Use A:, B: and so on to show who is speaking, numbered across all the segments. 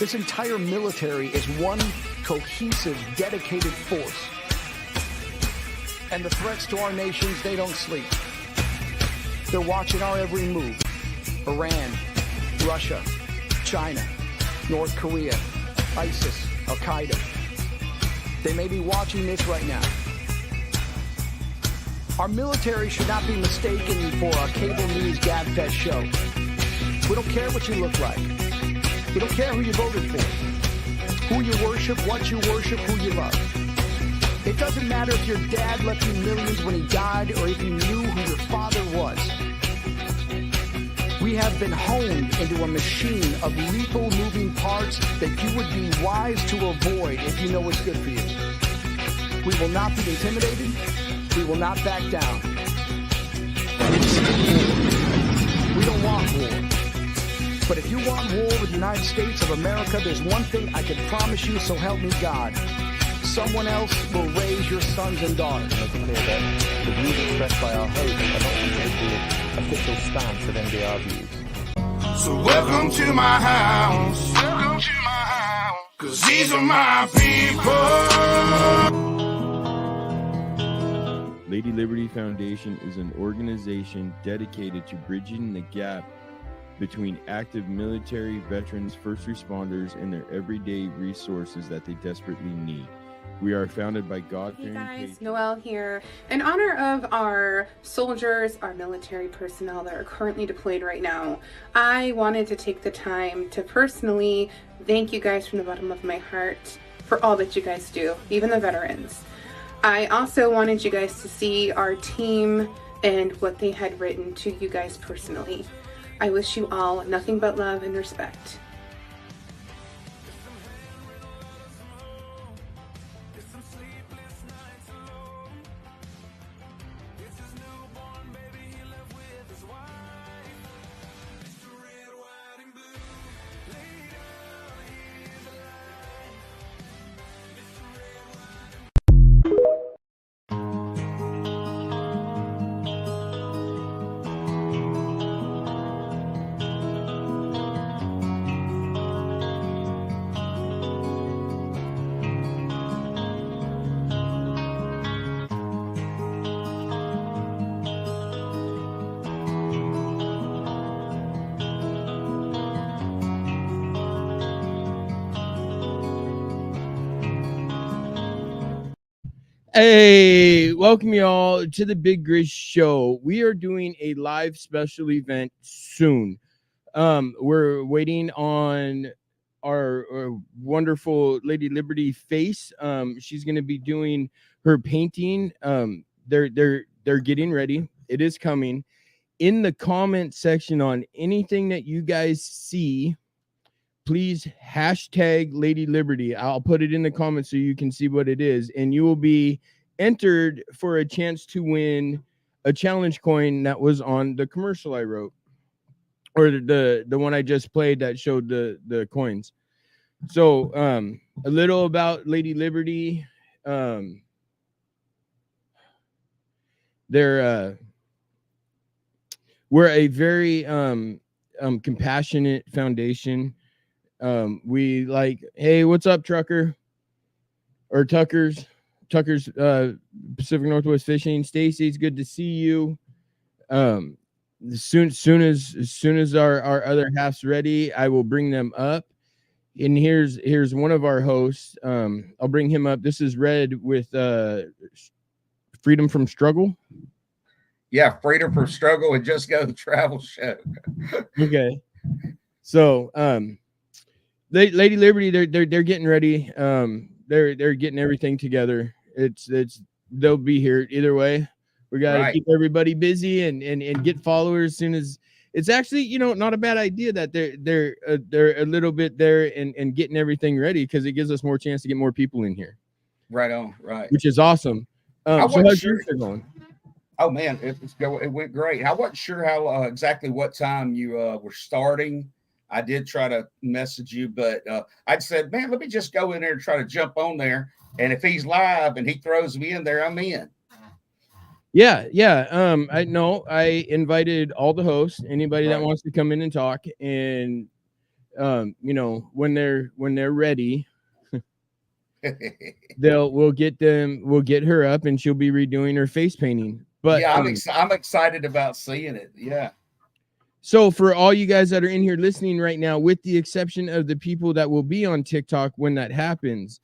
A: This entire military is one cohesive, dedicated force. And the threats to our nations, they don't sleep. They're watching our every move. Iran, Russia, China, North Korea, ISIS, Al-Qaeda. They may be watching this right now. Our military should not be mistaken for a cable news gabfest show. We don't care what you look like. We don't care who you voted for, who you worship, what you worship, who you love. It doesn't matter if your dad left you millions when he died or if you knew who your father was. We have been honed into a machine of lethal moving parts that you would be wise to avoid if you know what's good for you. We will not be intimidated. We will not back down. We don't want war. But if you want war with the United States of America, there's one thing I can promise you, so help me God. Someone else will raise your sons and daughters.
B: Make it clear that the views expressed by our host are not the official stance of NBR views.
C: So welcome to my house. Welcome to my house. 'Cause these are my people.
D: Lady Liberty Foundation is an organization dedicated to bridging the gap between active military, veterans, first responders, and their everyday resources that they desperately need. We are founded by God-fearing
E: Hey guys, Noelle here. In honor of our soldiers, our military personnel that are currently deployed right now, I wanted to take the time to personally thank you guys from the bottom of my heart for all that you guys do, even the veterans. I also wanted you guys to see our team and what they had written to you guys personally. I wish you all nothing but love and respect.
D: Hey, welcome y'all to the Big Grizz Show. We are doing a live special event soon. We're waiting on our wonderful Lady Liberty face. She's going to be doing her painting. They're getting ready. It is coming. In the comment section on anything that you guys see, please hashtag Lady Liberty. I'll put it in the comments so you can see what it is, and you will be entered for a chance to win a challenge coin that was on the commercial I wrote, or the one I just played that showed the coins. So a little about Lady Liberty. We're a very compassionate foundation. We like, hey, what's up, trucker or Tucker's Pacific Northwest Fishing. Stacy, it's good to see you. As soon as our other half's ready, I will bring them up. And here's one of our hosts. I'll bring him up. This is Red with Freedom from Struggle.
F: Yeah, Freedom from Struggle and Just Go the Travel Show.
D: Okay. So Lady Liberty, they're getting ready. They're getting everything together. They'll be here either way. We gotta keep everybody busy and get followers as soon as it's actually, not a bad idea that they're a little bit there and getting everything ready, because it gives us more chance to get more people in here.
F: Right on, right.
D: Which is awesome. So how's your show going?
F: Oh man, it went great. I wasn't sure how exactly what time you were starting. I did try to message you, but I said, man, let me just go in there and try to jump on there. And if he's live and he throws me in there, I'm in.
D: Yeah. I invited all the hosts, anybody that wants to come in and talk. And you know, when they're ready, we'll get her up and she'll be redoing her face painting. But
F: yeah, I'm excited about seeing it. Yeah.
D: So for all you guys that are in here listening right now, with the exception of the people that will be on TikTok when that happens,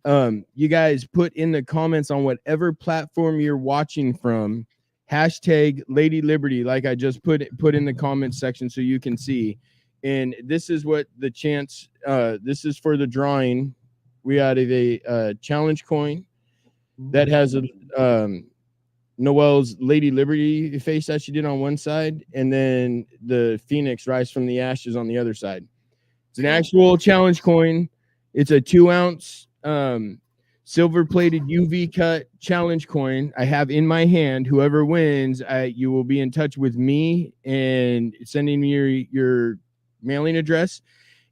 D: you guys put in the comments on whatever platform you're watching from, hashtag Lady Liberty, like I just put in the comments section so you can see. And this is what the chance, this is for the drawing. We had a challenge coin that has a Noelle's Lady Liberty face that she did on one side, and then the Phoenix rise from the ashes on the other side. It's an actual challenge coin. It's a 2-ounce silver plated UV cut challenge coin I have in my hand. Whoever wins, you will be in touch with me and sending me your mailing address,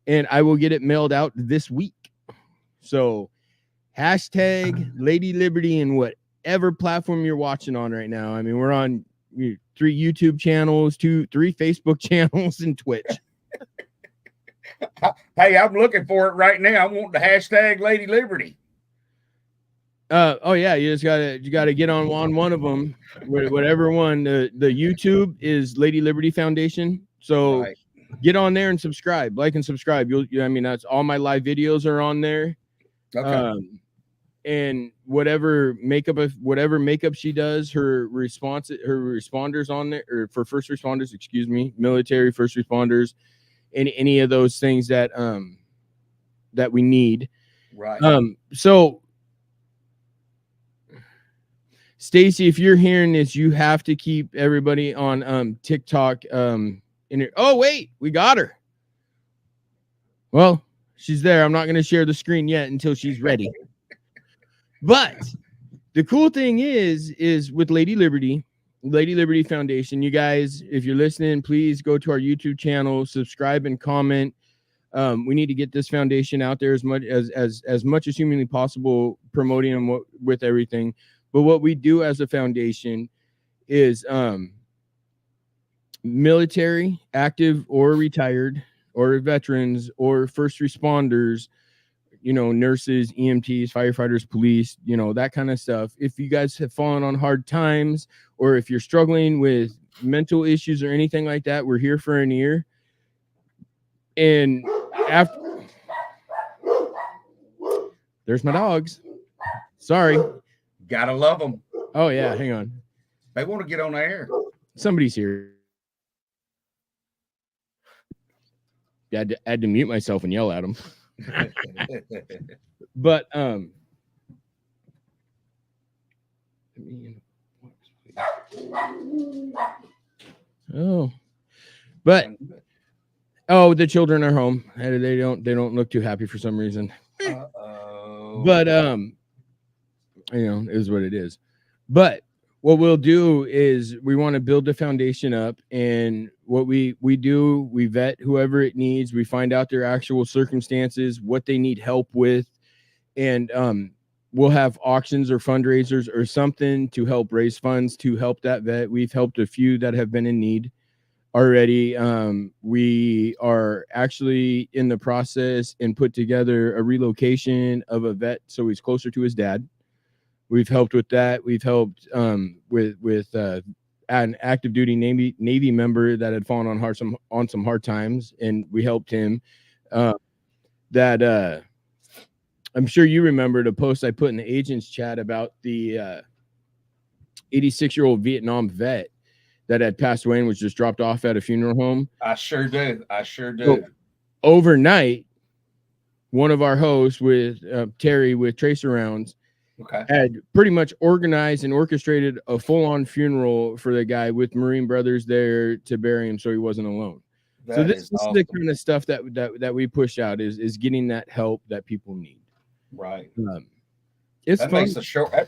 D: and I will get it mailed out this week. So hashtag Lady Liberty in whatever platform you're watching on right now. I mean, we're on 3 YouTube channels, 3 Facebook channels, and Twitch.
F: Hey, I'm looking for it right now. I want the hashtag Lady Liberty.
D: Oh yeah, you gotta get on one of them, whatever one. The YouTube is Lady Liberty Foundation. So right. Get on there and subscribe, like and subscribe. I mean, that's all my live videos are on there. Okay. And whatever makeup she does, her responders on there, or for first responders, military first responders, any of those things that that we need. Right. So Stacy, if you're hearing this, you have to keep everybody on TikTok. Oh wait, we got her. Well, she's there. I'm not going to share the screen yet until she's ready. But the cool thing is with Lady Liberty Foundation, you guys, if you're listening, please go to our YouTube channel, subscribe and comment. We need to get this foundation out there as much as humanly possible, promoting them with everything. But what we do as a foundation is military, active or retired, or veterans, or first responders, nurses, EMTs, firefighters, police, that kind of stuff. If you guys have fallen on hard times, or if you're struggling with mental issues or anything like that, we're here for an ear. And after, there's my dogs. Sorry.
F: Gotta love them.
D: Oh yeah, hang on.
F: They want to get on the air.
D: Somebody's here. I had to mute myself and yell at them. But the children are home. They don't look too happy for some reason. But it is what it is. But what we'll do is we want to build the foundation up, and what we do, we vet whoever it needs. We find out their actual circumstances, what they need help with, and we'll have auctions or fundraisers or something to help raise funds to help that vet. We've helped a few that have been in need already. We are actually in the process and put together a relocation of a vet so he's closer to his dad. We've helped with that. We've helped with an active duty Navy member that had fallen on some hard times, and we helped him. I'm sure you remember the post I put in the agents chat about the 86-year-old Vietnam vet that had passed away and was just dropped off at a funeral home.
F: I sure do.
D: So, overnight, one of our hosts with Terry with Tracer Rounds had pretty much organized and orchestrated a full-on funeral for the guy with Marine brothers there to bury him so he wasn't alone. This is awesome. The kind of stuff that we push out is getting that help that people need.
F: Right.
D: It's
F: that
D: fun.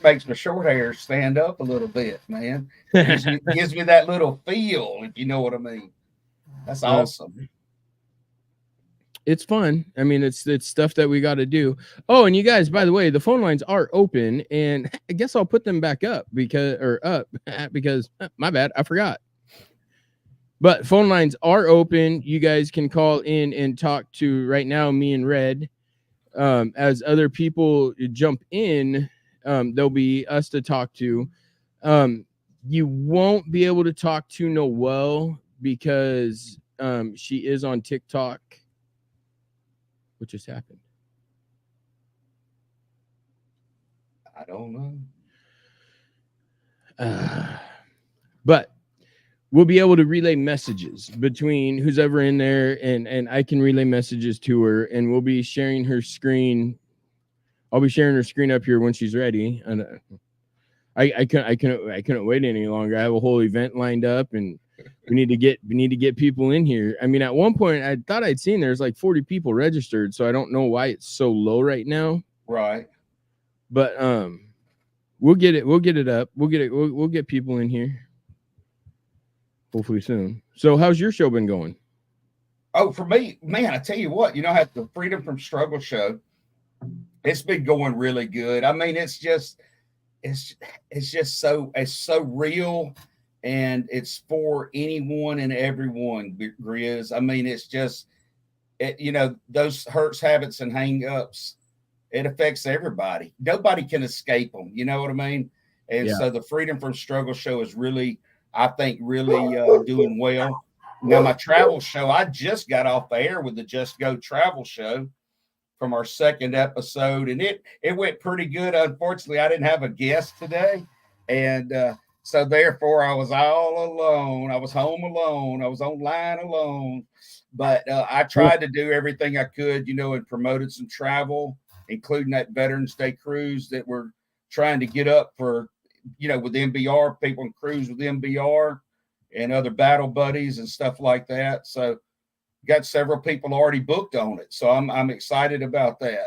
F: Makes my short hair stand up a little bit, man. Gives me that little feel, if you know what I mean. That's awesome.
D: It's fun. I mean, it's stuff that we got to do. Oh, and you guys, by the way, the phone lines are open, and I guess I'll put them back up because my bad, I forgot. But phone lines are open. You guys can call in and talk to right now me and Red. As other people jump in, there'll be us to talk to. You won't be able to talk to Noelle because she is on TikTok. What just happened?
F: I don't know.
D: But we'll be able to relay messages between who's ever in there, and I can relay messages to her, and we'll be sharing her screen. I'll be sharing her screen up here when she's ready. And I couldn't wait any longer. I have a whole event lined up, and we need to get people in here. I mean, at one point I thought I'd seen there's like 40 people registered, so I don't know why it's so low right now.
F: Right.
D: But we'll get it up. We'll get people in here. Hopefully soon. So how's your show been going?
F: Oh, for me, man, I tell you what, I had the Freedom from Struggle show. It's been going really good. I mean, it's so real, and it's for anyone and everyone, Grizz. I mean, it's just, those hurts, habits, and hang-ups, it affects everybody. Nobody can escape them. You know what I mean? And so the Freedom from Struggle show is really, I think, really doing well. Now, my travel show, I just got off the air with the Just Go travel show from our second episode, and it went pretty good. Unfortunately, I didn't have a guest today, and so therefore I was all alone. I was home alone. I was online alone, but I tried to do everything I could, and promoted some travel, including that Veterans Day cruise that we're trying to get up for, with MBR, people and cruise with MBR and other battle buddies and stuff like that. So got several people already booked on it. So I'm excited about that.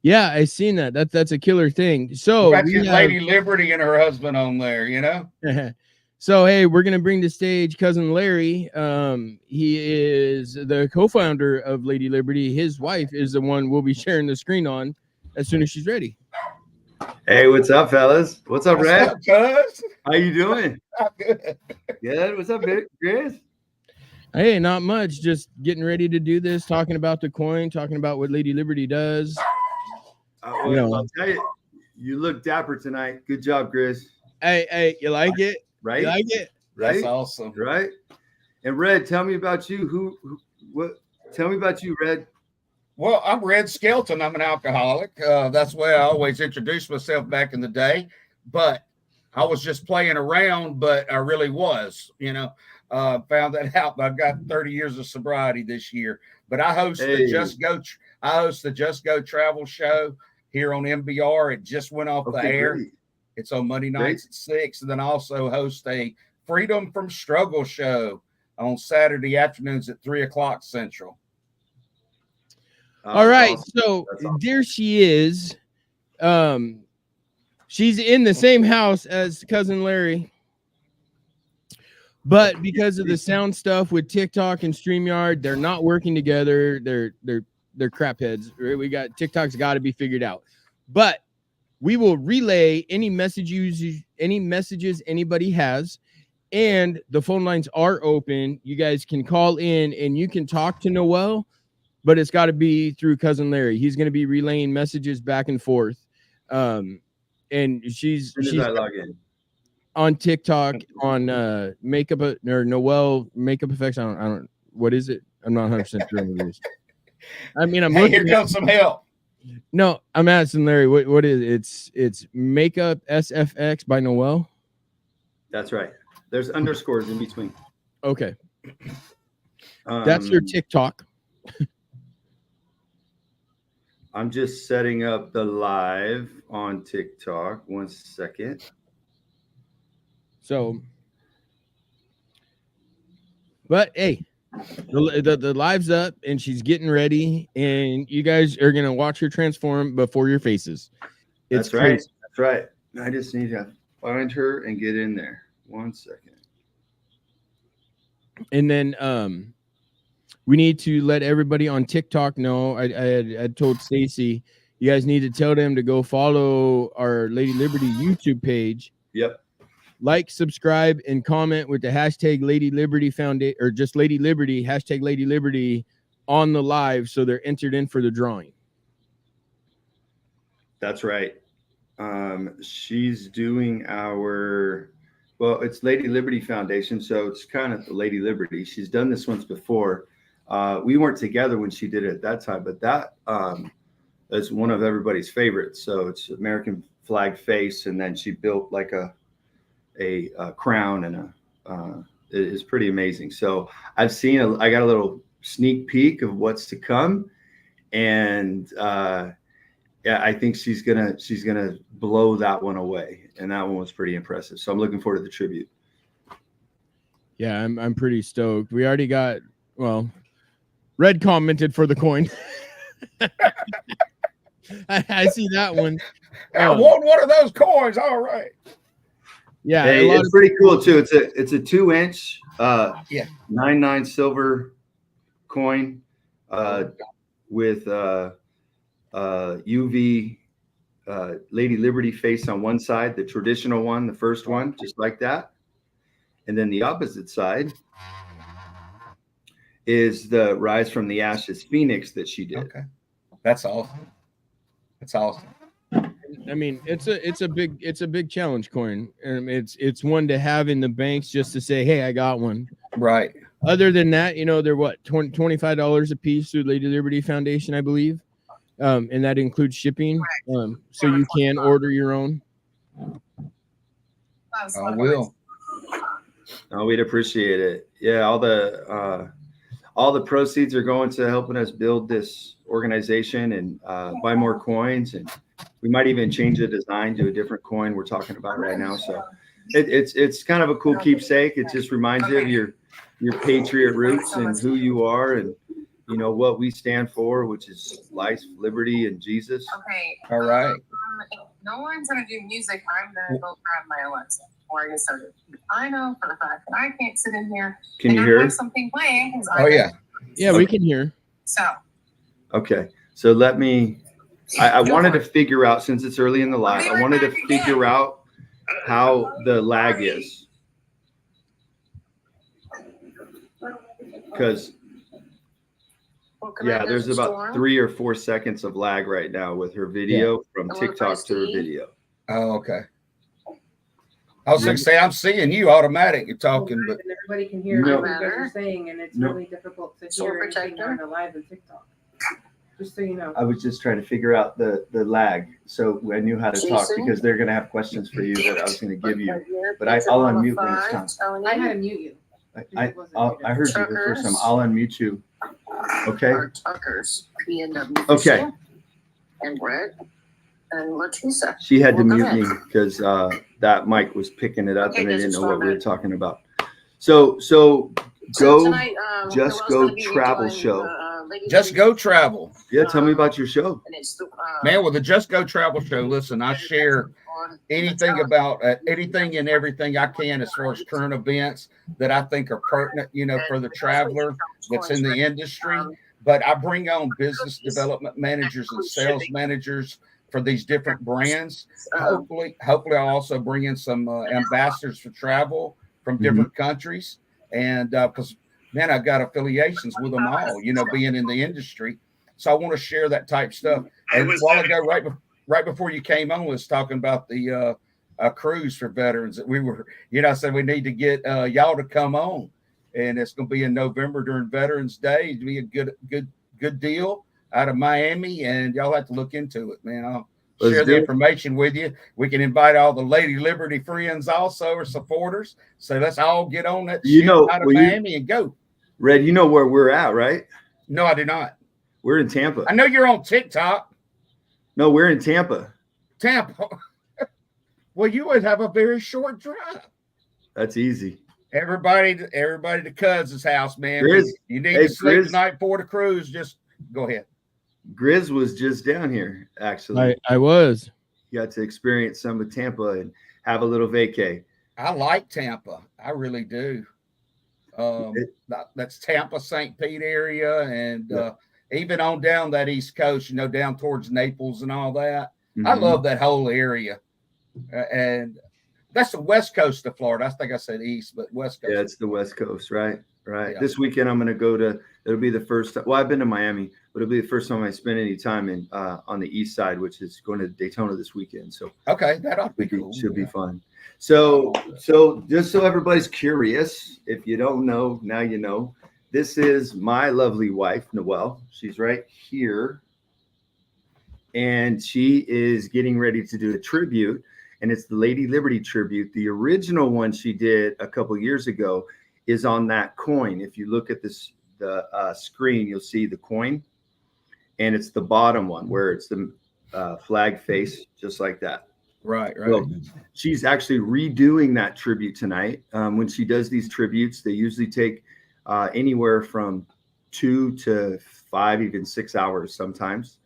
D: Yeah, I seen that. That's a killer thing. So
F: we got Lady Liberty and her husband on there,
D: So hey, we're gonna bring to stage Cousin Larry. He is the co-founder of Lady Liberty. His wife is the one we'll be sharing the screen on as soon as she's ready.
G: Hey, what's up, fellas? What's up, Red?
F: How
G: you doing?
F: I'm good.
G: Good. What's up, Big Grizz?
D: Hey, not much. Just getting ready to do this, talking about the coin, talking about what Lady Liberty does.
G: I'll tell you, you look dapper tonight. Good job, Grizz.
D: Hey, you like it?
G: Right?
D: You like it?
G: Right?
F: That's awesome.
G: Right? And Red, tell me about you. Tell me about you, Red.
F: Well, I'm Red Skelton. I'm an alcoholic. That's the way I always introduced myself back in the day. But I was just playing around, but I really was, found that out. I've got 30 years of sobriety this year. But I host the Just Go travel show here on MBR. It just went off the air.
G: Great.
F: It's on Monday nights at 6, and then also host a Freedom from Struggle show on Saturday afternoons at 3:00 Central.
D: All right,
G: awesome.
D: So
G: awesome.
D: There she is. She's in the same house as Cousin Larry, but because of the sound stuff with TikTok and StreamYard, they're not working together. They're crap heads. Right? We got TikTok's got to be figured out, but we will relay any messages anybody has, and the phone lines are open. You guys can call in and you can talk to Noelle, but it's got to be through Cousin Larry. He's going to be relaying messages back and forth. And she's
G: log in
D: on TikTok on Noelle Makeup Effects. I don't what is it? I'm not 100% sure what it is. I mean,
F: here comes some help.
D: No, I'm asking Larry. What is it? It's Makeup SFX by Noelle.
G: That's right. There's underscores in between.
D: Okay, that's your TikTok.
G: I'm just setting up the live on TikTok. 1 second.
D: So, but hey, the live's up and she's getting ready, and you guys are gonna watch her transform before your faces.
G: That's right. That's right. I just need to find her and get in there. 1 second.
D: And then we need to let everybody on TikTok know. I told Stacy, you guys need to tell them to go follow our Lady Liberty YouTube page.
G: Yep.
D: like, subscribe, and comment with the hashtag Lady Liberty Foundation, or just Lady Liberty, hashtag Lady Liberty on the live, so they're entered in for the drawing.
G: That's right. She's doing well, it's Lady Liberty Foundation, so it's kind of Lady Liberty. She's done this once before. We weren't together when she did it at that time, but that is one of everybody's favorites. So it's American flag face, and then she built like a crown, and it is pretty amazing. So I got a little sneak peek of what's to come, and yeah, I think she's gonna blow that one away, and that one was pretty impressive. So I'm looking forward to the tribute.
D: Yeah, I'm pretty stoked. We already got, well, Red commented for the coin. I see that one.
F: I want one of those coins. All right.
D: Yeah,
G: hey, it's pretty cool too. It's a 2-inch 99 silver coin with UV Lady Liberty face on one side, the traditional one, the first one, just like that. And then the opposite side is the Rise from the Ashes Phoenix that she did.
F: Okay. That's awesome. That's awesome.
D: I mean, it's a big challenge coin. It's one to have in the banks just to say, hey, I got one.
F: Right.
D: Other than that, they're what, $25 a piece through Lady Liberty Foundation, I believe. And that includes shipping. So you can order your own.
F: I will.
G: Oh, we'd appreciate it. Yeah, all the proceeds are going to helping us build this organization and buy more coins, and we might even change the design to a different coin we're talking about right now. So it's kind of a cool keepsake. It just reminds you of your patriot roots and who you are, and what we stand for, which is life, liberty, and Jesus.
H: Okay.
F: All right.
H: If no one's gonna do music, I'm gonna go grab my Alexa or get started. I know for the fact that I can't sit in here.
G: Can you hear?
H: Have something playing.
F: Oh yeah.
D: Yeah, we can hear.
H: So.
G: Okay. So let me. I wanted to figure out, since it's early in the live, I wanted to figure out how the lag is, because. Yeah, there's about 3 or 4 seconds of lag right now with her video from TikTok to her video.
F: Oh, okay. I was going to say, I'm seeing you automatic. You're talking, but
E: everybody can hear what you guys are saying, and it's really difficult to hear anything on the live and TikTok. Just so you know.
G: I was just trying to figure out the lag, so I knew how to talk, because they're going to have questions for you that I was going to give you. But I'll unmute when it's time.
E: I had to mute you.
G: I heard you the first time. I'll unmute you. Okay.
H: Tuckers, BMW.
G: Okay.
H: And Brett and Leticia.
G: She had to mute me because that mic was picking it up, and I didn't know what we were talking about. So go,
H: tonight,
G: Just Go Travel show.
F: Just Go Travel.
G: Yeah, tell me about your show.
H: And it's
F: Man, with the Just Go Travel show, listen, I share anything about anything and everything I can as far as current events that I think are pertinent, for the traveler that's in the industry. But I bring on business development managers and sales managers for these different brands. Hopefully I'll also bring in some ambassadors for travel from different countries. And because, man, I've got affiliations with them all, being in the industry. So I want to share that type stuff. And a while ago, right before you came on, was talking about the cruise for veterans that we were, I said we need to get y'all to come on, and it's going to be in November during Veterans Day. It'd be a good deal out of Miami, and y'all have to look into it, man. I'll share the information with you. We can invite all the Lady Liberty friends also, or supporters. So let's all get on that ship out of Miami and go.
G: Red, you know where we're at, right?
F: No, I do not.
G: We're in Tampa.
F: I know you're on TikTok.
G: No, we're in Tampa.
F: Tampa. Well, you would have a very short drive.
G: That's easy.
F: Everybody to Cuz's house, man.
G: Grizz,
F: you need to sleep tonight before the cruise. Just go ahead.
G: Grizz was just down here, actually.
D: I was.
G: You got to experience some of Tampa and have a little vacay.
F: I like Tampa. I really do. That's Tampa, St. Pete area, and even on down that East Coast, down towards Naples and all that. I love that whole area. And That's the west coast of Florida. I think I said east, but west coast.
G: Yeah, it's the West Coast, right? Right.
F: Yeah.
G: This weekend I'm going to go to. It'll be the first time. Well, I've been to Miami, but it'll be the first time I spend any time in on the east side, which is going to Daytona this weekend. So
F: Okay, that ought to be cool.
G: should be fun. So just so everybody's curious, if you don't know, now you know. This is my lovely wife, Noelle. She's right here, and she is getting ready to do a tribute, and it's the Lady Liberty tribute. The original one she did a couple years ago is on that coin. If you look at this the screen, you'll see the coin, and it's the bottom one where it's the flag face, just like that.
F: Right.
G: Well, she's actually redoing that tribute tonight. When she does these tributes, they usually take anywhere from 2 to 5, even 6 hours sometimes.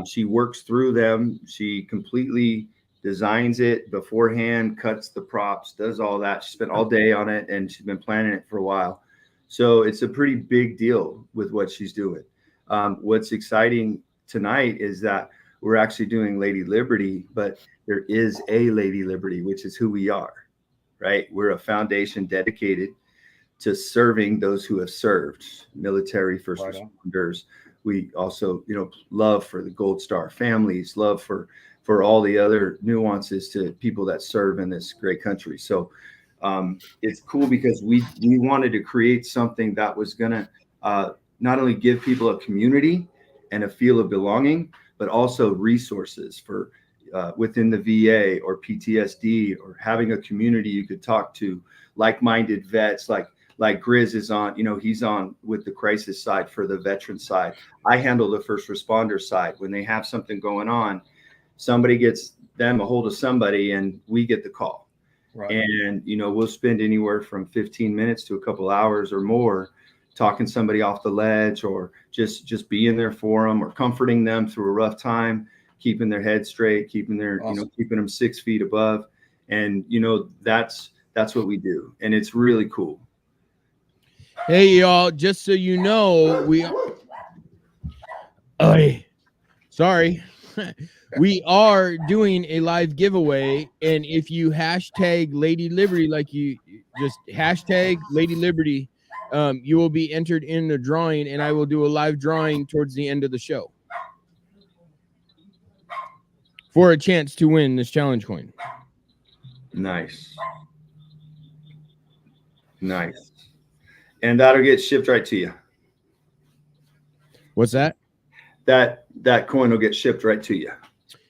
G: She works through them. She completely designs it beforehand, cuts the props, does all that. She spent all day on it, and she's been planning it for a while. So it's a pretty big deal with what she's doing. What's exciting tonight is that we're actually doing Lady Liberty, but there is a Lady Liberty, which is who we are, right? We're a foundation dedicated to serving those who have served, military, first responders. We also, love for the Gold Star families, love for all the other nuances to people that serve in this great country. So it's cool because we wanted to create something that was going to not only give people a community and a feel of belonging, but also resources for within the VA or PTSD, or having a community you could talk to, like-minded vets, like Grizz is on, he's on with the crisis side for the veteran side. I handle the first responder side. When they have something going on, somebody gets them a hold of somebody and we get the call. Right. And, we'll spend anywhere from 15 minutes to a couple hours or more talking somebody off the ledge, or just being there for them, or comforting them through a rough time, keeping their head straight, keeping their, keeping them 6 feet above. And, that's what we do. And it's really cool.
D: Hey, y'all, just so you know, we are doing a live giveaway. And if you hashtag Lady Liberty, like you just hashtag Lady Liberty, you will be entered in the drawing, and I will do a live drawing towards the end of the show for a chance to win this challenge coin.
G: Nice. And that'll get shipped right to you.
D: What's that?
G: That coin will get shipped right to you.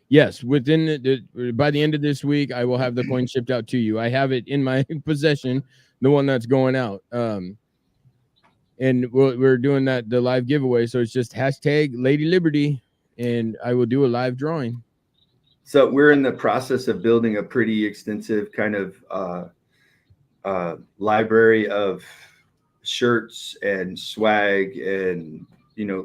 D: Yes, within by the end of this week, I will have the coin shipped out to you. I have it in my possession, the one that's going out. And we're doing the live giveaway, so it's just hashtag Lady Liberty, and I will do a live drawing.
G: So we're in the process of building a pretty extensive kind of library of shirts and swag and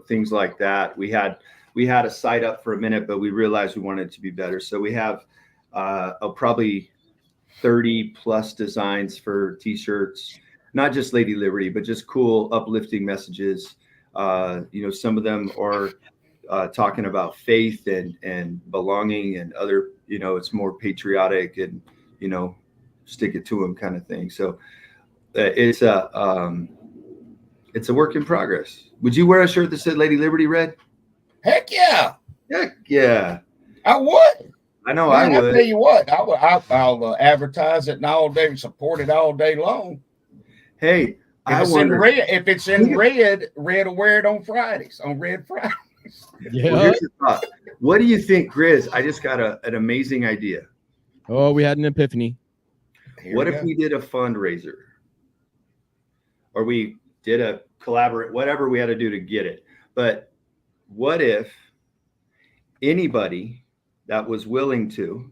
G: things like that. We had a site up for a minute, but we realized we wanted it to be better. So we have probably 30 plus designs for t-shirts, not just Lady Liberty, but just cool uplifting messages. Some of them are talking about faith and belonging, and other, it's more patriotic and stick it to them kind of thing. So it's a work in progress. Would you wear a shirt that said Lady Liberty red?
F: Heck yeah. I would.
G: I know.
F: Man,
G: I would.
F: I'll tell you what, I'll advertise it and all day, support it all day long.
G: Hey,
F: if it's in red, will wear it on Fridays, on Red Fridays.
D: Yeah.
G: Well, here's the thought. What do you think, Grizz? I just got an amazing idea.
D: Oh, we had an epiphany.
G: What if we did a fundraiser, or we did a collaborate, whatever we had to do to get it? But what if anybody that was willing to,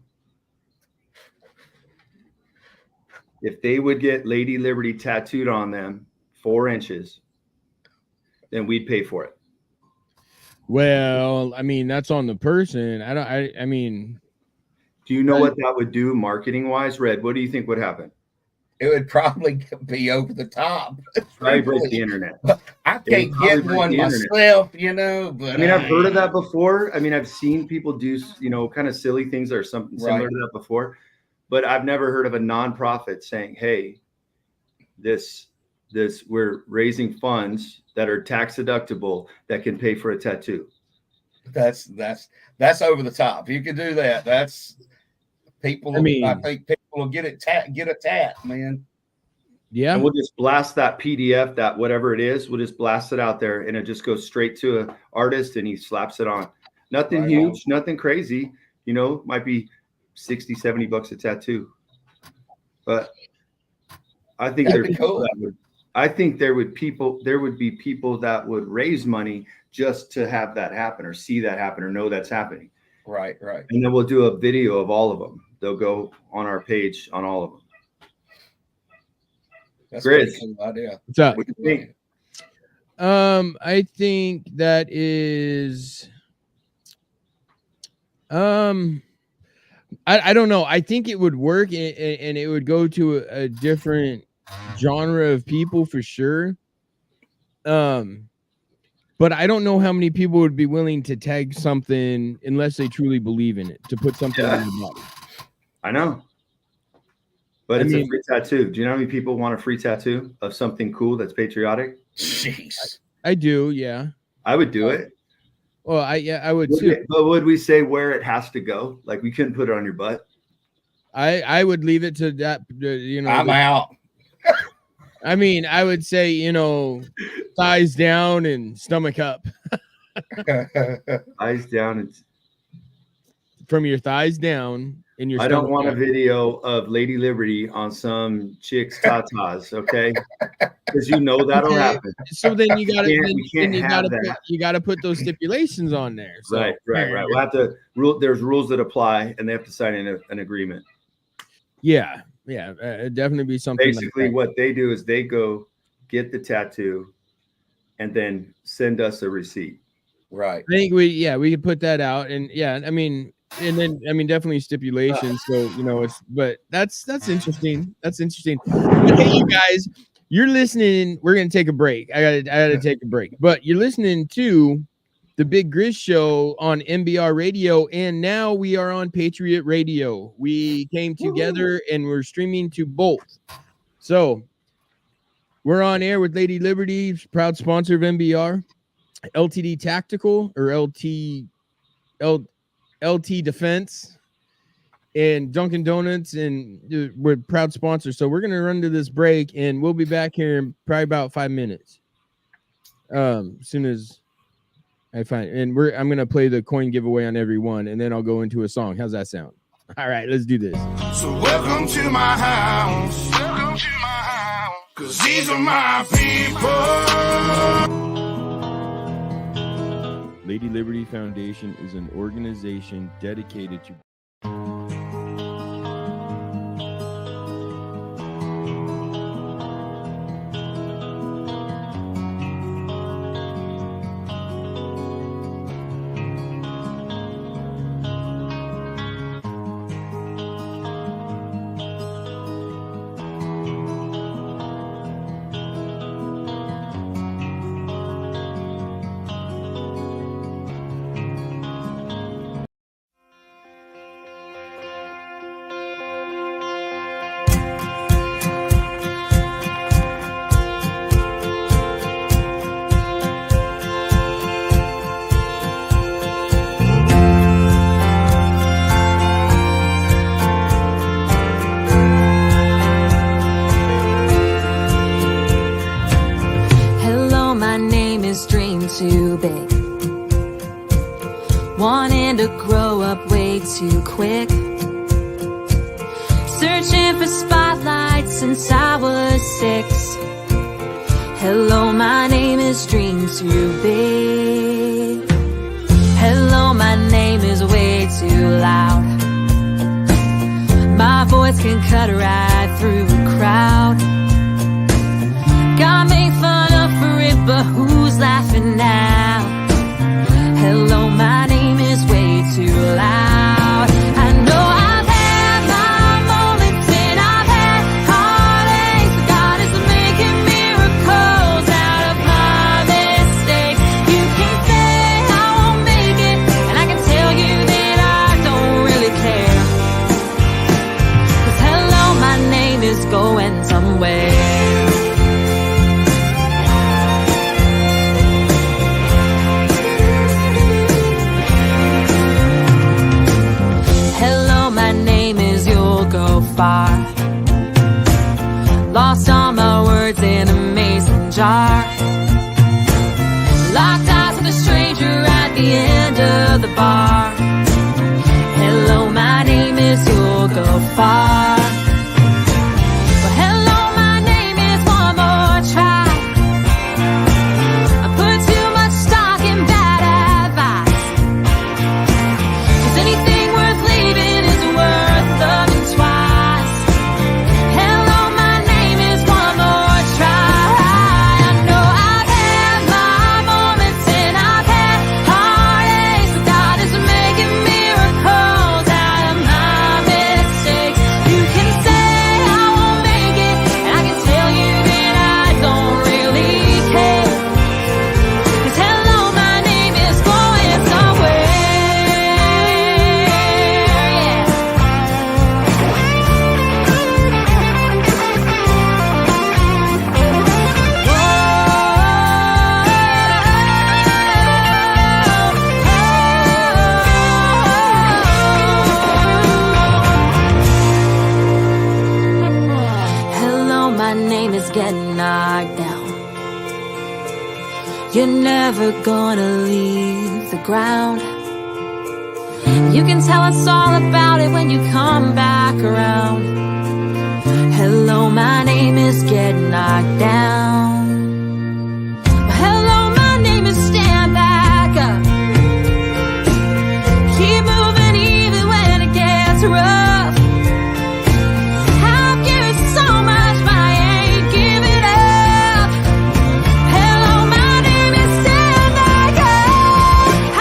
G: if they would get Lady Liberty tattooed on them 4 inches, then we'd pay for it.
D: Well, I mean, that's on the person. I mean,
G: do you know what that would do marketing wise? Red, what do you think would happen?
F: It would probably be over the top.
G: Probably break the internet.
F: I can't get one myself, but
G: I mean, I've heard of that before. I mean, I've seen people do, kind of silly things or something similar to that before. but I've never heard of a nonprofit saying, hey, this we're raising funds that are tax deductible that can pay for a tattoo.
F: That's over the top. If you can do that, that's people. I think people will get a tat, man.
D: Yeah.
G: And we'll just blast that PDF, that whatever it is, we'll just blast it out there, and it just goes straight to an artist and he slaps it on. Nothing huge, nothing crazy, you know, might be $60-$70 a tattoo. But I think there would be people that would raise money just to have that happen, or see that happen, or know that's happening.
F: Right.
G: And then we'll do a video of all of them. They'll go on our page on all of them.
F: That's
G: Grizz.
F: a cool idea.
D: What's up?
G: What do you think?
D: I think that is I don't know. I think it would work, and it would go to a different genre of people for sure. But I don't know how many people would be willing to tag something unless they truly believe in it, to put something on the body.
G: I know. But it's a free tattoo. Do you know how many people want a free tattoo of something cool that's patriotic?
F: Jeez.
D: I do, yeah.
G: I would do it.
D: Well, I would too.
G: But would we say where it has to go? Like, we couldn't put it on your butt?
D: I would leave it to that, you know.
F: I'm out.
D: I mean, I would say, you know, thighs down and stomach up.
G: Eyes down. And
D: from your thighs down and your
G: I don't want
D: up.
G: a video of Lady Liberty on some chick's tatas, okay? Because you know that'll happen.
D: So then you gotta
G: that.
D: you gotta put those stipulations on there. So,
G: Right. We'll have to there's rules that apply, and they have to sign an agreement.
D: Yeah, it'd definitely be something.
G: Basically,
D: like that.
G: what they do is they go get the tattoo and then send us a receipt.
F: Right.
D: I think we could put that out, and definitely stipulations. So, you know, but that's interesting. That's interesting. But hey, you guys, you're listening. We're gonna take a break. I gotta take a break. But you're listening to the Big Grizz Show on MBR Radio, and now we are on Patriot Radio. We came together and we're streaming to both. So we're on air with Lady Liberty, proud sponsor of MBR, LTD Tactical or LT Defense, and Dunkin' Donuts, and we're proud sponsors. So we're gonna run to this break, and we'll be back here in probably about 5 minutes. As soon as I find, and I'm gonna play the coin giveaway on every one, and then I'll go into a song. How's that sound? All right, let's do this.
C: So welcome to my house. Welcome to my house. 'Cause these are my people.
D: Lady Liberty Foundation is an organization dedicated to
I: too big, wanting to grow up way too quick, searching for spotlights since I was 6. Hello, my name is Dream Too Big. Hello, my name is way too loud. My voice can cut right through a crowd. Got made fun of for it, but who's laughing now? Hello, my name is way too loud. I know I've had my moments and I've had heartaches, but God is making miracles out of my mistakes. You can say I won't make it, and I can tell you that I don't really care. Lost all my words in a mason jar. Locked eyes with a stranger at the end of the bar. Hello, my name is You'll Go Far. Well, hello, my name is One More Try. I put too much stock in bad advice, 'cause anything worth leaving is worth loving twice. Hello, my name is One More Try. I know I've had my moments and I've had heartaches, but God is making miracles out of my mistakes. You can say I won't make it, and I can tell you that I don't really care. 'Cause hello, my name is going somewhere. Yeah. Hello, my name is getting knocked down. You're never gonna leave the ground. You can tell us all about it when you come back around. Hello, my name is getting knocked down. Hello, my name is stand back up. Keep moving even when it gets rough. I've given so much, but I ain't giving up. Hello, my name is stand back up.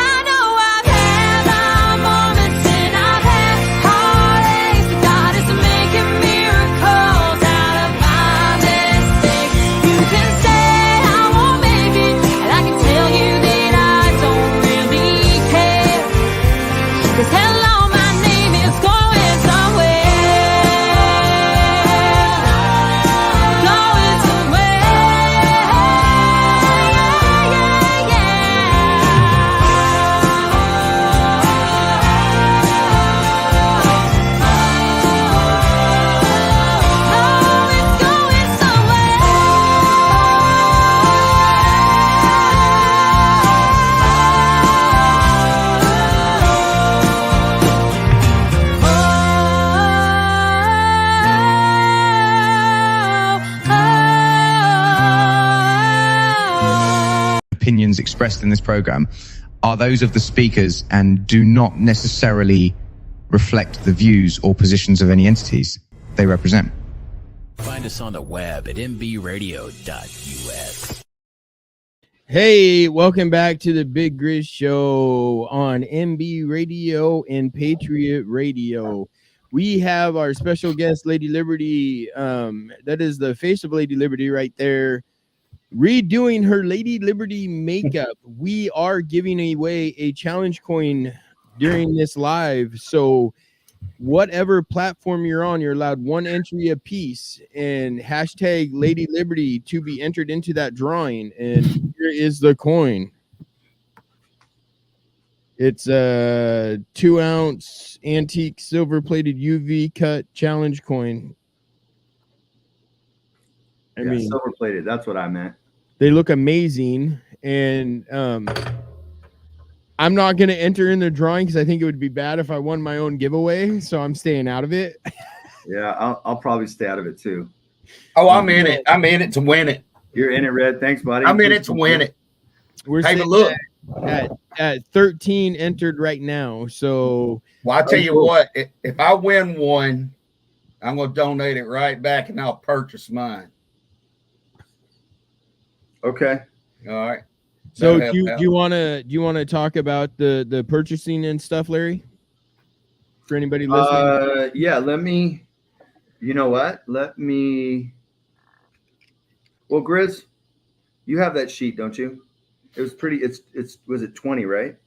I: I know I've had my moments and I've had heartaches, but God is making miracles out of my mistakes. You can say I won't make it, and I can tell you that I don't really care. 'Cause hello, my name is going somewhere. Going somewhere. Yeah, Oh, it's going somewhere.
J: Opinions expressed in this program are those of the speakers and do not necessarily reflect the views or positions of any entities they represent.
K: Find us on the web at mbradio.us.
D: Hey, welcome back to the Big Grizz Show on MB Radio and Patriot Radio. We have our special guest, Lady Liberty. That is the face of Lady Liberty right there, redoing her Lady Liberty makeup. We are giving away a challenge coin during this live. So whatever platform you're on, you're allowed one entry a piece, and hashtag Lady Liberty to be entered into that drawing. And here is the coin. It's a 2-ounce antique silver plated UV cut challenge coin. I mean,
G: silver plated. That's what I meant.
D: they look amazing, and I'm not going to enter in the drawing because I think it would be bad if I won my own giveaway, so I'm staying out of it.
G: Yeah, I'll probably stay out of it too.
F: Oh, I'm in it. I'm in it to win it.
G: You're in it, Red. Thanks, buddy.
F: I'm in it to win it.
D: We're
F: Hey, but
D: sitting
F: look.
D: at 13 entered right now. So,
F: Well, I'll tell you what, if I win one, I'm going to donate it right back and I'll purchase mine.
G: Okay.
F: All right.
D: so
F: That'll
D: do
F: help
D: you
F: out.
D: want to talk about the purchasing and stuff, Larry? For anybody listening?
G: Yeah, let me, you know what? Well, Grizz, you have that sheet, don't you? It was pretty, was it 20, right?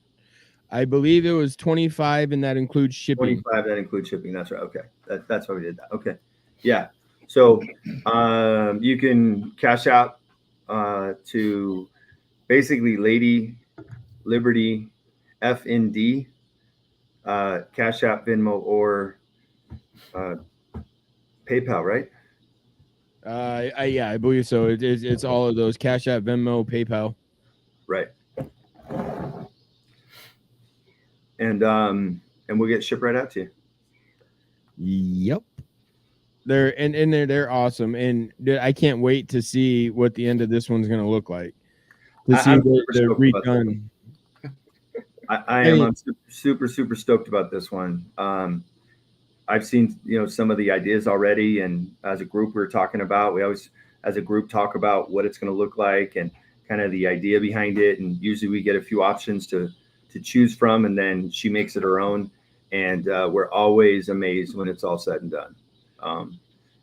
D: I believe it was 25, and that includes shipping.
G: 25, that includes shipping. That's right. Okay. That's why we did that. Okay. Yeah. So you can cash out to basically Lady Liberty FND, Cash App, Venmo, or PayPal, right?
D: I believe so. It's all of those: Cash App, Venmo, PayPal.
G: Right. And we'll get shipped right out to you.
D: Yep. They're awesome, and I can't wait to see what the end of this one's going to look like. To see
G: I'm
D: the
G: super stoked about
D: redone.
G: I'm super stoked about this one. I've seen, some of the ideas already, and as a group we're talking about, we always as a group talk about what it's going to look like and kind of the idea behind it, and usually we get a few options to choose from, and then she makes it her own, and we're always amazed when it's all said and done.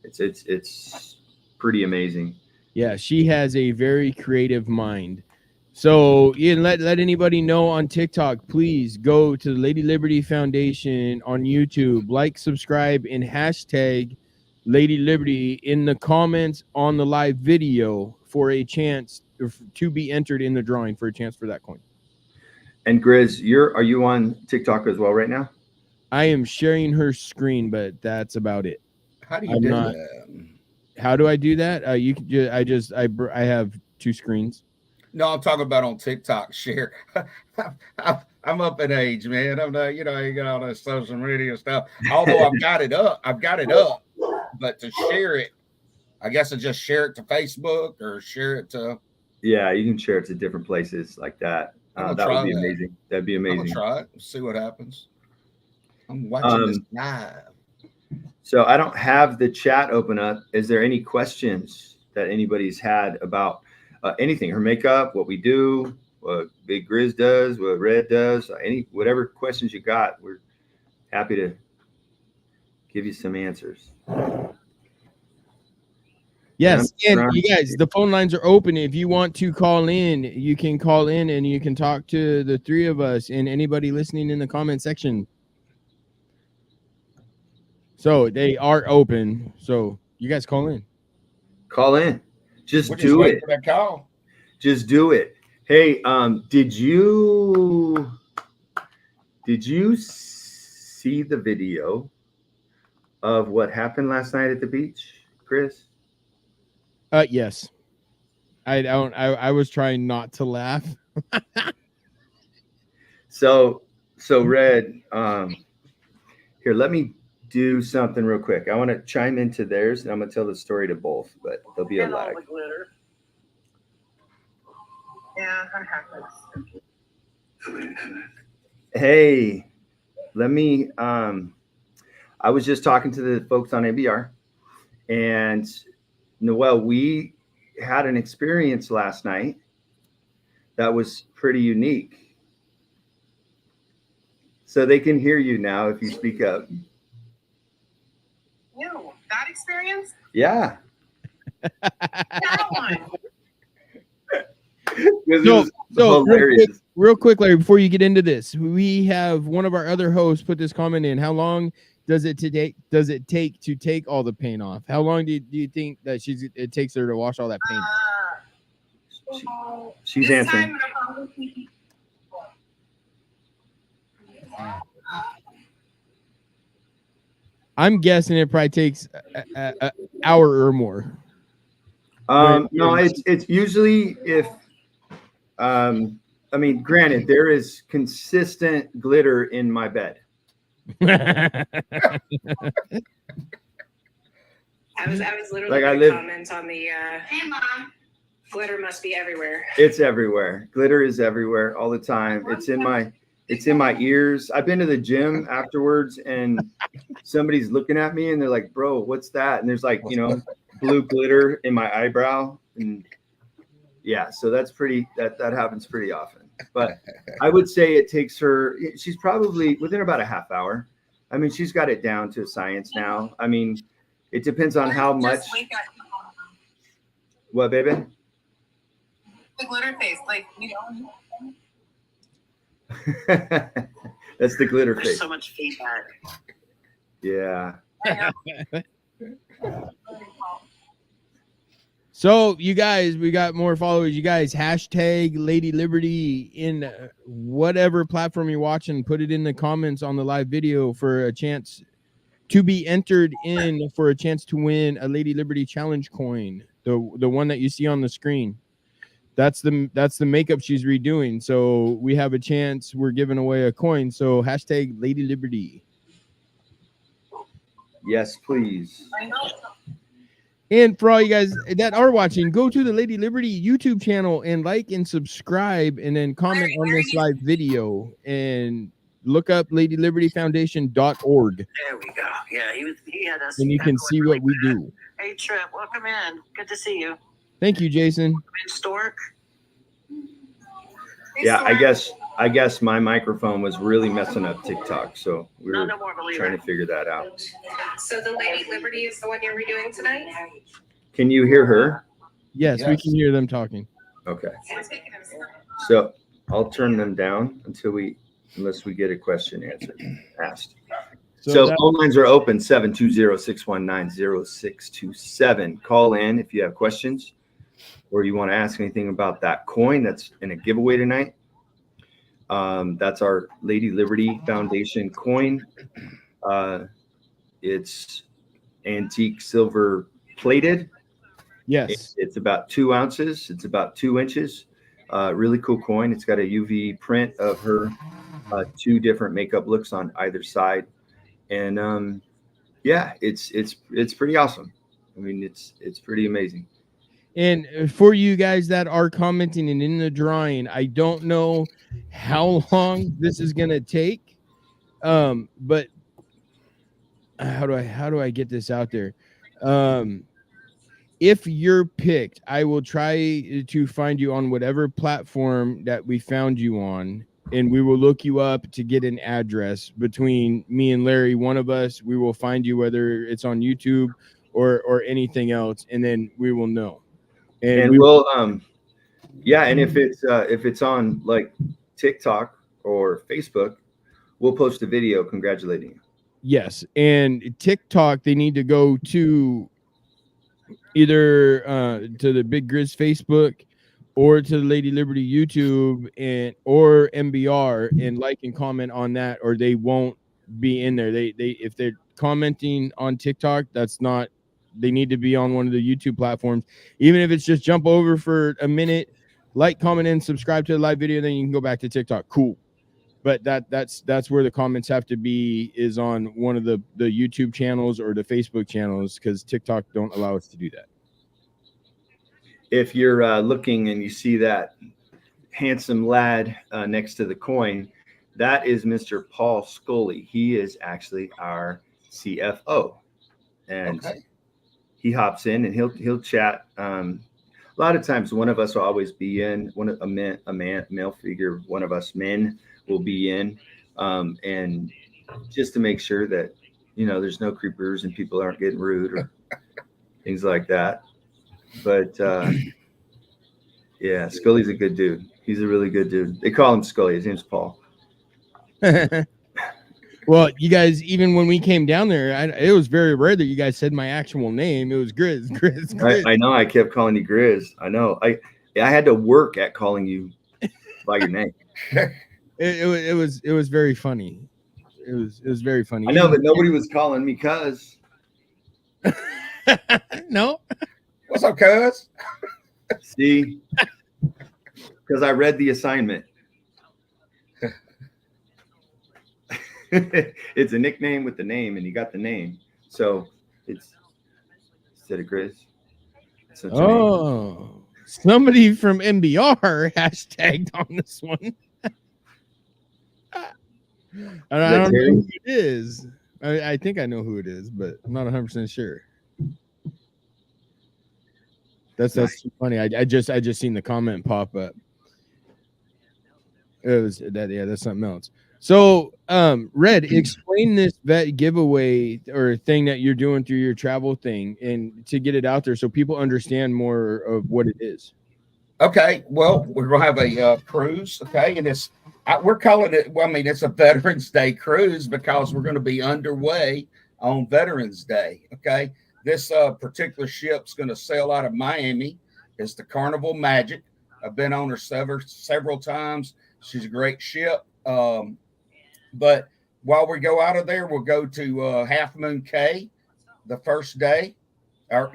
G: It's pretty amazing.
D: Yeah, she has a very creative mind. So let anybody know on TikTok, please go to the Lady Liberty Foundation on YouTube, like, subscribe, and hashtag Lady Liberty in the comments on the live video for a chance to be entered in the drawing for a chance for that coin.
G: And Grizz, are you on TikTok as well right now?
D: I am sharing her screen, but that's about it.
F: How do you do that?
D: How do I do that? You can I have two screens.
F: No, I'm talking about on TikTok. Share. I'm up in age, man. I'm not, you got all that social media stuff. Although I've got it up, but to share it, I guess I just share it to Facebook or share it to.
G: Yeah, you can share it to different places like that. That would be amazing. That'd be amazing.
F: I'm gonna try it. See what happens. I'm watching this live.
G: So I don't have the chat open up. Is there any questions that anybody's had about anything? Her makeup, what we do, what Big Grizz does, what Red does, whatever questions you got, we're happy to give you some answers.
D: Yes, and you guys, the phone lines are open. If you want to call in, you can call in and you can talk to the three of us and anybody listening in the comment section. So they are open. So you guys call in.
G: Call in. Just do it.
F: For that call.
G: Just do it. Hey, did you see the video of what happened last night at the beach, Chris?
D: Yes. I was trying not to laugh.
G: So Red, here, let me do something real quick. I want to chime into theirs, and I'm gonna tell the story to both, but there'll be a lag.
H: Yeah, that happens.
G: Hey, let me. I was just talking to the folks on ABR, and Noelle, we had an experience last night that was pretty unique. So they can hear you now if you speak up.
H: Ew, that experience?
G: Yeah.
H: That one.
D: So real quick, Larry, before you get into this, we have one of our other hosts put this comment in. How long does it take to take all the paint off? How long do you think that it takes her to wash all that paint?
G: She's answering.
D: I'm guessing it probably takes an hour or more.
G: No, it's usually if I mean, granted, there is consistent glitter in my bed.
H: I was literally going to comment on the hey mom, glitter must be everywhere.
G: It's everywhere. Glitter is everywhere all the time. It's in my ears. I've been to the gym afterwards and somebody's looking at me and they're like, bro, what's that? And there's like, blue glitter in my eyebrow. And yeah, so that happens pretty often. But I would say it takes her, she's probably within about a half hour. I mean, she's got it down to science now. I mean, it depends on how much. What, baby?
H: The glitter face,
G: That's the glitter
H: There's
G: face.
H: so much feedback.
G: Yeah.
D: So you guys, we got more followers. You guys, hashtag Lady Liberty in whatever platform you're watching. Put it in the comments on the live video for a chance to be entered in for a chance to win a Lady Liberty Challenge coin, the one that you see on the screen. That's the makeup she's redoing. So we have a chance. We're giving away a coin. So hashtag Lady Liberty.
G: Yes, please.
D: And for all you guys that are watching, go to the Lady Liberty YouTube channel and like and subscribe, and then comment on this live video and look up LadyLibertyFoundation.org.
L: There we go. Yeah, he had us.
D: And you can see what we do.
L: Hey, Trip, welcome in. Good to see you.
D: Thank you, Jason.
L: Stork.
G: Yeah, I guess my microphone was really messing up TikTok, so we were trying to figure that out.
E: So the Lady Liberty is the one you're redoing tonight?
G: Can you hear her?
D: Yes, we can hear them talking.
G: Okay. So I'll turn them down unless we get a question asked. So phone lines are open, 720-619-0627. Call in if you have questions or you want to ask anything about that coin that's in a giveaway tonight. That's our Lady Liberty Foundation coin. It's antique silver plated.
D: Yes.
G: It's about 2 ounces. It's about 2 inches. Really cool coin. It's got a UV print of her 2 different makeup looks on either side. And yeah, it's pretty awesome. I mean, it's pretty amazing.
D: And for you guys that are commenting and in the drawing, I don't know how long this is gonna take, but how do I get this out there? If you're picked, I will try to find you on whatever platform that we found you on, and we will look you up to get an address. Between me and Larry, one of us, we will find you, whether it's on YouTube or anything else, and then we will know.
G: And we'll yeah, and if it's on like TikTok or Facebook, we'll post a video congratulating you.
D: Yes, and TikTok, they need to go to either to the Big Grizz Facebook or to the Lady Liberty YouTube or MBR and like and comment on that, or they won't be in there. They if they're commenting on TikTok, that's not. They need to be on one of the YouTube platforms, even if it's just jump over for a minute, like, comment, and subscribe to the live video. Then you can go back to TikTok. Cool. But that's where the comments have to be, is on one of the YouTube channels or the Facebook channels, because TikTok don't allow us to do that.
G: If you're looking and you see that handsome lad next to the coin, that is Mr. Paul Scully. He is actually our CFO, and he hops in and he'll chat. A lot of times, one of us will always be in. A male figure, one of us men will be in, and just to make sure that there's no creepers and people aren't getting rude or things like that. But yeah, Scully's a good dude. He's a really good dude. They call him Scully. His name's Paul.
D: Well, you guys, even when we came down there, it was very rare that you guys said my actual name. It was Grizz.
G: I know. I kept calling you Grizz. I know. I had to work at calling you by your name.
D: It was very funny. It was very funny.
G: I know, but nobody was calling me cuz.
D: No.
F: What's up, cuz?
G: See, because I read the assignment. It's a nickname with the name, and you got the name, so it's instead of Grizz.
D: Oh, somebody from MBR hashtagged on this one. I don't know who it is. I think I know who it is, but I'm not 100% sure. That's funny. I just seen the comment pop up. It was that. Yeah, that's something else. So, Red, explain this vet giveaway or thing that you're doing through your travel thing, and to get it out there so people understand more of what it is.
F: Okay, well, we're gonna have a cruise. Okay, and we're calling it. Well, I mean, it's a Veterans Day cruise because we're going to be underway on Veterans Day. Okay, this particular ship's going to sail out of Miami. It's the Carnival Magic. I've been on her several times. She's a great ship. But while we go out of there, we'll go to Half Moon Cay the first day, or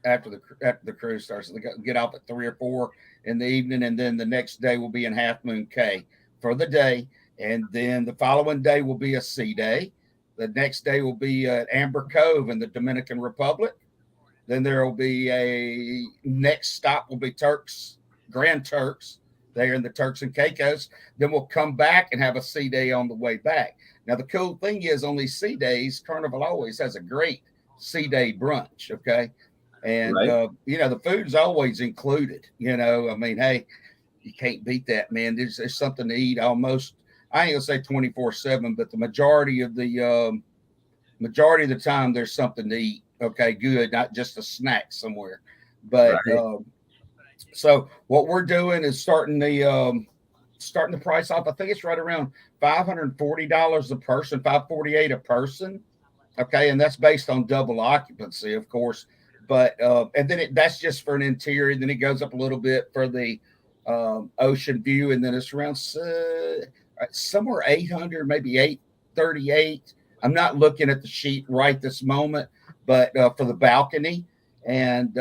F: after the cruise starts. They get off at 3 or 4 in the evening, and then the next day we'll be in Half Moon Cay for the day, and then the following day will be a sea day. The next day will be at Amber Cove in the Dominican Republic. Then there will be a next stop will be Grand Turks, there in the Turks and Caicos. Then we'll come back and have a sea day on the way back. Now, the cool thing is on these sea days, Carnival always has a great sea day brunch, okay? And,
G: Right.
F: the food's always included, I mean, hey, you can't beat that, man. There's something to eat almost, I ain't gonna say 24/7, but the majority of the time there's something to eat. Okay, good, not just a snack somewhere. But
G: Right.
F: So what we're doing is starting the price off. I think it's right around $540 a person, $548 a person. Okay, and that's based on double occupancy, of course. But and then that's just for an interior. Then it goes up a little bit for the ocean view, and then it's around somewhere 800, maybe 838. I'm not looking at the sheet right this moment, but for the balcony. And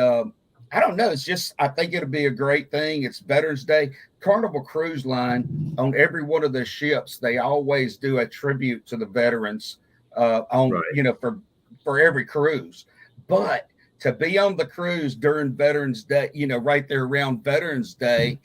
F: I don't know. It's just, I think it'll be a great thing. It's Veterans Day. Carnival Cruise Line, on every one of their ships, they always do a tribute to the veterans for every cruise. But to be on the cruise during Veterans Day, right there around Veterans Day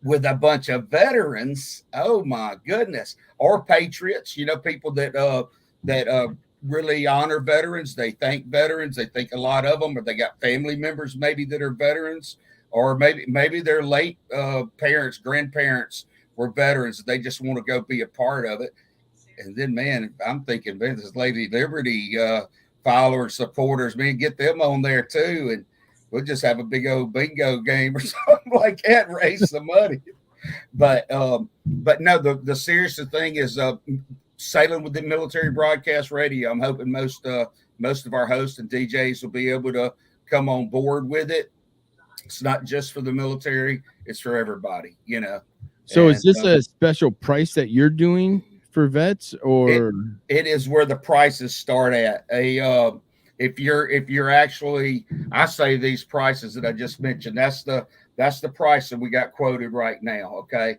F: with a bunch of veterans, oh my goodness, or patriots, people that really honor veterans. They thank veterans. They think a lot of them, or they got family members maybe that are veterans, or maybe their late parents, grandparents were veterans. They just want to go be a part of it. And then, man, I'm thinking, man, this Lady Liberty followers, supporters, man, get them on there too, and we'll just have a big old bingo game or something like that, raise some money. But no, the serious thing is sailing with the military broadcast radio. I'm hoping most of our hosts and DJs will be able to come on board with it. It's not just for the military; it's for everybody.
D: So, is this a special price that you're doing for vets, or
F: it is where the prices start at? If you're actually, I say these prices that I just mentioned, that's the price that we got quoted right now. Okay.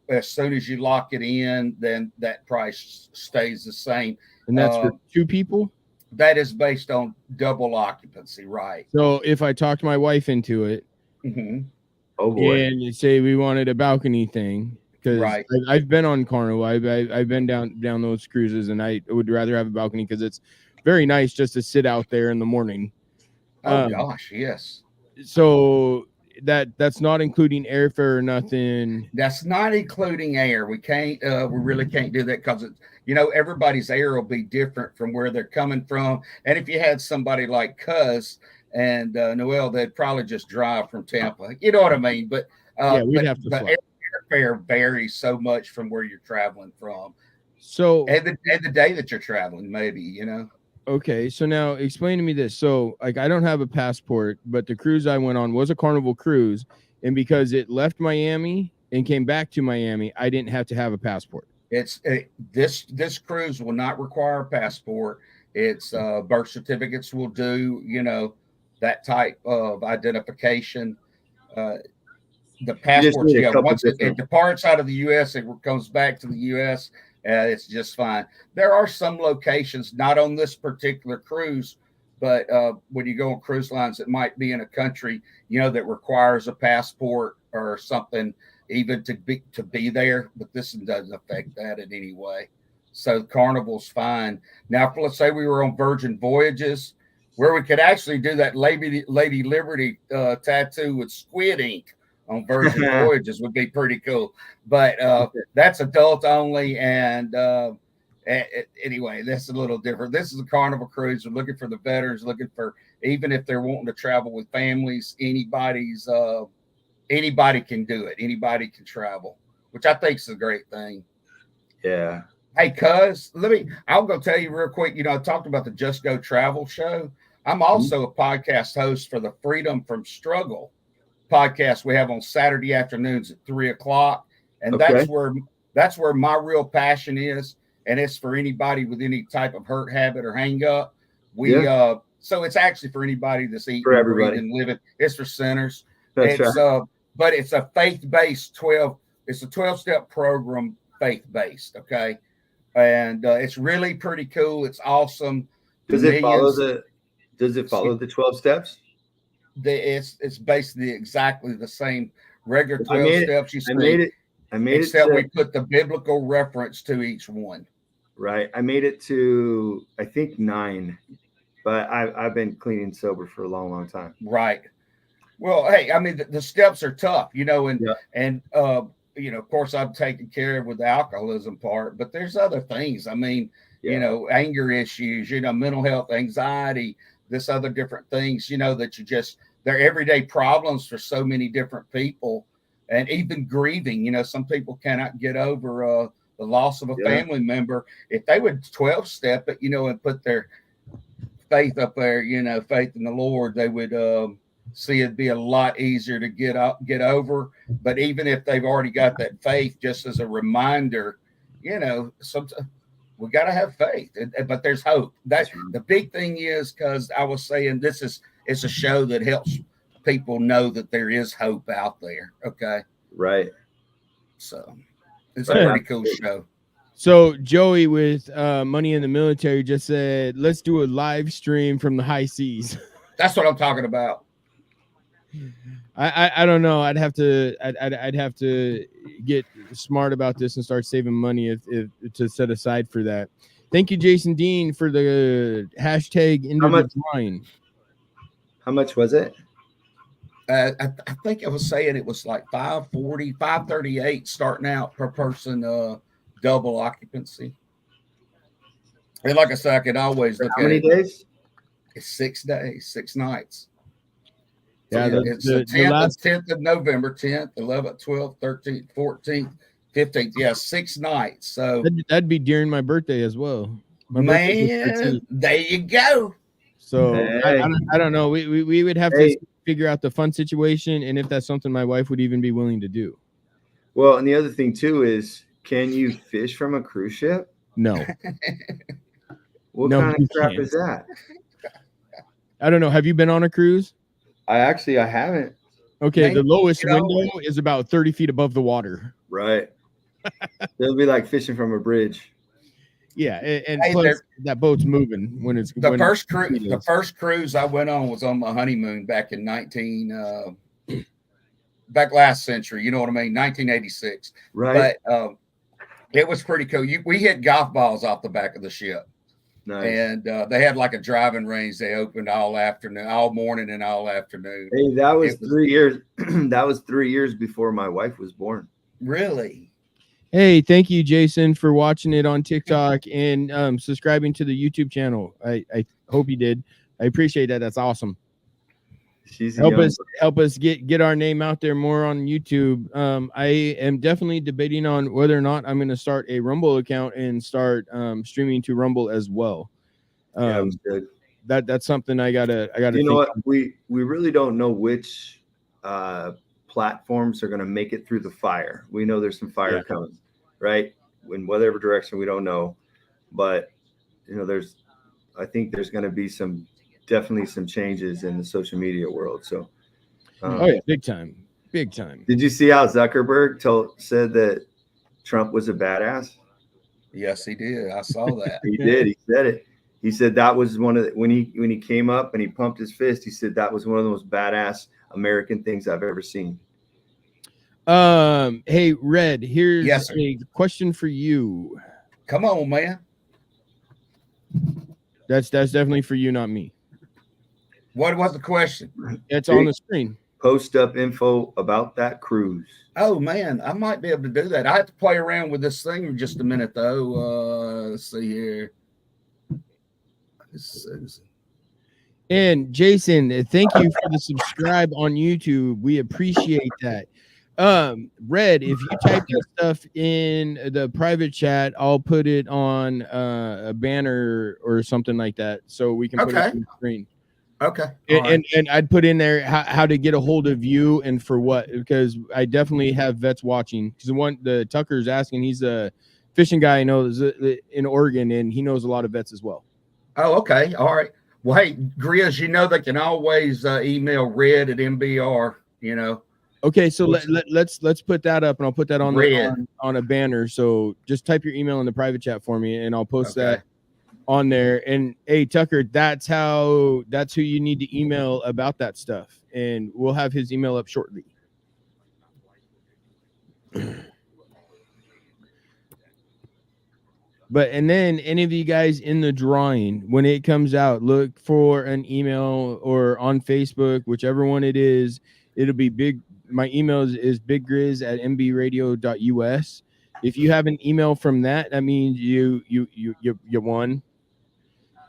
F: As soon as you lock it in, then that price stays the same.
D: And that's for 2 people?
F: That is based on double occupancy, right?
D: So if I talked my wife into it,
G: oh boy,
D: and you say we wanted a balcony thing, because
F: right.
D: I've been on Carnival, I've been down those cruises, and I would rather have a balcony because it's very nice just to sit out there in the morning.
F: Oh gosh, yes.
D: So that's not including airfare or nothing.
F: That's not including air. We really can't do that because everybody's air will be different from where they're coming from. And if you had somebody like Cuz and Noel, they'd probably just drive from Tampa. You know what I mean? But
D: we'd have to fly.
F: Airfare varies so much from where you're traveling from.
D: So
F: and the day that you're traveling, maybe,
D: Okay, so now explain to me this. So, like, I don't have a passport, but the cruise I went on was a Carnival cruise, and because it left Miami and came back to Miami, I didn't have to have a passport.
F: This cruise will not require a passport. It's birth certificates will do, that type of identification. The passports, once it departs out of the U.S., it comes back to the U.S., it's just fine. There are some locations, not on this particular cruise, but when you go on cruise lines, it might be in a country, that requires a passport or something, even to be there. But this doesn't affect that in any way. So Carnival's fine. Now, let's say we were on Virgin Voyages, where we could actually do that Lady Liberty tattoo with squid ink on Virgin Voyages would be pretty cool. But that's adult only. And anyway, that's a little different. This is a Carnival cruise. We're looking for the veterans, looking for, even if they're wanting to travel with families, anybody can do it. Anybody can travel, which I think is a great thing.
G: Yeah.
F: Hey, Cuz, I'll go tell you real quick. I talked about the Just Go Travel show. I'm also a podcast host for the Freedom from Struggle podcast we have on Saturday afternoons at 3:00. And that's where my real passion is and it's for anybody with any type of hurt habit or hang up. So it's actually for anybody that's eating,
G: For everybody.
F: breathing, living. It's for sinners.
G: That's
F: It's
G: right.
F: but it's a faith-based 12. It's a 12-step program, faith-based. Okay, and it's really pretty cool. It's awesome.
G: Does it follow the 12 steps?
F: It's basically exactly the same regular
G: I
F: 12
G: made it-
F: steps you
G: I made
F: see,
G: it. I made
F: except
G: it.
F: we put the biblical reference to each one.
G: Right. I made it to, I think, 9, but I've been clean and sober for a long, long time.
F: Right. Well, hey, I mean, the steps are tough, and of course, I've taken care of with the alcoholism part, but there's other things. I mean, anger issues, mental health, anxiety, this other different things, that they're everyday problems for so many different people, and even grieving. Some people cannot get over the loss of a family member. If they would 12-step it, and put their faith up there, faith in the Lord, they would see it'd be a lot easier to get over. But even if they've already got that faith, just as a reminder, sometimes we got to have faith, but there's hope. That's the big thing is, because I was saying it's a show that helps people know that there is hope out there. Okay.
G: Right.
F: So it's a pretty cool show.
D: So Joey with Money in the Military just said, let's do a live stream from the high seas.
F: That's what I'm talking about.
D: I don't know. I'd have to get smart about this and start saving money if to set aside for that. Thank you, Jason Dean, for the hashtag into the line.
G: How much was it?
F: I think I was saying it was like $540, $538 starting out per person, double occupancy. And like I said, I could always look at it.
G: How many days?
F: It's 6 days, 6 nights.
D: Yeah,
F: it's the 10th of November, 10th, 11th, 12th, 13th, 14th, 15th. Yeah, 6 nights. So
D: that'd be during my birthday as well.
F: Man, there you go.
D: So I don't know. We would have to figure out the fun situation, and if that's something my wife would even be willing to do.
G: Well, and the other thing too is, can you fish from a cruise ship?
D: No.
G: What kind of crap is that?
D: I don't know. Have you been on a cruise?
G: I haven't.
D: Okay, the lowest window is about 30 feet above the water.
G: Right. It'll be like fishing from a bridge.
D: Yeah, and plus that boat's moving when it's
F: the first cruise I went on was on my honeymoon back in back last century. You know what I mean? 1986.
G: Right.
F: But it was pretty cool. We hit golf balls off the back of the ship.
G: Nice.
F: And they had like a driving range. They opened all morning and all afternoon.
G: Hey, that was 3 years. That was 3 years before my wife was born.
F: Really?
D: Hey, thank you, Jason, for watching it on TikTok and subscribing to the YouTube channel. I hope you did. I appreciate that. That's awesome. Help us get our name out there more on YouTube. I am definitely debating on whether or not I'm going to start a Rumble account and start streaming to Rumble as well.
G: Good.
D: That's something I gotta.
G: You know what? We really don't know which platforms are going to make it through the fire. We know there's some fire coming, right? In whatever direction, we don't know, but I think there's going to be definitely some changes in the social media world. So,
D: big time.
G: Did you see how Zuckerberg said that Trump was a badass?
F: Yes, he did. I saw that.
G: He did. He said it. He said that was one of when he came up and he pumped his fist. He said that was one of the most badass American things I've ever seen.
D: Hey, Red, here's
F: a
D: question for you.
F: Come on, man.
D: That's definitely for you, not me.
F: What was the question?
D: It's on the screen.
G: Post up info about that cruise.
F: Oh man, I might be able to do that. I have to play around with this thing for just a minute though. Let's see here.
D: And Jason, thank you for the subscribe on YouTube. We appreciate that. Red, if you type that stuff in the private chat, I'll put it on a banner or something like that, so we can put it on the screen.
F: Okay.
D: And I'd put in there how to get a hold of you and for what, because I definitely have vets watching. Because the Tucker's asking, he's a fishing guy I know is in Oregon, and he knows a lot of vets as well.
F: Oh, okay. All right. Well, hey, Grizz, you know they can always email Red at MBR, you know.
D: Okay, so let's put that up, and I'll put that on on a banner. So just type your email in the private chat for me, and I'll post that on there. And hey, Tucker, that's who you need to email about that stuff, and we'll have his email up shortly. But and then any of you guys in the drawing, when it comes out, look for an email or on Facebook, whichever one it is. It'll be big. My email is biggrizz@mbradio.us. If you have an email from that, that means you won.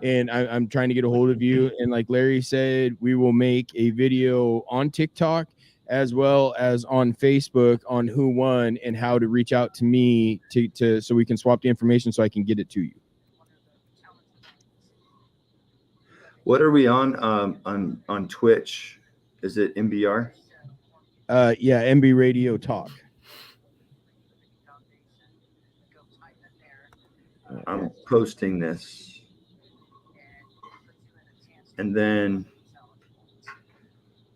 D: And I'm trying to get a hold of you. And like Larry said, we will make a video on TikTok as well as on Facebook on who won and how to reach out to me to so we can swap the information so I can get it to you.
G: What are we on Twitch? Is it MBR?
D: Yeah, MB Radio Talk.
G: I'm posting this. And then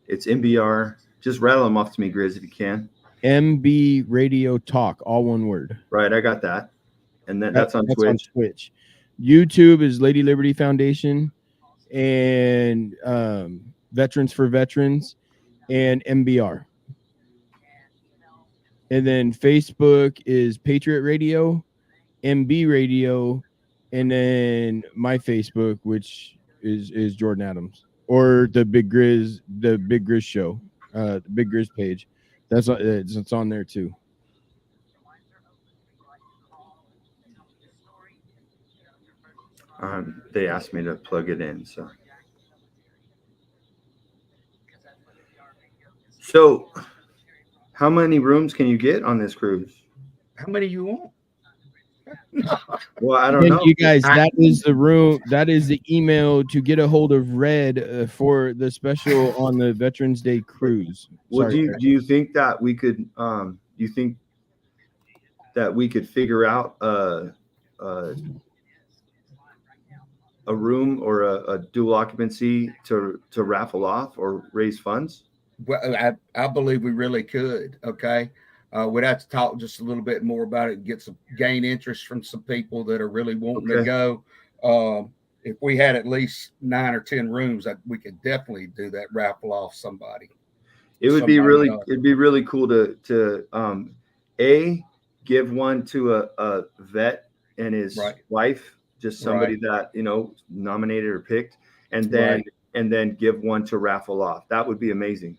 G: it's MBR. Just rattle them off to me, Grizz, if you can.
D: MB Radio Talk, all one word.
G: Right, I got that. And then that's on Twitch.
D: On Twitch. YouTube is Lady Liberty Foundation and Veterans for Veterans and MBR. And then Facebook is Patriot Radio, MB Radio, and then my Facebook, which is Jordan Adams, or the Big Grizz Show, the Big Grizz page. It's on there too.
G: They asked me to plug it in, so how many rooms can you get on this cruise?
F: How many you want?
G: Well, I don't know.
D: You guys, that is the room. That is the email to get a hold of Red for the special on the Veterans Day cruise.
G: Well, do you think that we could? Do you think that we could figure out a room or a dual occupancy to raffle off or raise funds?
F: Well, I believe we really could. Okay. We'd have to talk just a little bit more about it and gain interest from some people that are really wanting to go. If we had at least 9 or 10 rooms, we could definitely do that raffle off somebody.
G: It'd be really cool to give one to a vet and his wife, just somebody that, nominated or picked, and then give one to raffle off. That would be amazing.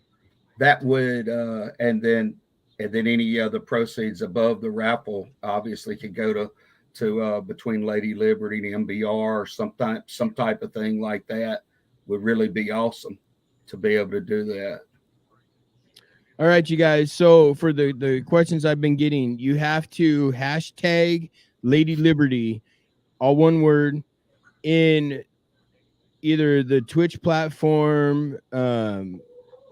F: That would, and then any other proceeds above the raffle obviously could go to between Lady Liberty and MBR or some type of thing like that. Would really be awesome to be able to do that.
D: All right, you guys. So for the questions I've been getting, you have to hashtag Lady Liberty, all one word, in either the Twitch platform,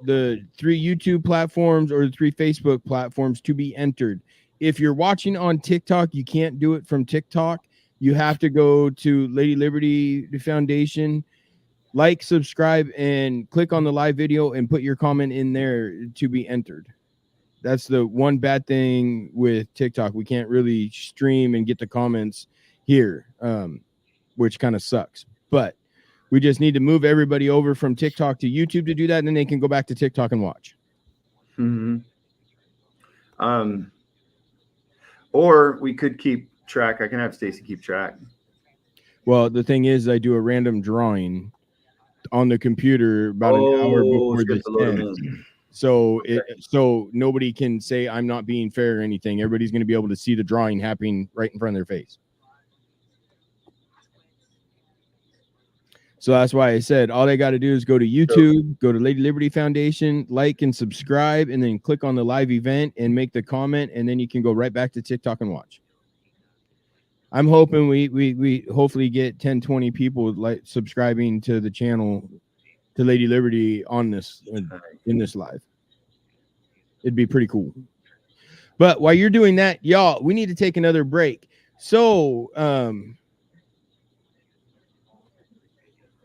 D: the 3 YouTube platforms, or the 3 Facebook platforms to be entered. If you're watching on TikTok, you can't do it from TikTok. You have to go to Lady Liberty Foundation, like, subscribe, and click on the live video and put your comment in there to be entered. That's the one bad thing with TikTok. We can't really stream and get the comments here, which kind of sucks. But we just need to move everybody over from TikTok to YouTube to do that, and then they can go back to TikTok and watch.
G: Mm-hmm. Or we could keep track. I can have Stacy keep track.
D: Well, the thing is, I do a random drawing on the computer about an hour before this ends. So nobody can say I'm not being fair or anything. Everybody's going to be able to see the drawing happening right in front of their face. So that's why I said all they got to do is go to YouTube, go to Lady Liberty Foundation, like and subscribe, and then click on the live event and make the comment, and then you can go right back to TikTok and watch. I'm hoping we hopefully get 10, 20 people like subscribing to the channel, to Lady Liberty on this in this live. It'd be pretty cool. But while you're doing that, y'all, we need to take another break. So,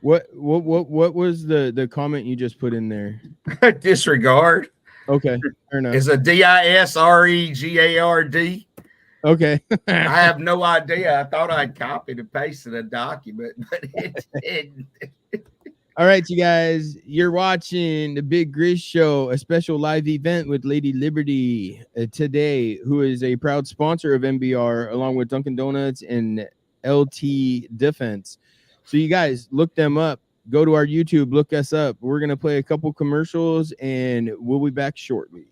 D: what was the comment you just put in there?
F: Disregard.
D: Okay, fair enough.
F: Is a DISREGARD.
D: Okay.
F: I have no idea. I thought I'd copied and pasted a document, but it didn't.
D: All right, you guys, you're watching the Big Grizz Show, a special live event with Lady Liberty today, who is a proud sponsor of MBR, along with Dunkin' Donuts and LT Defense. So you guys look them up. Go to our YouTube, look us up. We're going to play a couple commercials, and we'll be back shortly.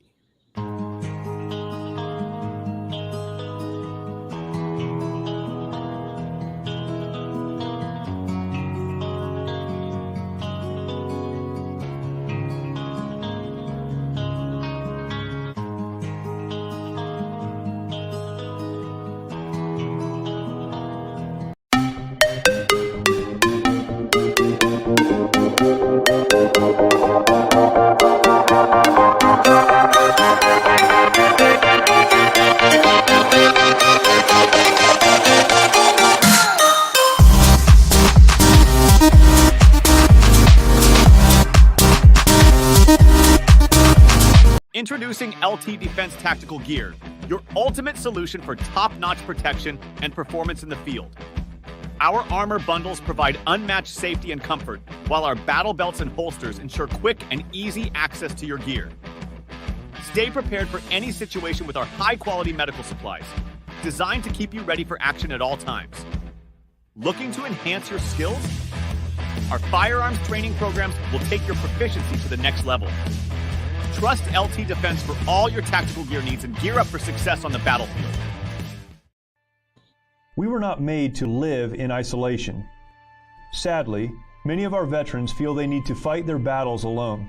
M: Introducing LT Defense Tactical Gear, your ultimate solution for top-notch protection and performance in the field. Our armor bundles provide unmatched safety and comfort, while our battle belts and holsters ensure quick and easy access to your gear. Stay prepared for any situation with our high-quality medical supplies, designed to keep you ready for action at all times. Looking to enhance your skills? Our firearms training programs will take your proficiency to the next level. Trust LT Defense for all your tactical gear needs and gear up for success on the battlefield.
N: We were not made to live in isolation. Sadly, many of our veterans feel they need to fight their battles alone.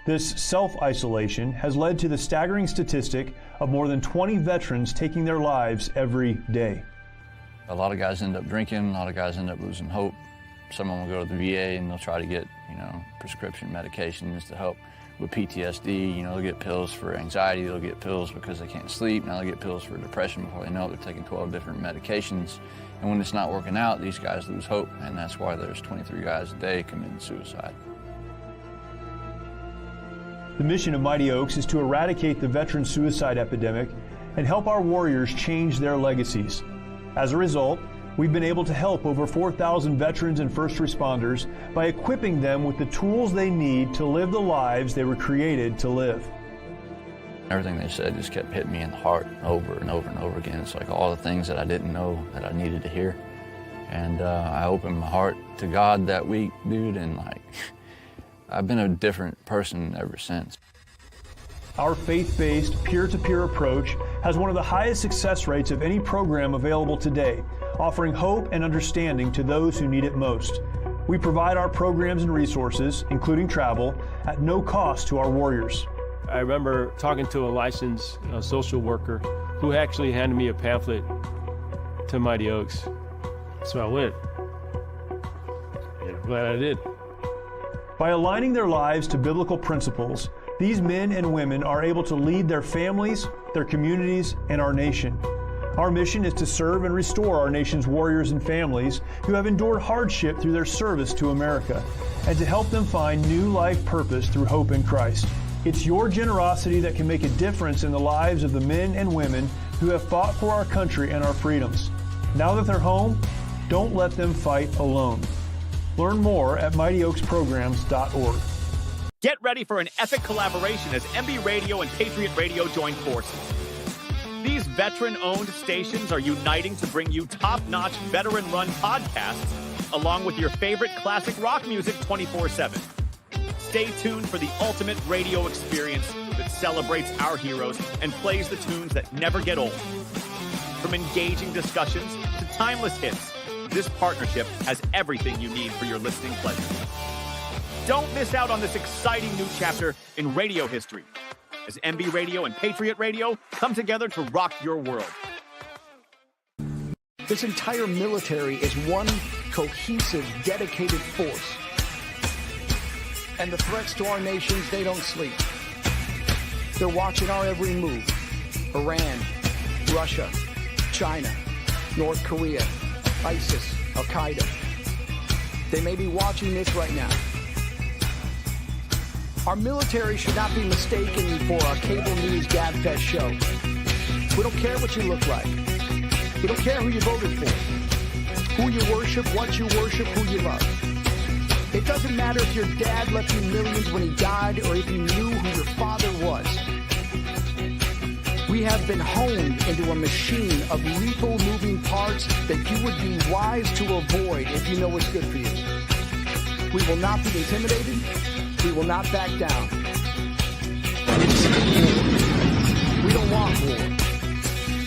N: This self-isolation has led to the staggering statistic of more than 20 veterans taking their lives every day.
O: A lot of guys end up drinking, a lot of guys end up losing hope. Someone will go to the VA and they'll try to get, prescription medications to help with PTSD. They'll get pills for anxiety, they'll get pills because they can't sleep, now they'll get pills for depression. Before they know it, they're taking 12 different medications. And when it's not working out, these guys lose hope, and that's why there's 23 guys a day committing suicide.
N: The mission of Mighty Oaks is to eradicate the veteran suicide epidemic and help our warriors change their legacies. As a result, we've been able to help over 4,000 veterans and first responders by equipping them with the tools they need to live the lives they were created to live.
O: Everything they said just kept hitting me in the heart over and over and over again. It's like all the things that I didn't know that I needed to hear. And I opened my heart to God that week, dude, and I've been a different person ever since.
N: Our faith-based, peer-to-peer approach has one of the highest success rates of any program available today, offering hope and understanding to those who need it most. We provide our programs and resources, including travel, at no cost to our warriors.
P: I remember talking to a licensed social worker who actually handed me a pamphlet to Mighty Oaks. So I went. And I'm glad I did.
N: By aligning their lives to biblical principles, these men and women are able to lead their families, their communities, and our nation. Our mission is to serve and restore our nation's warriors and families who have endured hardship through their service to America, and to help them find new life purpose through hope in Christ. It's your generosity that can make a difference in the lives of the men and women who have fought for our country and our freedoms. Now that they're home, don't let them fight alone. Learn more at mightyoaksprograms.org.
M: Get ready for an epic collaboration as MB Radio and Patriot Radio join forces. These veteran-owned stations are uniting to bring you top-notch, veteran-run podcasts, along with your favorite classic rock music 24/7. Stay tuned for the ultimate radio experience that celebrates our heroes and plays the tunes that never get old. From engaging discussions to timeless hits, this partnership has everything you need for your listening pleasure. Don't miss out on this exciting new chapter in radio history, as MB Radio and Patriot Radio come together to rock your world.
A: This entire military is one cohesive, dedicated force. And the threats to our nations, they don't sleep. They're watching our every move. Iran, Russia, China, North Korea, ISIS, Al-Qaeda. They may be watching this right now. Our military should not be mistaken for a cable news gabfest show. We don't care what you look like. We don't care who you voted for, who you worship, what you worship, who you love. It doesn't matter if your dad left you millions when he died or if you knew who your father was. We have been honed into a machine of lethal moving parts that you would be wise to avoid if you know what's good for you. We will not be intimidated. We will not back down. We don't want war.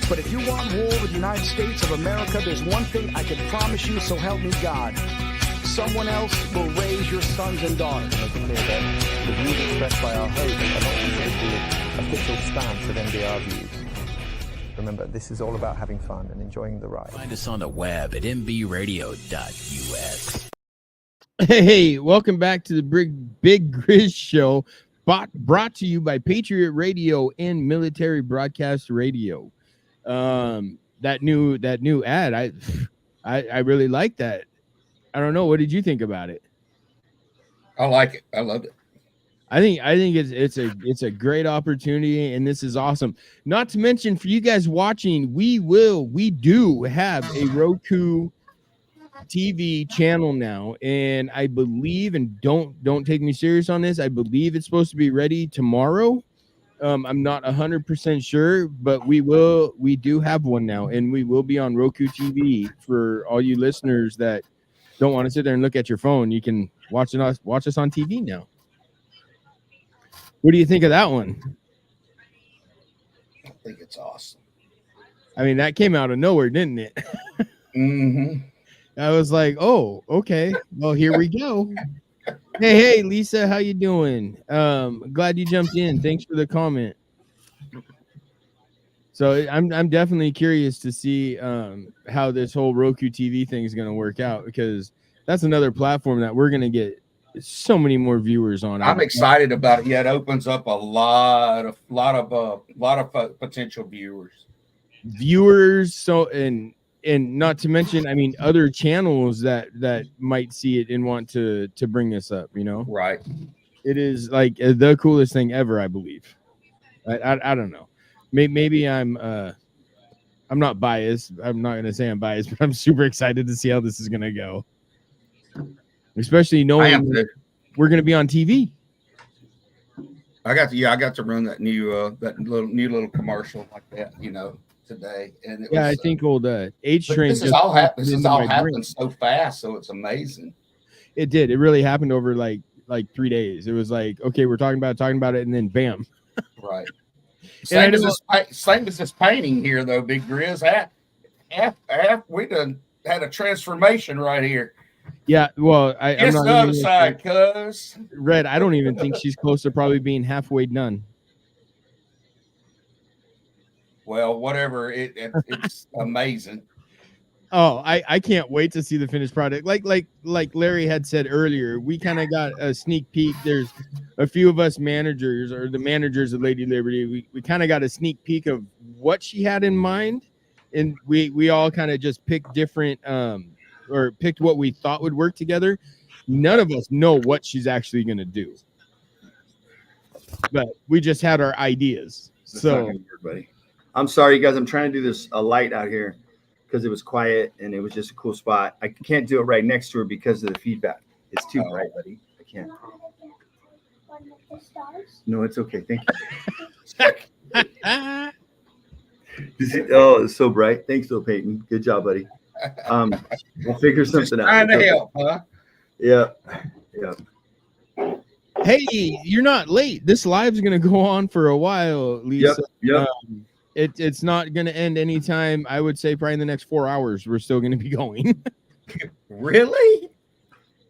A: But if you want war with the United States of America, there's one thing I can promise you, so help me God. Someone else will raise your sons and daughters.
B: Make it clear that the views expressed by our host are not the official stance of NBR views. Remember, this is all about having fun and enjoying the ride.
K: Find us on the web at mbradio.us.
D: Hey, welcome back to the Big Grizz Show, brought to you by Patriot Radio and Military Broadcast Radio. That new ad, I really like that. I don't know. What did you think about it?
F: I like it. I love it.
D: I think it's a great opportunity, and this is awesome. Not to mention, for you guys watching, we do have a Roku TV channel now, and I believe, and don't take me serious on this, I believe it's supposed to be ready tomorrow. I'm not 100% sure, but we do have one now, and we will be on Roku TV. For all you listeners that don't want to sit there and look at your phone, you can watch us on TV now. What do you think of that one?
F: I think it's awesome.
D: I mean, that came out of nowhere, didn't it?
F: Mm-hmm.
D: I was like, oh, okay. Well, here we go. Hey, Lisa, how you doing? Glad you jumped in. Thanks for the comment. So I'm definitely curious to see how this whole Roku TV thing is going to work out, because that's another platform that we're going to get so many more viewers on.
F: I'm excited about it. Yeah, it opens up a lot of potential viewers. So and not to mention, I mean, other channels that might see it and want to bring this up. You know, right?
D: It is like the coolest thing ever, I believe. I don't know. Maybe I'm not biased. I'm not gonna say I'm biased, but I'm super excited to see how this is gonna go. Especially knowing we're gonna be on TV.
F: I got to run that new little commercial like that, today. And it was,
D: I think old H Train.
F: This has all happened so fast, so it's amazing.
D: It did. It really happened over like 3 days. It was like, okay, we're talking about it, and then bam.
F: Right. Same as this painting here, though, Big Grizz. We done had a transformation right here.
D: Yeah, well, I'm not
F: the other side, cuz.
D: Red, I don't even think she's close to probably being halfway done.
F: Well, whatever. It's amazing.
D: Oh, I can't wait to see the finished product. Like Larry had said earlier, we kind of got a sneak peek. There's a few of us managers, or the managers of Lady Liberty. We kind of got a sneak peek of what she had in mind, and we all kind of just picked different or picked what we thought would work together. None of us know what she's actually going to do, but we just had our ideas. So,
G: buddy, I'm sorry, you guys. I'm trying to do this a light out here because it was quiet and it was just a cool spot. I can't do it right next to her because of the feedback. It's too bright, buddy. I can't. No, it's okay. Thank you. Oh, it's so bright. Thanks, though, Peyton. Good job, buddy. We'll figure something out.
F: Trying to help, huh?
G: Yeah.
D: Hey, you're not late. This live's gonna go on for a while, Lisa.
G: Yep.
D: It's not gonna end anytime. I would say probably in the next 4 hours. We're still gonna be going.
F: Really?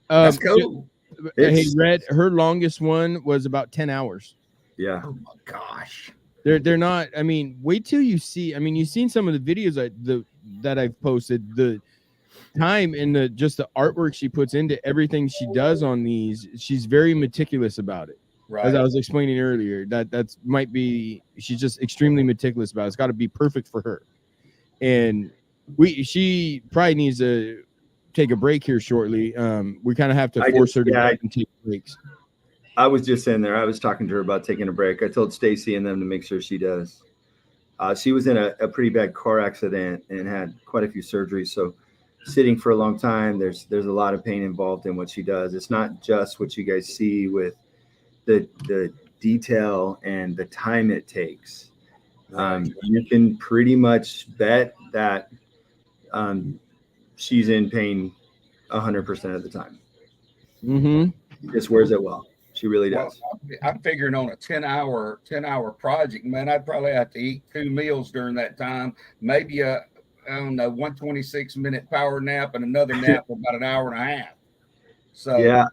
F: That's cool.
D: Hey, Red, her longest one was about 10 hours.
G: Yeah.
F: Oh my gosh.
D: They're not. I mean, wait till you see. I mean, you've seen some of the videos that I've posted. The time and the artwork she puts into everything she does on these. She's very meticulous about it.
F: Right.
D: As I was explaining earlier, that's might be. She's just extremely meticulous about it. It's got to be perfect for her. And She probably needs to take a break here shortly. We kind of have to force her to go and take breaks.
G: I was just in there. I was talking to her about taking a break. I told Stacy and them to make sure she does. She was in a pretty bad car accident and had quite a few surgeries. So sitting for a long time, there's a lot of pain involved in what she does. It's not just what you guys see with the detail and the time it takes. You can pretty much bet that she's in pain 100% of the time.
D: Mm-hmm.
G: Just wears it well. She really does.
F: Well, I'm figuring on a 10-hour project, man. I'd probably have to eat 2 meals during that time. Maybe I don't know, 126-minute power nap and another nap for about an hour and a half. So
G: yeah,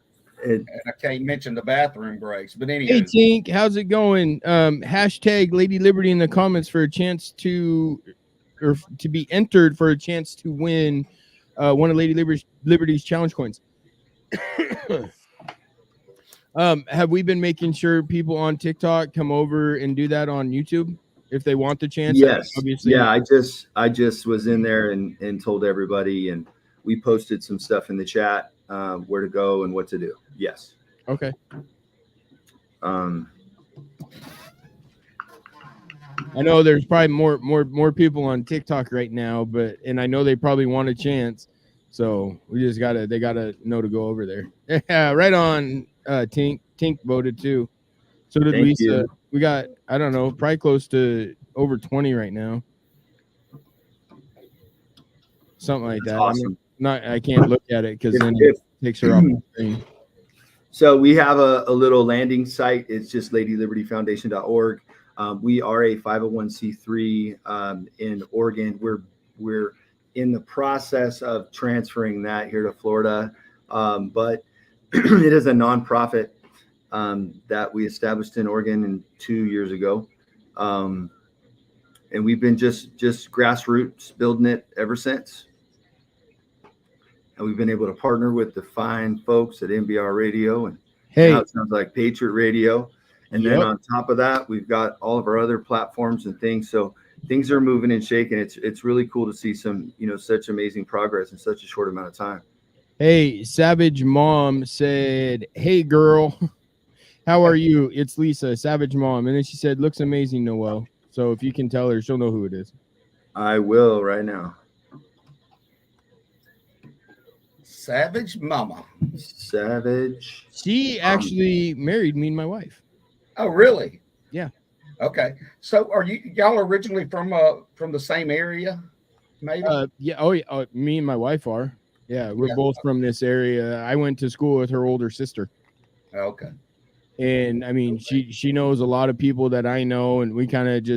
F: and I can't mention the bathroom breaks. But anyway,
D: hey Tink, how's it going? Hashtag Lady Liberty in the comments for a chance to be entered for a chance to win one of Lady Liberty's challenge coins. Have we been making sure people on TikTok come over and do that on YouTube if they want the chance?
G: Yes.
D: Obviously.
G: Yeah, I just was in there and told everybody, and we posted some stuff in the chat, where to go and what to do. Yes.
D: Okay. I know there's probably more people on TikTok right now, and I know they probably want a chance. So we just they gotta know to go over there. Yeah, right on. Tink voted too. So did
G: Thank
D: Lisa.
G: you.
D: We got, I don't know, probably close to over 20 right now. Something like
G: That's
D: that.
G: awesome.
D: I can't look at it because then it takes her off the screen.
G: So we have a little landing site. It's just ladylibertyfoundation.org. We are a 501c3 in Oregon. We're in the process of transferring that here to Florida, but it is a nonprofit that we established in Oregon 2 years ago, and we've been just grassroots building it ever since. And we've been able to partner with the fine folks at NBR Radio, and now it sounds like Patriot Radio. And then on top of that, we've got all of our other platforms and things. So things are moving and shaking. It's really cool to see some, such amazing progress in such a short amount of time.
D: Hey, Savage Mom said, "Hey girl, how are you? It's Lisa, Savage Mom." And then she said, "Looks amazing, Noel." So if you can tell her, she'll know who it is.
G: I will right now.
F: Savage Mama.
G: Savage.
D: She actually married me and my wife.
F: Oh, really?
D: Yeah.
F: Okay. So are y'all originally from the same area? Maybe?
D: Yeah. Oh, yeah. Me and my wife are. Yeah, we're both from this area. I went to school with her older sister.
F: Okay.
D: And I mean, she knows a lot of people that I know, and we kind of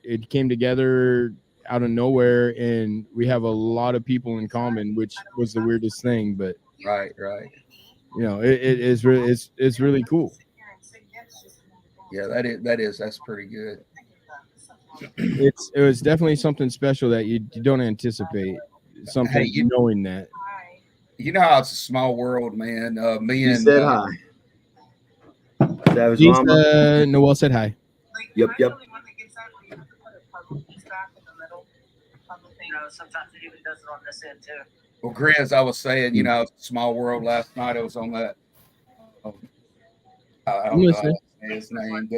D: it came together out of nowhere, and we have a lot of people in common, which was the weirdest thing. But
F: right.
D: It's really cool.
F: Yeah, that's pretty good.
D: It was definitely something special that you don't anticipate. Something knowing that.
F: You know how it's a small world, man. Me and
G: said hi. Savage
D: Lisa,
G: Mama.
D: Noel said hi.
G: Yep.
L: Sometimes it even does it on this end too.
F: Well, Grizz, I was saying, it's a small world. Last night I was on that. I don't know how to say his name,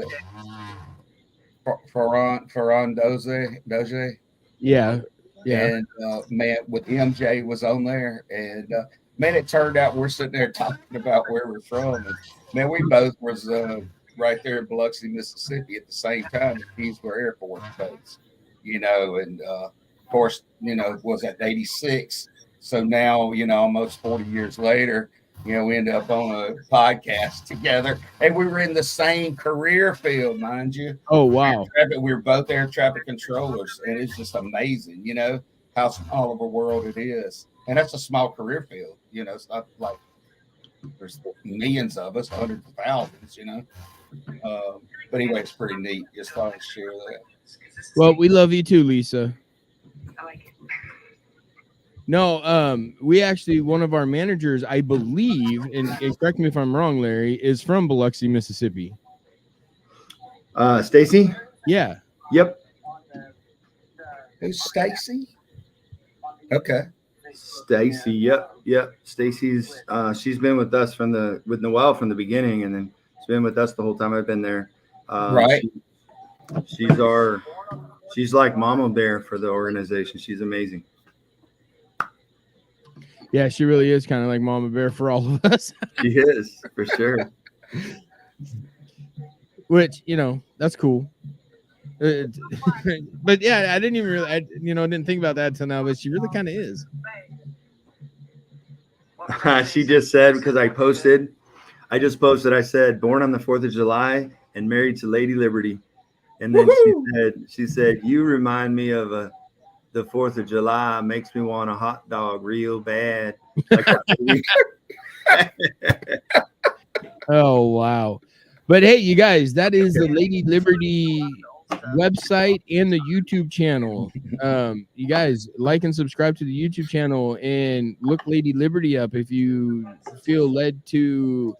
F: but Ferran Doge.
D: Yeah.
F: And man, with MJ was on there, and man, it turned out we're sitting there talking about where we're from, and man, we both was right there in Biloxi, Mississippi at the same time at Kingsborough Air Force Base, and of course, was at 86. So now, almost 40 years later, we ended up on a podcast together, and we were in the same career field, mind you.
D: Oh, wow.
F: We were both air traffic controllers, and it's just amazing, how small of a world it is. And that's a small career field, it's not like there's millions of us, hundreds of thousands, But anyway, it's pretty neat. Just thought I'd share that.
D: Well, we love you too, Lisa.
L: I like it.
D: No, we actually, one of our managers, I believe, and correct me if I'm wrong, Larry, is from Biloxi, Mississippi.
G: Stacy?
D: Yeah.
G: Yep.
F: Who's Stacy? Okay.
G: Stacy, yep. Stacy's she's been with us with Noel from the beginning, and then she's been with us the whole time I've been there.
F: Right.
G: She's like Mama Bear for the organization. She's amazing.
D: Yeah, she really is kind of like Mama Bear for all of us.
G: She is, for sure.
D: Which, that's cool. But yeah, I didn't even really, didn't think about that until now, but she really kind of is.
G: She just said, because I just posted, I said, born on the 4th of July and married to Lady Liberty. And then she said, you remind me of the 4th of July, makes me want a hot dog real bad.
D: Oh, wow. But hey, you guys, that is the Lady Liberty website and the YouTube channel. You guys like and subscribe to the YouTube channel and look Lady Liberty up if you feel led to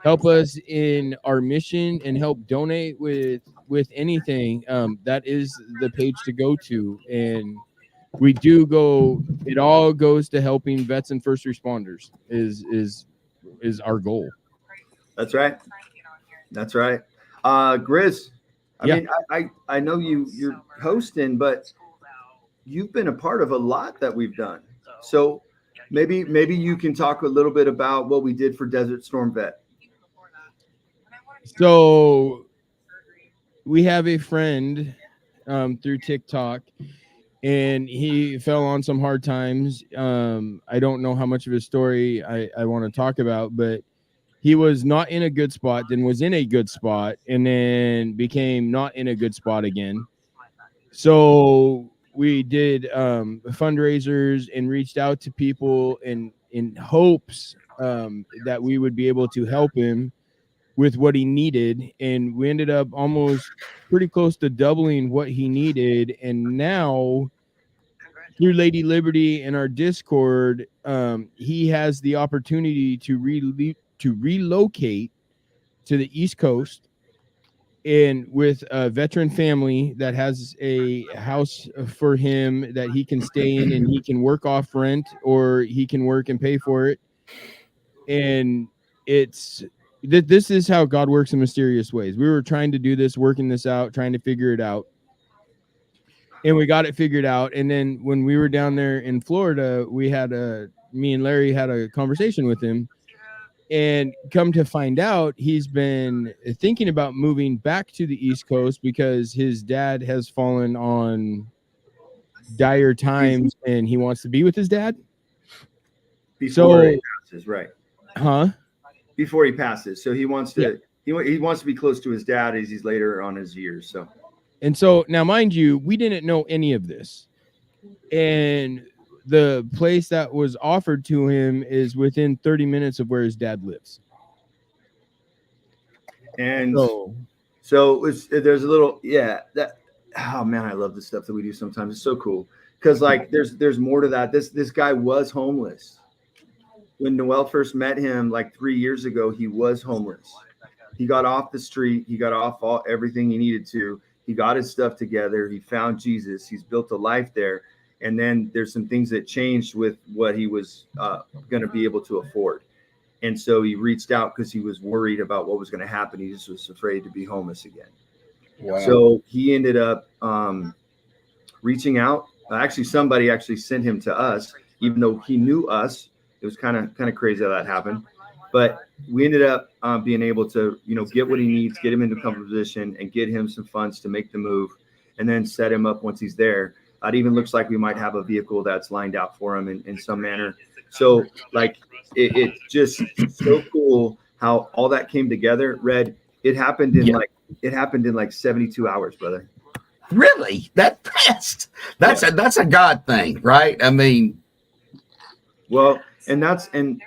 D: help us in our mission and help donate with anything. That is the page to go to, and we do go. It all goes to helping vets and first responders. Is our goal.
G: That's right. Grizz, I mean, I know you're hosting, but you've been a part of a lot that we've done. So maybe you can talk a little bit about what we did for Desert Storm Vet.
D: So we have a friend through TikTok, and he fell on some hard times. I don't know how much of his story I want to talk about, but he was not in a good spot, then was in a good spot, and then became not in a good spot again. So we did fundraisers and reached out to people in hopes that we would be able to help him with what he needed. And we ended up almost pretty close to doubling what he needed. And now through Lady Liberty and our Discord, he has the opportunity to relocate to the East Coast, and with a veteran family that has a house for him that he can stay in, and he can work off rent, or he can work and pay for it. And this is how God works in mysterious ways. We were trying to do this, working this out, trying to figure it out. And we got it figured out. And then when we were down there in Florida, me and Larry had a conversation with him, and come to find out, he's been thinking about moving back to the East Coast because his dad has fallen on dire times and he wants to be with his dad.
G: Before he passes, right?
D: Huh?
G: Before he passes. So he wants to he wants to be close to his dad as he's later on his years. So
D: now, mind you, we didn't know any of this. And the place that was offered to him is within 30 minutes of where his dad lives.
G: And so there's a little, oh man, I love the stuff that we do sometimes. It's so cool. Cause like there's more to that. This guy was homeless. When Noel first met him like 3 years ago, he was homeless. He got off the street. He got off everything he needed to. He got his stuff together. He found Jesus. He's built a life there. And then there's some things that changed with what he was going to be able to afford. And so he reached out because he was worried about what was going to happen. He just was afraid to be homeless again. Wow. So he ended up reaching out. Actually, somebody actually sent him to us, even though he knew us. It was kind of crazy how that happened. But we ended up being able to, get what he needs, get him into a comfortable position, and get him some funds to make the move, and then set him up once he's there. It even looks like we might have a vehicle that's lined out for him in some manner. So like it's just so cool how all that came together. Red, it happened in like 72 hours, brother.
F: Really? That's a God thing, right? I mean,
G: well, and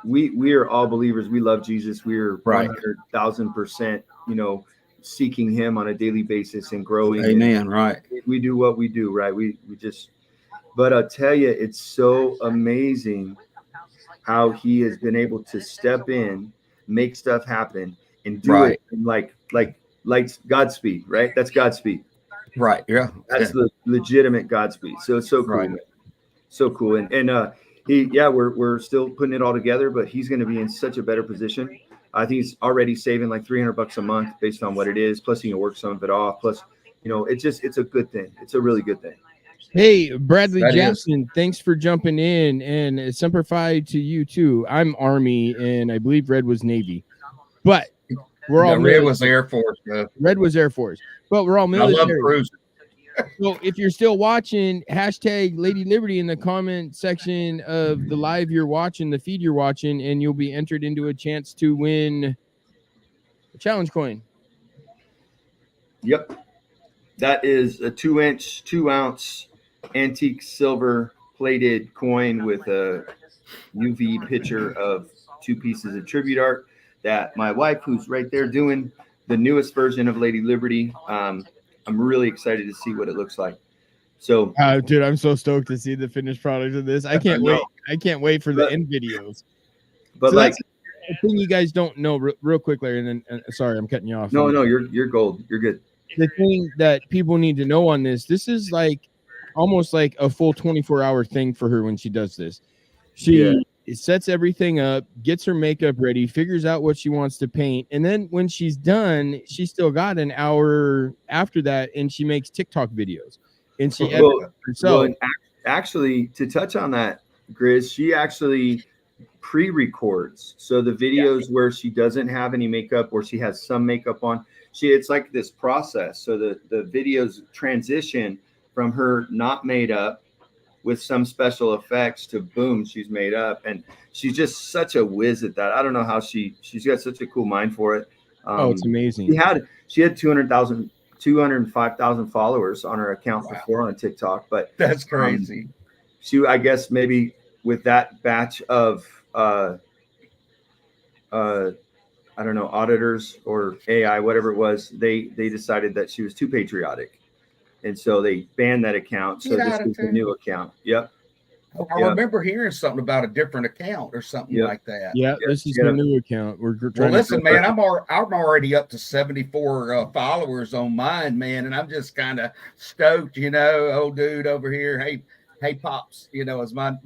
G: we are all believers. We love Jesus. We're 100,000%, seeking him on a daily basis and growing.
F: Amen.
G: And
F: right.
G: We do what we do, right? But I'll tell you, it's so amazing how he has been able to step in, make stuff happen, and do it in like Godspeed, right? That's Godspeed.
F: Right. Yeah.
G: That's the legitimate Godspeed. So it's so cool.
F: Right.
G: Man. So cool. We're still putting it all together, but he's going to be in such a better position. I think he's already saving like $300 a month based on what it is. Plus he can work some of it off. Plus, it's a good thing. It's a really good thing.
D: Hey, Bradley
F: That
D: Jackson, thanks for jumping in, and Semper Fi to you too. I'm Army, and I believe Red was Navy, but we're all
F: Red was Air Force.
D: Red was Air Force, but we're all
F: I love
D: military.
F: cruising.
D: So if you're still watching, hashtag Lady Liberty in the comment section of the live you're watching, the feed you're watching, and you'll be entered into a chance to win a challenge coin.
G: Yep. That is a 2-inch, 2-ounce antique silver plated coin with a UV picture of 2 pieces of tribute art that my wife, who's right there doing the newest version of Lady Liberty, I'm really excited to see what it looks like. So,
D: dude, I'm so stoked to see the finished product of this. I can't wait. I can't wait for the end videos.
G: But
D: so
G: like,
D: that's the thing you guys don't know real quick, Larry, and then sorry, I'm cutting you off.
G: No, you're gold. You're good.
D: The thing that people need to know on this is like almost like a full 24-hour thing for her when she does this. She sets everything up, gets her makeup ready, figures out what she wants to paint, and then when she's done, she's still got an hour after that, and she makes TikTok videos, and she edits herself.
G: Well, actually, to touch on that, Grizz, she actually pre-records. So the videos where she doesn't have any makeup or she has some makeup on, it's like this process. So the videos transition from her not made up with some special effects to boom, she's made up, and she's just such a whiz at that. I don't know how she's got such a cool mind for it.
D: It's amazing.
G: She had 205,000 followers on her account before on TikTok, but
F: that's crazy.
G: I guess maybe with that batch of I don't know, auditors or AI, whatever it was, they decided that she was too patriotic. And so they banned that account. So this is the new account. Yep.
F: I remember hearing something about a different account or something like that.
D: Yeah, this is the new account. We're trying
F: listen, man, I'm already up to 74 followers on mine, man, and I'm just kind of stoked, old dude over here. Hey, Pops, is my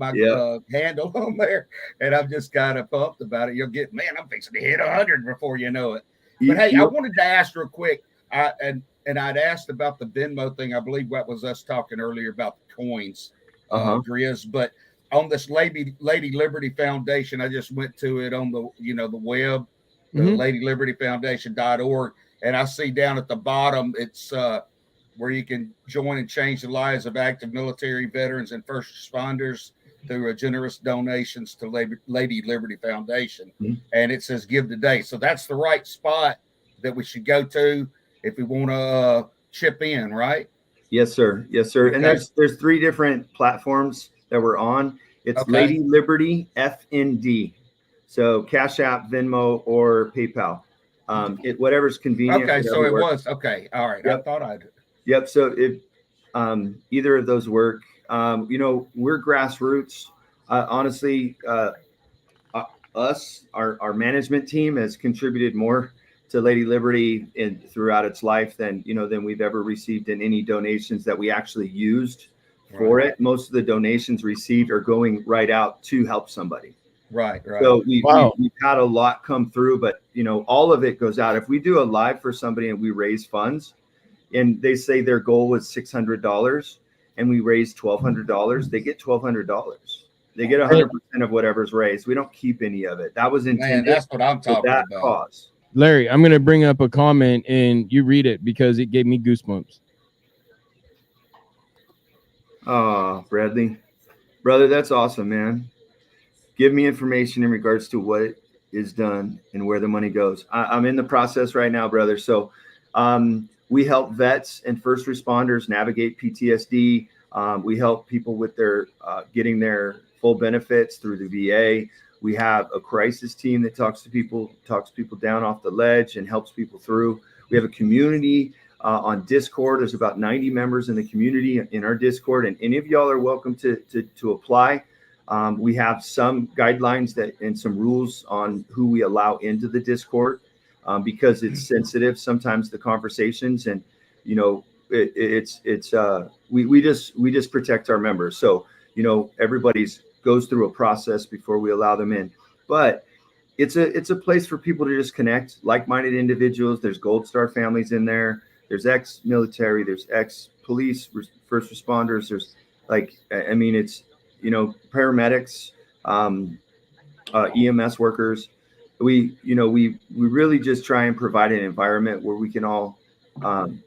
F: handle on there, and I'm just kind of pumped about it. You'll get, man, I'm fixing to hit 100 before you know it. But hey, I wanted to ask real quick, and I'd asked about the Venmo thing. I believe that was us talking earlier about the coins, Grizz. But on this Lady Liberty Foundation, I just went to it on the the web, the LadyLibertyFoundation.org, and I see down at the bottom it's where you can join and change the lives of active military veterans and first responders through generous donations to Lady Liberty Foundation. And it says give today. So that's the right spot that we should go to if we want to chip in, right?
G: Yes, sir. Yes, sir. Okay. And there's 3 different platforms that we're on. It's Lady Liberty FND. So Cash App, Venmo, or PayPal. Whatever's convenient.
F: Okay, so it was. Okay. All right.
G: Yep.
F: I thought I'd.
G: Yep. So if either of those work, we're grassroots. Honestly, our management team has contributed more to Lady Liberty throughout its life than we've ever received in any donations that we actually used for it. Most of the donations received are going right out to help somebody.
F: Right.
G: So we've had a lot come through, but all of it goes out. If we do a live for somebody and we raise funds, and they say their goal was $600, and we raise $1,200, they get $1,200. They get 100% of whatever's raised. We don't keep any of it. That was intended.
F: Man, that's what I'm talking about.
G: Cause.
D: Larry, I'm going to bring up a comment and you read it because it gave me goosebumps.
G: Oh, Bradley, brother, that's awesome, man. Give me information in regards to what is done and where the money goes. I'm in the process right now, brother. So we help vets and first responders navigate PTSD. We help people with their getting their full benefits through the VA. We have a crisis team that talks people down off the ledge and helps people through. We have a community on Discord. There's about 90 members in the community in our Discord, and any of y'all are welcome to apply. We have some guidelines and some rules on who we allow into the Discord because it's sensitive sometimes, the conversations, and we just protect our members. So everybody's goes through a process before we allow them in. But it's a place for people to just connect, like-minded individuals. There's Gold Star families in there. There's ex-military. There's ex-police, first responders. There's it's paramedics, EMS workers. We really just try and provide an environment where we can all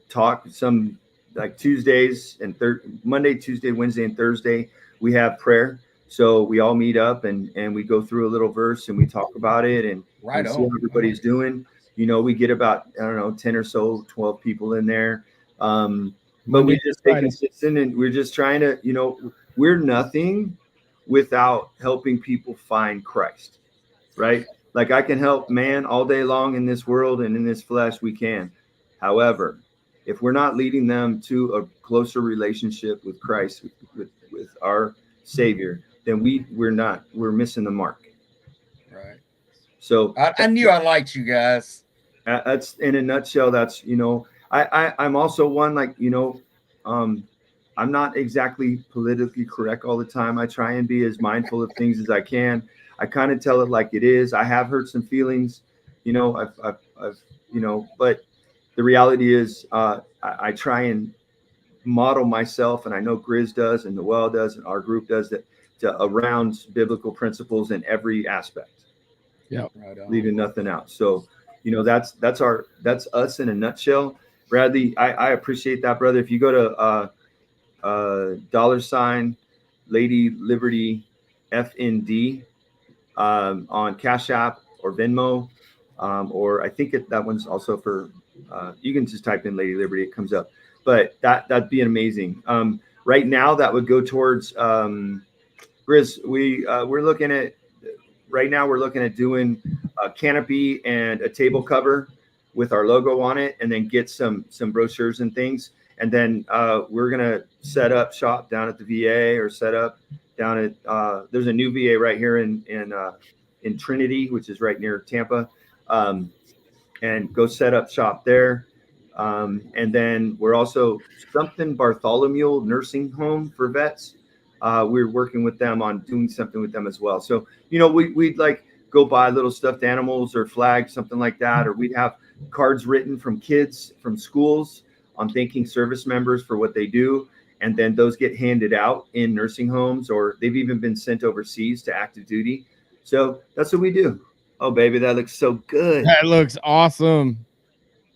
G: talk. Some like Tuesdays and Monday, Tuesday, Wednesday, and Thursday we have prayer. So we all meet up and we go through a little verse and we talk about it and see how everybody's doing. We get about, 10 or so, 12 people in there. But we just stay consistent, and we're just trying to, we're nothing without helping people find Christ, right? Like I can help man all day long in this world and in this flesh, we can. However, if we're not leading them to a closer relationship with Christ, with our Savior, then we're missing the mark.
F: Right.
G: So
F: I knew I liked you guys.
G: That's in a nutshell. That's, I'm also one, I'm not exactly politically correct all the time. I try and be as mindful of things as I can. I kind of tell it like it is. I have hurt some feelings, I've but the reality is, I try and model myself, and I know Grizz does, and Noel does, and our group does that, around biblical principles in every aspect.
D: Yeah,
G: leaving nothing out. So, that's us in a nutshell. Bradley, I appreciate that, brother. If you go to $ Lady Liberty FND on Cash App or Venmo, or I think that one's also for. You can just type in Lady Liberty, it comes up. But that'd be amazing. Right now, that would go towards Grizz. We're looking at right now. We're looking at doing a canopy and a table cover with our logo on it, and then get some brochures and things. And then we're gonna set up shop down at the VA, or set up down at there's a new VA right here in Trinity, which is right near Tampa, and go set up shop there. And then we're also something Bartholomew Nursing Home for vets. We're working with them on doing something with them as well. So, we'd like go buy little stuffed animals or flags, something like that. Or we'd have cards written from kids from schools on thanking service members for what they do. And then those get handed out in nursing homes, or they've even been sent overseas to active duty. So that's what we do. Oh, baby, that looks so good.
D: That looks awesome.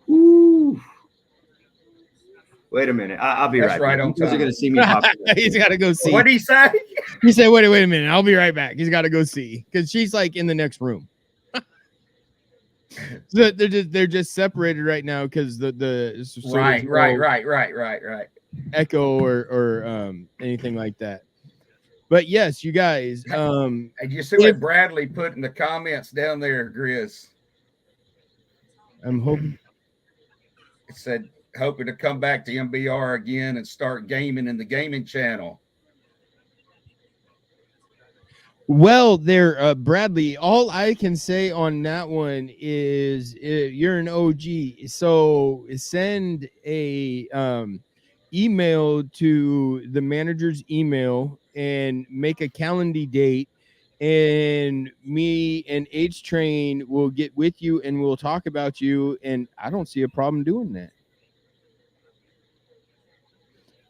G: Ooh. Wait a minute. I'll be
F: That's
G: right
F: on
G: back. You guys are
F: time.
G: going to see me pop.
D: He's got to go see.
F: What did he say?
D: He said, wait a minute. I'll be right back. He's got to go see, because she's like in the next room. So they're just separated right now because the
F: right.
D: Echo or anything like that. But yes, you guys.
F: And you see what Bradley put in the comments down there, Grizz?
D: I'm hoping.
F: It said, hoping to come back to MBR again and start gaming in the gaming channel.
D: Well, there, Bradley, all I can say on that one is you're an OG. So send a email to the manager's email and make a calendar date, and me and H Train will get with you and we'll talk about you. And I don't see a problem doing that.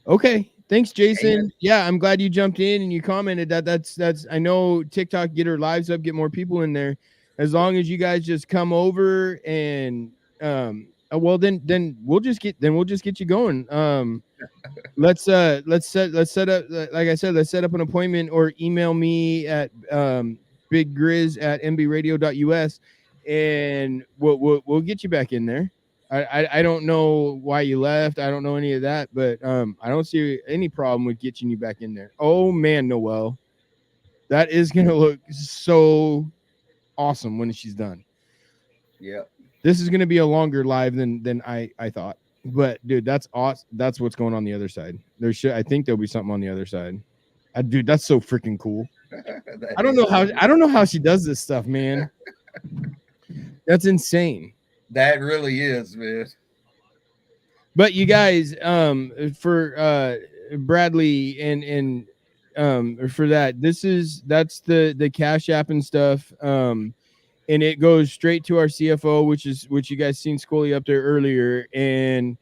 D: Okay. Thanks, Jason.
F: Amen.
D: Yeah, I'm glad you jumped in and you commented that. That's I know TikTok, get her lives up, get more people in there. As long as you guys just come over and well then we'll just get you going. Let's set up, like I said, let's set up an appointment, or email me at biggrizz@mbradio.us, and we'll get you back in there. I don't know why you left. I don't know any of that, but I don't see any problem with getting you back in there. Oh man, Noel, that is gonna look so awesome when she's done.
F: Yeah,
D: this is gonna be a longer live than I thought. But dude, that's awesome. That's what's going on the other side. I think there'll be something on the other side. Dude, that's so freaking cool. I don't know how she does this stuff, man. That's insane.
F: That really is, man.
D: But you guys, for Bradley and for that. That's the Cash App and stuff. And it goes straight to our CFO, which you guys seen Scully up there earlier, and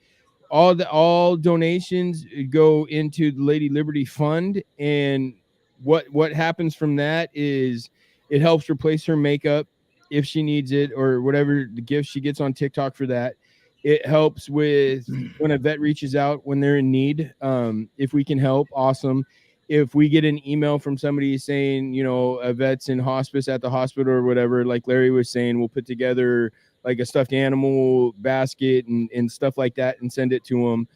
D: all donations go into the Lady Liberty Fund. And what happens from that is it helps replace her makeup if she needs it, or whatever the gift she gets on TikTok for that. It helps with when a vet reaches out when they're in need. If we can help, awesome. If we get an email from somebody saying, a vet's in hospice at the hospital or whatever, like Larry was saying, we'll put together like a stuffed animal basket and stuff like that and send it to them.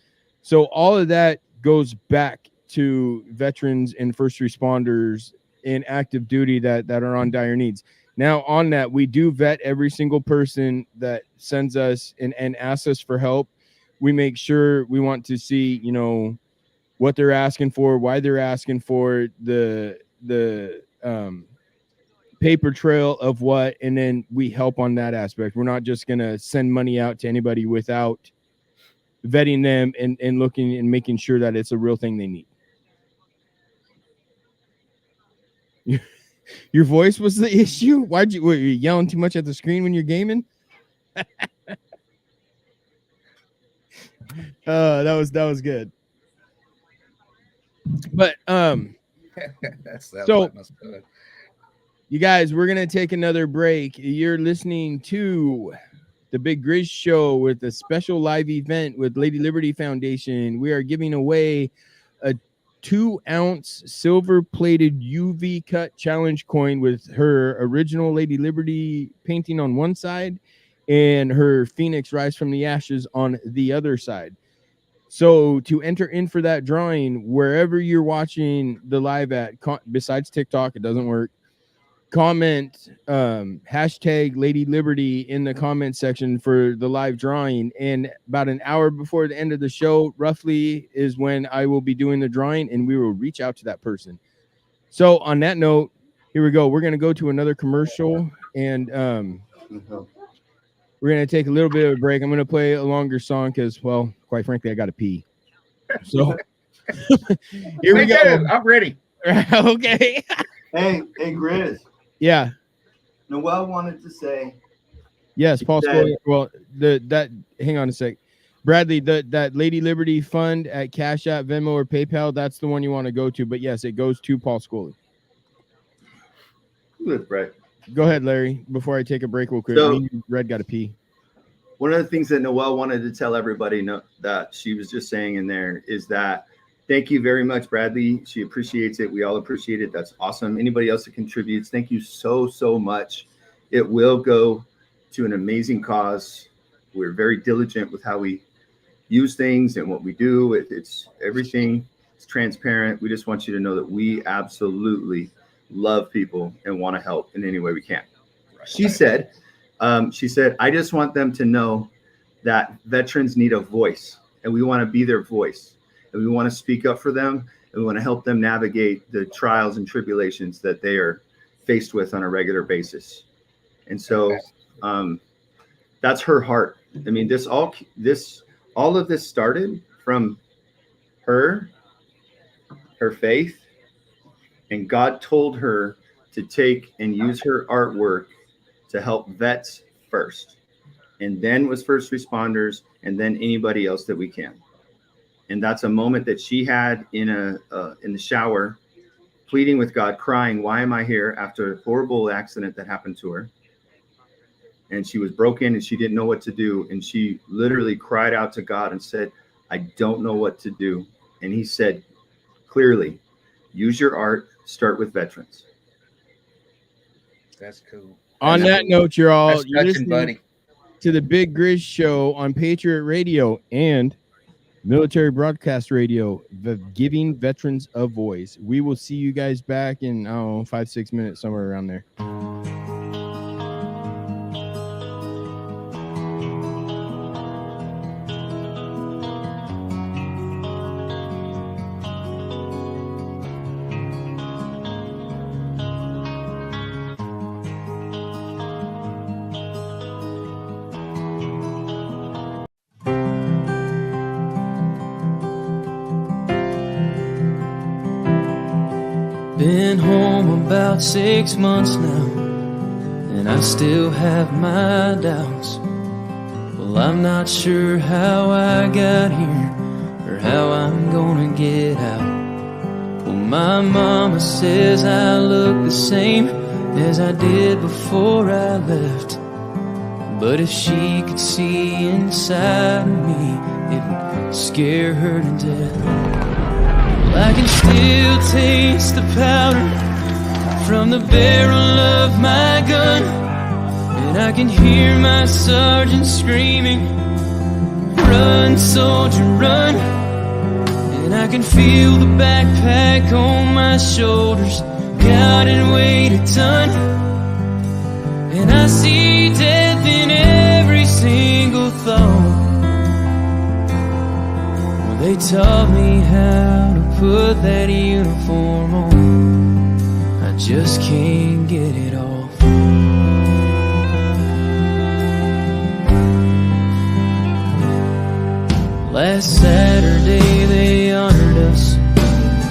D: So all of that goes back to veterans and first responders in active duty that are on dire needs. Now, on that, we do vet every single person that sends us and asks us for help. We make sure we want to see, what they're asking for, why they're asking for, the paper trail of what, and then we help on that aspect. We're not just going to send money out to anybody without vetting them and looking and making sure that it's a real thing they need. Your voice was the issue? Were you yelling too much at the screen when you're gaming? That was good. But so you guys, we're gonna take another break. You're listening to the Big Grizz Show with a special live event with Lady Liberty Foundation. We are giving away a 2-ounce silver-plated UV cut challenge coin with her original Lady Liberty painting on one side and her Phoenix Rise from the Ashes on the other side. So to enter in for that drawing, wherever you're watching the live at, besides TikTok, it doesn't work, comment hashtag Lady Liberty in the comment section for the live drawing. And about an hour before the end of the show, roughly, is when I will be doing the drawing, and we will reach out to that person. So on that note, here we go. We're going to go to another commercial, and we're going to take a little bit of a break. I'm going to play a longer song because, well, quite frankly, I got to pee. So here we go.
F: I'm ready.
D: Okay.
G: Hey, Grizz.
D: Yeah.
G: Noel wanted to say.
D: Yes, Paul Scully. Well, hang on a sec. Bradley, that Lady Liberty Fund at Cash App, Venmo, or PayPal, that's the one you want to go to. But yes, it goes to Paul Scully.
G: Good, Brett.
D: Go ahead, Larry, before I take a break real quick.
G: So,
D: Red got to pee.
G: One of the things that Noelle wanted to tell everybody that she was just saying in there is that thank you very much, Bradley. She appreciates it. We all appreciate it. That's awesome. Anybody else that contributes, thank you so much. It will go to an amazing cause. We're very diligent with how we use things and what we do. It's everything is transparent. We just want you to know that we absolutely love people and want to help in any way we can. She said, I just want them to know that veterans need a voice, and we want to be their voice, and we want to speak up for them, and we want to help them navigate the trials and tribulations that they are faced with on a regular basis. And so that's her heart. I mean, all of this started from her faith, and God told her to take and use her artwork to help vets first, and then was first responders, and then anybody else that we can. And that's a moment that she had in the shower, pleading with God, crying, "Why am I here?" after a horrible accident that happened to her. And she was broken and she didn't know what to do. And she literally cried out to God and said, "I don't know what to do." And he said, clearly, use your art, start with veterans.
F: That's cool.
D: On that note, you're
F: listening, buddy,
D: to the Big Grizz Show on Patriot Radio and Military Broadcast Radio, giving veterans a voice. We will see you guys back in 5-6 minutes, somewhere around there.
I: about 6 months now, and I still have my doubts. Well, I'm not sure how I got here or how I'm gonna get out. Well, my mama says I look the same as I did before I left. But if she could see inside of me, it would scare her to death. Well, I can still taste the powder from the barrel of my gun, and I can hear my sergeant screaming, "Run, soldier, run!" And I can feel the backpack on my shoulders, God, it weighed a ton. And I see death in every single thought. Well, they taught me how to put that uniform on. I just can't get it off. Last Saturday they honored us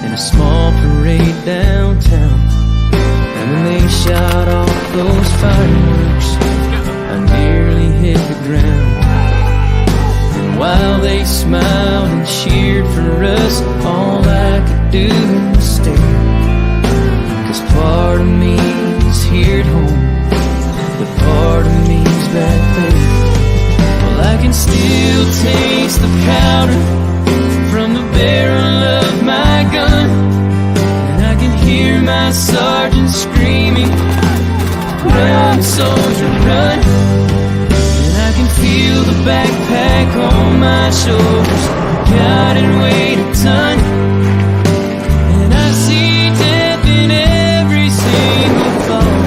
I: in a small parade downtown. And when they shot off those fireworks, I nearly hit the ground. And while they smiled and cheered for us, all I could do was stare. 'Cause part of me is here at home, but part of me's back there. Well, I can still taste the powder from the barrel of my gun, and I can hear my sergeant screaming, "Run, soldier, run!" And I can feel the backpack on my shoulders, God, it weighed a ton. And I see death in every single thought.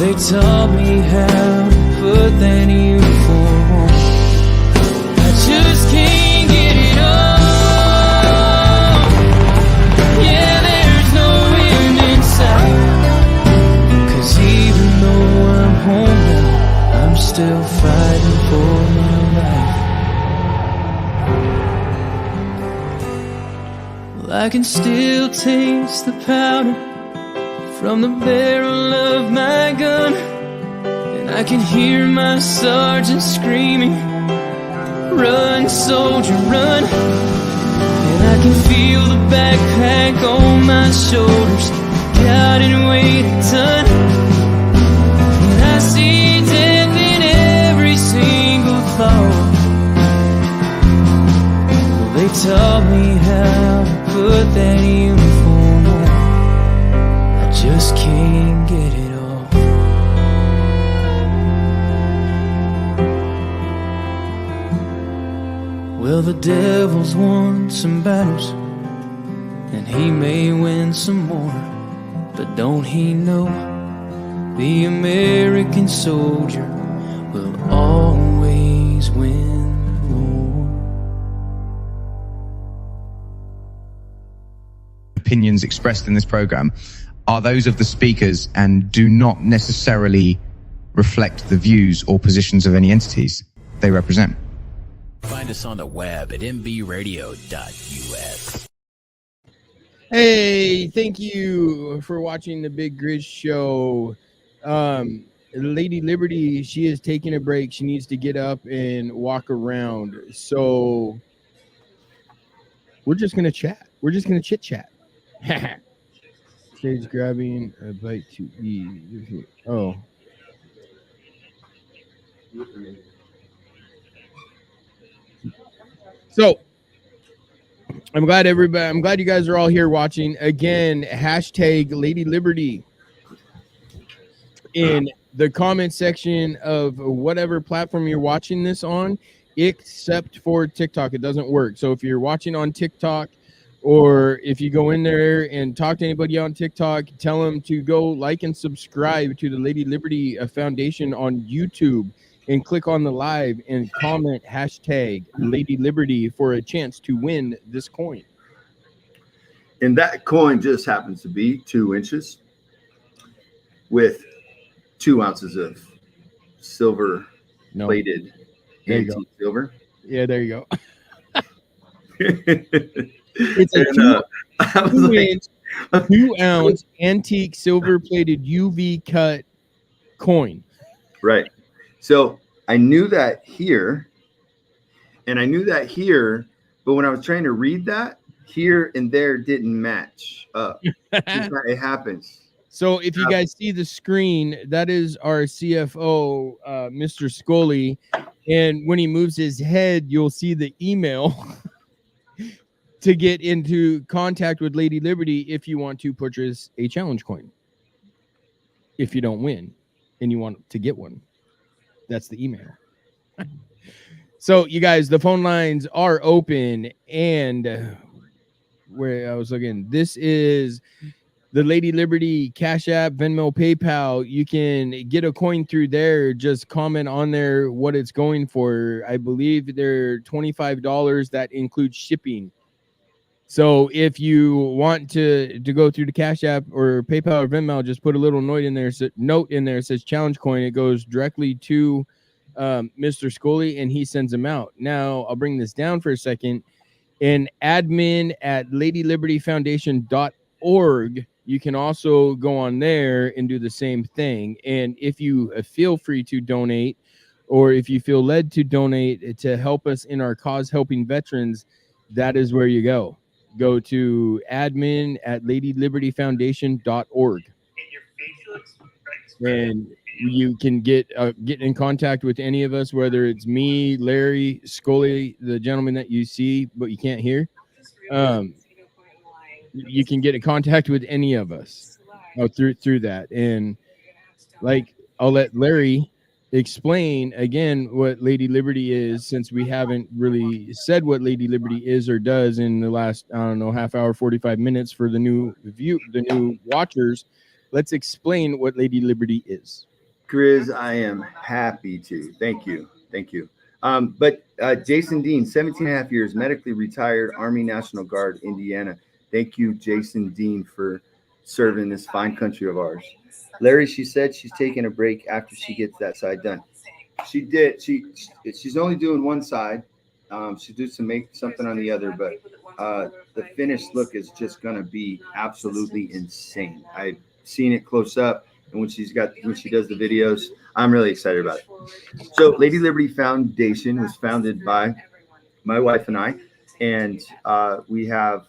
I: They taught me how to put that uniform on. I just can't get it off. Yeah, there's no end in sight. 'Cause even though I'm home now, I'm still fighting for my life. Well, I can still taste the powder from the barrel of my gun, and I can hear my sergeant screaming, "Run, soldier, run!" And I can feel the backpack on my shoulders, God, it weighed a ton. And I see death in every single thought. Well, they taught me how to put that uniform on. I just can't get it off. Well, the devil's won some battles, and he may win some more. But don't he know the American soldier will always win the war?
J: Opinions expressed in this program are those of the speakers and do not necessarily reflect the views or positions of any entities they represent.
K: Find us on the web at mbradio.us.
D: Hey, thank you for watching the Big Grizz Show. Lady Liberty, she is taking a break. She needs to get up and walk around. So we're just going to chat. We're just going to chit chat. Stage grabbing a bite to eat. Oh. So I'm glad you guys are all here watching. Again, hashtag Lady Liberty in the comment section of whatever platform you're watching this on, except for TikTok. It doesn't work. So if you're watching on TikTok, or if you go in there and talk to anybody on TikTok, tell them to go like and subscribe to the Lady Liberty Foundation on YouTube, and click on the live and comment hashtag Lady Liberty for a chance to win this coin.
G: And that coin just happens to be 2 inches with 2 ounces of silver plated antique silver.
D: Yeah, there you go.
G: It's a 2 inch
D: 2-ounce antique silver-plated UV cut coin.
G: Right. So I knew that here, and I knew that here, but when I was trying to read that, here and there didn't match up. It happens.
D: So if you guys see the screen, that is our CFO, Mr. Scully. And when he moves his head, you'll see the email to get into contact with Lady Liberty if you want to purchase a challenge coin. If you don't win and you want to get one, that's the email. So you guys, the phone lines are open, and where I was looking, this is the Lady Liberty Cash App, Venmo, PayPal. You can get a coin through there. Just comment on there what it's going for. I believe they're $25. That includes shipping. So if you want to go through the Cash App or PayPal or Venmo, just put a little note in there that says challenge coin. It goes directly to Mr. Scully, and he sends them out. Now I'll bring this down for a second. And admin at ladylibertyfoundation.org, you can also go on there and do the same thing. And if you feel free to donate, or if you feel led to donate to help us in our cause helping veterans, that is where you go. Go to admin at ladylibertyfoundation.org. And you can get in contact with any of us, whether it's me, Larry, Scully, the gentleman that you see but you can't hear. You can get in contact with any of us through that. And like, I'll let Larry explain again what Lady Liberty is, since we haven't really said what Lady Liberty is or does in the last, I don't know, half hour, 45 minutes for the new watchers. Let's explain what Lady Liberty is.
G: Grizz, I am happy to. Thank you. But Jason Dean, 17 and a half years, medically retired, Army National Guard, Indiana. Thank you, Jason Dean, for serving this fine country of ours. Larry, she said she's taking a break after she gets that side done. She did. She's only doing one side. She do make something on the other, but the finished look is just going to be absolutely insane. I've seen it close up. And when she does the videos, I'm really excited about it. So Lady Liberty Foundation was founded by my wife and I, and we have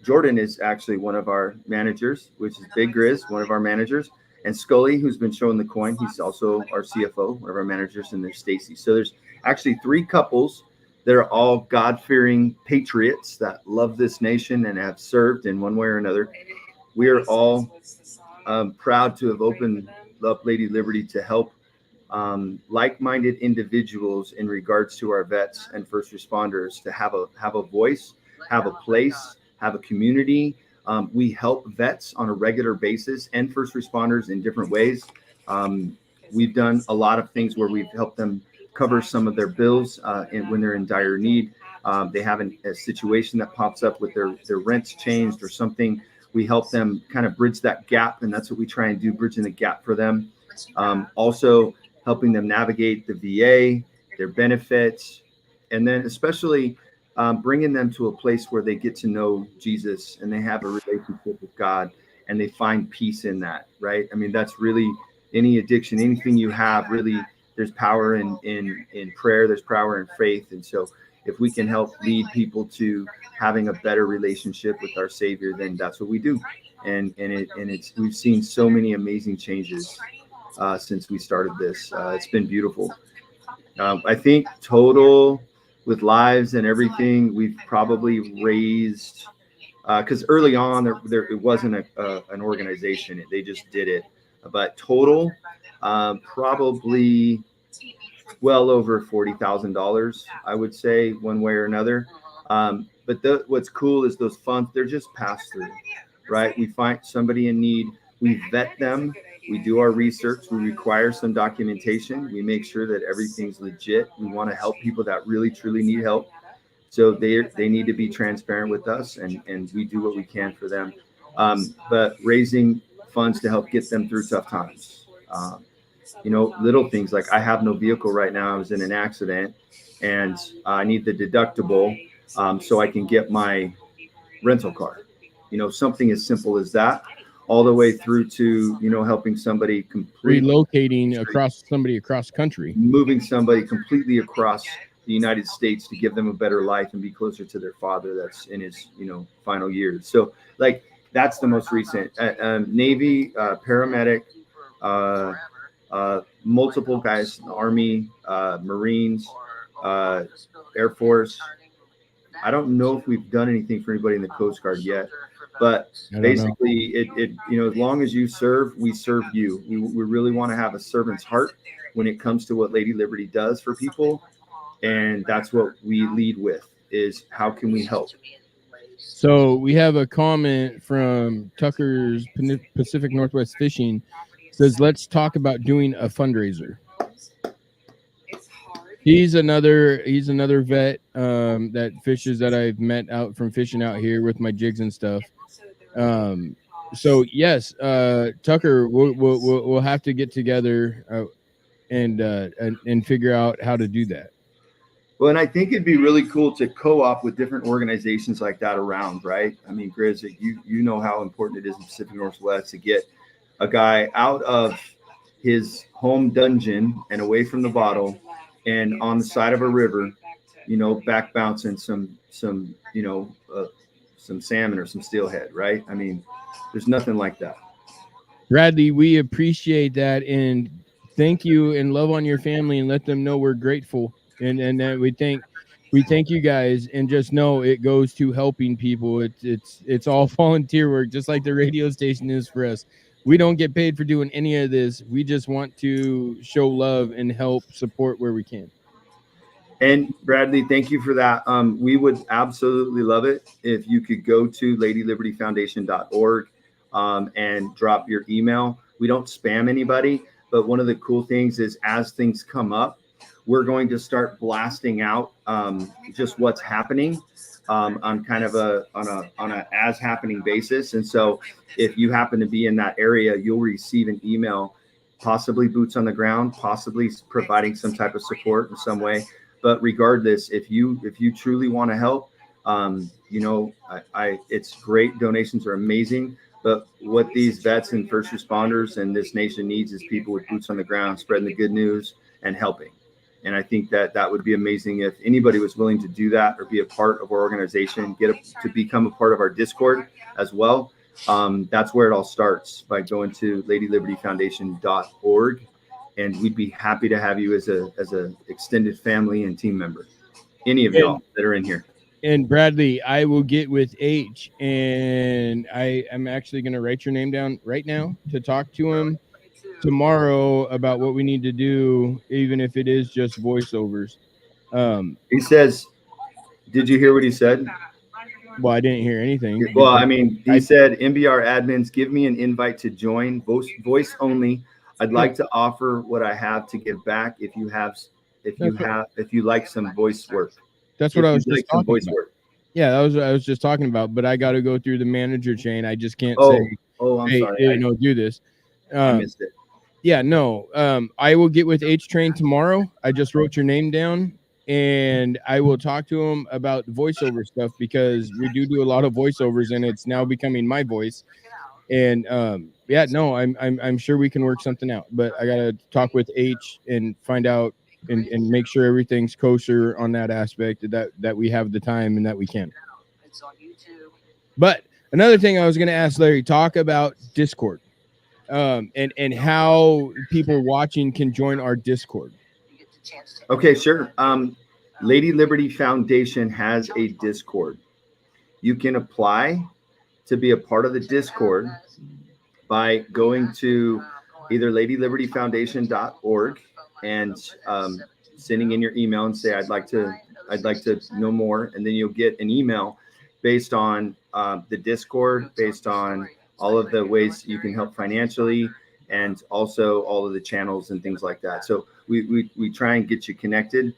G: Jordan is actually one of our managers, which is Big Grizz, one of our managers, and Scully, who's been showing the coin. He's also our CFO, one of our managers, and there's Stacy. So there's actually 3 couples that are all God-fearing patriots that love this nation and have served in one way or another. We are all proud to have opened up Lady Liberty to help like-minded individuals in regards to our vets and first responders to have a voice, have a place, have a community. We help vets on a regular basis and first responders in different ways. We've done a lot of things where we've helped them cover some of their bills when they're in dire need. They have a situation that pops up with their rent's changed or something. We help them kind of bridge that gap, and that's what we try and do, bridging the gap for them. Also helping them navigate the VA, their benefits, and then especially bringing them to a place where they get to know Jesus and they have a relationship with God and they find peace in that, right? I mean, that's really any addiction, anything you have, really, there's power in prayer, there's power in faith. And so if we can help lead people to having a better relationship with our Savior, then that's what we do. And we've seen so many amazing changes since we started this. It's been beautiful. I think total with lives and everything, we've probably raised, because early on there it wasn't an organization, they just did it. But total, probably well over $40,000, I would say, one way or another. But what's cool is those funds, they're just passed through, right? We find somebody in need, we vet them, we do our research, we require some documentation, we make sure that everything's legit. We want to help people that really, truly need help. So they need to be transparent with us, and we do what we can for them. But raising funds to help get them through tough times. Little things like I have no vehicle right now. I was in an accident and I need the deductible so I can get my rental car. something as simple as that, all the way through to, helping somebody completely
D: relocating somebody across country,
G: moving somebody completely across the United States to give them a better life and be closer to their father that's in his, final years. So like, that's the most recent. Navy, paramedic, multiple guys in the Army, Marines, Air Force. I don't know if we've done anything for anybody in the Coast Guard yet, but basically it as long as you serve, we serve you. We really want to have a servant's heart when it comes to what Lady Liberty does for people. And that's what we lead with, is how can we help?
D: So we have a comment from Tucker's Pacific Northwest Fishing. Says, let's talk about doing a fundraiser. He's another vet that fishes that I've met out from fishing out here with my jigs and stuff. So yes, Tucker, we'll have to get together and figure out how to do that.
G: Well, and I think it'd be really cool to co-op with different organizations like that around, right? I mean, Grizz, you know how important it is in the Pacific Northwest to get a guy out of his home dungeon and away from the bottle and on the side of a river, back bouncing some salmon or some steelhead, right? I mean, there's nothing like that.
D: Bradley, we appreciate that, and thank you, and love on your family, and let them know we're grateful. And that we thank you guys, and just know it goes to helping people. It's all volunteer work, just like the radio station is for us. We don't get paid for doing any of this. We just want to show love and help support where we can.
G: And Bradley, thank you for that. We would absolutely love it if you could go to ladylibertyfoundation.org and drop your email. We don't spam anybody, but one of the cool things is as things come up, we're going to start blasting out just what's happening on kind of on a as happening basis. And so if you happen to be in that area, you'll receive an email, possibly boots on the ground, possibly providing some type of support in some way. But regardless, if you truly want to help, it's great. Donations are amazing. But what these vets and first responders and this nation needs is people with boots on the ground, spreading the good news and helping. And I think that would be amazing if anybody was willing to do that or be a part of our organization, to become a part of our Discord as well. That's where it all starts, by going to ladylibertyfoundation.org. And we'd be happy to have you as a extended family and team member. Any of y'all that are in here.
D: And Bradley, I will get with H, and I'm actually going to write your name down right now to talk to him tomorrow about what we need to do, even if it is just voiceovers.
G: He says, did you hear what he said?
D: Well, I didn't hear anything.
G: Well, I mean, he said, MBR admins, give me an invite to join, voice only. I'd like to offer what I have to give back if you like some voice work.
D: That's what I was just talking about. Yeah, that was what I was just talking about, but I got to go through the manager chain. I just can't say,
G: I'm sorry.
D: Do this.
G: I missed it.
D: Yeah, no. I will get with H Train tomorrow. I just wrote your name down, and I will talk to him about voiceover stuff, because we do a lot of voiceovers, and it's now becoming my voice. And I'm sure we can work something out, but I gotta talk with H and find out and make sure everything's kosher on that aspect, that we have the time and that we can. But another thing I was gonna ask Larry, talk about Discord. And how people watching can join our Discord.
G: Okay, sure. Lady Liberty Foundation has a Discord. You can apply to be a part of the Discord by going to either ladylibertyfoundation.org and sending in your email and say, I'd like to know more. And then you'll get an email based on the Discord, based on all of the ways you can help financially, and also all of the channels and things like that. So we try and get you connected.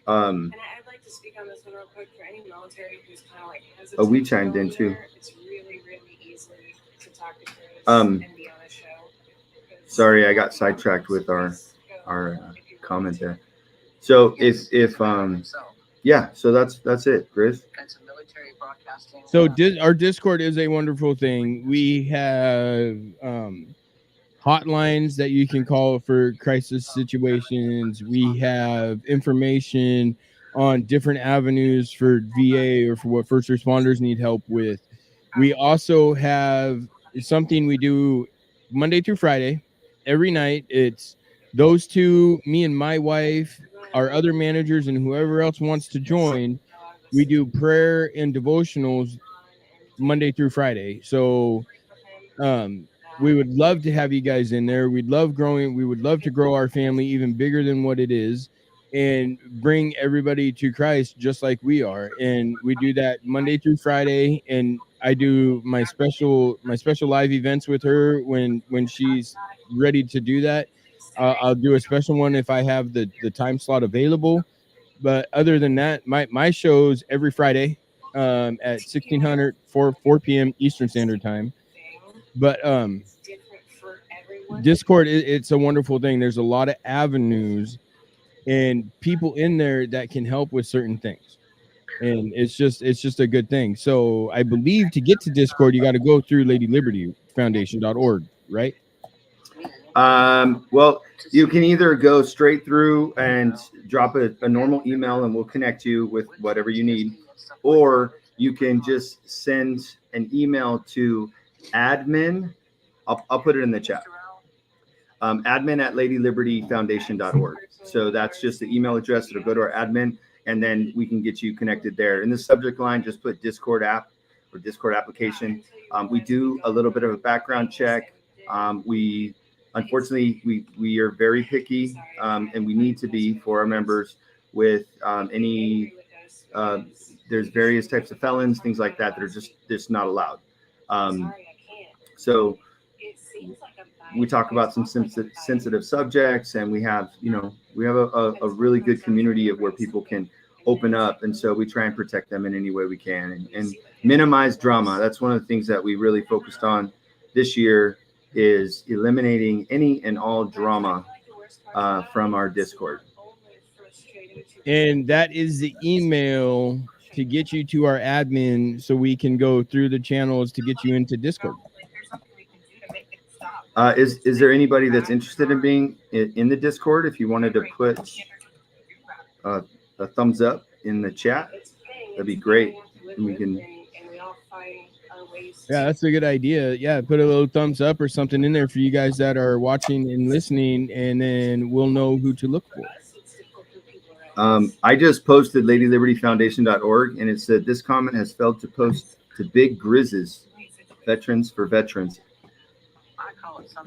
Q: And I'd like to speak on this one real quick for any military who's kind of like hesitant.
G: We chimed in too.
Q: It's really, really easy to talk to Chris and be on a show.
G: Sorry, I got sidetracked with our comment there. So if yeah, so that's it, Grizz.
D: So our Discord is a wonderful thing. We have hotlines that you can call for crisis situations. We have information on different avenues for VA or for what first responders need help with. We also have something we do Monday through Friday, every night. It's those two, me and my wife, our other managers, and whoever else wants to join. We do prayer and devotionals Monday through Friday. So we would love to have you guys in there. We would love to grow our family even bigger than what it is and bring everybody to Christ just like we are. And we do that Monday through Friday. And I do my special live events with her when she's ready to do that. I'll do a special one if I have the time slot available. But other than that, my shows every Friday at 1600 4 p.m. Eastern Standard Time. But Discord, it's a wonderful thing. There's a lot of avenues and people in there that can help with certain things, and it's just a good thing. So I believe to get to Discord, you got to go through LadyLibertyFoundation.org, right?
G: Well, you can either go straight through and drop a normal email and we'll connect you with whatever you need, or you can just send an email to admin. I'll put it in the chat. Admin at LadyLibertyFoundation.org. So that's just the email address. It'll go to our admin, and then we can get you connected there. In the subject line, just put Discord app or Discord application. We do a little bit of a background check. Unfortunately, we are very picky, and we need to be for our members with there's various types of felons, things like that are just not allowed. So we talk about some sensitive subjects, and we have a really good community of where people can open up, and so we try and protect them in any way we can and minimize drama. That's one of the things that we really focused on this year, is eliminating any and all drama from our Discord.
D: And that is the email to get you to our admin so we can go through the channels to get you into Discord.
G: Is there anybody that's interested in being in the Discord? If you wanted to put a thumbs up in the chat, that'd be great. And we can.
D: Yeah, that's a good idea. Yeah, put a little thumbs up or something in there for you guys that are watching and listening, and then we'll know who to look for.
G: I just posted LadyLibertyFoundation.org, and it said this comment has failed to post to Big Grizz's Veterans for Veterans.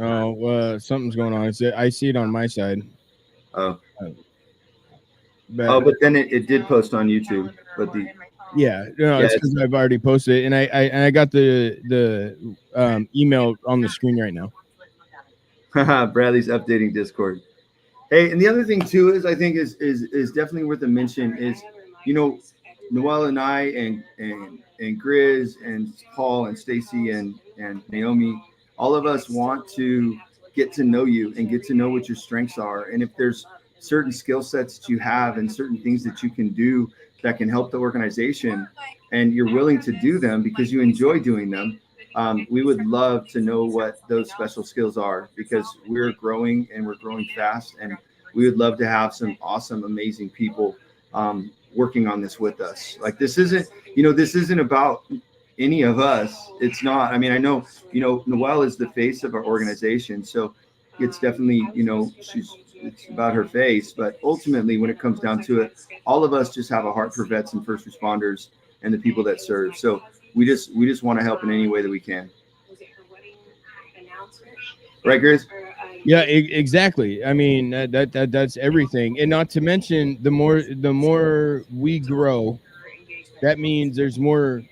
D: Oh, something's going on. I see it on my side.
G: But then it did post on YouTube. But
D: it's because I've already posted it, and I got the email on the screen right now.
G: Bradley's updating Discord. Hey, and the other thing too is I think is definitely worth a mention is, Noelle and I and Grizz and Paul and Stacy and Naomi, all of us want to get to know you and get to know what your strengths are. And if there's certain skill sets that you have and certain things that you can do that can help the organization, and you're willing to do them because you enjoy doing them, we would love to know what those special skills are, because we're growing and we're growing fast, and we would love to have some awesome, amazing people working on this with us. Like this isn't about any of us. It's not. I mean, I know, Noelle is the face of our organization, so it's definitely, it's about her face. But ultimately, when it comes down to it, all of us just have a heart for vets and first responders and the people that serve. So we just want to help in any way that we can. Right, Grizz?
D: Yeah, exactly. I mean, that's everything. And not to mention, the more we grow, that means there's more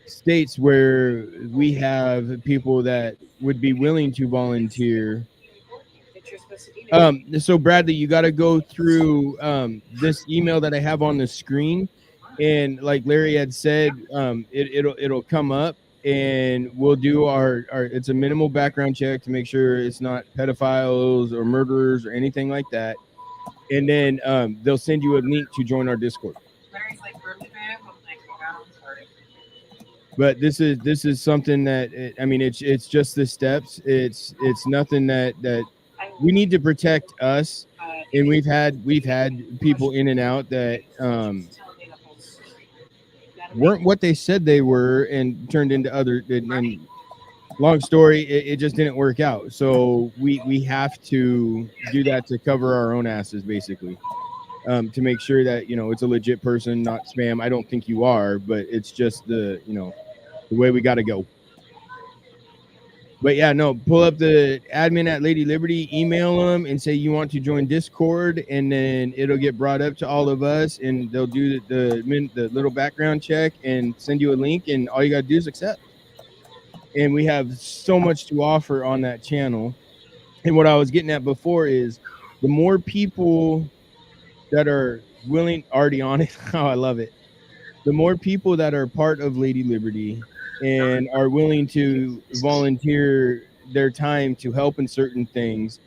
D: states where we have people that would be willing to volunteer. So Bradley, you got to go through this email that I have on the screen, and like Larry had said, it'll come up, and we'll do our it's a minimal background check to make sure it's not pedophiles or murderers or anything like that, and then they'll send you a link to join our Discord. But this is something that I mean, it's just the steps. It's nothing that we need to protect us. And we've had people in and out that weren't what they said they were and turned into other. And long story, it just didn't work out. So we have to do that to cover our own asses, basically, to make sure that, you know, it's a legit person, not spam. I don't think you are, but it's just the way we got to go. But yeah, no, pull up the admin at Lady Liberty, email them and say you want to join Discord, and then it'll get brought up to all of us, and they'll do the little background check and send you a link, and all you got to do is accept. And we have so much to offer on that channel. And what I was getting at before is the more people that are willing, already on it, I love it. The more people that are part of Lady Liberty and are willing to volunteer their time to help in certain things,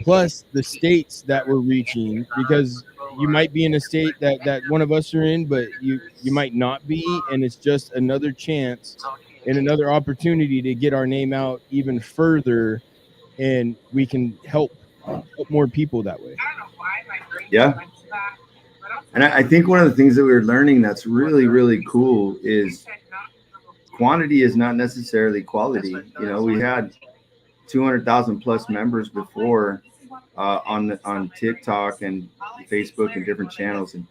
D: plus the states that we're reaching, because you might be in a state that one of us are in, but you might not be, and it's just another chance and another opportunity to get our name out even further, and we can help more people that way.
G: Yeah. And I think one of the things that we're learning that's really, really cool is quantity is not necessarily quality. You know, we had 200,000 plus members before on TikTok and Facebook and different channels, and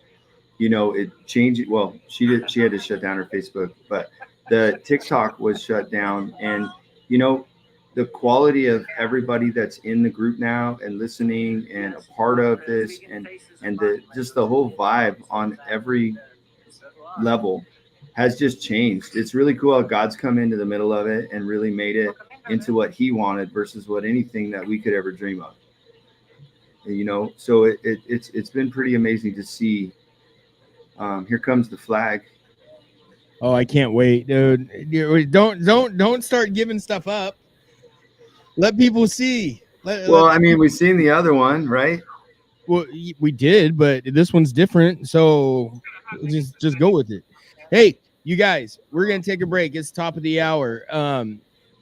G: you know, it changed. Well, she had to shut down her Facebook, but the TikTok was shut down, and you know, the quality of everybody that's in the group now and listening and a part of this, and the whole vibe on every level has just changed. It's really cool how God's come into the middle of it and really made it into what he wanted versus what anything that we could ever dream of. And, you know, so it's been pretty amazing to see. Here comes the flag.
D: Oh, I can't wait, dude. Don't start giving stuff up. Let people see.
G: I mean, we've seen the other one, right?
D: Well, we did, but this one's different. So just go with it. Hey, you guys, we're going to take a break. It's top of the hour.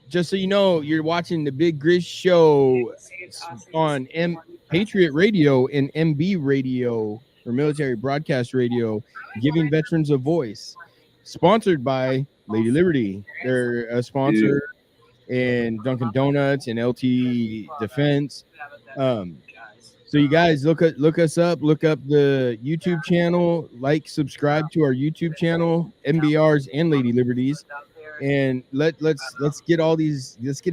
D: Just so you know, you're watching the Big Grizz Show on Patriot Radio and MB Radio, or Military Broadcast Radio, giving veterans a voice. Sponsored by Lady Liberty. They're a sponsor, and Dunkin' Donuts and LT Defense. So you guys look us up, look up the YouTube channel, subscribe to our YouTube channel, MBRs and Lady Liberties, and let's get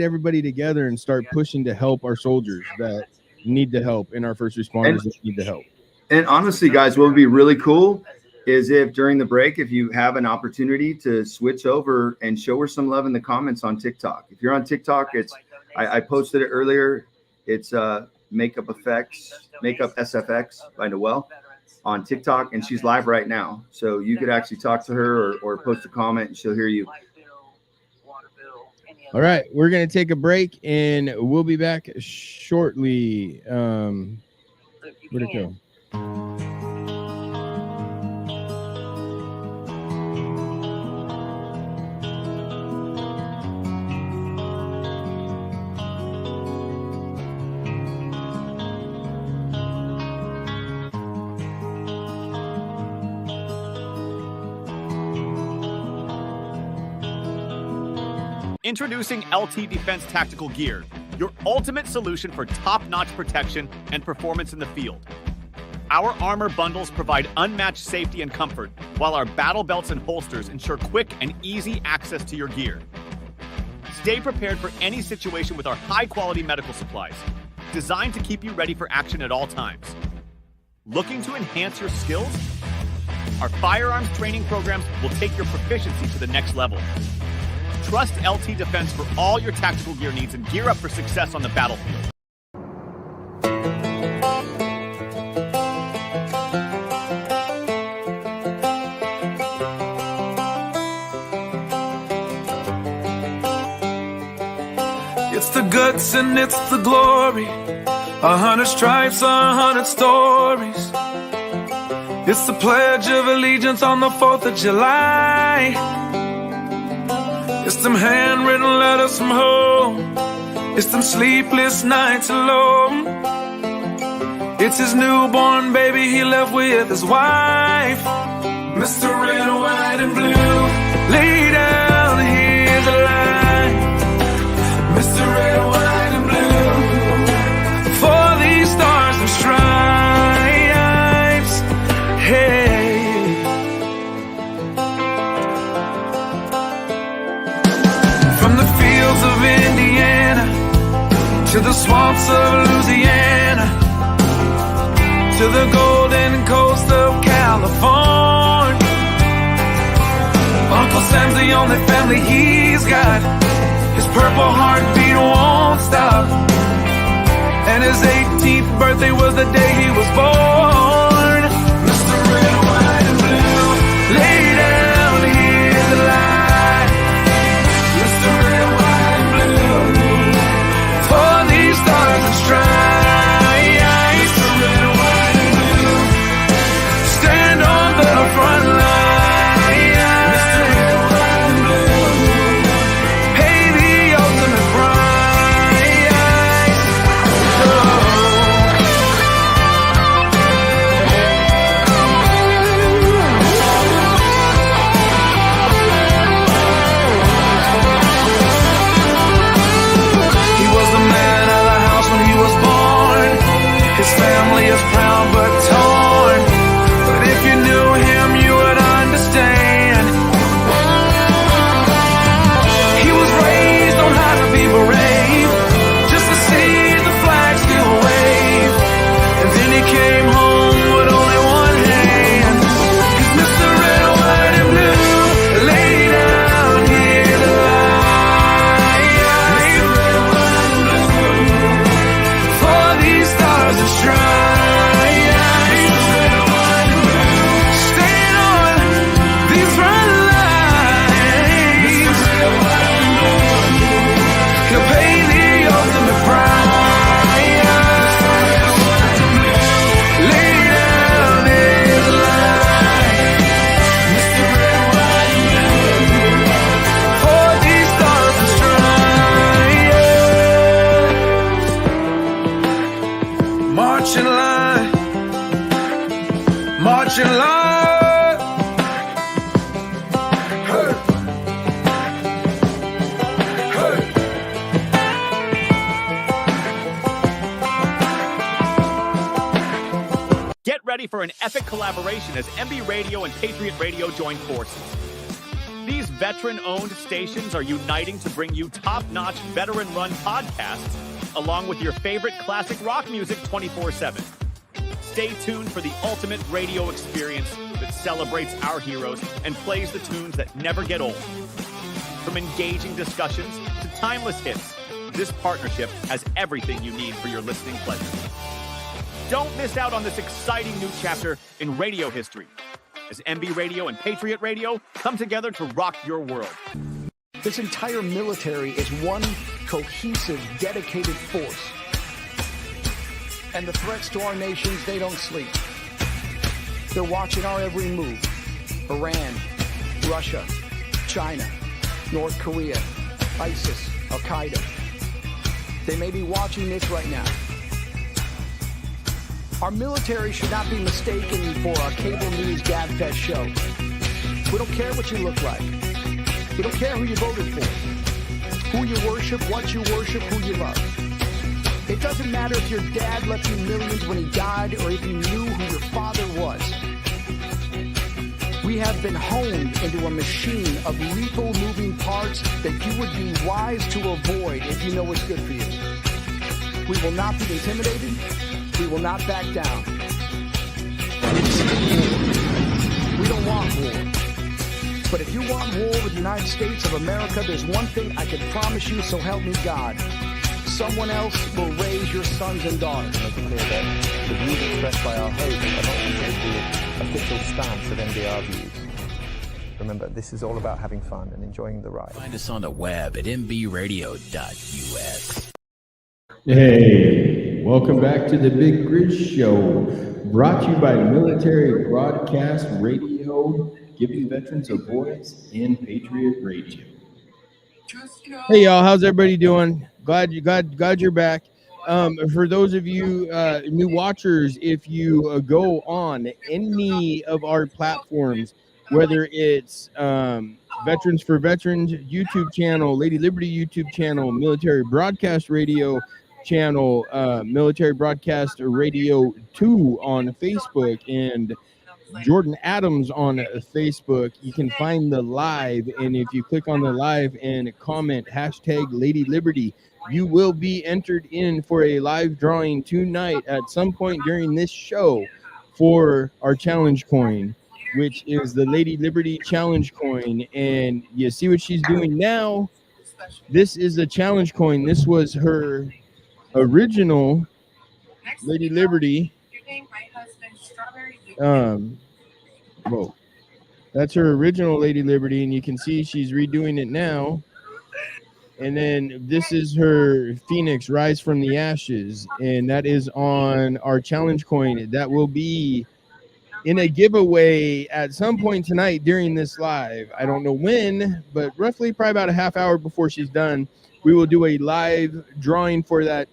D: everybody together and start pushing to help our soldiers that need the help and our first responders that need the help.
G: And honestly, guys, what would be really cool is if during the break, if you have an opportunity to switch over and show her some love in the comments on TikTok. If you're on TikTok, I posted it earlier. It's Makeup SFX by Noelle on TikTok, and she's live right now. So you could actually talk to her or post a comment and she'll hear you.
D: All right, we're going to take a break and we'll be back shortly. Where'd it go?
M: Introducing LT Defense Tactical Gear, your ultimate solution for top-notch protection and performance in the field. Our armor bundles provide unmatched safety and comfort, while our battle belts and holsters ensure quick and easy access to your gear. Stay prepared for any situation with our high-quality medical supplies, designed to keep you ready for action at all times. Looking to enhance your skills? Our firearms training programs will take your proficiency to the next level. Trust LT Defense for all your tactical gear needs and gear up for success on the battlefield.
C: It's the guts and it's the glory. 100 stripes, 100 stories. It's the Pledge of Allegiance on the 4th of July. It's them handwritten letters from home. It's them sleepless nights alone. It's his newborn baby he left with his wife. Mr. Red, White, and Blue, lay down, hear the light. Mr. Red, White, and Blue, for these stars and stripes. Hey. From the fields of Indiana to the swamps of Louisiana, to the golden coast of California, Uncle Sam's the only family he's got. His purple heartbeat won't stop, and his 18th birthday was the day he was born. Mr. Red, White, and Blue, lay down, hear the light. Mr. Red, White, and Blue, for these stars and stripes. Mr. Red, White, and Blue, stand on the front line. Mr. Red, White, and Blue, pay the ultimate price. He was the man of the house when he was born. His family is proud but torn. But if you knew him, you would understand. He was raised on how to be brave, just to see the flag still wave. And then he came home with only one hand. 'Cause Mr. Red, White, and Blue, lay down, hear the light. Mr. Red, White, and Blue, for these stars and stripes. Mr. Red, White, and Blue, stand on these front lines. Mr. Red, White, and Blue, he'll pay the ultimate price. Mr. Red, White, and Blue, lay down his life. Mr. Red, White, and Blue, for these stars and stripes. March in line, march in line. Hey. Hey.
M: Get ready for an epic collaboration as MB Radio and Patriot Radio join forces. These veteran-owned stations are uniting to bring you top-notch, veteran-run podcasts, along with your favorite classic rock music 24/7. Stay tuned for the ultimate radio experience that celebrates our heroes and plays the tunes that never get old. From engaging discussions to timeless hits, this partnership has everything you need for your listening pleasure. Don't miss out on this exciting new chapter in radio history as MB Radio and Patriot Radio come together to rock your world.
A: This entire military is one cohesive, dedicated force. And the threats to our nations, they don't sleep. They're watching our every move. Iran, Russia, China, North Korea, ISIS, Al-Qaeda. They may be watching this right now. Our military should not be mistaken for a cable news gabfest show. We don't care what you look like. We don't care who you voted for, who you worship, what you worship, who you love. It doesn't matter if your dad left you millions when he died or if you knew who your father was. We have been honed into a machine of lethal moving parts that you would be wise to avoid if you know what's good for you. We will not be intimidated. We will not back down. We don't want war. But if you want war with the United States of America, there's one thing I can promise you, so help me God. Someone else will raise your sons and daughters.
B: Make it clear that the views expressed by our host are not the official stance of NBR views. Remember, this is all about having fun and enjoying the ride.
K: Find us on the web at mbradio.us.
D: Hey, welcome back to the Big Grizz Show, brought to you by Military Broadcast Radio, giving veterans a voice, and Patriot Radio. Hey y'all, how's everybody doing? Glad you're back. For those of you new watchers, if you go on any of our platforms, whether it's Veterans for Veterans YouTube channel, Lady Liberty YouTube channel, Military Broadcast Radio channel, Military Broadcast Radio 2 on Facebook, and Jordan Adams on Facebook, you can find the live, and if you click on the live and comment hashtag Lady Liberty, you will be entered in for a live drawing tonight at some point during this show for our challenge coin, which is the Lady Liberty challenge coin. And you see what she's doing now. This is a challenge coin. This was her original Lady Liberty. Whoa, that's her original Lady Liberty, and you can see she's redoing it now. And then this is her Phoenix Rise from the Ashes, and that is on our challenge coin. That will be in a giveaway at some point tonight during this live. I don't know when, but roughly probably about a half hour before she's done, we will do a live drawing for that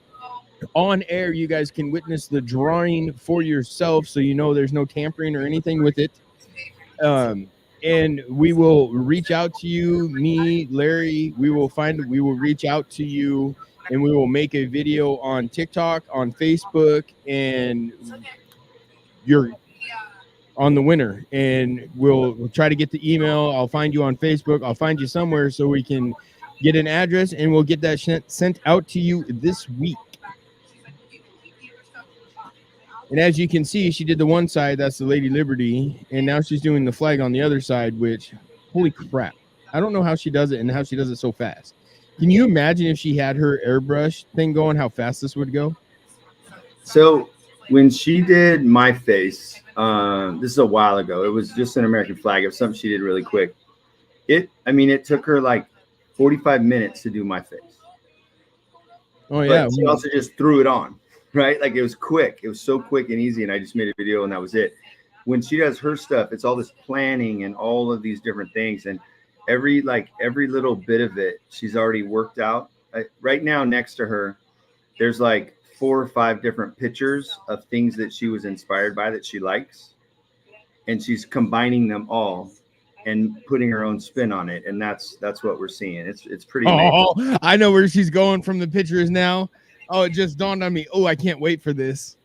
D: on air. You guys can witness the drawing for yourself, so you know there's no tampering or anything with it. And we will reach out to you, me, Larry. We will reach out to you, and we will make a video on TikTok, on Facebook, and you're on the winner. And we'll try to get the email. I'll find you on Facebook. I'll find you somewhere so we can get an address, and we'll get that sent out to you this week. And as you can see, she did the one side, that's the Lady Liberty, and now she's doing the flag on the other side, which, holy crap. I don't know how she does it and how she does it so fast. Can you imagine if she had her airbrush thing going, how fast this would go?
G: So when she did my face, this is a while ago. It was just an American flag. It was something she did really quick. It took her like 45 minutes to do my face.
D: Oh, yeah.
G: But she also just threw it on. Right? Like it was quick. It was so quick and easy. And I just made a video and that was it. When she does her stuff, it's all this planning and all of these different things. And every little bit of it, she's already worked out. Right now, next to her, there's like 4 or 5 different pictures of things that she was inspired by that she likes. And she's combining them all and putting her own spin on it. And that's what we're seeing. It's pretty amazing.
D: Oh, I know where she's going from the pictures now. Oh, it just dawned on me. Oh, I can't wait for this.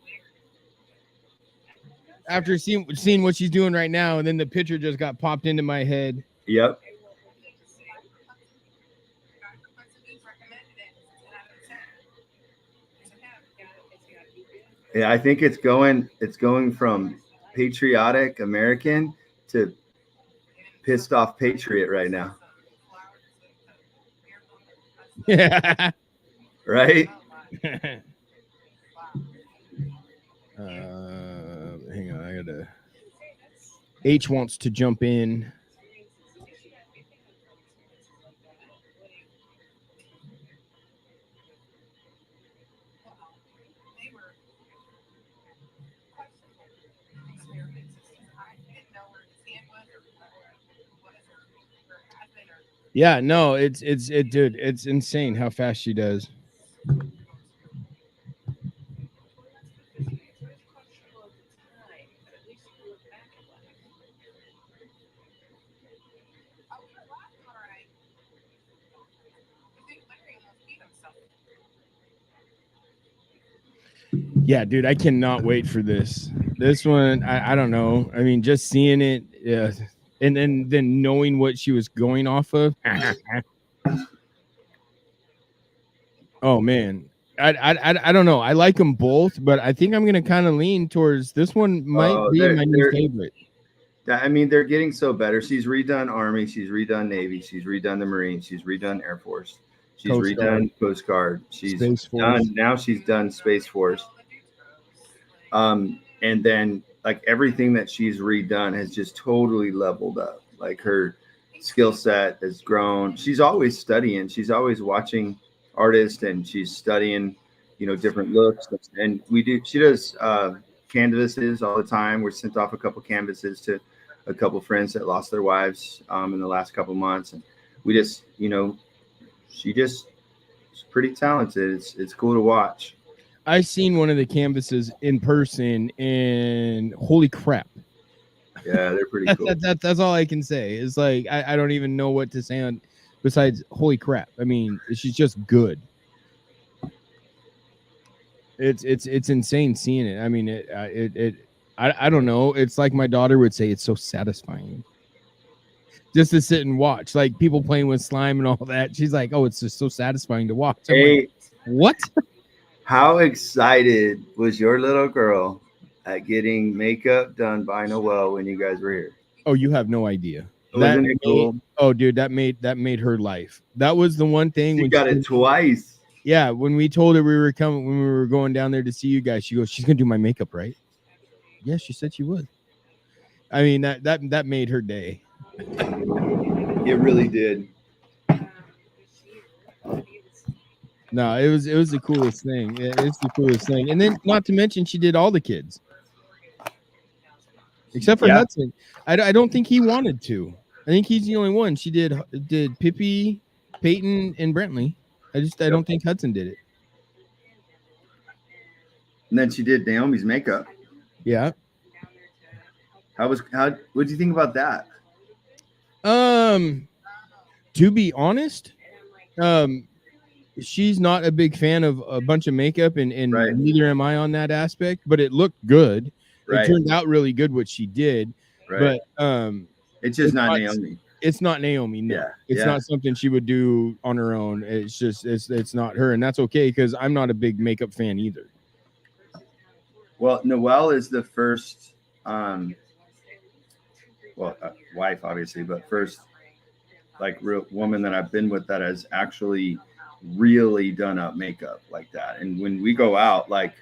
D: After seeing what she's doing right now, and then the picture just got popped into my head.
G: Yep. Yeah, I think it's going from patriotic American to pissed off patriot right now.
D: Yeah.
G: Right?
D: Hang on, I gotta. H wants to jump in. Yeah, no, dude, it's insane how fast she does. Yeah, dude, I cannot wait for this. This one, I don't know. I mean, just seeing it, yeah, and then knowing what she was going off of. Oh man, I don't know. I like them both, but I think I'm gonna kind of lean towards this one. Might be my new favorite.
G: I mean, they're getting so better. She's redone Army, she's redone Navy, she's redone the Marines, she's redone Air Force, she's redone Coast Guard, she's done now. She's done Space Force. And then like everything that she's redone has just totally leveled up. Like her skill set has grown. She's always studying. She's always watching artists and she's studying, different looks. And she does canvases all the time. We're sent off a couple canvases to a couple friends that lost their wives in the last couple months. And we just, she's pretty talented. It's cool to watch.
D: I seen one of the canvases in person, and holy crap!
G: Yeah, they're pretty cool.
D: That's all I can say. It's like I don't even know what to say on besides holy crap. I mean, she's just good. It's insane seeing it. I mean, I don't know. It's like my daughter would say, it's so satisfying just to sit and watch, like people playing with slime and all that. She's like, oh, it's just so satisfying to watch. I'm like, what?
G: How excited was your little girl at getting makeup done by Noelle when you guys were here?
D: Oh, you have no idea.
G: Wasn't it cool?
D: Oh, dude, that made her life. That was the one thing.
G: She got it twice.
D: Yeah, when we told her we were coming, when we were going down there to see you guys, she goes, she's gonna do my makeup, right? Yeah, she said she would. I mean, that made her day.
G: It really did.
D: No, it was the coolest thing. It's the coolest thing. And then, not to mention, she did all the kids, except for Hudson. I don't think he wanted to. I think he's the only one. She did Pippi, Peyton, and Brentley. I don't think Hudson did it.
G: And then she did Naomi's makeup.
D: Yeah.
G: What did you think about that?
D: To be honest, she's not a big fan of a bunch of makeup, and neither am I on that aspect, but it looked good. It turned out really good what she did.
G: Right.
D: But
G: it's just not Naomi.
D: It's not Naomi. No.
G: Yeah.
D: It's not something she would do on her own. It's just it's not her, and that's okay because I'm not a big makeup fan either.
G: Well, Noelle is the first wife, obviously, but first like real woman that I've been with that has actually really done up makeup like that. And when we go out, like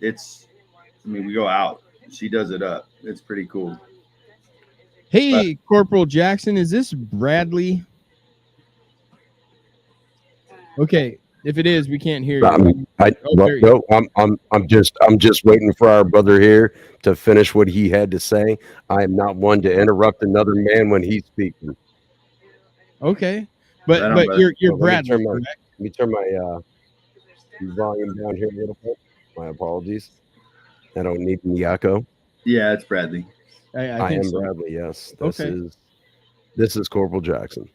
G: we go out, she does it up. It's pretty cool.
D: Hey, Corporal Jackson, is this Bradley? Okay, if it is, we can't hear you.
R: I'm just waiting for our brother here to finish what he had to say. I am not one to interrupt another man when he's speaking.
D: Okay, but you're Bradley.
R: Let me turn my volume down here a little bit. My apologies. I don't need the echo.
G: Yeah, it's Bradley.
R: I am so. Bradley. Yes, this is Corporal Jackson.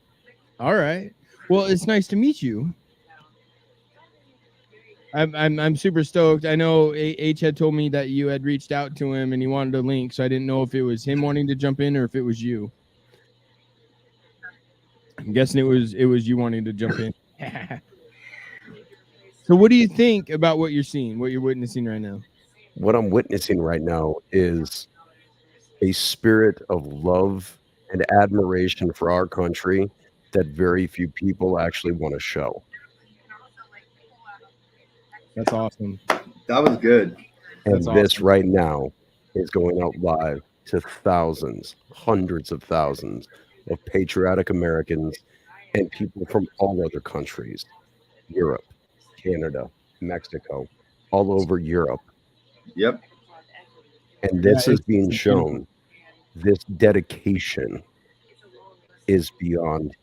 D: All right. Well, it's nice to meet you. I'm super stoked. I know H had told me that you had reached out to him and he wanted a link, so I didn't know if it was him wanting to jump in or if it was you. I'm guessing it was you wanting to jump in. So what do you think about what you're seeing, what you're witnessing right now?
R: What I'm witnessing right now is a spirit of love and admiration for our country that very few people actually want to show.
D: That's awesome.
G: That was good.
R: And
D: That's
R: this
D: awesome.
R: right now is going out live to thousands, hundreds of thousands of patriotic Americans and people from all other countries, Europe, Canada, Mexico, all over Europe.
G: Yep.
R: And this is being shown. This dedication is beyond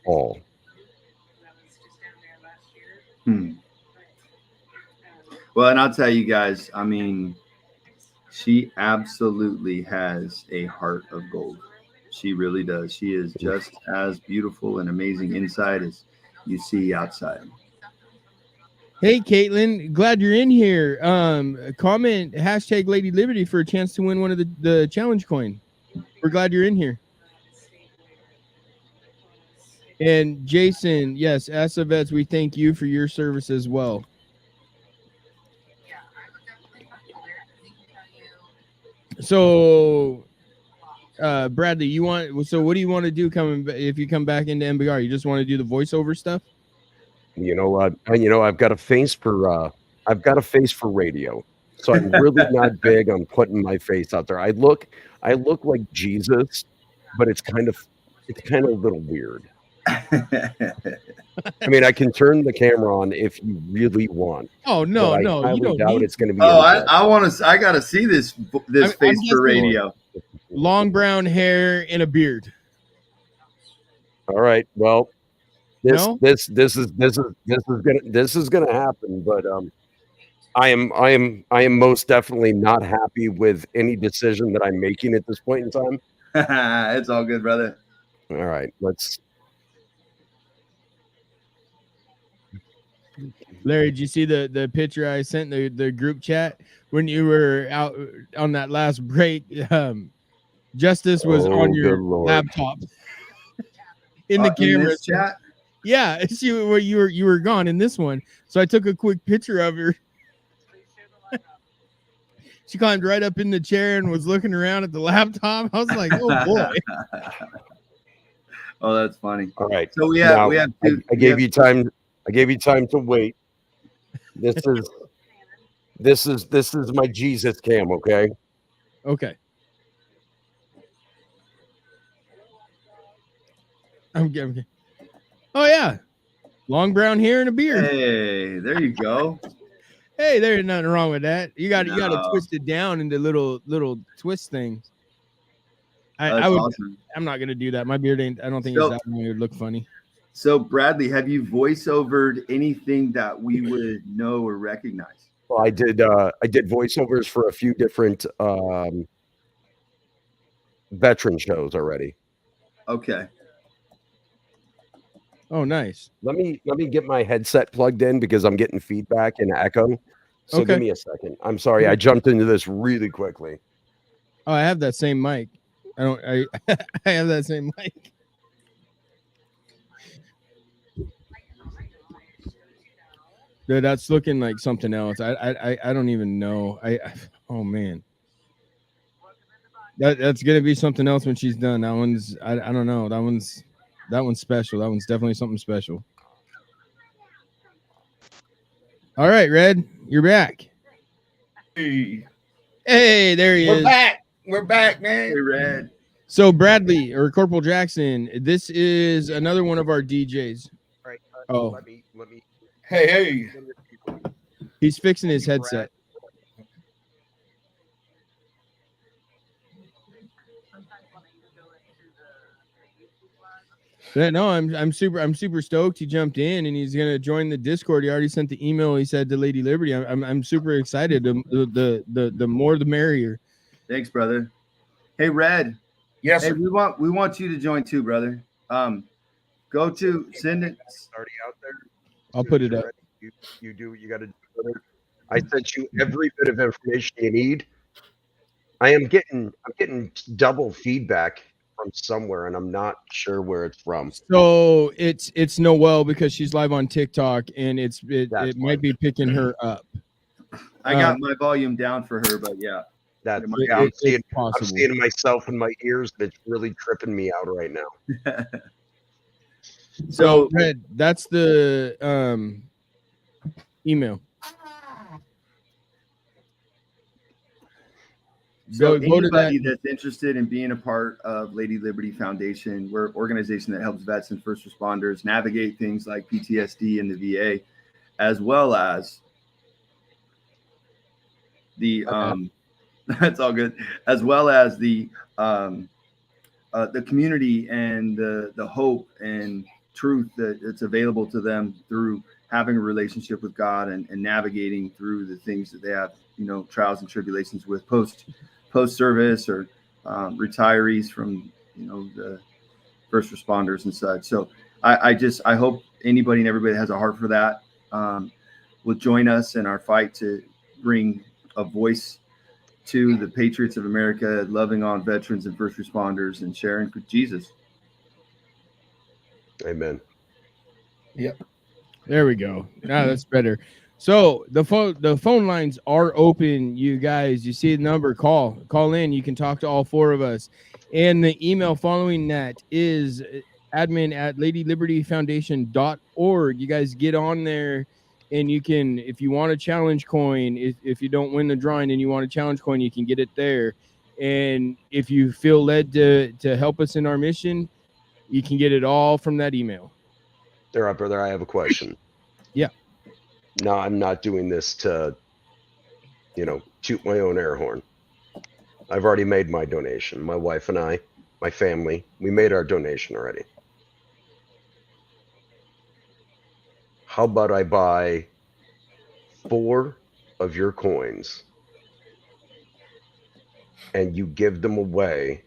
R: all.
G: Well, and I'll tell you guys, I mean, she absolutely has a heart of gold. She really does. She is just as beautiful and amazing inside as you see outside.
D: Hey, Caitlin, glad you're in here. Comment hashtag Lady Liberty for a chance to win one of the challenge coin. We're glad you're in here. And Jason, yes, Asavets, we thank you for your service as well. So, Bradley, what do you want to do if you come back into MBR? You just want to do the voiceover stuff?
R: You know what? I've got a face for radio. So I'm really not big on putting my face out there. I look like Jesus, but it's kind of a little weird. I mean, I can turn the camera on if you really want.
D: Oh no,
R: you don't doubt it's going to be.
G: Oh, I got to see this face for radio.
D: Long brown hair and a beard.
R: All right. Well,
D: No?
R: This is gonna happen, but I am most definitely not happy with any decision that I'm making at this point in time.
G: It's all good, brother.
R: All right, let's.
D: Larry, did you see the picture I sent the group chat when you were out on that last break? Justice was on
R: Oh,
D: your
R: good Lord.
D: laptop in the
G: In
D: camera.
G: this chat?
D: Yeah, it's you were gone in this one. So I took a quick picture of her. She climbed right up in the chair and was looking around at the laptop. I was like, oh boy.
G: Oh, that's funny.
R: All right.
G: So we have
R: Now,
G: two.
R: I gave you time. I gave you time to wait. This is my Jesus cam, okay?
D: Okay. I'm getting. Oh yeah, long brown hair and a beard.
G: Hey, there you go.
D: Hey, there's nothing wrong with that. You got to
G: No.
D: twist it down into little twist things.
G: That's awesome.
D: I'm not gonna do that. My beard ain't. I don't think
G: So-
D: it's that long. It would look funny.
G: So, Bradley, have you voiceovered anything that we would know or recognize?
R: Well, I did voiceovers for a few different veteran shows already.
G: Okay.
D: Oh, nice.
R: Let me get my headset plugged in because I'm getting feedback and echo. So
D: Okay.
R: give me a second. I'm sorry, I jumped into this really quickly.
D: Oh, I have that same mic. I have that same mic. Dude, that's looking like something else. I don't even know. Oh man. That's gonna be something else when she's done. That one's I don't know. That one's special. That one's definitely something special. All right, Red, you're back.
F: Hey,
D: there he
F: we're
D: is.
F: back. We're back, man.
G: Hey, Red.
D: So Bradley or Corporal Jackson, this is another one of our DJs.
R: Right.
D: Oh.
R: Let me.
F: Hey.
D: He's fixing his headset. Yeah, no, I'm super stoked. He jumped in and he's gonna join the Discord. He already sent the email. He said to Lady Liberty. I'm super excited. The more the merrier.
G: Thanks, brother. Hey, Red.
F: Yes,
G: Hey,
F: sir.
G: we want you to join too, brother. Go to send it.
R: Already out there.
D: I'll put it up.
R: You do what you got to do. I sent you every bit of information you need. I'm getting double feedback from somewhere, and I'm not sure where it's from.
D: So it's Noelle because she's live on TikTok, and it might be picking her up.
G: I got my volume down for her, but yeah.
R: That's
G: I'm
R: I'm seeing myself in my ears, and it's really tripping me out right now.
D: So Red, that's the email.
G: So
D: Go to
G: anybody
D: that.
G: that's interested in being a part of Lady Liberty Foundation, we're an organization that helps vets and first responders navigate things like PTSD in the VA, as well as the that's all good, as well as the community and the hope and truth that it's available to them through having a relationship with God and navigating through the things that they have, trials and tribulations with post service or retirees from, the first responders and such. So I hope anybody and everybody that has a heart for that will join us in our fight to bring a voice to the patriots of America, loving on veterans and first responders and sharing with Jesus.
R: Amen.
F: Yep.
D: There we go. Now that's better. So the phone lines are open, you guys. You see the number, call in. You can talk to all four of us. And the email following that is admin@ladylibertyfoundation.org. You guys get on there and you can, if you want a challenge coin, if you don't win the drawing and you want a challenge coin, you can get it there. And if you feel led to help us in our mission, you can get it all from that email.
R: There, brother, I have a question.
D: Yeah.
R: No, I'm not doing this to, toot my own air horn. I've already made my donation. My wife and I, my family, we made our donation already. how about I buy 4 of your coins and you give them away,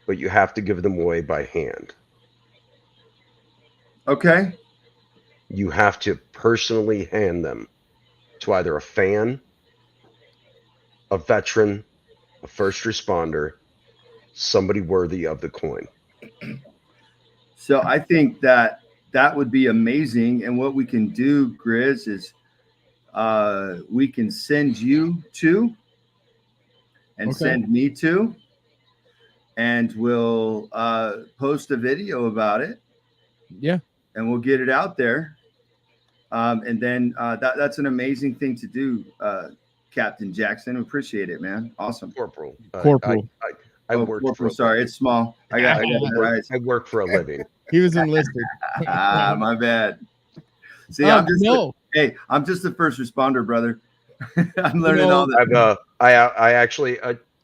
R: but you have to give them away by hand.
G: Okay.
R: You have to personally hand them to either a fan, a veteran, a first responder, somebody worthy of the coin.
G: So I think that would be amazing. And what we can do, Grizz, is we can send you 2 and send me 2, and we'll post a video about it.
D: Yeah.
G: And we'll get it out there. And then that's an amazing thing to do, Captain Jackson. Appreciate it, man. Awesome.
R: Corporal.
D: Corporal.
R: I work
G: Corporal. Sorry, it's small. I got
R: I work for a living.
D: He was enlisted.
G: My bad. See, I'm just the first responder, brother. I'm learning all that.
R: I actually,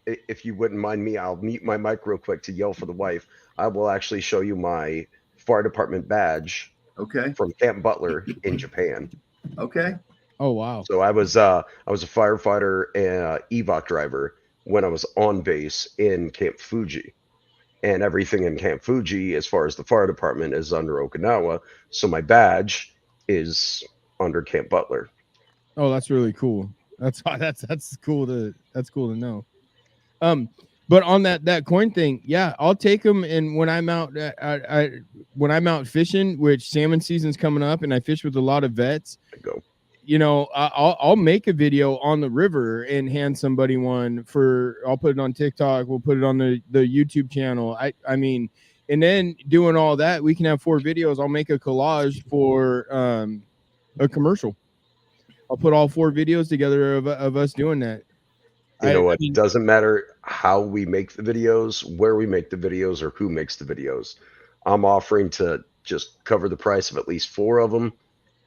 R: if you wouldn't mind me, I'll mute my mic real quick to yell for the wife. I will actually show you my fire department badge.
G: Okay.
R: From Camp Butler in Japan.
G: Okay.
D: Oh wow.
R: So I was a firefighter and evac driver when I was on base in Camp Fuji, and everything in Camp Fuji, as far as the fire department, is under Okinawa. So my badge is under Camp Butler.
D: Oh, that's really cool. That's cool to know. But on that coin thing, yeah, I'll take them. And when I'm out, when I'm out fishing, which salmon season's coming up, and I fish with a lot of vets, you know, I'll make a video on the river and hand somebody one I'll put it on TikTok. We'll put it on the YouTube channel. I mean, and then doing all that, we can have 4 videos. I'll make a collage for a commercial. I'll put all 4 videos together of us doing that.
R: You know what? It doesn't matter how we make the videos, where we make the videos, or who makes the videos. I'm offering to just cover the price of at least 4 of them,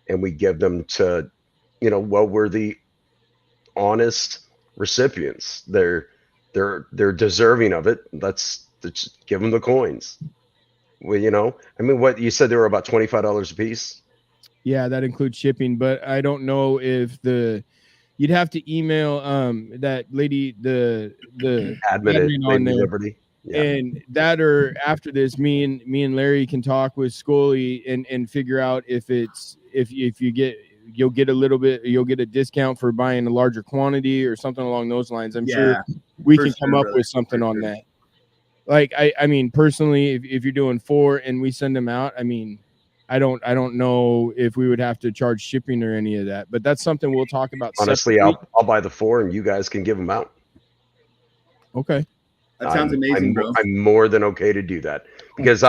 R: and we give them to, you know, well-worthy, honest recipients. They're deserving of it. Let's just give them the coins. Well, you know, I mean, what you said, they were about $25 a piece.
D: Yeah, that includes shipping, but I don't know if you'd have to email that lady, the admin on there. Liberty. Yeah. And that, or after this, me and Larry can talk with Scully and figure out if you'll get a discount for buying a larger quantity or something along those lines. I'm sure we can come up with something on that. Like I mean, personally, if you're doing 4 and we send them out, I mean, I don't know if we would have to charge shipping or any of that, but that's something we'll talk about.
R: Honestly, I'll buy the 4 and you guys can give them out.
D: Okay.
G: That sounds amazing, bro.
R: I'm more than okay to do that because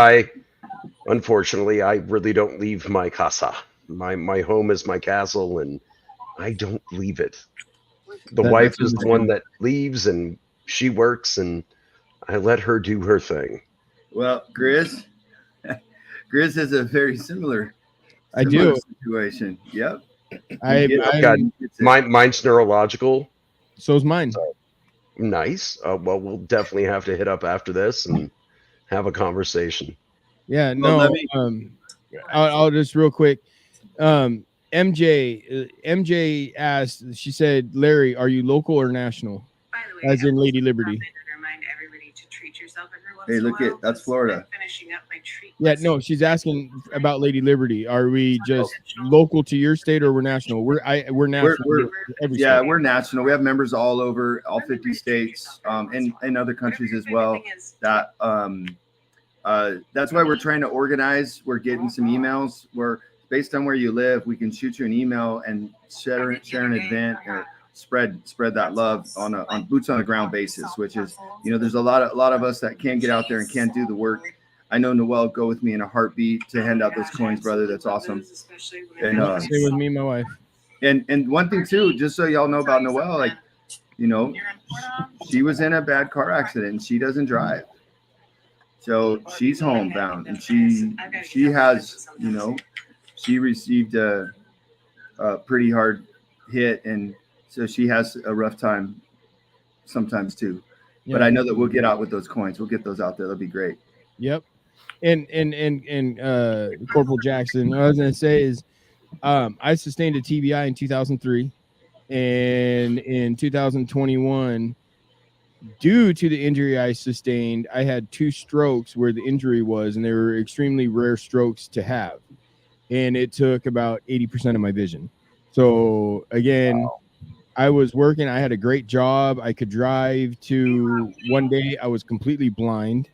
R: unfortunately, I really don't leave my casa. My home is my castle, and I don't leave it. The wife is the one that leaves, and she works, and I let her do her thing.
G: Well, Grizz has a very similar situation. Yep.
R: Mine's neurological.
D: So's mine.
R: So, nice. Well, we'll definitely have to hit up after this and have a conversation.
D: Yeah. No. I'll just real quick. MJ asked. She said, "Larry, are you local or national?"
Q: By the way,
D: as in Lady Liberty.
Q: Remind everybody to treat yourself every once
G: Hey, look at that's Florida.
Q: Finishing up my treat.
D: Yeah, no, she's asking about Lady Liberty. Are we just local to your state, or we're national? We're national.
G: We're national. We have members all over, all 50 states, and other countries as well. That's why we're trying to organize. We're getting some emails. We're based on where you live. We can shoot you an email and share an event or spread that love on boots on the ground basis. Which is, you know, there's a lot of us that can't get out there and can't do the work. I know Noelle go with me in a heartbeat to hand out those coins, brother. That's awesome. And
D: stay with me and my wife.
G: And one thing too, just so y'all know about Noelle, like, you know, she was in a bad car accident and she doesn't drive. So she's homebound, and she has, you know, she received a pretty hard hit, and so she has a rough time sometimes too. Yeah. But I know that we'll get out with those coins. We'll get those out there. That'll be great.
D: Yep. And Corporal Jackson, what I was gonna say is, I sustained a TBI in 2003, and in 2021, due to the injury I sustained, I had 2 strokes where the injury was, and they were extremely rare strokes to have, and it took about 80% of my vision. So again, I was working. I had a great job. I could drive to one day I was completely blind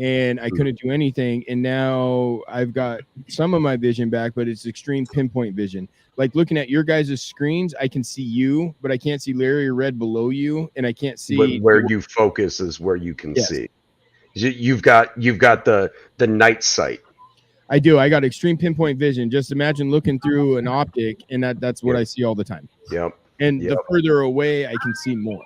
D: and I couldn't do anything. And now I've got some of my vision back, but it's extreme pinpoint vision. Like looking at your guys' screens, I can see you, but I can't see Larry or Red below you, and I can't see
R: But where you focus is where you can
D: Yes.
R: see. You've got the night sight.
D: I do. I got extreme pinpoint vision. Just imagine looking through an optic, and that's what I see all the time.
R: Yep.
D: And the further away, I can see more.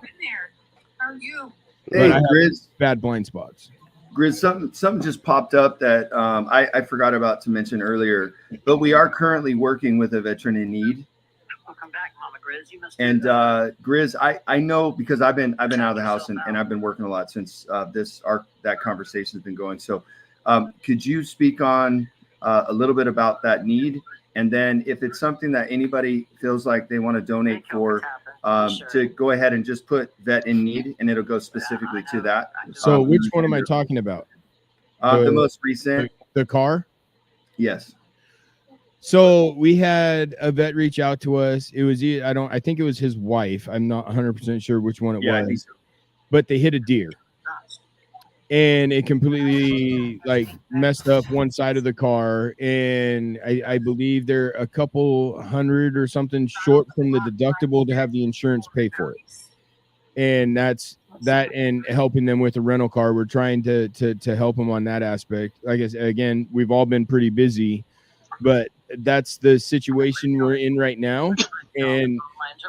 H: How are you?
G: Hey,
D: But I have
G: Grizz.
D: bad blind spots.
G: Grizz, something just popped up that I forgot about to mention earlier, but we are currently working with a veteran in need.
L: Welcome back, Mama Grizz. You must
G: And Grizz, I know because I've been out of the house and I've been working a lot since that conversation has been going. So could you speak on a little bit about that need? And then if it's something that anybody feels like they want to donate for, to go ahead and just put vet in need, and it'll go specifically to that.
D: So which one am I talking about?
G: The most recent.
D: The car?
G: Yes.
D: So we had a vet reach out to us. It was I think it was his wife. I'm not 100% sure which one it
G: Yeah, I think
D: was.
G: so.
D: But they hit a deer. And it completely like messed up one side of the car, and I believe they're a couple hundred or something short from the deductible to have the insurance pay for it. And that's that, and helping them with a rental car. We're trying to help them on that aspect. I guess again, we've all been pretty busy, but that's the situation we're in right now. And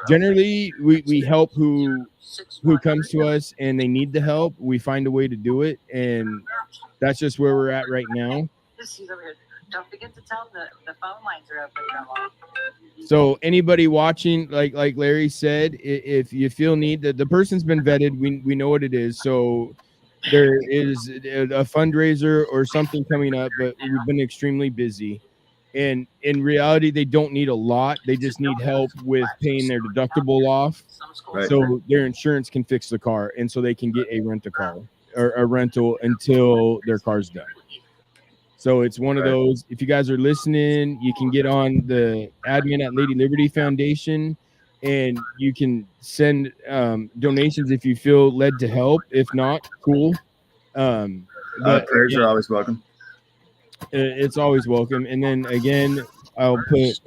D: generally we help who comes to us and they need the help. We find a way to do it, and that's just where we're at right now.
L: He's over here. Don't forget to tell them the phone lines are open, Grandma.
D: So anybody watching, like Larry said, if you feel need, the person's been vetted, we know what it is. So there is a fundraiser or something coming up, but we've been extremely busy. And in reality, they don't need a lot. They just need help with paying their deductible off, so their insurance can fix the car, and so they can get a rent-a-car or a rental until their car's done. So it's one of those. If you guys are listening, you can get on the admin at Lady Liberty Foundation, and you can send donations if you feel led to help. If not, cool. But
G: Prayers are always welcome.
D: It's always welcome. And then again, I'll put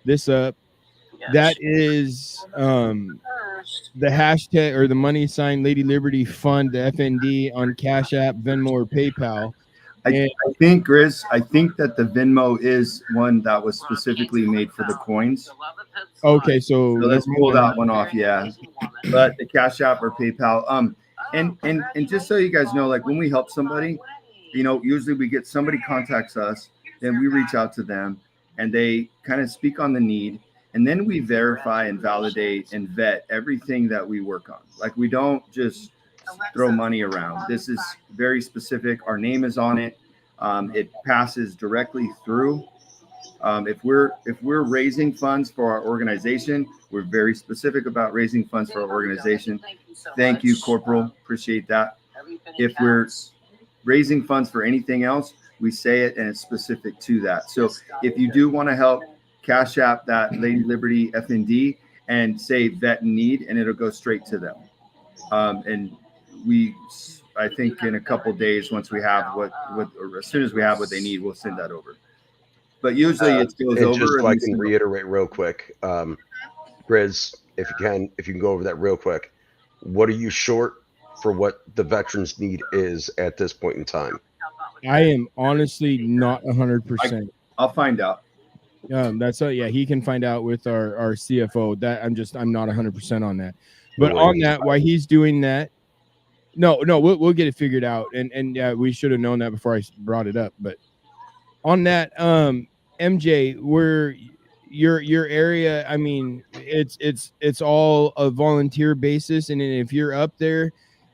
D: this up. That is the hashtag or the money sign Lady Liberty Fund, the FND, on Cash App, Venmo, or PayPal.
G: I think, Grizz, I think that the Venmo is one that was specifically made for the coins.
D: Okay, so
G: let's pull that one off, yeah. But the Cash App or PayPal. And just so you guys know, like when we help somebody, you know, usually we get somebody contacts us, then we reach out to them, and they kind of speak on the need, and then we verify and validate and vet everything that we work on. Like we don't just throw money around. This is very specific. Our name is on it. It passes directly through. If we're raising funds for our organization, we're very specific about raising funds for our organization. Thank you, Corporal. Appreciate that. If we're raising funds for anything else, we say it and it's specific to that. So if you do want to help, Cash App that Lady Liberty FND and say vet in need, and it'll go straight to them. And I think in a couple of days, once we have or as soon as we have what they need, we'll send that over. But usually it goes over.
R: Just so I can reiterate real quick, Grizz, if you can go over that real quick. What are you short for what the veterans need is at this point in time?
D: I am honestly not 100%.
G: I'll find out.
D: He can find out with our CFO. That I'm not 100% on that. But on that, while he's doing that, no, we'll get it figured out. And we should have known that before I brought it up. But on that, MJ, where your area, I mean, it's all a volunteer basis, and if you're up there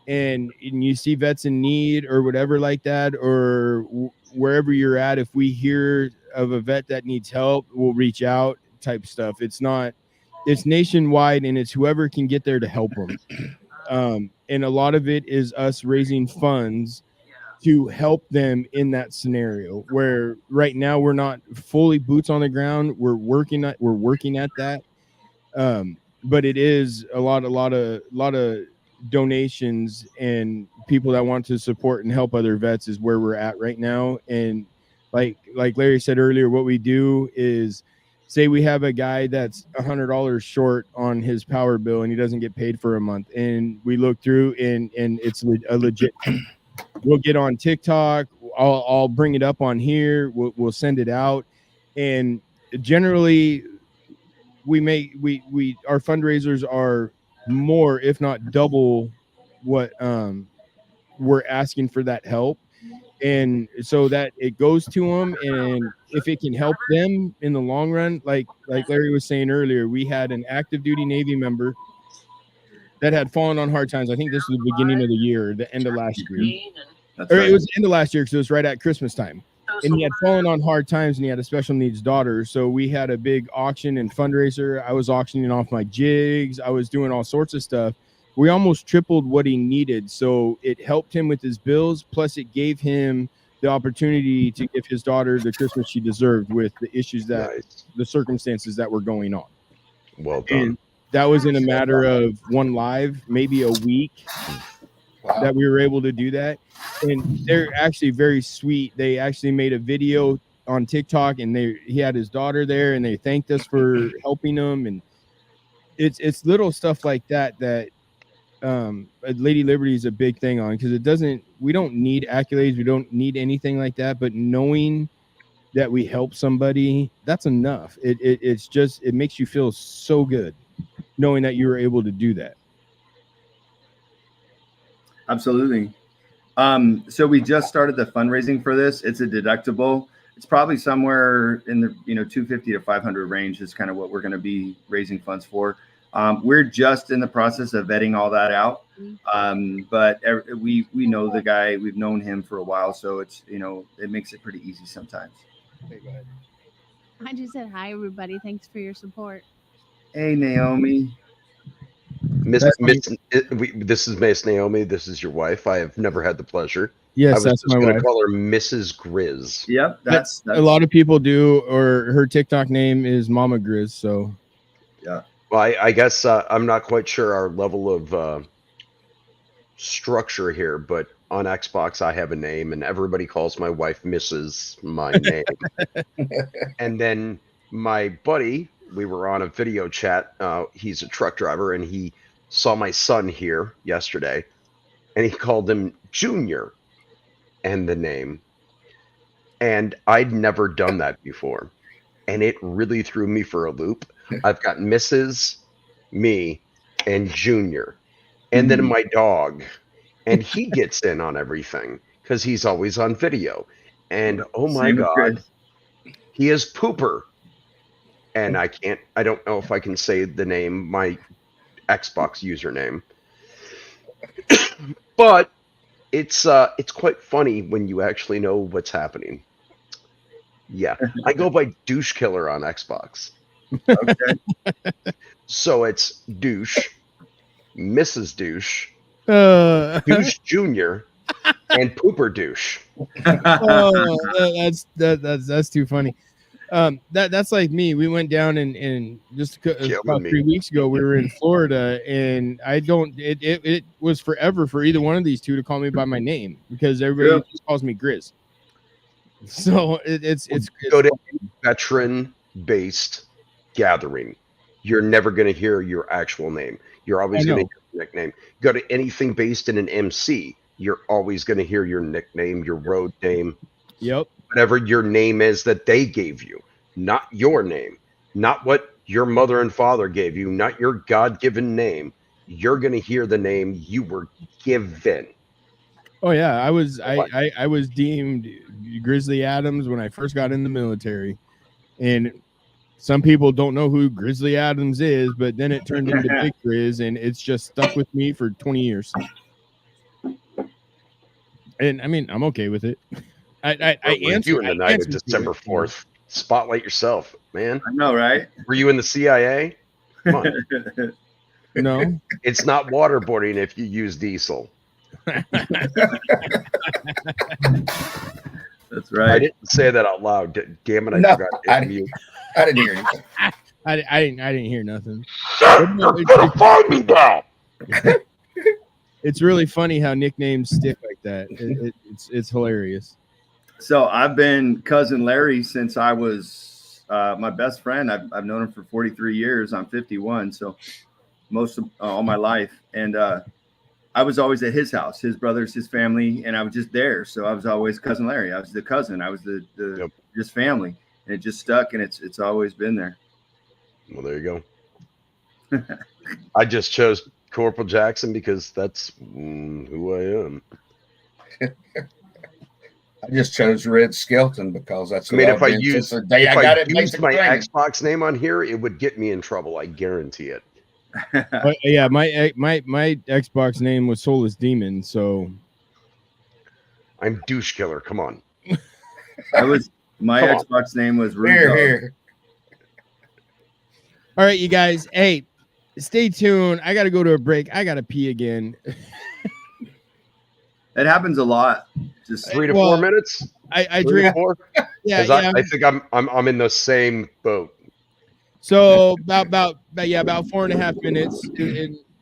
D: and you see vets in need or whatever like that, or wherever you're at, if we hear of a vet that needs help, we'll reach out type stuff. It's nationwide, and it's whoever can get there to help them. And a lot of it is us raising funds to help them in that scenario, where right now we're not fully boots on the ground. We're working at that. But it is a lot of donations and people that want to support and help other vets is where we're at right now. And like Larry said earlier, what we do is, say we have a guy that's $100 short on his power bill and he doesn't get paid for a month, and we look through and it's a legit. We'll get on TikTok. I'll bring it up on here. We'll send it out, and generally our fundraisers are more, if not double, what we're asking for that help. And so that it goes to them, and if it can help them in the long run, like Larry was saying earlier, we had an active duty Navy member that had fallen on hard times. I think this was the beginning of the year, the end of last year. It was the end of last year because it was right at Christmas time. And he had fallen on hard times, and he had a special needs daughter. So we had a big auction and fundraiser. I was auctioning off my jigs. I was doing all sorts of stuff. We almost tripled what he needed. So it helped him with his bills. Plus it gave him the opportunity to give his daughter the Christmas she deserved with the issues the circumstances that were going on.
R: Well done.
D: And that was in a matter of one live, maybe a week. Wow. That we were able to do that. And they're actually very sweet. They actually made a video on TikTok, and he had his daughter there, and they thanked us for helping them. And it's little stuff like that Lady Liberty is a big thing on, because we don't need accolades, we don't need anything like that, but knowing that we help somebody, that's enough. It makes you feel so good knowing that you were able to do that.
G: Absolutely. So we just started the fundraising for this. It's a deductible. It's probably somewhere in the $250 to $500 range is kind of what we're going to be raising funds for. We're just in the process of vetting all that out. But we know the guy. We've known him for a while, so it's it makes it pretty easy sometimes.
D: Okay, go ahead.
S: I just said hi, everybody. Thanks for your support.
G: Hey, Naomi.
R: This is Miss Naomi. This is your wife. I have never had the pleasure.
D: Yes, that's my wife.
R: I was going to call her Mrs. Grizz.
G: Yep, that's
D: a lot of people do, or her TikTok name is Mama Grizz. So,
G: yeah.
R: Well, I guess I'm not quite sure our level of structure here, but on Xbox I have a name, and everybody calls my wife Mrs. my name. And then my buddy, we were on a video chat. He's a truck driver, and he saw my son here yesterday, and he called him Junior and the name. And I'd never done that before, and it really threw me for a loop. I've got Mrs., me, and Junior, and then my dog, and he gets in on everything because he's always on video. And oh my God, he is Pooper. And I don't know if I can say the name, my Xbox username. But it's quite funny when you actually know what's happening. Yeah, I go by Douche Killer on Xbox.
G: Okay.
R: So it's Douche, Mrs. Douche, Douche Junior, and Pooper Douche.
D: That's too funny. That's like me. We went down and just about 3 weeks ago, we were in Florida, and it was forever for either one of these two to call me by my name, because everybody just calls me Grizz. So it's
R: go to a veteran-based gathering. You're never going to hear your actual name. You're always going to hear your nickname. Go to anything based in an MC. You're always going to hear your nickname, your road name.
D: Yep.
R: Whatever your name is that they gave you, not your name, not what your mother and father gave you, not your God-given name. You're going to hear the name you were given.
D: Oh yeah, I was deemed Grizzly Adams when I first got in the military, and some people don't know who Grizzly Adams is, but then it turned into Big Grizz, and it's just stuck with me for 20 years. And I mean, I'm okay with it. I answer
R: you in the night of December 4th. Spotlight yourself, man.
G: I know, right?
R: Were you in the CIA? Come on.
D: No.
R: It's not waterboarding if you use diesel.
G: That's right.
R: I didn't say that out loud. Damn it, I
F: No,
R: forgot.
F: I didn't hear anything.
D: I didn't hear nothing.
R: Find me now.
D: It's really funny how nicknames stick like that. It's hilarious.
G: So I've been Cousin Larry since I was my best friend. I've known him for 43 years. I'm 51, so most of all my life. And I was always at his house, his brothers, his family, and I was just there. So I was always Cousin Larry. I was the cousin. I was the just family, and it just stuck, and it's always been there.
R: Well, there you go. I just chose Corporal Jackson because that's who I am.
F: I just chose Red Skelton because that's.
R: I mean, if I used my
F: Xbox
R: Xbox name on here, it would get me in trouble. I guarantee it.
D: But yeah, my Xbox name was Soulless Demon, so
R: I'm Douche Killer. Come on.
G: I was my Xbox name was
F: Here.
D: All right, you guys. Hey, stay tuned. I got to go to a break. I got to pee again.
G: It happens a lot. Just
R: 3 to 4 minutes.
D: I
R: 3 to
D: drink
R: 4.
D: Yeah,
R: I think I'm in the same boat.
D: So about 4.5 minutes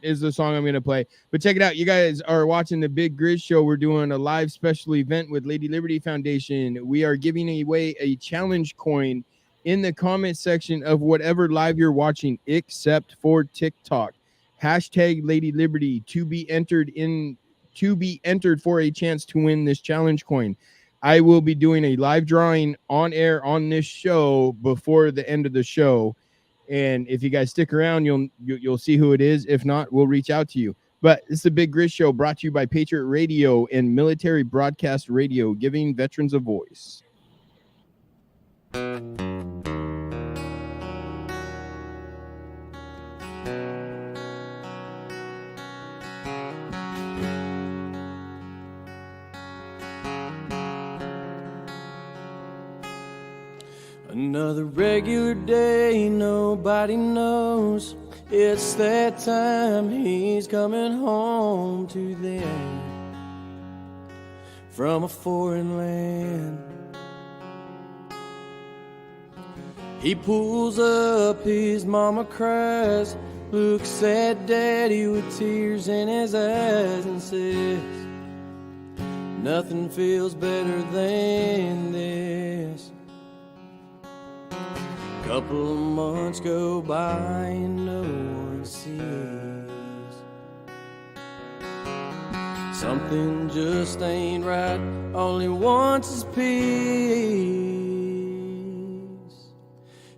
D: is the song I'm gonna play. But check it out. You guys are watching the Big Grizz Show. We're doing a live special event with Lady Liberty Foundation. We are giving away a challenge coin in the comment section of whatever live you're watching, except for TikTok. Hashtag Lady Liberty to be entered for a chance to win this challenge coin. I will be doing a live drawing on air on this show before the end of the show. And if you guys stick around, you'll see who it is. If not, we'll reach out to you. But this is the Big Grizz Show, brought to you by Patriot Radio and Military Broadcast Radio, giving veterans a voice.
C: Another regular day, nobody knows. It's that time, he's coming home to them from a foreign land. He pulls up, his mama cries, looks at daddy with tears in his eyes and says, nothing feels better than this. Couple of months go by and no one sees. Something just ain't right, only wants his peace.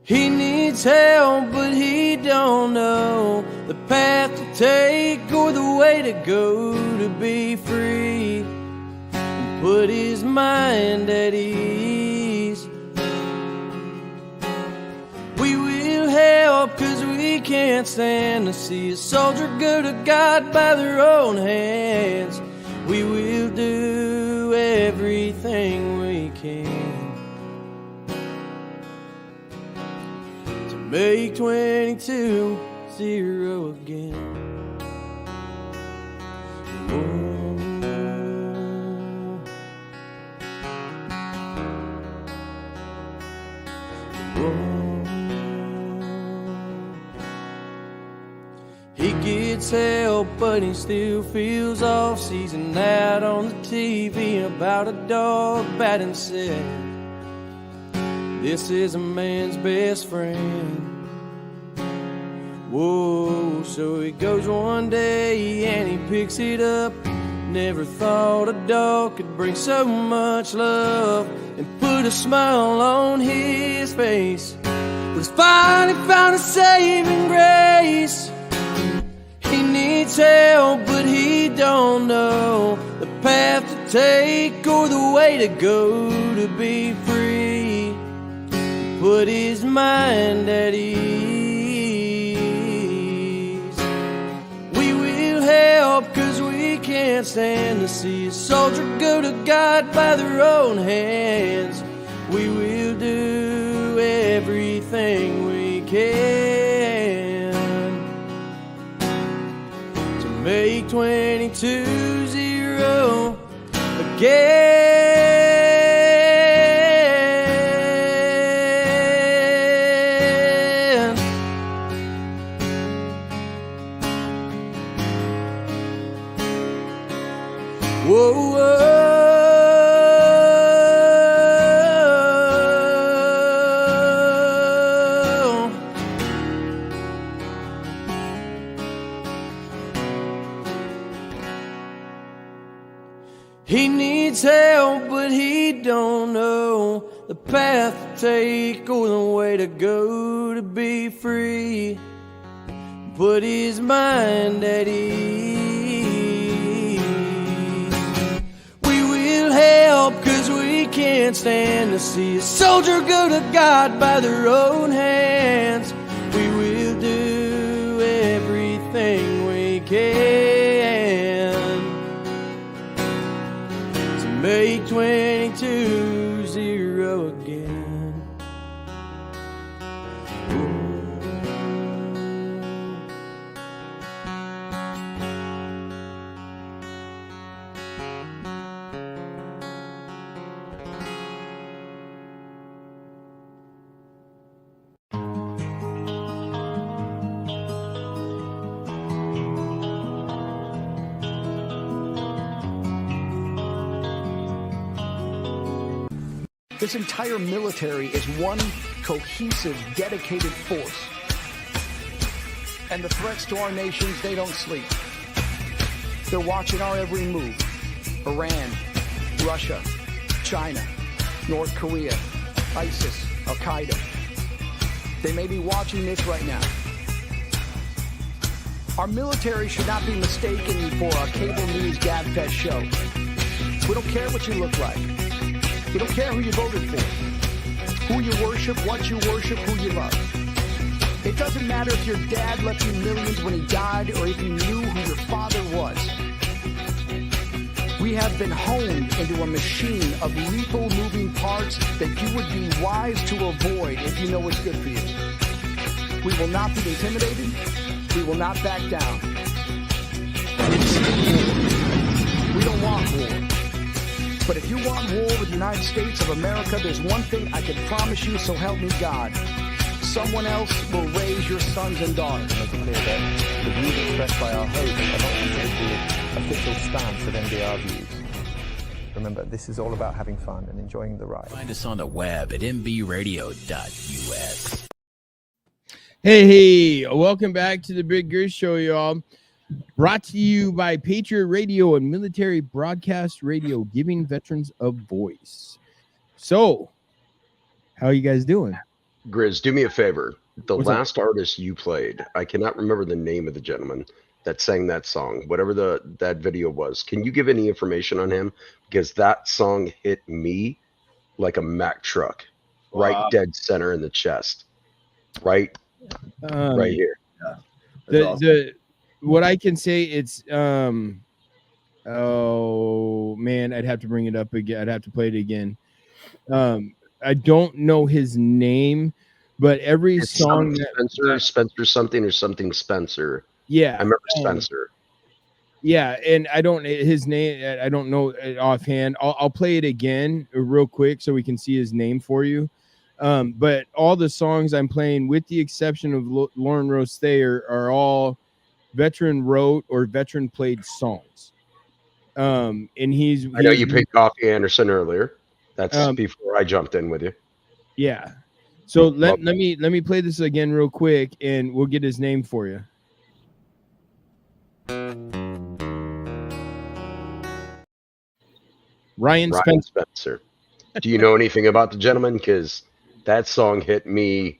C: He needs help, but he don't know the path to take or the way to go to be free and put his mind at ease. We will help, 'cause we can't stand to see a soldier go to God by their own hands. We will do everything we can to make 22-0 again. He gets help, but he still feels off. Sees an ad on the TV about a dog batting said, this is a man's best friend. Whoa, so he goes one day and he picks it up. Never thought a dog could bring so much love and put a smile on his face. But he's finally found a saving grace. He needs help, but he don't know the path to take or the way to go to be free. Put his mind at ease. We will help, 'cause we can't stand to see a soldier go to God by their own hands. We will do everything we can to make 22-0 again. Whoa, whoa. He needs help, but he don't know the path to take or the way to go to be free. Put his mind at ease. We will help, 'cause we can't stand to see a soldier go to God by their own hands. We will do everything we can to make 22-0 again.
A: This entire military is one cohesive, dedicated force. And the threats to our nations, they don't sleep. They're watching our every move. Iran, Russia, China, North Korea, ISIS, Al-Qaeda. They may be watching this right now. Our military should not be mistaken for a cable news gabfest show. We don't care what you look like. We don't care who you voted for, who you worship, what you worship, who you love. It doesn't matter if your dad left you millions when he died or if you knew who your father was. We have been honed into a machine of lethal moving parts that you would be wise to avoid if you know what's good for you. We will not be intimidated. We will not back down. We don't want war. But if you want war with the United States of America, there's one thing I can promise you, so help me God. Someone else will raise your sons and daughters.
B: Make it clear that the views expressed by our host are not considered the official stance of NBR views. Remember, this is all about having fun and enjoying the ride.
K: Find us on the web at mbradio.us.
D: Hey, welcome back to the Big Grizz Show, y'all. Brought to you by Patriot Radio and Military Broadcast Radio, giving veterans a voice. So, how are you guys doing?
R: Grizz, do me a favor. The
D: What's
R: last artist you played, I cannot remember the name of the gentleman that sang that song, whatever that video was. Can you give any information on him? Because that song hit me like a Mack truck, right dead center in the chest, right here.
D: What I can say, it's oh man, I'd have to bring it up again. I'd have to play it again. I don't know his name, but it's song
R: Spencer something or something Spencer.
D: Yeah,
R: I remember Spencer.
D: Yeah, and I don't his name. I don't know it offhand. I'll play it again real quick so we can see his name for you. But all the songs I'm playing, with the exception of Lauren Rose Thayer, are all veteran wrote or veteran played songs. And I
R: know you played Coffee Anderson earlier. That's before I jumped in with you.
D: Yeah. So let me play this again real quick, and we'll get his name for you. Ryan
R: Spencer. Do you know anything about the gentleman? Because that song hit me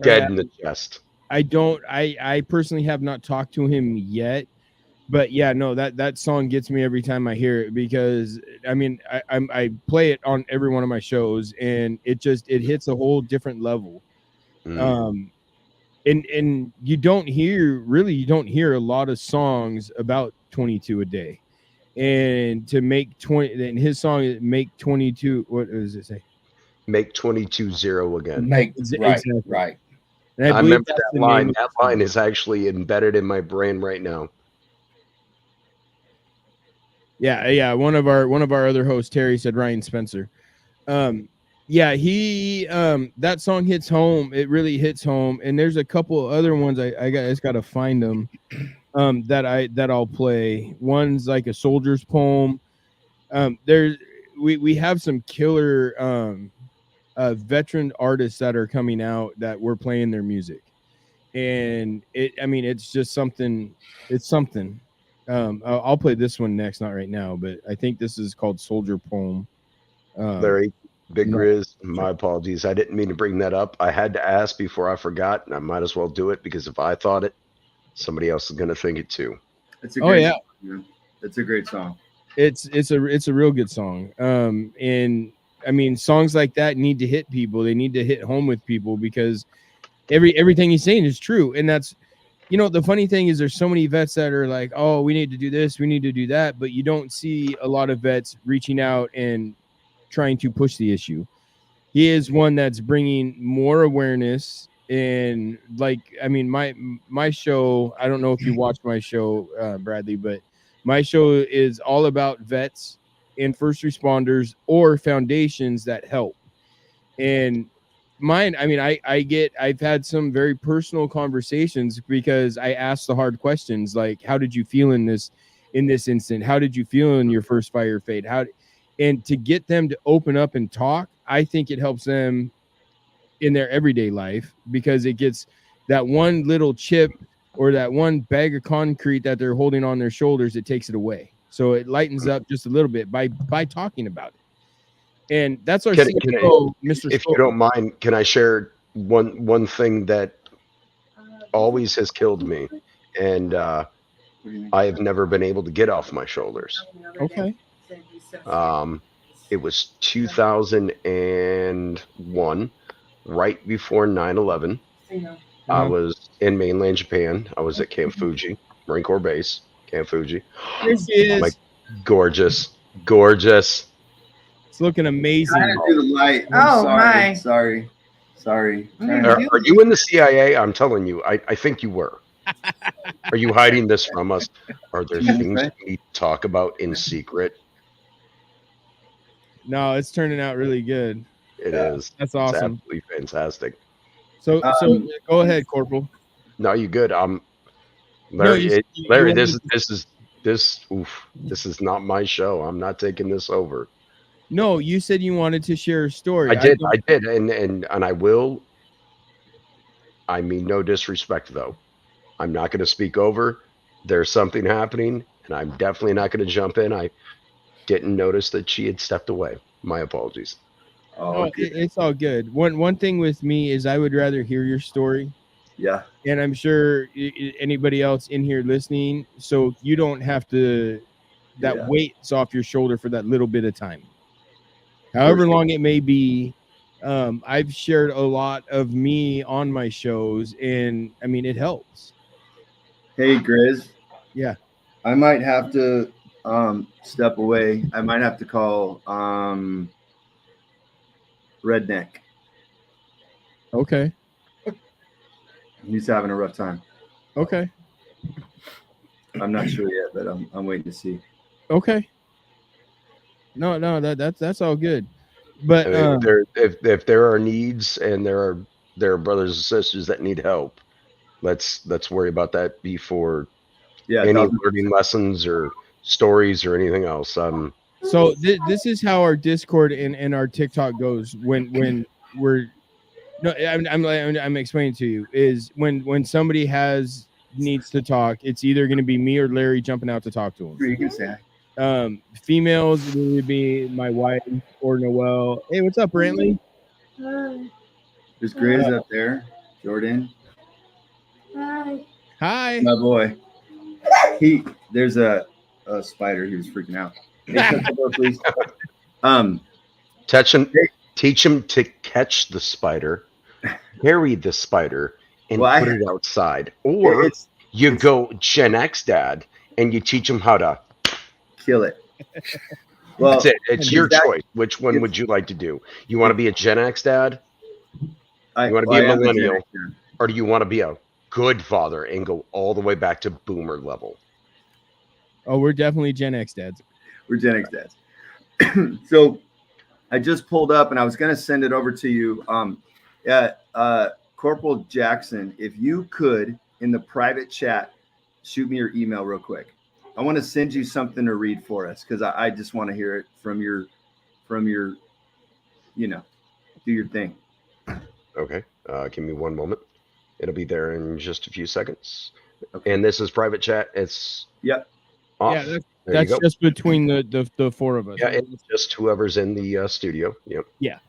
R: dead in the chest.
D: I don't. I personally have not talked to him yet, but yeah, no, that song gets me every time I hear it, because I mean I play it on every one of my shows, and it hits a whole different level. And you don't hear a lot of songs about 22 a day, and to make 20, and his song make 22. What does it say?
R: Make 22-0 again.
F: Right.
D: And
R: I
D: believe
R: remember
D: that's
R: that
D: the
R: line.
D: name of
R: That line is actually embedded in my brain right now.
D: Yeah. One of our other hosts, Terry, said Ryan Spencer. He that song hits home. It really hits home. And there's a couple other ones I just gotta find them. That I'll play. One's like a soldier's poem. We have some killer veteran artists that are coming out that we're playing their music, and it's just something. It's something. I'll play this one next, not right now, but I think this is called Soldier Poem.
R: Larry, Big Grizz, my apologies. I didn't mean to bring that up. I had to ask before I forgot, and I might as well do it because if I thought it, somebody else is going to think it too.
G: It's a great song. It's a great song.
D: It's a real good song. And I mean, songs like that need to hit people. They need to hit home with people because everything he's saying is true. And that's, the funny thing is there's so many vets that are like, oh, we need to do this, we need to do that, but you don't see a lot of vets reaching out and trying to push the issue. He is one that's bringing more awareness. And my show, I don't know if you watch my show, Bradley, but my show is all about vets and first responders or foundations that help. And mine, I've had some very personal conversations because I asked the hard questions, like, how did you feel in this instant? How did you feel in your first fire fade? And to get them to open up and talk, I think it helps them in their everyday life because it gets that one little chip or that one bag of concrete that they're holding on their shoulders, it takes it away. So it lightens up just a little bit by talking about it. And that's our CEO, Mr.
R: If you don't mind, can I share one thing that always has killed me, and I have never been able to get off my shoulders.
D: Okay.
R: It was 2001, right before 9/11. I was in mainland Japan. I was at Camp Fuji, Marine Corps base, Camp Fuji.
D: Here she is.
R: Like, gorgeous. It's
D: looking amazing.
G: Trying to do the light. I'm sorry. Sorry.
R: Are you in the CIA? I'm telling you, I think you were. Are you hiding this from us? Are there things we need to talk about in secret?
D: No, it's turning out really good.
R: It is.
D: That's awesome.
R: It's absolutely fantastic.
D: So go ahead, Corporal.
R: No, you good. Larry, this is not my show. I'm not taking this over.
D: No, you said you wanted to share a story.
R: I did, and I will. I mean, no disrespect, though. I'm not going to speak over. There's something happening, and I'm definitely not going to jump in. I didn't notice that she had stepped away. My apologies.
D: Oh, it's all good. One thing with me is I would rather hear your story.
G: Yeah.
D: And I'm sure anybody else in here listening, so you don't have to, that weight's off your shoulder for that little bit of time. However long it may be. I've shared a lot of me on my shows, and I mean, it helps.
G: Hey, Grizz.
D: Yeah.
G: I might have to step away. I might have to call Redneck.
D: Okay.
G: He's having a rough time.
D: Okay.
G: I'm not sure yet, but I'm waiting to see.
D: Okay. No, that's all good. But
R: if there are needs and there are brothers and sisters that need help, let's worry about that before any learning lessons or stories or anything else.
D: So this is how our Discord and our TikTok goes when we're I'm explaining to you is when somebody needs to talk, it's either going to be me or Larry jumping out to talk to him.
G: You can say.
D: Females would be my wife or Noelle. Hey, what's up, Brantley?
G: Hi. There's Grizz up there. Jordan.
S: Hi.
D: Hi.
G: My boy. There's a spider. He was freaking out. Hey, shut the door, please.
R: Teach him to catch the spider, carry the spider, and put it outside. Or you go Gen X dad and you teach him how to
G: kill it. Well,
R: that's it. It's your
G: that-
R: choice. Which one would you like to do? You want to be a Gen X dad? You want to be
G: I
R: a
G: am Gen
R: millennial?
G: X dad.
R: Or do you want to be a good father and go all the way back to boomer level?
D: Oh, we're definitely Gen X dads.
G: We're Gen X dads. So I just pulled up and I was going to send it over to you. Corporal Jackson, if you could, in the private chat, shoot me your email real quick. I want to send you something to read for us because I just want to hear it from your, do your thing.
R: Okay. Give me one moment. It'll be there in just a few seconds. Okay. And this is private chat. It's off.
D: Yeah, that's just between the four of us.
R: Yeah, it's just whoever's in the studio. Yep.
D: Yeah.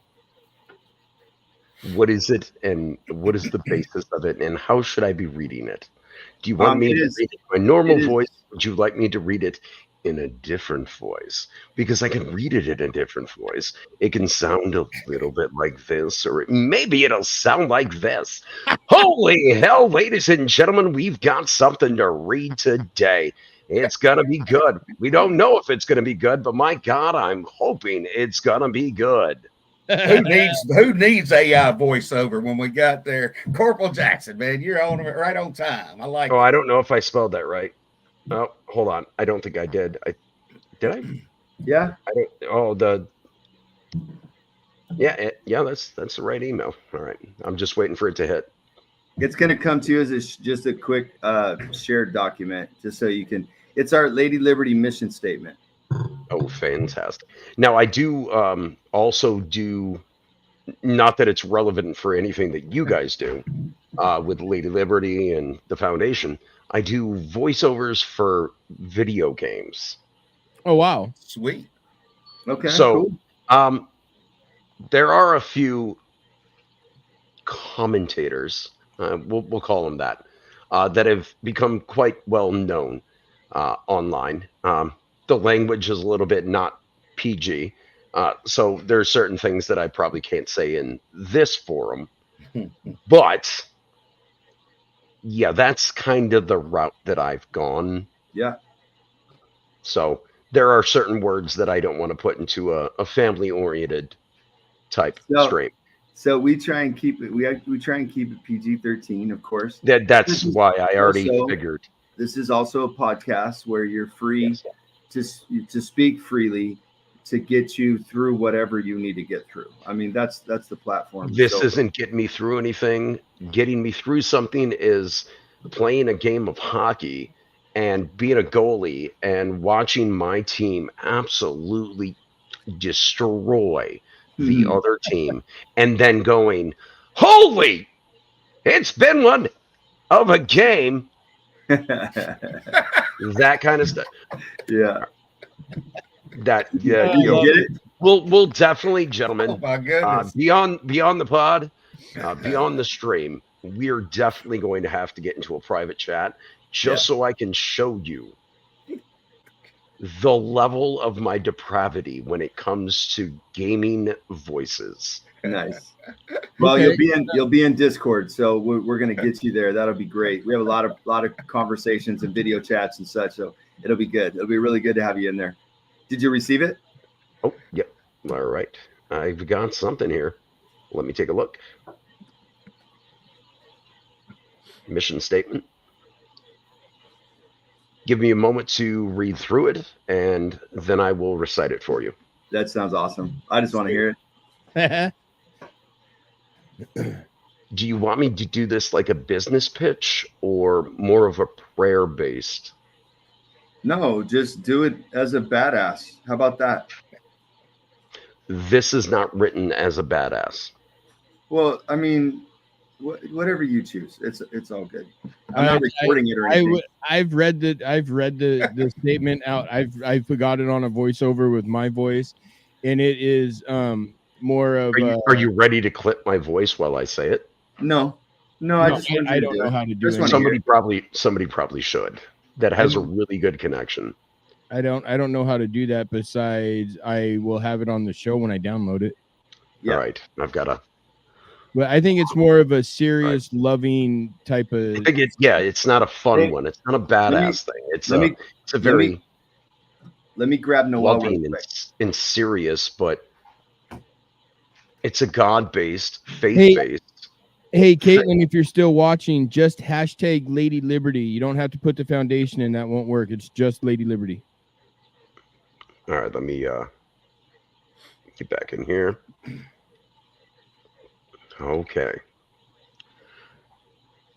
R: What is it, and what is the basis of it, and how should I be reading it? Do you want me to read it in my normal voice? Would you like me to read it in a different voice? Because I can read it in a different voice. It can sound a little bit like this, or maybe it'll sound like this. Holy hell, ladies and gentlemen, we've got something to read today. It's going to be good. We don't know if it's going to be good, but my God, I'm hoping it's going to be good.
F: Who needs AI voiceover when we got there? Corporal Jackson, man, you're on it right on time. I like it.
R: I don't know if I spelled that right. Oh, hold on. I don't think I did. Did I?
G: Yeah.
R: That's the right email. All right. I'm just waiting for it to hit.
G: It's going to come to you as just a quick shared document, just so you can. It's our Lady Liberty mission statement.
R: Oh, fantastic. Now, I do also do, not that it's relevant for anything that you guys do with Lady Liberty and the Foundation, I do voiceovers for video games.
D: Oh, wow.
F: Sweet.
G: Okay.
R: So,
G: cool.
R: There are a few commentators, we'll call them that have become quite well known online. The language is a little bit not PG. So there are certain things that I probably can't say in this forum. But, yeah, that's kind of the route that I've gone.
G: Yeah.
R: So there are certain words that I don't want to put into a family-oriented type stream.
G: So we try and keep it. We try and keep it PG-13, of course.
R: That's why I already figured.
G: This is also a podcast where you're free to speak freely to get you through whatever you need to get through. I mean, that's the platform.
R: This isn't getting me through anything. Getting me through something is playing a game of hockey and being a goalie and watching my team absolutely destroy the other team, and then going, holy, it's been one of a game. That kind of stuff.
G: Yeah.
R: You get it? We'll definitely, gentlemen.
F: Oh my goodness.
R: Beyond the pod, beyond the stream, we are definitely going to have to get into a private chat so I can show you the level of my depravity when it comes to gaming voices.
G: Nice. Well, okay. you'll be in Discord, so we're going to get you there. That'll be great. We have a lot of conversations and video chats and such, so it'll be good. It'll be really good to have you in there. Did you receive it?
R: Oh, yep. All right. I've got something here. Let me take a look. Mission statement. Give me a moment to read through it, and then I will recite it for you.
G: That sounds awesome. I just want to hear it.
R: Do you want me to do this like a business pitch or more of a prayer-based?
G: No, just do it as a badass. How about that?
R: This is not written as a badass.
G: Well, I mean, whatever you choose, it's all good. I'm not recording it or anything.
D: I've read the statement out. I've got it on a voiceover with my voice, and it is more of.
R: Are you ready to clip my voice while I say it?
G: No,
D: I don't know how to do it.
R: Somebody probably should. That has a really good connection.
D: I don't know how to do that. Besides, I will have it on the show when I download it.
R: Yeah. All right, I've got to.
D: But I think it's more of a serious, loving type of.
R: I think it's not a fun one. It's not a badass thing. It's a very.
G: Let me grab Noel.
R: Loving and and serious, but it's a God-based, faith-based.
D: Hey, Caitlin, if you're still watching, just hashtag Lady Liberty. You don't have to put the foundation in. That won't work. It's just Lady Liberty.
R: All right, let me get back in here. Okay.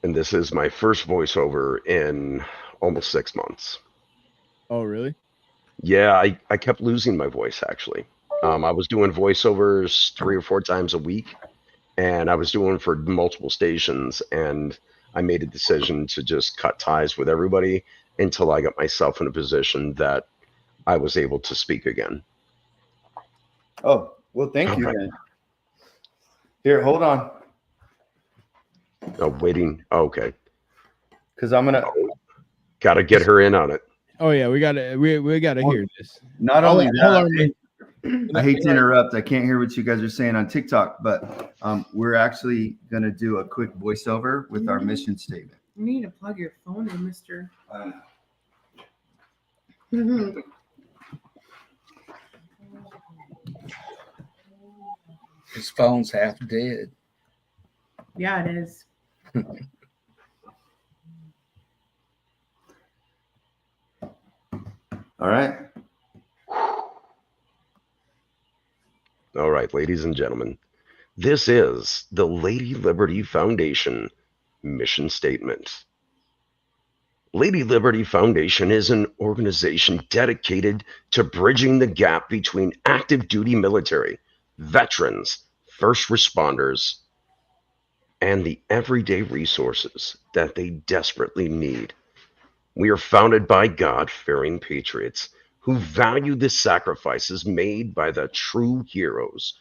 R: And this is my first voiceover in almost 6 months.
D: Oh, really?
R: Yeah, I kept losing my voice, actually. I was doing voiceovers 3 or 4 times a week, and I was doing for multiple stations, and I made a decision to just cut ties with everybody until I got myself in a position that I was able to speak again.
G: Oh, well, thank you, man. Here, hold on.
R: Oh, waiting. Oh, okay.
G: Because I'm gonna
R: gotta get her in on it.
D: Oh yeah, we gotta hear this.
G: Not only that, I hate to interrupt. I can't hear what you guys are saying on TikTok, but we're actually gonna do a quick voiceover with our mission statement.
E: You need to plug your phone in, mister.
F: His phone's half dead.
E: Yeah, it is.
G: All right.
R: All right, ladies and gentlemen, this is the Lady Liberty Foundation mission statement. Lady Liberty Foundation is an organization dedicated to bridging the gap between active duty military, veterans, first responders, and the everyday resources that they desperately need. We are founded by God-fearing patriots who value the sacrifices made by the true heroes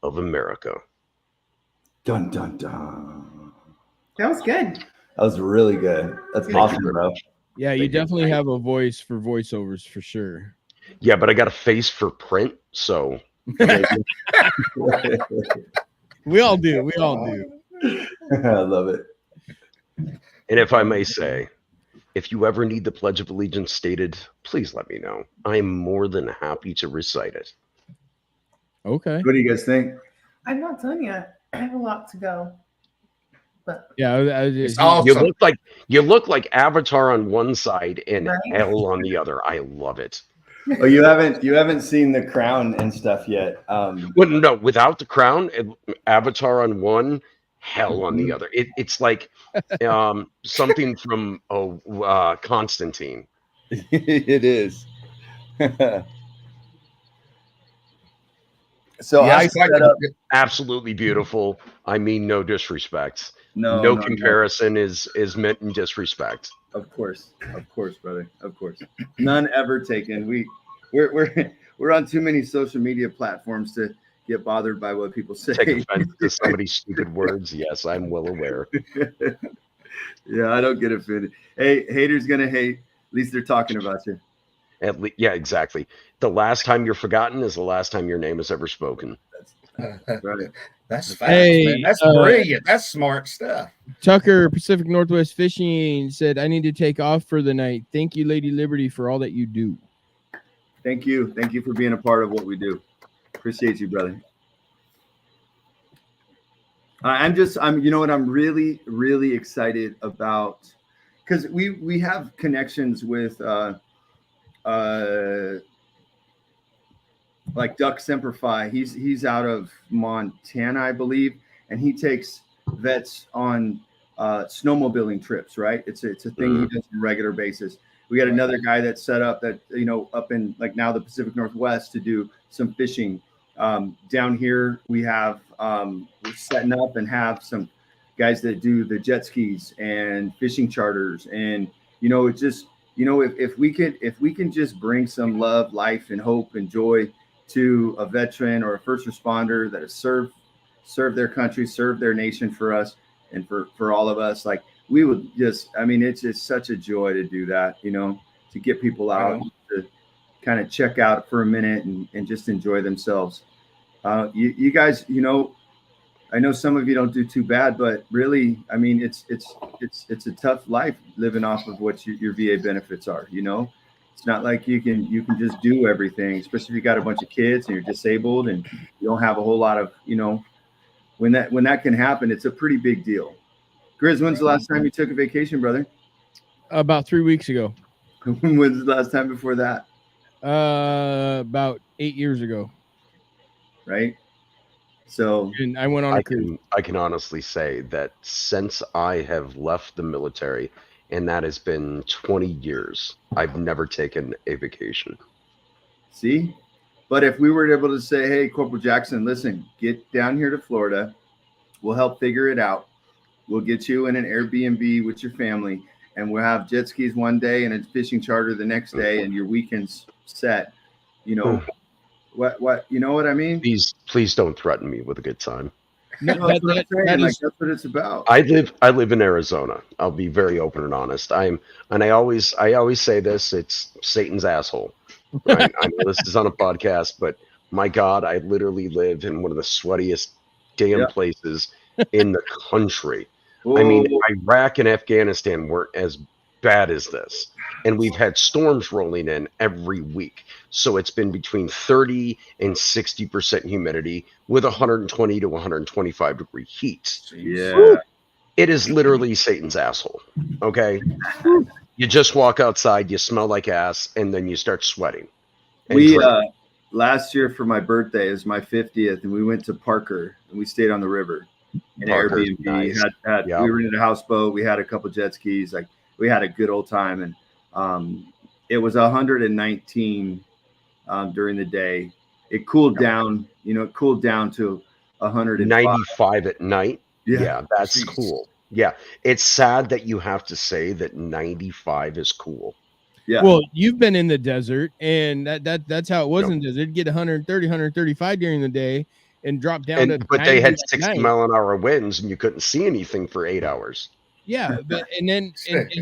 R: of America.
G: Dun, dun, dun.
E: That was good.
G: That was really good. That's awesome, bro.
D: Yeah, you definitely have a voice for voiceovers for sure.
R: Yeah, but I got a face for print, so.
D: We all do. We all do.
G: I love it.
R: And if I may say, if you ever need the Pledge of Allegiance stated, please let me know. I'm more than happy to recite it.
D: Okay.
G: What do you guys think?
E: I'm not done yet. I have a lot to go. But
D: yeah,
R: it's awesome. You look like Avatar on one side and Hell on the other. I love it.
G: Oh, you haven't seen The Crown and stuff yet.
R: Well, no, without the crown, Avatar on one, Hell on the other. It's like something from Constantine.
G: It is. So
R: yes,
G: I set up
R: absolutely beautiful. I mean, no disrespect.
G: No
R: comparison is meant in disrespect.
G: Of course, brother. Of course, none ever taken. We're on too many social media platforms to get bothered by what people say.
R: Take offense to somebody's stupid words. Yes, I'm well aware.
G: Yeah, I don't get offended. Hey, haters gonna hate. At least they're talking about you.
R: Yeah, exactly. The last time you're forgotten is the last time your name is ever spoken.
G: Right.
F: That's facts, man. That's brilliant. That's smart stuff.
D: Tucker, Pacific Northwest Fishing, said, I need to take off for the night. Thank you, Lady Liberty, for all that you do.
G: Thank you. Thank you for being a part of what we do. Appreciate you, brother. I'm you know what, I'm really, really excited about, because we have connections with like Duck Semperfi. He's out of Montana, I believe, and he takes vets on snowmobiling trips, right? It's a thing he does on a regular basis. We got another guy that's set up that, up in like now the Pacific Northwest to do some fishing. Down here we have we're setting up and have some guys that do the jet skis and fishing charters, and it's just if we can just bring some love, life, and hope and joy to a veteran or a first responder that has served their country, served their nation for us and for all of us, like we would just, it's just such a joy to do that, to get people out to kind of check out for a minute and just enjoy themselves. You guys, I know some of you don't do too bad, but really, it's a tough life living off of what your VA benefits are, It's not like you can just do everything, especially if you got a bunch of kids and you're disabled and you don't have a whole lot of, when that can happen, it's a pretty big deal. Grizz, when's the last time you took a vacation, brother?
D: About 3 weeks ago.
G: When's the last time before that?
D: About 8 years ago.
G: Right. So,
D: and I went on a cruise.
R: I can honestly say that since I have left the military, and that has been 20 years, I've never taken a vacation.
G: See? But if we were able to say, hey, Corporal Jackson, listen, get down here to Florida. We'll help figure it out. We'll get you in an Airbnb with your family, and we'll have jet skis one day and a fishing charter the next day, and your weekend's set. What you know what I mean?
R: Please don't threaten me with a good time.
G: No, that's what I'm saying. That's what it's about.
R: I live in Arizona. I'll be very open and honest. I always say this, it's Satan's asshole. Right? I know this is on a podcast, but my God, I literally live in one of the sweatiest damn places in the country. I mean, Iraq and Afghanistan weren't as bad as this. And we've had storms rolling in every week. So it's been between 30 and 60% humidity with 120 to 125 degree heat.
G: Yeah.
R: It is literally Satan's asshole. Okay. You just walk outside, you smell like ass, and then you start sweating.
G: We last year for my birthday is my 50th, and we went to Parker and we stayed on the river in Airbnb.
R: Nice.
G: We rented a houseboat. We had a couple jet skis. Like, we had a good old time, and it was 119 during the day. It cooled down. It cooled down to
R: 195 at night.
G: Yeah,
R: that's cool. Yeah, it's sad that you have to say that 95 is cool.
G: Yeah.
D: Well, you've been in the desert, and that's how it was in the desert. It'd get 130, 135 during the day and drop down to.
R: But they had 60 mile an hour winds, and you couldn't see anything for 8 hours.
D: Yeah, and then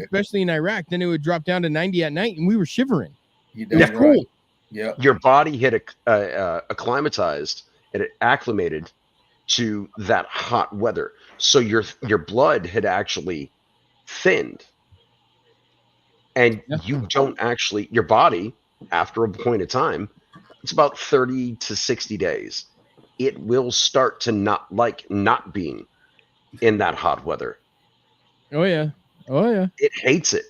D: especially in Iraq, then it would drop down to 90 at night, and we were shivering.
R: It's cool.
F: Yeah,
R: your body had acclimatized and it acclimated to that hot weather, so your blood had actually thinned, and you don't actually, your body after a point of time, it's about 30 to 60 days, it will start to not like not being in that hot weather.
D: Oh yeah.
R: It hates it.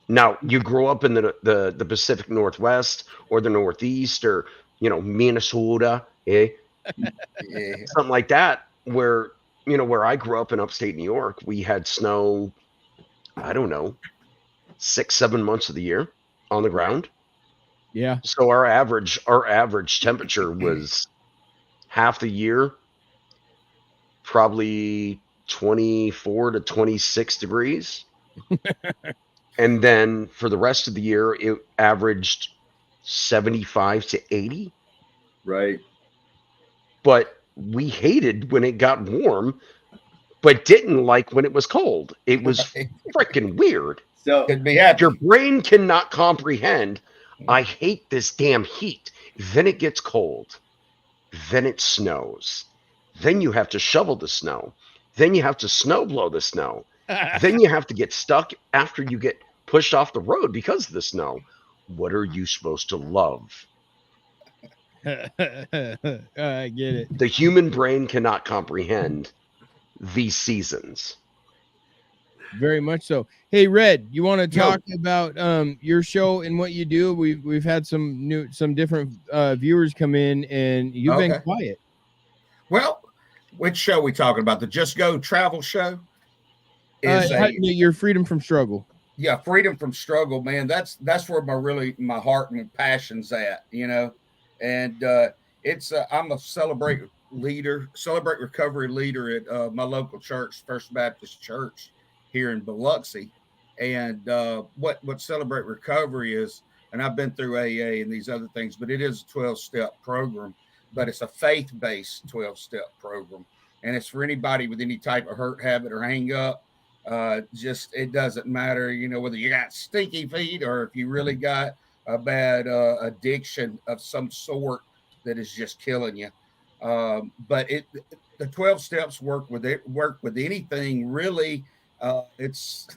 R: Now, you grow up in the Pacific Northwest or the Northeast, or Minnesota, something like that, where I grew up in upstate New York, we had snow, I don't know, 6-7 months of the year on the ground.
D: Yeah.
R: So our average temperature was half the year, probably 24 to 26 degrees. And then for the rest of the year, it averaged 75 to 80.
G: Right.
R: But we hated when it got warm, but didn't like when it was cold. It was freaking weird.
G: So
R: your brain cannot comprehend, I hate this damn heat. Then it gets cold. Then it snows. Then you have to shovel the snow. Then you have to snow blow the snow. Then you have to get stuck after you get pushed off the road because of the snow. What are you supposed to love?
D: I get it.
R: The human brain cannot comprehend these seasons.
D: Very much so. Hey, Red, you want to talk about your show and what you do? We've had some different viewers come in, and you've been quiet.
F: Well, which show are we talking about? The Just Go Travel Show?
D: Your Freedom from Struggle.
F: Yeah, Freedom from Struggle, man. That's where my heart and passion's at, And it's I'm a Celebrate Recovery leader at my local church, First Baptist Church here in Biloxi. And what Celebrate Recovery is, and I've been through AA and these other things, but it is a 12-step program, but it's a faith-based 12-step program. And it's for anybody with any type of hurt, habit, or hang up. It doesn't matter, whether you got stinky feet or if you really got a bad addiction of some sort that is just killing you. But the 12 steps work with anything really. It's,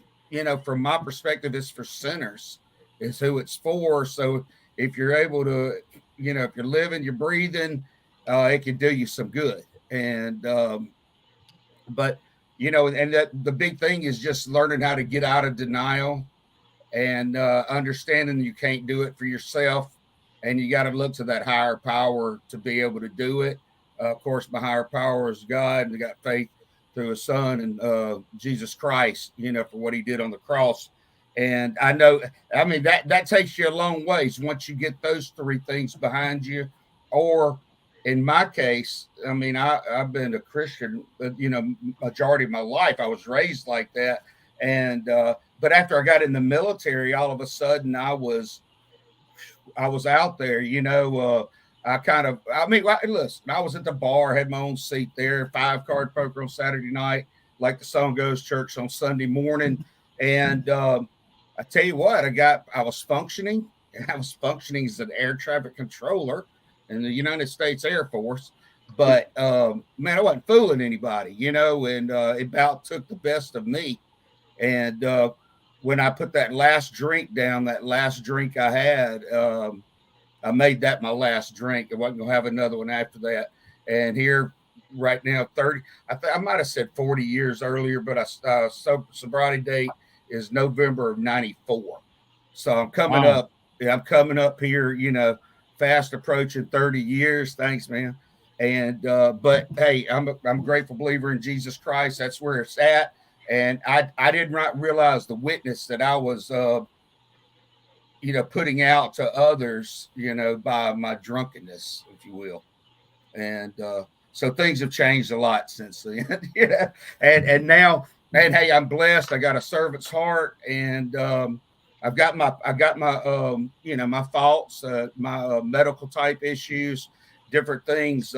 F: from my perspective, it's for sinners. is who it's for. So if you're able to, if you're living, you're breathing, it can do you some good. And but and that the big thing is just learning how to get out of denial and understanding you can't do it for yourself, and you got to look to that higher power to be able to do it. Of course, my higher power is God, and we got faith through His Son and Jesus Christ, for what He did on the cross. And I know, I mean, that takes you a long ways once you get those three things behind you. Or in my case, I mean, I've been a Christian, majority of my life. I was raised like that, and but after I got in the military, all of a sudden I was out there, listen, I was at the bar, had my own seat there, 5-card poker on Saturday night, like the song goes, church on Sunday morning. And I tell you what, I was functioning as an air traffic controller in the United States Air Force. But man, I wasn't fooling anybody, and it about took the best of me. And when I put that last drink down, that last drink I had, I made that my last drink. I wasn't going to have another one after that. And here right now, 30, I might have said 40 years earlier, but sobriety date is November of 94. So I'm coming up. I'm coming up here, fast approaching 30 years. Thanks, man. And, but hey, I'm a grateful believer in Jesus Christ. That's where it's at. And I did not realize the witness that I was, putting out to others, by my drunkenness, if you will. And so things have changed a lot since then, and now, and hey, I'm blessed. I got a servant's heart, and I've got my my faults, my medical type issues, different things.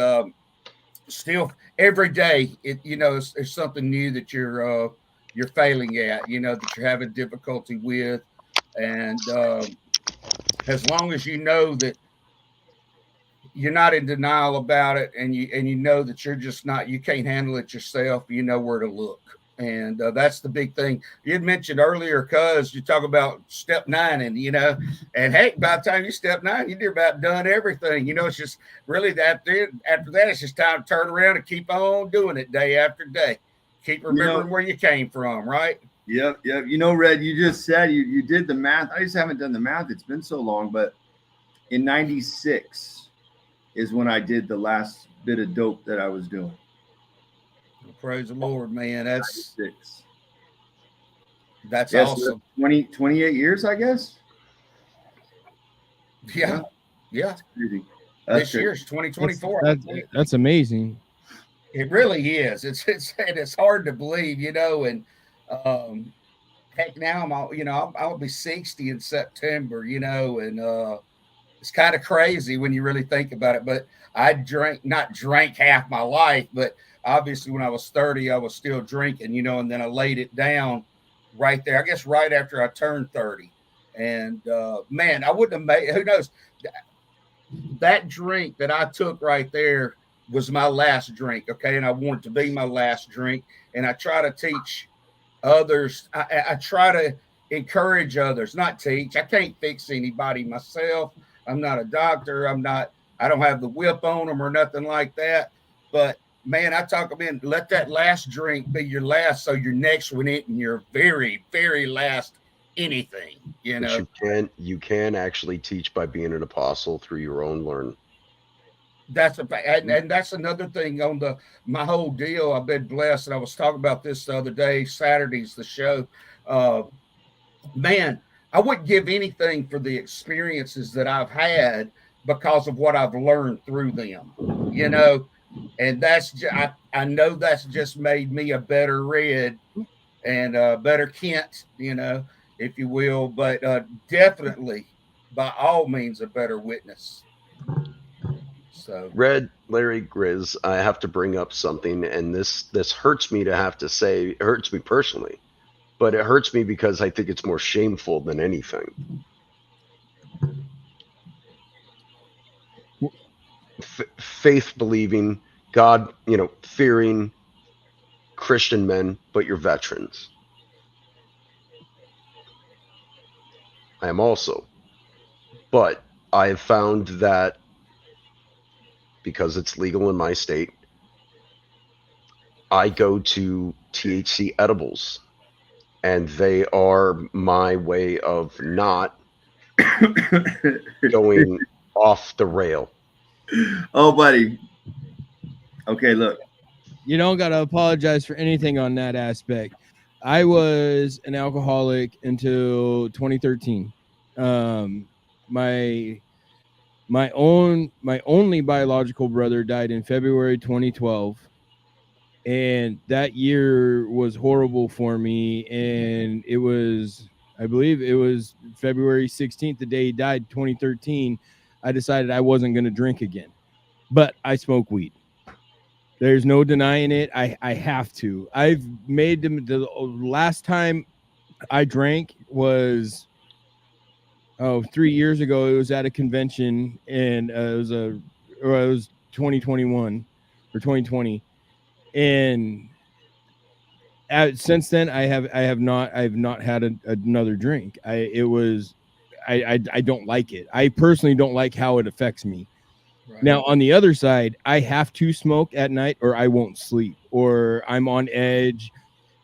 F: Still, every day, there's something new that you're failing at, that you're having difficulty with. And as long as you know that you're not in denial about it, and you know that you're just not, you can't handle it yourself, you know where to look. And that's the big thing. You had mentioned earlier, cuz you talk about step 9, and and hey, by the time you step 9, you're about done everything. It's just really that after that, it's just time to turn around and keep on doing it day after day. Keep remembering where you came from, right?
G: Yep. Red, you just said you did the math. I just haven't done the math. It's been so long, but in 96 is when I did the last bit of dope that I was doing.
F: Well, praise the Lord, man. That's
G: 96.
F: That's awesome.
G: 28 years, I guess.
F: Yeah.
G: That's crazy.
F: This year's 2024.
D: That's amazing.
F: It really is. It's hard to believe, and heck, now I'll be 60 in September, and it's kind of crazy when you really think about it. But I not drank half my life, but obviously when I was 30, I was still drinking, and then I laid it down right there, I guess right after I turned 30. And man, I wouldn't have made, who knows, that drink that I took right there was my last drink. Okay. And I want it to be my last drink. And I try to teach others. I try to encourage others, not teach. I can't fix anybody myself. I'm not a doctor. I don't have the whip on them or nothing like that. But man, I talk them in, let that last drink be your last. So your next one isn't your very, very last anything,
R: But you can actually teach by being an apostle through your own learning.
F: And that's another thing on my whole deal. I've been blessed, and I was talking about this the other day. Saturday's the show. Man, I wouldn't give anything for the experiences that I've had because of what I've learned through them, and that's I know that's just made me a better Red and a better Kent, if you will, but definitely by all means a better witness. So
R: Red, Larry, Grizz, I have to bring up something, and this hurts me to have to say. It hurts me personally, but it hurts me because I think it's more shameful than anything. Faith-believing, God, fearing Christian men, but you're veterans. I am also. But I have found that because it's legal in my state, I go to THC edibles, and they are my way of not going off the rail.
G: Oh, buddy. Okay, look.
D: You don't got to apologize for anything on that aspect. I was an alcoholic until 2013. My only biological brother died in February 2012, and that year was horrible for me. And it was, I believe it was February 16th, the day he died, 2013. I decided I wasn't going to drink again, but I smoke weed. There's no denying it. I have to. I've made them. The last time I drank was 3 years ago. It was at a convention, and it was 2021 or 2020, and since then I have not had another drink. I don't like it. I personally don't like how it affects me. Right. Now, on the other side, I have to smoke at night or I won't sleep, or I'm on edge.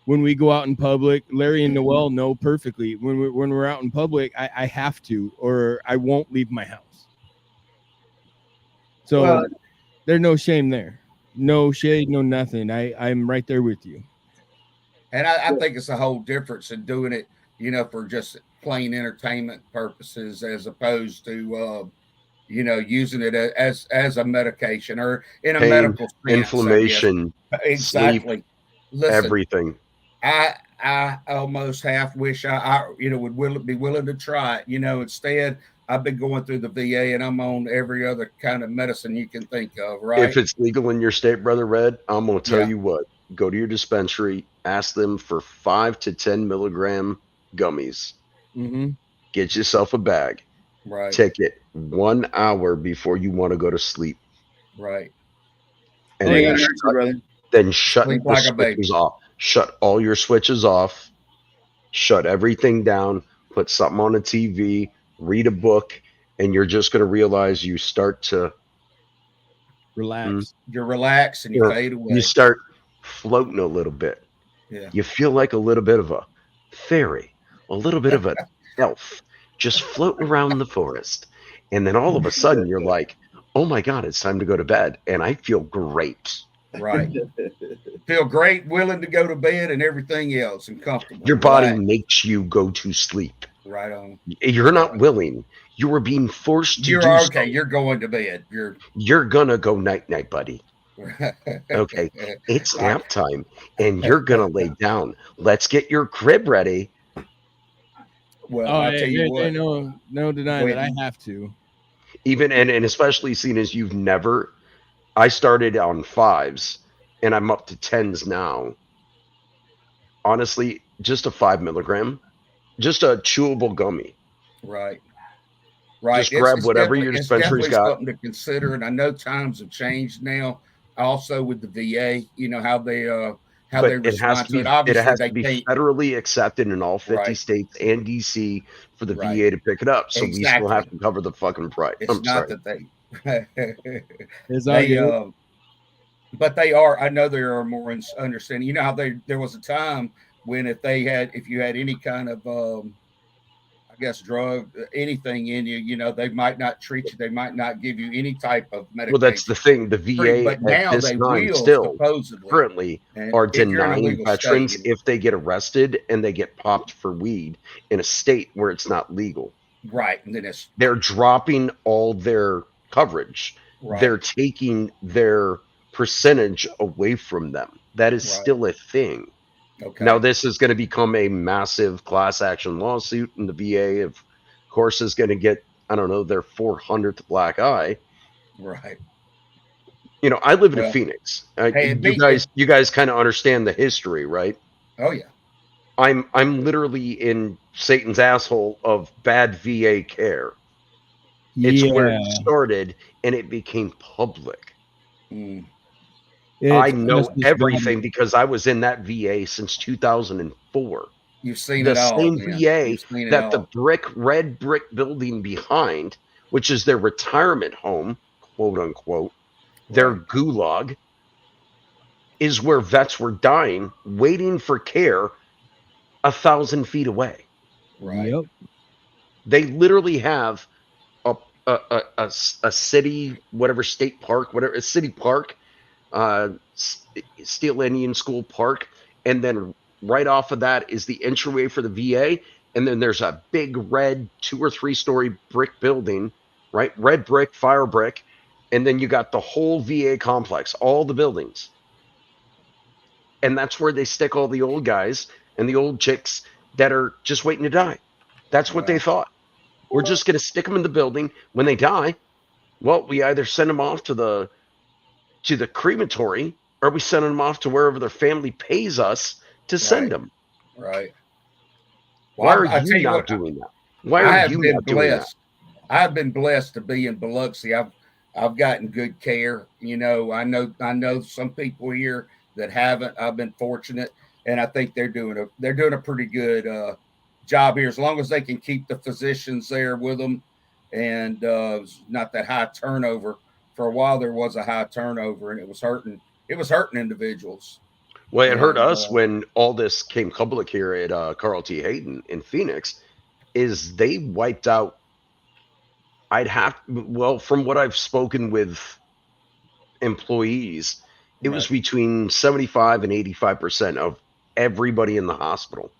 D: When we go out in public, Larry and Noel know perfectly. When we're out in public, I have to, or I won't leave my house. So there's no shame there. No shade, no nothing. I'm right there with you.
F: And I think it's a whole difference in doing it, for just plain entertainment purposes as opposed to, using it as a medication or in a
R: pain,
F: medical sense,
R: inflammation,
F: exactly.
R: Sleep,
F: Listen,
R: everything.
F: I almost half wish I would be willing to try it. Instead, I've been going through the VA and I'm on every other kind of medicine you can think of. Right?
R: If it's legal in your state, Brother Red, I'm going to tell you what. Go to your dispensary, ask them for 5 to 10 milligram gummies.
D: Mm-hmm.
R: Get yourself a bag.
F: Right.
R: Take it 1 hour before you want to go to sleep.
F: Right.
R: And then shut the switches off. Shut all your switches off. Shut everything down. Put something on the TV. Read a book. And you're just going to realize you start to
D: relax.
F: You relax and you fade away.
R: You start floating a little bit.
F: Yeah.
R: You feel like a little bit of a fairy, a little bit of an elf, just floating around the forest. And then all of a sudden you're like, oh my God, it's time to go to bed. And I feel great.
F: Right. Feel great, willing to go to bed and everything else and comfortable.
R: Your body makes you go to sleep.
F: Right on.
R: You're not willing. You are being forced to do
F: okay. You're going to bed.
R: You're going to go night-night, buddy. Okay. It's nap time and you're going to lay down. Let's get your crib ready.
F: Well, I tell you what.
D: No denying that I have to.
R: Even and especially seeing as I started on 5s and I'm up to 10s now. Honestly, just a 5 milligram, just a chewable gummy.
F: Right.
R: Just grab whatever your dispensary's got.
F: Something to consider, and I know times have changed now. Also with the VA, how they respond to it. Obviously,
R: it has to be federally accepted in all 50 states and DC for the VA to pick it up. So we still have to cover the fucking price.
F: It's not that they.
D: It's
F: but they are. I know they are more understanding. You know how there was a time when if you had any kind of drug, anything in you, they might not treat you. They might not give you any type of medication.
R: Well, that's the thing. The VA
F: but now
R: at this time still currently are denying veterans if they get arrested and they get popped for weed in a state where it's not legal.
F: Right. And then
R: they're dropping all their coverage.
F: Right.
R: They're taking their percentage away from them. That is still a thing.
F: Okay.
R: Now, this is going to become a massive class action lawsuit, and the VA, of course, is going to get, I don't know, their 400th black eye.
F: Right.
R: I live in Phoenix. You guys kind of understand the history, right?
F: Oh, yeah.
R: I'm literally in Satan's asshole of bad VA care. It's where it started, and it became public. I know everything because I was in that VA since 2004.
F: You've seen
R: the
F: it all.
R: same
F: man.
R: VA
F: You've seen it
R: that the
F: all.
R: red brick building behind, which is their retirement home, quote unquote, their retirement home, quote unquote, which is their retirement home, quote unquote, their gulag, is where vets were dying, waiting for care 1,000 feet away.
F: Right.
D: Yep.
R: They literally have a city, whatever state park, whatever, a city park, Steel Indian School Park, and then right off of that is the entryway for the VA, and then there's a big red 2 or 3 story brick building, right? Red brick, fire brick, and then you got the whole VA complex, all the buildings. And that's where they stick all the old guys and the old chicks that are just waiting to die. That's what they thought. We're just going to stick them in the building. When they die, well, we either send them off to the crematory, or we send them off to wherever their family pays us to send them.
F: Right.
R: Why
F: Well,
R: are
F: I tell
R: you not
F: what,
R: doing that? Why
F: I
R: are
F: have
R: you
F: been
R: not doing that?
F: blessed. I've been blessed to be in Biloxi. I've gotten good care. You know, I know some people here that haven't. I've been fortunate, and I think they're doing a pretty good job here, as long as they can keep the physicians there with them, and not that high turnover. For a while, there was a high turnover, and it was hurting individuals.
R: Well, it hurt us when all this came public here at Carl T. Hayden in Phoenix, is they wiped out, from what I've spoken with employees, it was between 75 and 85% of everybody in the hospital.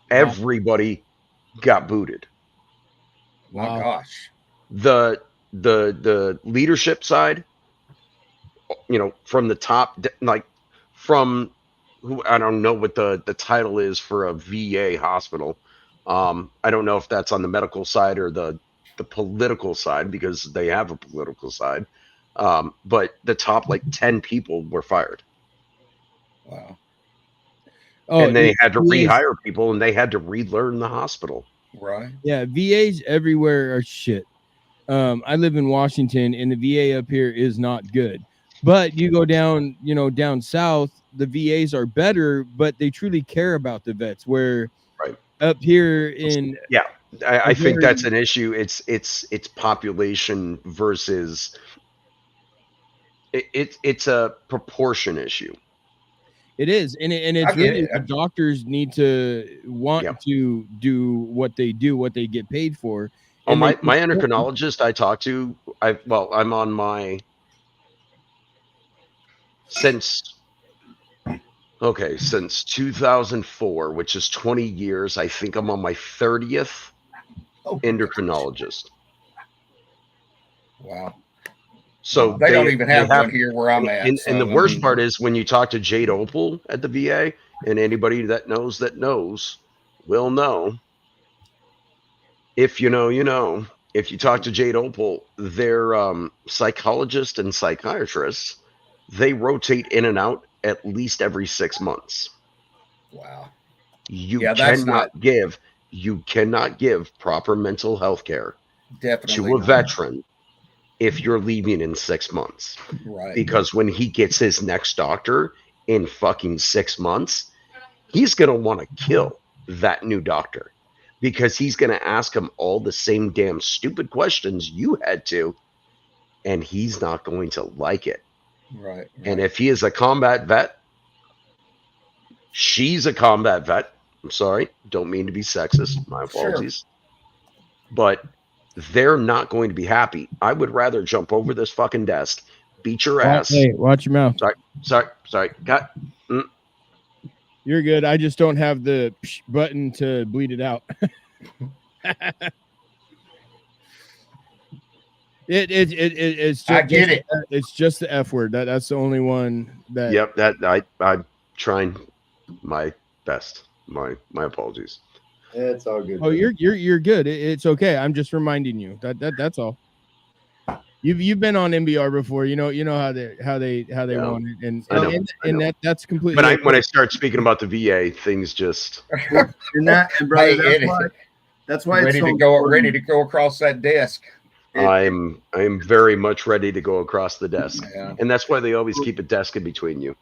R: Everybody got booted.
F: My gosh.
R: The leadership side, from the top, like from who, I don't know what the title is for a VA hospital. I don't know if that's on the medical side or the political side, because they have a political side. But the top 10 people were fired.
F: Wow.
R: And they had to rehire people, and they had to relearn the hospital.
F: Right.
D: Yeah, VAs everywhere are shit. I live in Washington, and the VA up here is not good. But you go down, down south, the VAs are better, but they truly care about the vets. Where up here in
R: I think that's an issue. It's population versus it's a proportion issue.
D: It is, and it's really the doctors need to want to do what they do, what they get paid for.
R: Oh, my endocrinologist I talked to, I'm on my since 2004, which is 20 years. I think I'm on my 30th endocrinologist.
F: Wow.
R: So
F: they don't even have one here where I'm at.
R: And the worst part is when you talk to Jade Opal at the VA, and anybody that knows will know. If you know, you know. If you talk to Jade Opal, their psychologists and psychiatrists, they rotate in and out at least every 6 months.
F: Wow.
R: You cannot give proper mental health care to a veteran if you're leaving in 6 months.
F: Right.
R: Because when he gets his next doctor in fucking 6 months, he's going to want to kill that new doctor, because he's going to ask him all the same damn stupid questions you had to, and he's not going to like it.
F: Right.
R: And if he is a combat vet, she's a combat vet. I'm sorry, don't mean to be sexist. My apologies. But they're not going to be happy. I would rather jump over this fucking desk, beat your ass.
D: Hey, watch your mouth.
R: Sorry. Cut.
D: You're good. I just don't have the button to bleed it out. It's just,
F: I get it.
D: It's just the F word. That's the only one that.
R: Yep. I'm trying my best. My apologies.
G: It's all good.
D: Oh, you're good. It's okay. I'm just reminding you that's all. You've been on MBR before. You know how they want it, and that's completely.
R: But when I start speaking about the VA, things just.
G: and brother, that's why
F: ready
G: it's so
F: ready to go across that desk.
R: I'm very much ready to go across the desk, and that's why they always keep a desk in between you.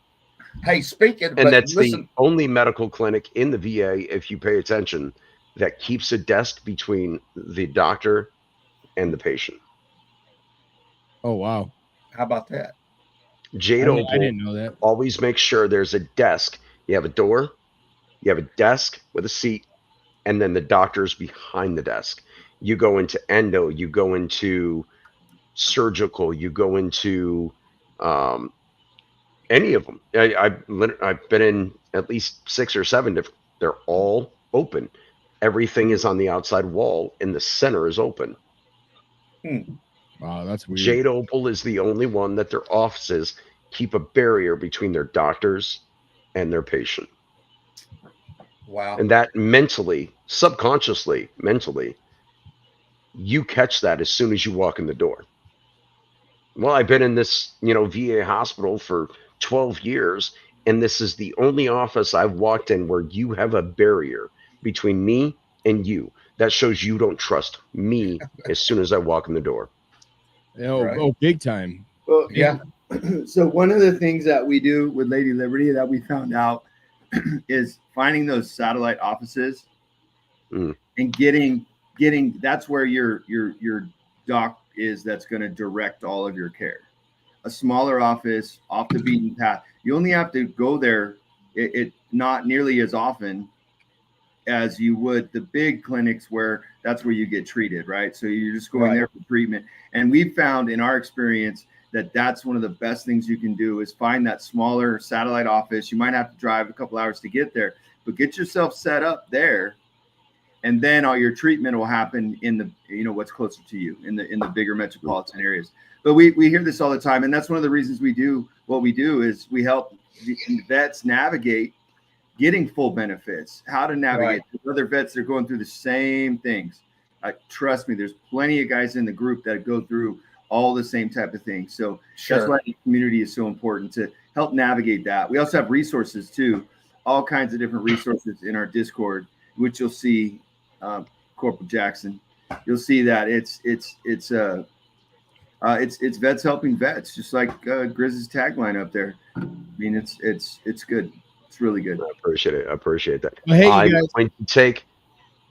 F: Hey, speaking,
R: And
F: but
R: that's
F: listen,
R: the only medical clinic in the VA, if you pay attention, that keeps a desk between the doctor and the patient.
D: Oh, wow.
F: How about that?
R: Jade
D: I
R: Opal
D: didn't know that.
R: always makes sure there's a desk. You have a door, you have a desk with a seat, and then the doctor's behind the desk. You go into endo, you go into surgical, you go into any of them. I've been in at least 6 or 7 different. They're all open. Everything is on the outside wall, and the center is open.
D: Wow, that's weird.
R: Jade Opal is the only one that their offices keep a barrier between their doctors and their patient.
F: Wow.
R: And that mentally, subconsciously, mentally, you catch that as soon as you walk in the door. Well, I've been in this, VA hospital for 12 years, and this is the only office I've walked in where you have a barrier between me and you. That shows you don't trust me as soon as I walk in the door.
D: Oh, big time.
G: Well,
F: yeah.
G: So one of the things that we do with Lady Liberty that we found out is finding those satellite offices and getting that's where your doc is, that's going to direct all of your care. A smaller office off the beaten path. You only have to go there it not nearly as often as you would the big clinics where that's where you get treated, right? So you're just going there for treatment. And we found in our experience that that's one of the best things you can do is find that smaller satellite office. You might have to drive a couple hours to get there, but get yourself set up there. And then all your treatment will happen in the, what's closer to you in the bigger metropolitan areas. But we hear this all the time. And that's one of the reasons we do what we do is we help the vets navigate getting full benefits, how to navigate. There's other vets that are going through the same things. Trust me, there's plenty of guys in the group that go through all the same type of things. So that's why the community is so important to help navigate that. We also have resources too, all kinds of different resources in our Discord, which you'll see, Corporal Jackson. You'll see that it's vets helping vets, just like Grizz's tagline up there. I mean, it's good. It's really good.
R: I appreciate that.
D: Well, hey,
R: I'm
D: guys.
R: going to take,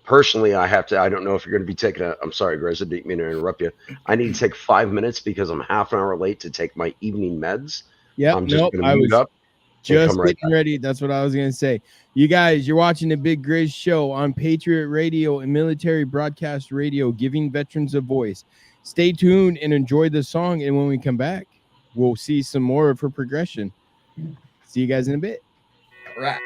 R: personally, I don't know if you're going to be taking I'm sorry, Grizz, I didn't mean to interrupt you. I need to take 5 minutes because I'm half an hour late to take my evening meds.
D: Yeah,
R: I'm just going to mute up.
D: Just
R: right
D: getting ready. That's what I was going to say. You guys, you're watching the Big Grizz Show on Patriot Radio and Military Broadcast Radio, giving veterans a voice. Stay tuned and enjoy the song. And when we come back, we'll see some more of her progression. See you guys in a bit.
F: All right.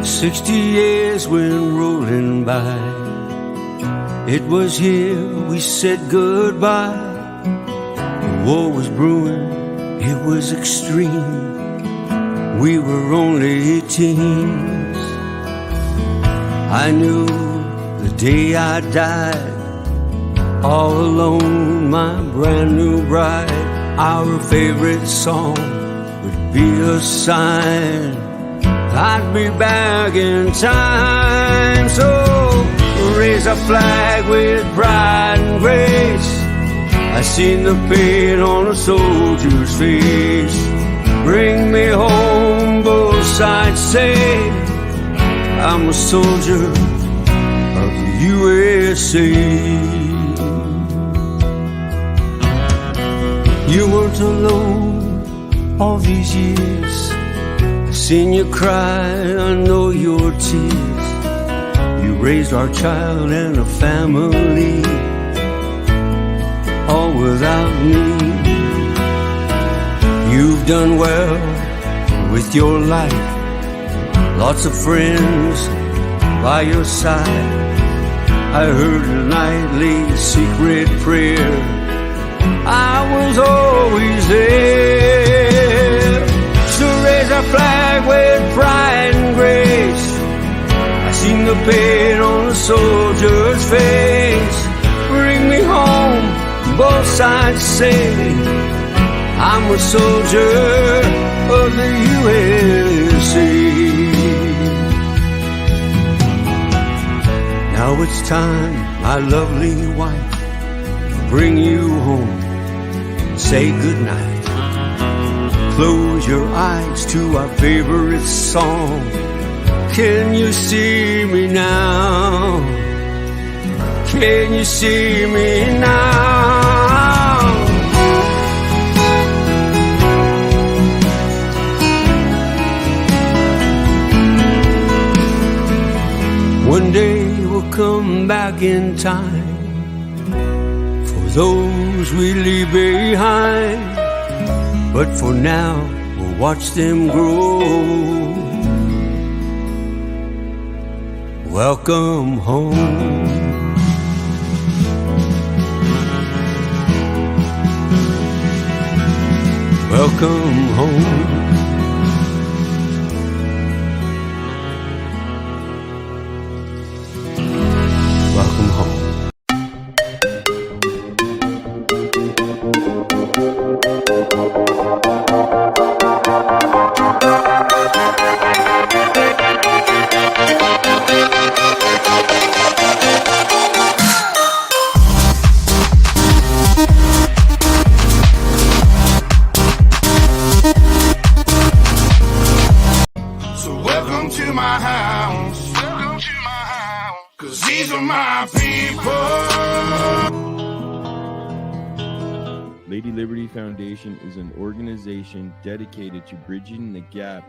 C: 60 years went rolling by. It was here we said goodbye. The war was brewing, it was extreme. We were only teens. I knew the day I died, all alone, my brand new bride. Our favorite song would be a sign I'd be back in time. So raise a flag with pride and grace. I seen the pain on a soldier's face. Bring me home, both sides say I'm a soldier of the USA. You weren't alone all these years. Seen you cry, I know your tears. You raised our child and a family, all without me. You've done well with your life, lots of friends by your side. I heard a nightly secret prayer, I was always there. So raise our flag with pride and grace. I seen the pain on a soldier's face. Bring me home, both sides say I'm a soldier of the USA. Now it's time
T: my lovely wife bring you home, say goodnight. Close your eyes to our favorite song. Can you see me now? Can you see me now? One day we'll come back in time for those we leave behind. But for now, we'll watch them grow. Welcome home. Welcome home. Welcome home.
C: So welcome to my house. Welcome to my house. 'Cause these are my people.
D: Lady Liberty Foundation is an organization dedicated to bridging the gap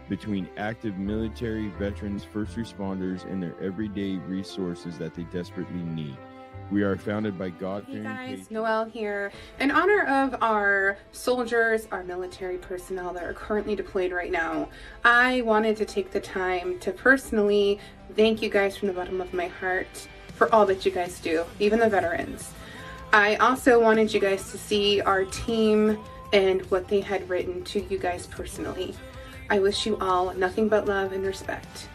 D: between active military, veterans, first responders, and their everyday resources that they desperately need. We are founded by God-fearing
E: Guys, Noelle here. In honor of our soldiers, our military personnel that are currently deployed right now, I wanted to take the time to personally thank you guys from the bottom of my heart for all that you guys do, even the veterans. I also wanted you guys to see our team and what they had written to you guys personally. I wish you all nothing but love and respect.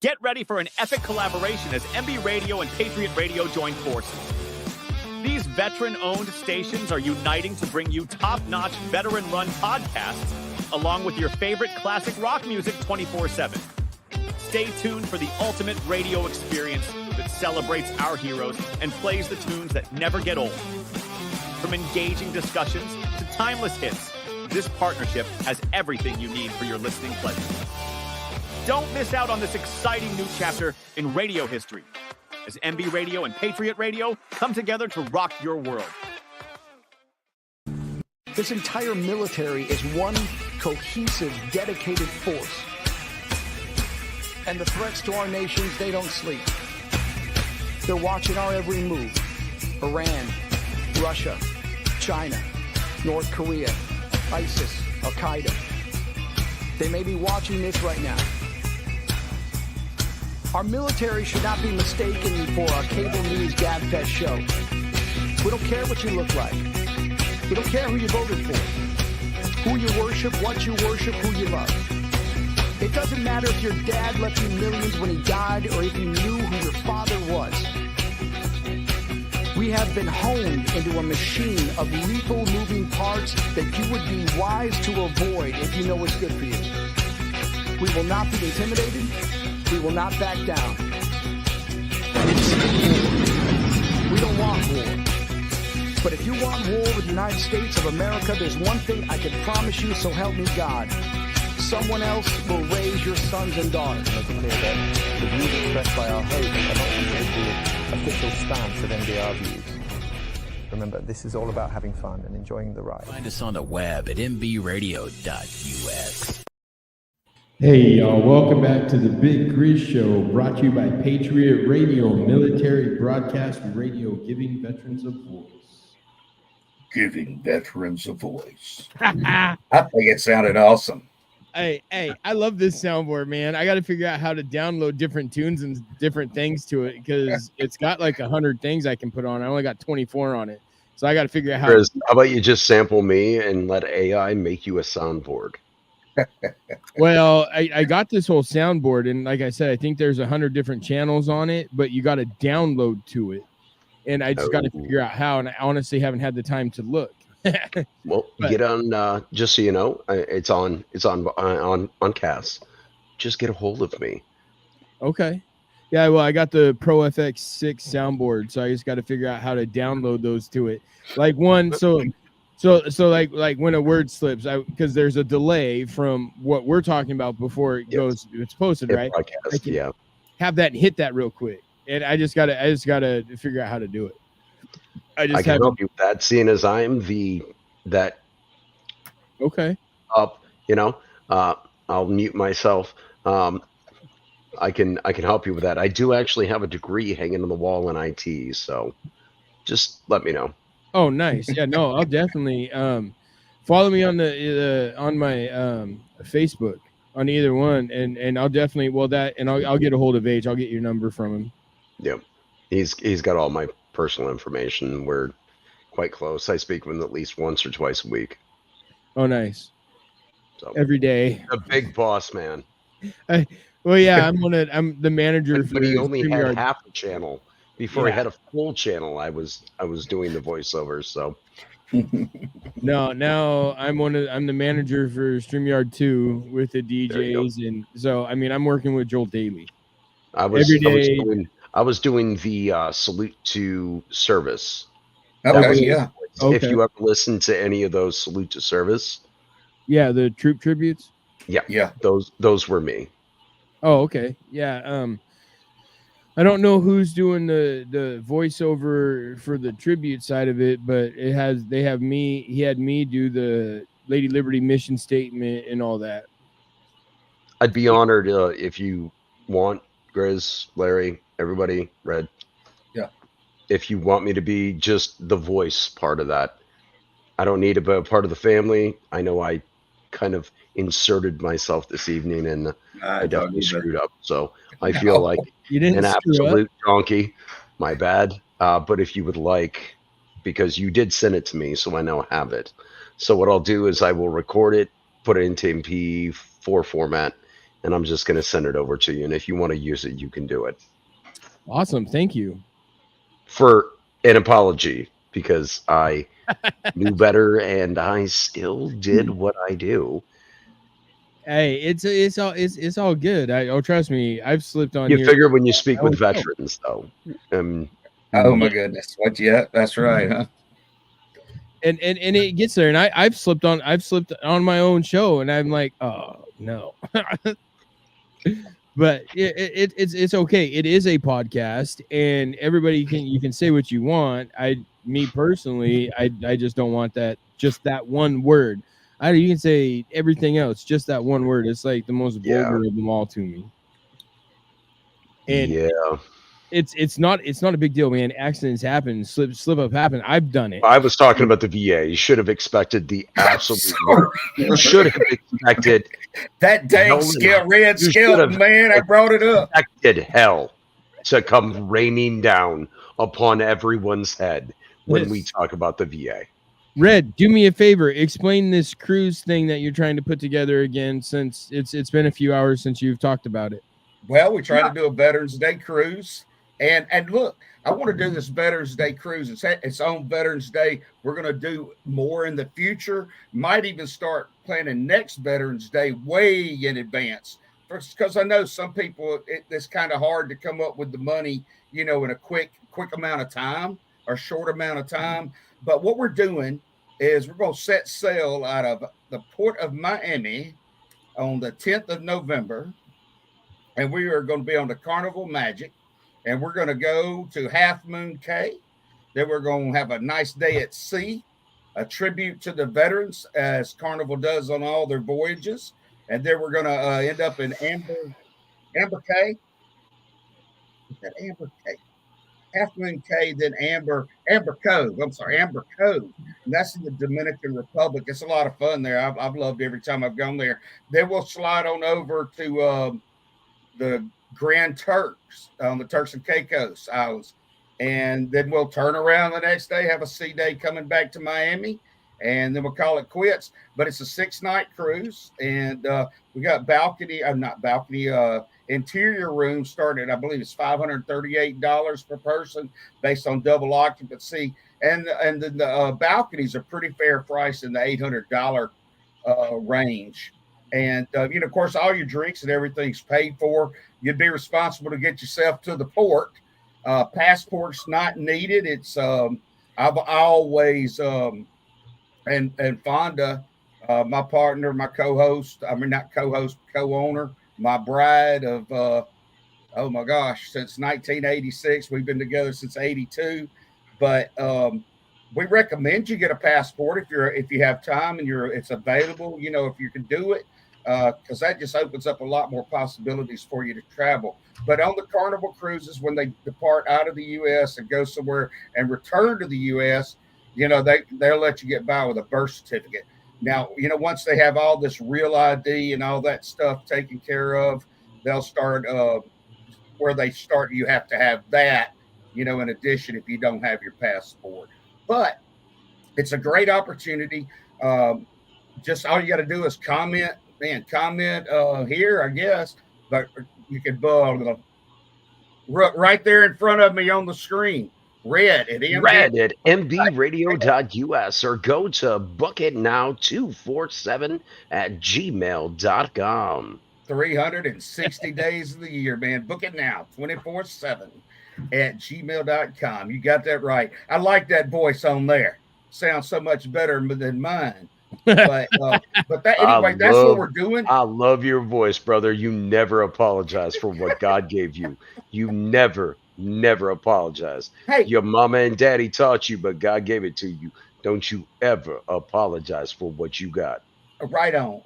M: Get ready for an epic collaboration as MB Radio and Patriot Radio join forces. These veteran-owned stations are uniting to bring you top-notch, veteran-run podcasts, along with your favorite classic rock music 24/7. Stay tuned for the ultimate radio experience that celebrates our heroes and plays the tunes that never get old. From engaging discussions to timeless hits, this partnership has everything you need for your listening pleasure. Don't miss out on this exciting new chapter in radio history as MB Radio and Patriot Radio come together to rock your world.
A: This entire military is one cohesive, dedicated force. And the threats to our nations, they don't sleep. They're watching our every move. Iran, Russia, China, North Korea, ISIS, Al-Qaeda. They may be watching this right now. Our military should not be mistaken for a cable news gabfest show. We don't care what you look like. We don't care who you voted for, who you worship, what you worship, who you love. It doesn't matter if your dad left you millions when he died or if you knew who your father was. We have been honed into a machine of lethal moving parts that you would be wise to avoid if you know what's good for you. We will not be intimidated. We will not back down. We don't want war. But if you want war with the United States of America, there's one thing I can promise you, so help me God. Someone else will raise your sons and daughters.
B: Make it clear that the views expressed by our host are not the official stance of NDR views. Remember, this is all about having fun and enjoying the ride.
K: Find us on the web at mbradio.us.
D: Hey y'all, welcome back to the Big Grizz Show, brought to you by Patriot Radio, military broadcast radio, giving veterans a voice.
F: Giving veterans a voice. I think it sounded awesome.
D: Hey, I love this soundboard, man. I got to figure out how to download different tunes and different things to it because it's got like 100 things I can put on. I only got 24 on it. So I got to figure out how.
R: Chris, how about you just sample me and let AI make you a soundboard?
D: Well, I got this whole soundboard, and like I said, I think there's 100 different channels on it, but you got to download to it, and I just got to figure out how. And I honestly haven't had the time to look.
R: Well,
D: But-
R: get on. Just so you know, it's on Cass. Just get a hold of me.
D: Okay. Yeah, well, I got the Pro FX6 soundboard, so I just got to figure out how to download those to it. Like one, so like when a word slips, because there's a delay from what we're talking about before it goes, it's posted, right? I can have that hit that real quick, and I just gotta figure out how to do it.
R: I can help you with that, seeing as I'm that.
D: Okay.
R: Up, I'll mute myself. I can help you with that. I do actually have a degree hanging on the wall in IT, so just let me know.
D: Oh, nice. Yeah, no, I'll definitely follow me on the on my Facebook on either one, and I'll definitely I'll get a hold of H. I'll get your number from him.
R: Yep, he's got all my personal information. We're quite close. I speak with him at least once or twice a week.
D: Oh, nice.
R: So
D: every day.
R: A big boss man.
D: Well, yeah, I'm the manager.
R: But he only had
D: StreamYard.
R: half a channel. Before he
D: Yeah.
R: had a full channel, I was doing the voiceovers. So
D: No, now I'm the manager for StreamYard 2 with the DJs, and so I mean I'm working with Joel daily.
R: I was
D: every day.
R: I was doing the salute to service.
F: Okay,
R: That was
F: yeah.
R: my voice. If
D: Okay.
R: you ever listen to any of those salute to service,
D: Yeah, the troop tributes.
R: yeah, those were me.
D: Oh, okay. Yeah. I don't know who's doing the voiceover for the tribute side of it, but he had me do the Lady Liberty mission statement and all that.
R: I'd be honored if you want, Grizz, Larry, everybody, Red.
F: Yeah.
R: If you want me to be just the voice part of that, I don't need to be a part of the family. I know I kind of inserted myself this evening, and I definitely screwed up. So I feel like
D: You didn't
R: an
D: screw up.
R: absolute donkey. My bad. But if you would like, because you did send it to me, so I now have it. So what I'll do is I will record it, put it into MP4 format, and I'm just going to send it over to you. And if you want to use it, you can do it.
D: Awesome. Thank you.
R: For an apology, because I knew better and I still did what I do.
D: Hey, it's all good. Trust me, I've slipped on.
R: You
D: here.
R: figure when you speak
D: I
R: with
D: don't know.
R: veterans, though.
F: Oh my goodness! What? Yeah, that's right, huh?
D: And it gets there, and I've slipped on my own show, and I'm like, oh no. But it's okay. It is a podcast, and everybody you can say what you want. Me personally, I just don't want just that one word. You can say everything else, just that one word. It's like the most vulgar of them all to me. And
R: yeah,
D: it's not a big deal, man. Accidents happen, slip up happen. I've done it.
R: I was talking about the VA. You should have expected the absolute worst. You should have expected
F: that dang skeleton, man. I brought it up.
R: Expected hell to come raining down upon everyone's head when we talk about the VA.
D: Red, do me a favor. Explain this cruise thing that you're trying to put together again, since it's been a few hours since you've talked about it.
F: Well, we try to do a Veterans Day cruise. And look, I want to do this Veterans Day cruise. It's on Veterans Day. We're going to do more in the future. Might even start planning next Veterans Day way in advance. Because I know some people, it's kind of hard to come up with the money, in a quick amount of time or short amount of time. But what we're doing is we're going to set sail out of the port of Miami on the 10th of November. And we are going to be on the Carnival Magic. And we're going to go to Half Moon Cay. Then we're going to have a nice day at sea, a tribute to the veterans, as Carnival does on all their voyages. And then we're going to end up in Amber Cay. Is that Amber Cay? Half Moon Cay, then Amber Cove. I'm sorry, Amber Cove. And that's in the Dominican Republic. It's a lot of fun there. I've loved every time I've gone there. Then we'll slide on over to the Grand Turks on the Turks and Caicos Islands. And then we'll turn around the next day, have a sea day coming back to Miami. and then we'll call it quits. But it's a 6-night cruise, and we got interior rooms started, I believe it's $538 per person based on double occupancy, and the balconies are pretty fair price in the $800 range. And of course, all your drinks and everything's paid for. You'd be responsible to get yourself to the port. Passport's not needed. It's I've always and Fonda, my partner, my co-host, not co-host, co-owner, my bride of oh my gosh, since 1986. We've been together since 82. But we recommend you get a passport if you have time and it's available, if you can do it, because that just opens up a lot more possibilities for you to travel. But on the Carnival cruises, when they depart out of the U.S. and go somewhere and return to the U.S., they'll let you get by with a birth certificate. Now, once they have all this real ID and all that stuff taken care of, they'll start where they start. You have to have that, in addition, if you don't have your passport. But it's a great opportunity. Just all you got to do is comment here, I guess. But you can right there in front of me on the screen. Red at
U: mbradio.us or go to bookitnow247@gmail.com.
F: 360 days of the year, man. Book it now, 24/7 at gmail.com. You got that right. I like that voice on there. Sounds so much better than mine. But anyway, that's what we're doing.
U: I love your voice, brother. You never apologize for what God gave you. You never apologize.
F: Hey,
U: your mama and daddy taught you, but God gave it to you. Don't you ever apologize for what you got.
F: Right on.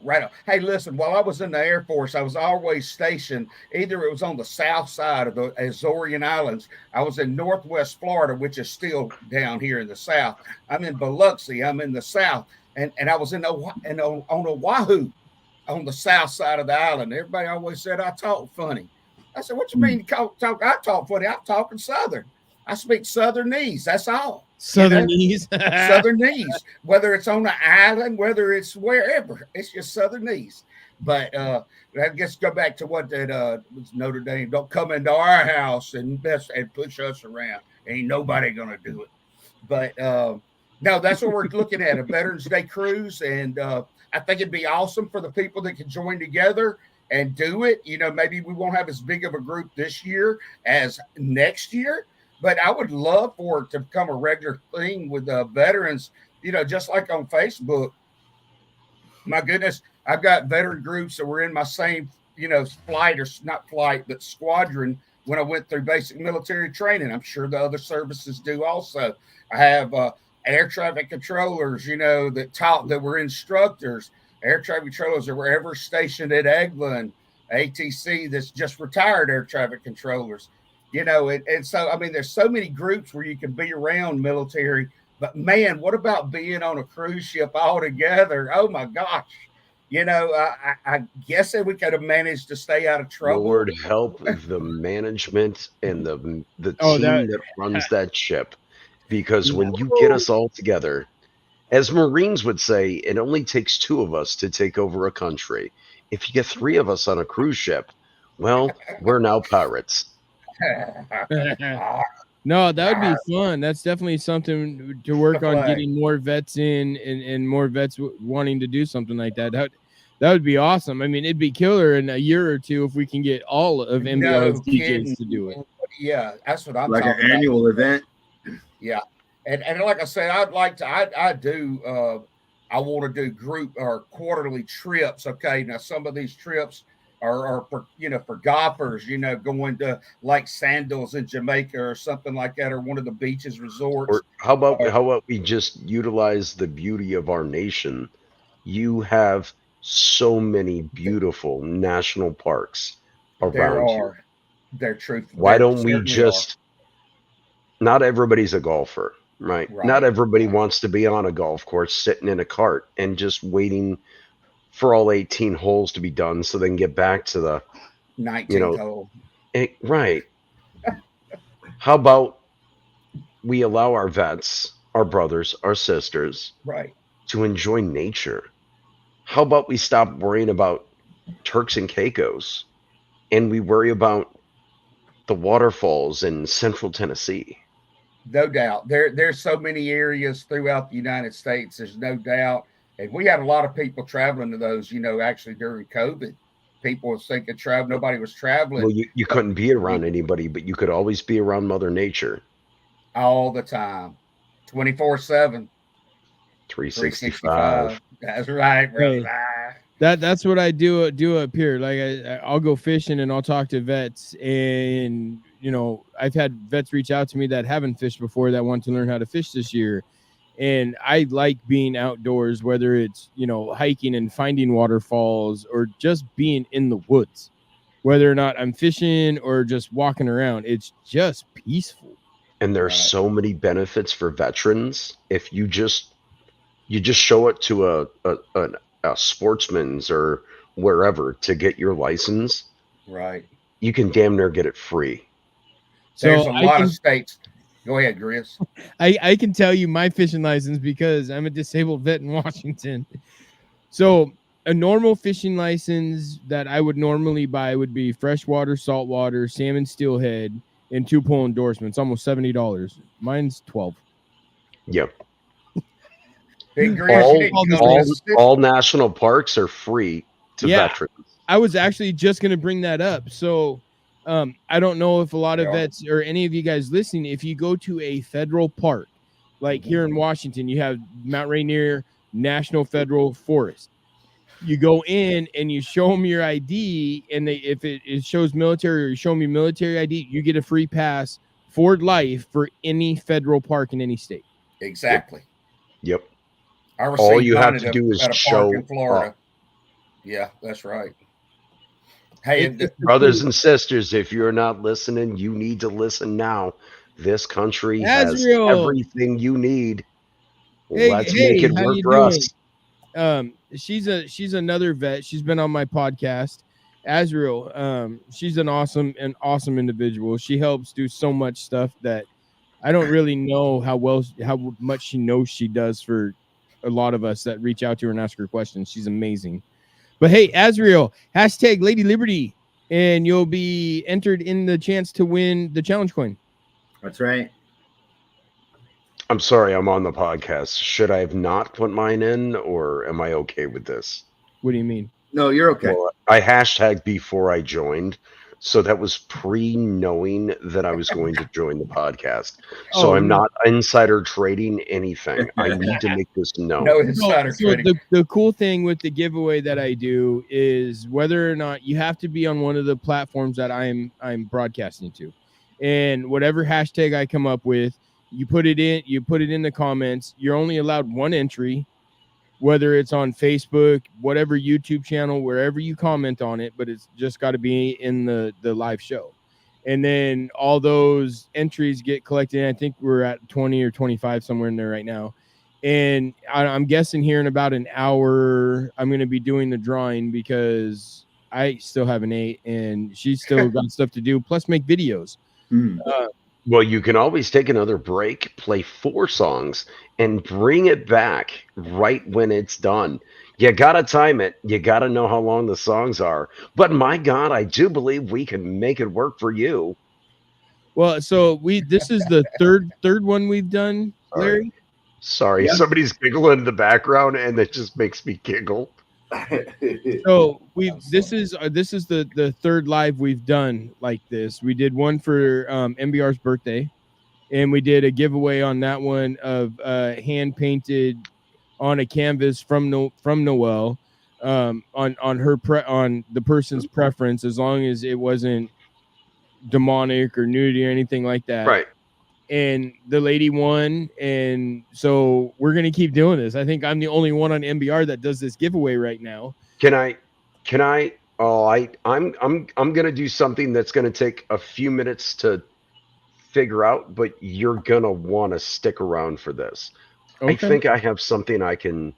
F: Hey, listen, while I was in the Air Force, I was always stationed, either it was on the south side of the Azorian Islands. I was in Northwest Florida, which is still down here in the south. I'm in Biloxi. I'm in the south. And I was on Oahu, on the south side of the island. Everybody always said I talk funny. I said, what you mean I talk funny? I'm talking Southern. I speak Southernese. That's all.
D: Southernese?
F: Southernese. Whether it's on the island, whether it's wherever. It's just Southernese. But I guess go back to what that was Notre Dame. Don't come into our house and push us around. Ain't nobody going to do it. But no, that's what we're looking at, a Veterans Day cruise. And I think it'd be awesome for the people that can join together and do it. Maybe we won't have as big of a group this year as next year, but I would love for it to become a regular thing with veterans, just like on Facebook. My goodness, I've got veteran groups that were in my same, squadron when I went through basic military training. I'm sure the other services do also. I have air traffic controllers, that were instructors, air traffic controllers that were ever stationed at Eglin, ATC, that's just retired air traffic controllers, and so, there's so many groups where you can be around military, but man, what about being on a cruise ship all together? Oh my gosh. I guess that we could have managed to stay out of trouble.
U: Lord help the management and the team that runs that ship. Because when you get us all together, as Marines would say, it only takes 2 of us to take over a country. If you get 3 of us on a cruise ship, well, we're now pirates.
D: No, that would be fun. That's definitely something to work on, getting more vets in and more vets wanting to do something like that. That would be awesome. It'd be killer in a year or 2 if we can get all of MBO's DJs to do it.
F: Yeah, that's what I'm
G: talking about. Like an annual event.
F: Yeah. And like I said, I want to do group or quarterly trips. Okay. Now some of these trips are for, for golfers, going to like Sandals in Jamaica or something like that, or one of the beaches resorts.
U: Or how about we just utilize the beauty of our nation? You have so many beautiful national parks around you.
F: They're truthful.
U: Why don't we just, not everybody's a golfer. Right. Not everybody wants to be on a golf course sitting in a cart and just waiting for all 18 holes to be done so they can get back to the
F: 19th hole.
U: Right. How about we allow our vets, our brothers, our sisters, to enjoy nature? How about we stop worrying about Turks and Caicos and we worry about the waterfalls in central Tennessee?
F: No doubt. There's so many areas throughout the United States. There's no doubt. And we had a lot of people traveling to those, actually during COVID. People was thinking travel. Nobody was traveling.
U: Well, you couldn't be around anybody, but you could always be around Mother Nature.
F: All the time. 24/7.
U: 365.
F: That's right, bro.
D: That's what I do up here. Like I'll go fishing and I'll talk to vets, and I've had vets reach out to me that haven't fished before that want to learn how to fish this year. And I like being outdoors, whether it's, hiking and finding waterfalls or just being in the woods, whether or not I'm fishing or just walking around. It's just peaceful.
U: And there's so many benefits for veterans. If you just show it to a sportsman's or wherever to get your license,
F: right?
U: You can damn near get it free.
F: There's a lot of states. Go ahead, Grizz.
D: I can tell you my fishing license because I'm a disabled vet in Washington. So a normal fishing license that I would normally buy would be freshwater, saltwater, salmon, steelhead, and 2 pole endorsements, almost $70. Mine's $12.
U: Yep.
F: Big Grizz,
U: all national parks are free to veterans.
D: I was actually just going to bring that up. So I don't know if a lot of vets or any of you guys listening, if you go to a federal park, like here in Washington, you have Mount Rainier National Federal Forest. You go in and you show them your ID, and if it shows military or you show me military ID, you get a free pass for life for any federal park in any state.
F: Exactly.
U: Yep.
F: All
U: you have to do is show
F: in Florida. Yeah, that's right. Hey,
U: brothers and sisters, if you're not listening, you need to listen now. This country has everything you need. Let's make it work for us.
D: She's another vet. She's been on my podcast, Azriel. She's an awesome individual. She helps do so much stuff that I don't really know how much she knows she does for a lot of us that reach out to her and ask her questions. She's amazing. But hey, Azriel, hashtag Lady Liberty, and you'll be entered in the chance to win the challenge coin.
G: That's right.
U: I'm sorry, I'm on the podcast. Should I have not put mine in, or am I okay with this?
D: What do you mean?
G: No, you're okay.
U: Well, I hashtagged before I joined, so that was pre-knowing that I was going to join the podcast. So I'm not insider trading anything. I need to make this known.
F: No insider trading.
D: The cool thing with the giveaway that I do is whether or not you have to be on one of the platforms that I'm broadcasting to, and whatever hashtag I come up with, you put it in the comments. You're only allowed one entry, whether it's on Facebook, whatever YouTube channel, wherever you comment on it, but it's just got to be in the live show. And then all those entries get collected. I think we're at 20 or 25, somewhere in there right now. And I'm guessing here in about an hour, I'm going to be doing the drawing because I still have an 8 and she's still got stuff to do, plus make videos.
U: Well, you can always take another break, play 4 songs, and bring it back right when it's done. You got to time it. You got to know how long the songs are. But my God, I do believe we can make it work for you.
D: Well, so this is the third one we've done, Larry.
U: Sorry,
G: Yeah.
U: Somebody's giggling in the background, and that just makes me giggle.
D: So this is the third live we've done like this. We did one for MBR's birthday, and we did a giveaway on that one of hand painted on a canvas from Noelle on the person's preference, as long as it wasn't demonic or nudity or anything like that.
U: Right.
D: And the lady won, and so we're gonna keep doing this. I think I'm the only one on MBR that does this giveaway right now.
U: Can I? I'm gonna do something that's gonna take a few minutes to figure out, but you're gonna want to stick around for this.
D: Okay.
U: I think I have something I can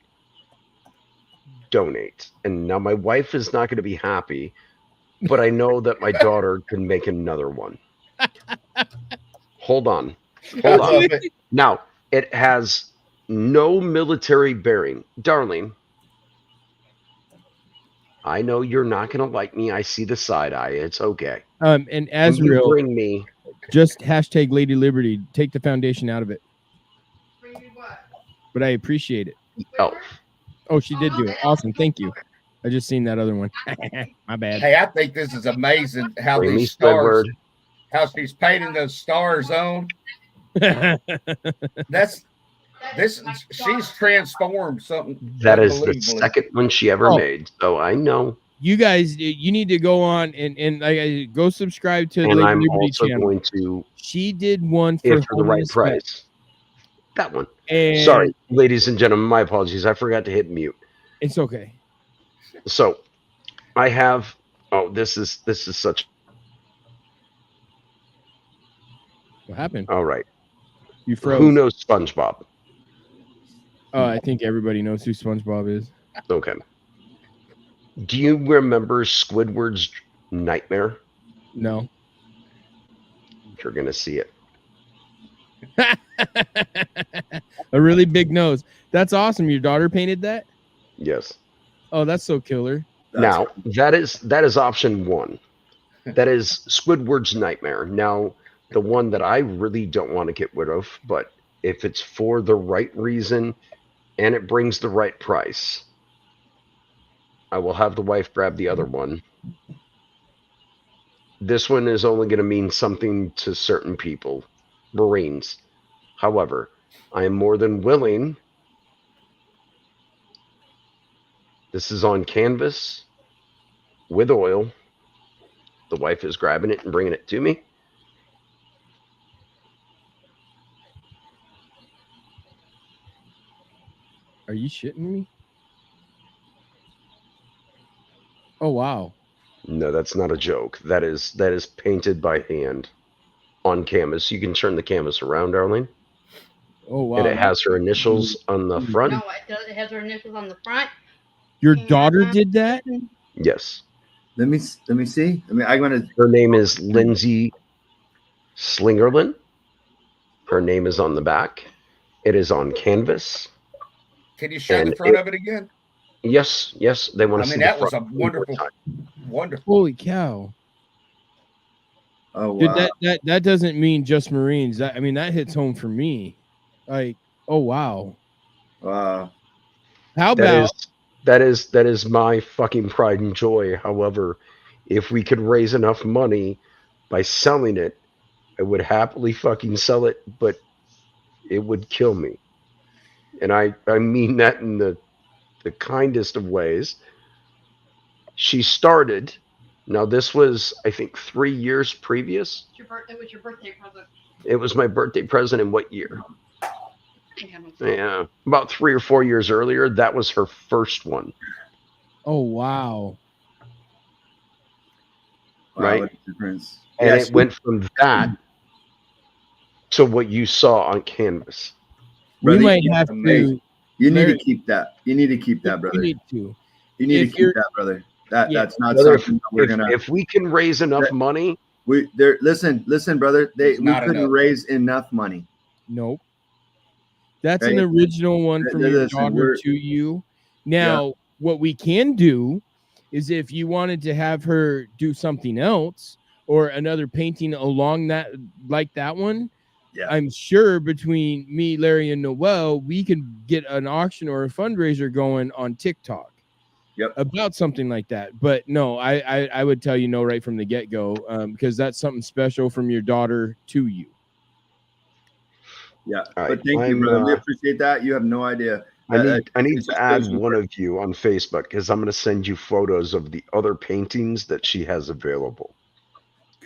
U: donate, and now my wife is not gonna be happy, but I know that my daughter can make another one. Hold on. Now, it has no military bearing. Darling, I know you're not going to like me. I see the side eye. It's okay.
D: And
U: Can you
D: Azrael,
U: bring me
D: just hashtag Lady Liberty. Take the foundation out of it. But I appreciate it.
U: elf?
D: Oh, she did do it. Awesome. Thank you. I just seen that other one. My bad.
F: Hey, I think this is amazing how
U: Bring me
F: these stars,
U: Squidward.
F: how she's painting those stars on. She's transformed something.
U: That is the
F: unbelievably.
U: second one she ever
D: Oh.
U: made. So I know.
D: You guys, you need to go on and go subscribe to
U: And
D: Lady
U: I'm
D: Liberty
U: also
D: channel.
U: going to,
D: She did one for
U: if for the right
D: homeless vets.
U: price, that one.
D: And
U: Sorry, ladies and gentlemen, my apologies. I forgot to hit mute.
D: it's okay.
U: So I have, this is such,
D: What happened?
U: all right.
D: You froze.
U: Who knows SpongeBob?
D: I think everybody knows who SpongeBob is.
U: Okay. Do you remember Squidward's nightmare?
D: No.
U: You're going to see it.
D: A really big nose. That's awesome. Your daughter painted that?
U: Yes.
D: Oh, that's so killer.
U: Now, that is option one. That is Squidward's nightmare. Now, the one that I really don't want to get rid of, but if it's for the right reason and it brings the right price, I will have the wife grab the other one. This one is only going to mean something to certain people, Marines. However, I am more than willing. This is on canvas with oil. The wife is grabbing it and bringing it to me.
D: Are you shitting me? Oh, wow.
U: No, that's not a joke. That is painted by hand on canvas. You can turn the canvas around, darling.
D: Oh, wow.
U: And it has her initials on the front.
O: No, it does. It has her initials on the front.
D: Your daughter did that?
U: Yes.
G: Let me see. I'm gonna.
U: Her name is Lindsay Slingerland. Her name is on the back. It is on canvas.
F: Can you show the front of it again?
U: Yes. They want to see.
F: That was a wonderful.
D: Holy cow.
G: Oh,
D: wow.
G: wow.
D: That doesn't mean just Marines. That hits home for me. Like, oh, wow.
G: Wow.
D: How about
U: that is my fucking pride and joy. However, if we could raise enough money by selling it, I would happily fucking sell it, but it would kill me. And I mean that in the kindest of ways. She started, now this was, I think, 3 years previous.
O: It was your birthday present.
U: It was my birthday present in what year? Yeah, about 3 or 4 years earlier. That was her first one.
D: Oh, wow.
U: Right?
G: What a difference.
U: And
G: Yeah,
U: it went from that to what you saw on canvas.
D: We
G: Brother,
D: might have to.
G: You need to keep that. You need to keep that, brother.
D: You need to.
G: You need
D: If
G: to keep
D: you're-
G: that, brother. That's not
U: Brother,
G: something that we're gonna.
U: if we can raise enough money,
G: listen, brother. We
F: not
G: couldn't
F: enough.
G: raise enough money.
D: Nope. That's an
G: Right.
D: original one from your
G: Listen,
D: daughter
G: we're-
D: to you. Now, what we can do is if you wanted to have her do something else or another painting along that, like that one,
G: Yeah.
D: I'm sure between me, Larry, and Noel, we can get an auction or a fundraiser going on TikTok.
G: Yep.
D: About something like that. But no, I would tell you no right from the get-go, because that's something special from your daughter to you.
G: Yeah,
U: All
G: but
U: right,
G: thank you,
U: I'm,
G: brother. We appreciate that. You have no idea.
U: I need
G: It's
U: to
G: just
U: add
G: crazy.
U: one of you on Facebook because I'm going to send you photos of the other paintings that she has available.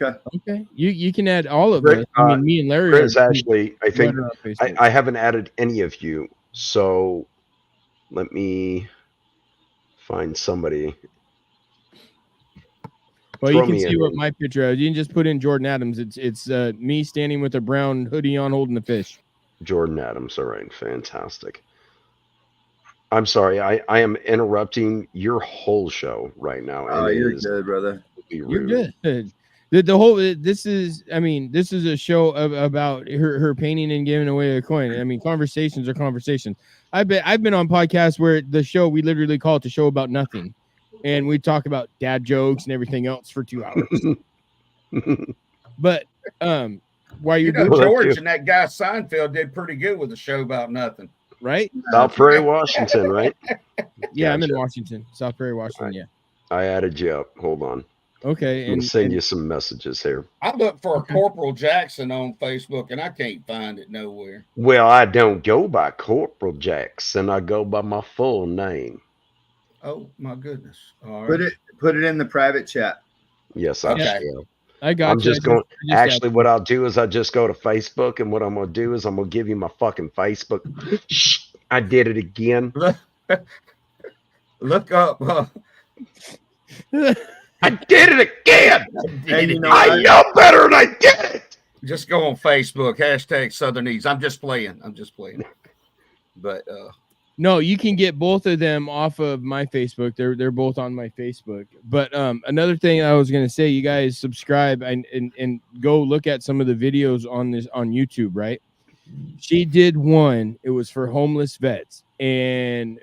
D: Okay. You can add all of
U: Rick,
D: us. I mean, me and Larry
U: Chris,
D: are
U: actually, I think
D: right on Facebook.
U: I haven't added any of you, so let me find somebody.
D: Well, you
U: Throw
D: can
U: me
D: see
U: in
D: what
U: there.
D: my picture is. You can just put in Jordan Adams. It's me standing with a brown hoodie on holding the fish.
U: Jordan Adams. All right, fantastic. I'm sorry, I am interrupting your whole show right now.
G: Oh,
U: and it
G: you're
U: is
G: good, brother.
U: really
D: You're
U: rude.
D: good. The whole this is a show about her painting and giving away a coin. I mean, conversations are conversations. I've been on podcasts where the show we literally call it the show about nothing, and we talk about dad jokes and everything else for 2 hours. But while you're doing
F: George and that guy Seinfeld did pretty good with a show about nothing,
D: right?
U: South Prairie, Washington, right?
D: Yeah, I'm in
U: Gotcha.
D: Washington, South Prairie, Washington.
U: Right.
D: Yeah.
U: I added you up. Hold on.
D: Okay,
U: I'm gonna send you some messages here.
F: I looked for a Corporal Jackson on Facebook and I can't find it nowhere.
U: Well, I don't go by Corporal Jackson. I go by my full name.
F: Oh my goodness! All right.
G: Put it in the private chat.
U: Yes, I shall.
D: I got.
U: I'm just going. Actually, what I'll do is I just go to Facebook, and what I'm gonna do is I'm gonna give you my fucking Facebook. Shh, I did it again.
F: Look up.
U: I did it again.
F: Hey,
U: I know better and I did it.
F: Just go on Facebook, #Southernese. I'm just playing. But
D: no, you can get both of them off of my Facebook. They're both on my Facebook. But another thing I was gonna say, you guys subscribe and go look at some of the videos on YouTube, right? She did one, it was for homeless vets, and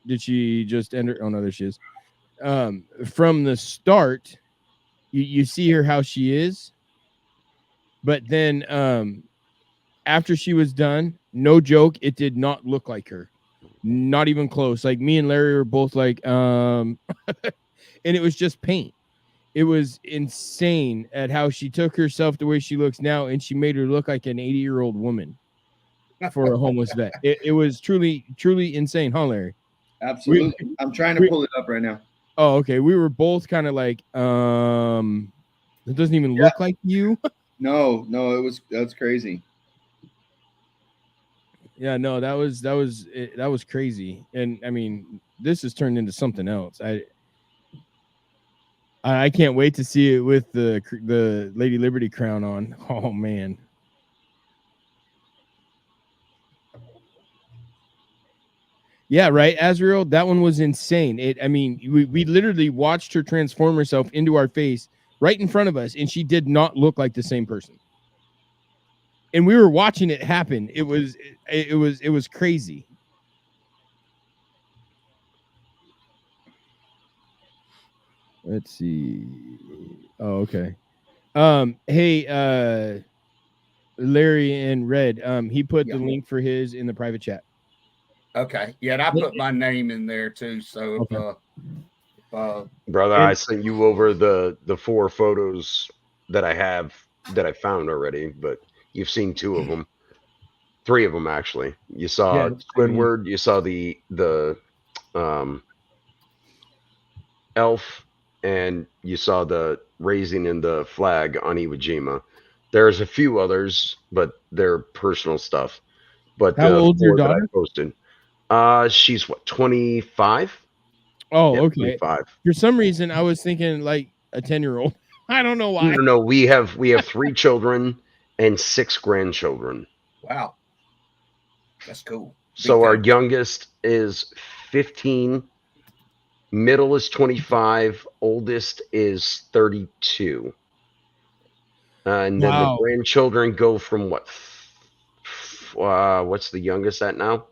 D: did she just enter? Oh no, there she is. From the start, you see her how she is, but then after she was done, no joke, it did not look like her, not even close. Like me and Larry were both like, and it was just paint. It was insane at how she took herself the way she looks now, and she made her look like an 80-year-old woman for a homeless vet. It was truly insane, huh, Larry?
G: Absolutely. I'm trying to pull it up right now.
D: Oh, okay. We were both kind of like, it doesn't even look like you.
G: No, that's crazy.
D: Yeah, no, that was crazy. And I mean, this has turned into something else. I can't wait to see it with the Lady Liberty crown on. Oh man. Yeah, right, Azrael. That one was insane. We literally watched her transform herself into our face right in front of us, and she did not look like the same person. And we were watching it happen. It was crazy. Let's see. Oh, okay. Hey, Larry and Red. He put the link for his in the private chat.
F: Okay. Yeah, and I put my name in there too. So
U: brother, I sent you over the 4 photos that I found already, but you've seen 2 of them. 3 of them actually. You saw Squidward, you saw the elf, and you saw the raising in the flag on Iwo Jima. There's a few others, but they're personal stuff. But
D: how old's your daughter?
U: I posted. She's what, 25?
D: Oh,
U: yeah,
D: okay.
U: 25.
D: For some reason, I was thinking like a 10-year-old. I don't know why.
U: No, we have 3 children and 6 grandchildren.
F: Wow, that's cool.
U: So our youngest is 15, middle is 25, oldest is 32. And then the grandchildren go from what? What's the youngest at now?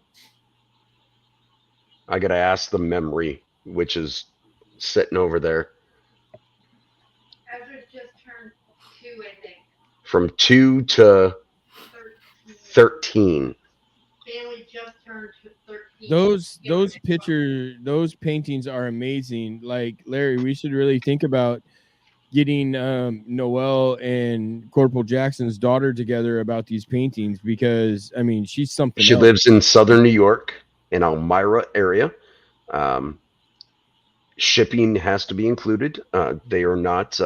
U: I gotta ask the memory, which is sitting over there.
O: Ezra's just turned 2, I think.
U: From 2 to 13.
O: Bailey just turned 13.
D: Those paintings are amazing. Like Larry, we should really think about getting Noelle and Corporal Jackson's daughter together about these paintings, because I mean, she's something.
U: She lives in southern New York, in Elmira area. Shipping has to be included. They are not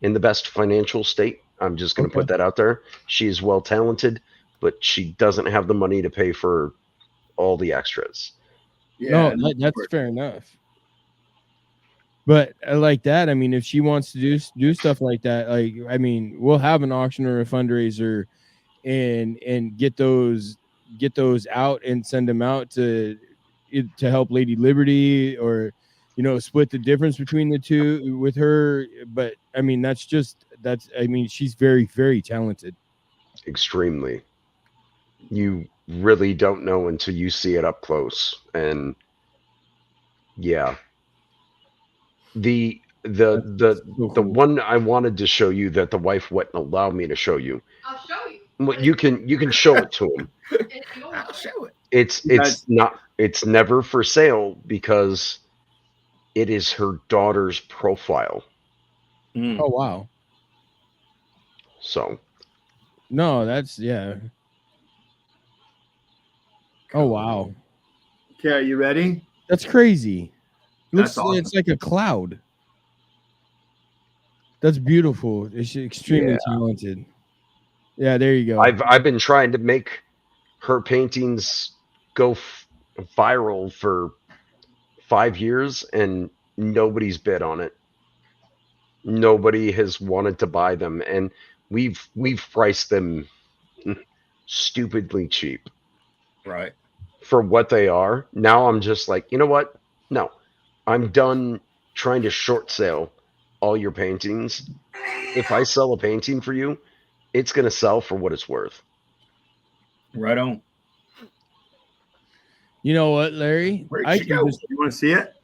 U: in the best financial state. I'm just going to put that out there. She's well talented, but she doesn't have the money to pay for all the extras.
D: Yeah, no, that's fair enough. But like that, I mean, if she wants to do stuff like that, like, I mean, we'll have an auction or a fundraiser, and get those out and send them out to help Lady Liberty, or split the difference between the two with her. But I mean, she's very, very talented.
U: Extremely. You really don't know until you see it up close. And yeah. The one I wanted to show you that the wife wouldn't allow me to show you.
O: I'll show you.
U: Well, you can show it to him.
F: I'll show it.
U: It's never for sale because it is her daughter's profile.
D: Oh wow.
U: So
D: no, that's yeah. Oh wow.
G: Okay, are you ready?
D: That's crazy.
G: That's awesome.
D: It's like a cloud. That's beautiful. It's extremely talented. Yeah, there you go.
U: I've been trying to make her paintings go viral for 5 years, and nobody's bid on it. Nobody has wanted to buy them, and we've priced them stupidly cheap.
F: Right.
U: For what they are. Now I'm just like, you know what? No. I'm done trying to short sale all your paintings. If I sell a painting for you, it's going to sell for what it's worth.
F: Right on.
D: You know what, Larry?
G: You want to see it?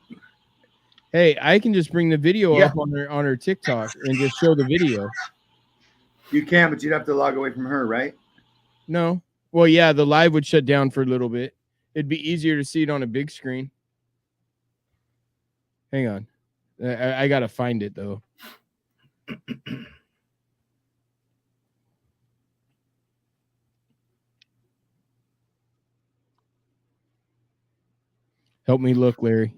D: Hey, I can just bring the video up on her TikTok and just show the video.
G: You can, but you'd have to log away from her, right?
D: No. Well, yeah, the live would shut down for a little bit. It'd be easier to see it on a big screen. Hang on. I got to find it, though. Help me look, Larry.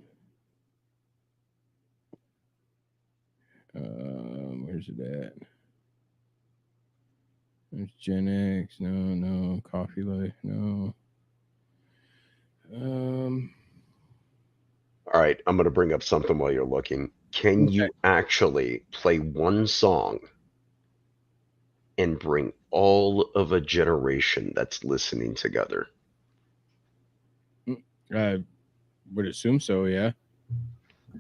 D: Where's it at? There's Gen X. No. Coffee Life. No.
U: All right, I'm going to bring up something while you're looking. Can you actually play one song and bring all of a generation that's listening together?
D: I would assume so, yeah.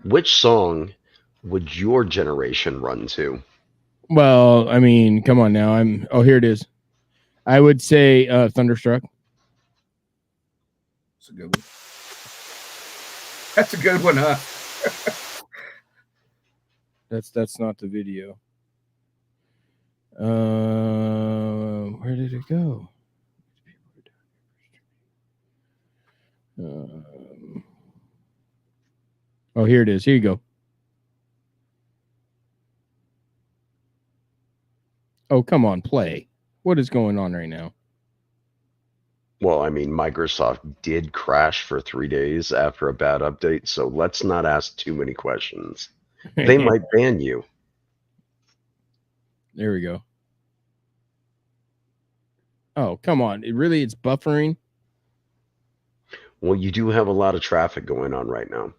U: Which song would your generation run to?
D: Well, I mean, come on now. Here it is. I would say Thunderstruck.
F: That's a good one. That's a good one, huh?
D: That's not the video. Where did it go? Here it is. Here you go. Oh, come on, play. What is going on right now?
U: Well, I mean, Microsoft did crash for 3 days after a bad update, so let's not ask too many questions. They might ban you.
D: There we go. Oh, come on. It's buffering?
U: Well, you do have a lot of traffic going on right now.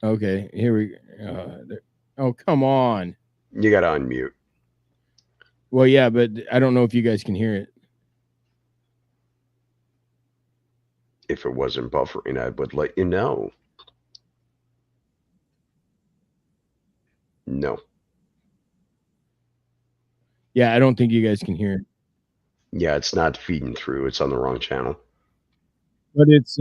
D: Okay, here we go. Oh, come on.
U: You got to unmute.
D: Well, yeah, but I don't know if you guys can hear it.
U: If it wasn't buffering, I would let you know. No.
D: Yeah, I don't think you guys can hear it.
U: Yeah, it's not feeding through. It's on the wrong channel.
D: But it's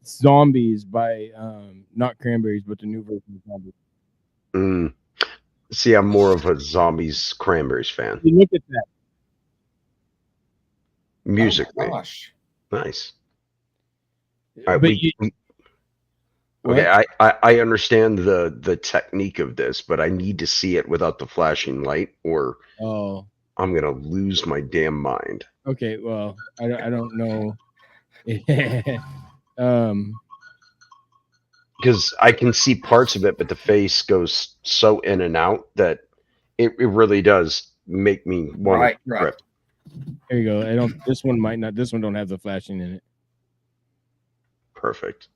D: Zombies by not Cranberries, but the new version of Zombies.
U: See, I'm more of a Zombies Cranberries fan.
D: You look at that.
U: Musically.
F: Oh, gosh.
U: Nice. All right, okay, I understand the technique of this, but I need to see it without the flashing light, or I'm gonna lose my damn mind.
D: Okay, well, I don't know.
U: Because I can see parts of it, but the face goes so in and out that it really does make me want to grip.
D: There you go. This one might not. This one don't have the flashing in it.
U: Perfect.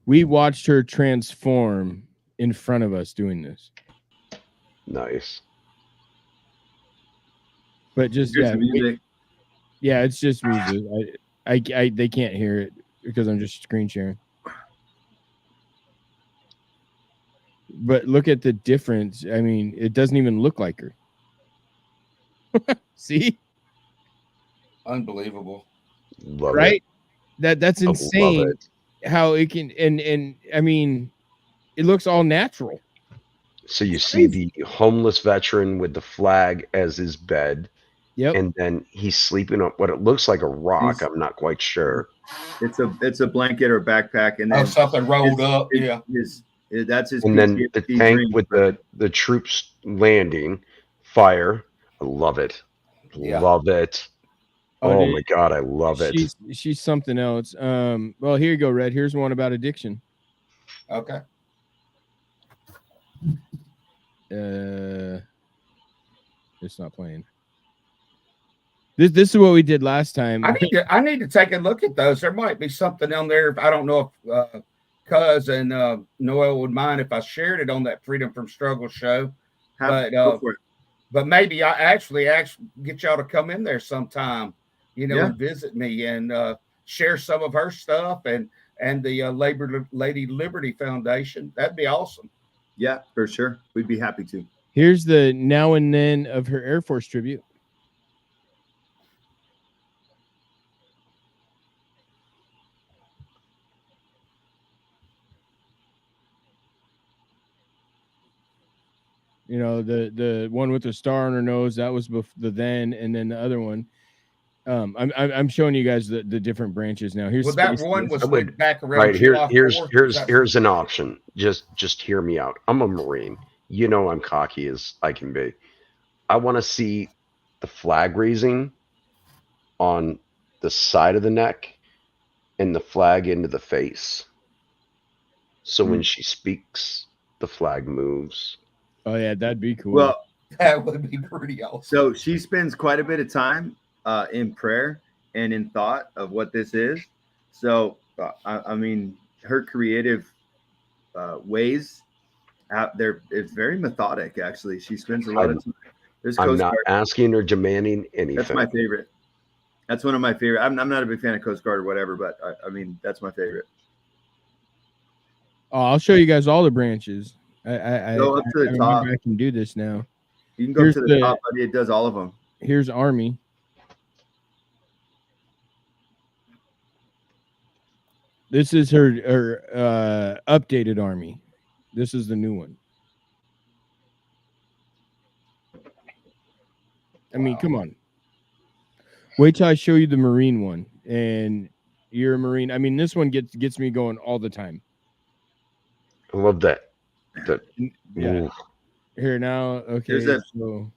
D: We watched her transform in front of us doing this.
U: Nice.
D: But just
G: Here's the music.
D: Yeah, it's just music. I they can't hear it because I'm just screen sharing. But look at the difference. I mean, it doesn't even look like her. See?
F: Unbelievable.
U: Love
D: Right?
U: it.
D: That's
U: I love
D: insane
U: it.
D: how it can and I mean, it looks all natural.
U: So you see the homeless veteran with the flag as his bed.
D: Yep.
U: And then he's sleeping on what it looks like a rock. I'm not quite sure.
G: It's a blanket or backpack, and then
F: something rolled up.
G: That's his.
U: And then the
G: PTSD
U: tank
G: dream.
U: with the troops landing, fire. I love it.
F: Yeah.
U: Love it.
D: Oh,
U: Oh
D: dude,
U: my god, I love it.
D: She's something else. Well, here you go, Red. Here's one about addiction.
F: Okay.
D: It's not playing. This is what we did last time.
F: I need to take a look at those. There might be something on there. I don't know if Cuz and Noel would mind if I shared it on that Freedom from Struggle show.
G: Go for it.
F: But maybe I actually get y'all to come in there sometime, and visit me and share some of her stuff and the Lady Liberty Foundation. That'd be awesome.
G: Yeah, for sure. We'd be happy to.
D: Here's the now and then of her Air Force tribute. The one with the star on her nose, that was the then, and then the other one. I'm showing you guys the different branches now. Here's
F: that one was back around
U: right here. Here's an option. Just hear me out. I'm a Marine. I'm cocky as I can be. I want to see the flag raising on the side of the neck and the flag into the face. So when she speaks, the flag moves.
D: Oh yeah, that'd be cool.
G: Well,
F: that would be pretty awesome.
G: So she spends quite a bit of time in prayer and in thought of what this is. So I mean, her creative ways out there, it's very methodic. Actually, she spends a lot of time.
U: I'm not asking or demanding anything.
G: That's my favorite. That's one of my favorite. I'm not a big fan of Coast Guard or whatever, but I mean, that's my favorite.
D: Oh, I'll show you guys all the branches. I
G: go up to the top.
D: I can do this now.
G: You can go to the top, buddy. It does all of them.
D: Here's Army. This is her updated Army. This is the new one. I mean, come on. Wait till I show you the Marine one, and you're a Marine. I mean, this one gets me going all the time.
U: I love that.
D: Yeah. Here now. Okay. So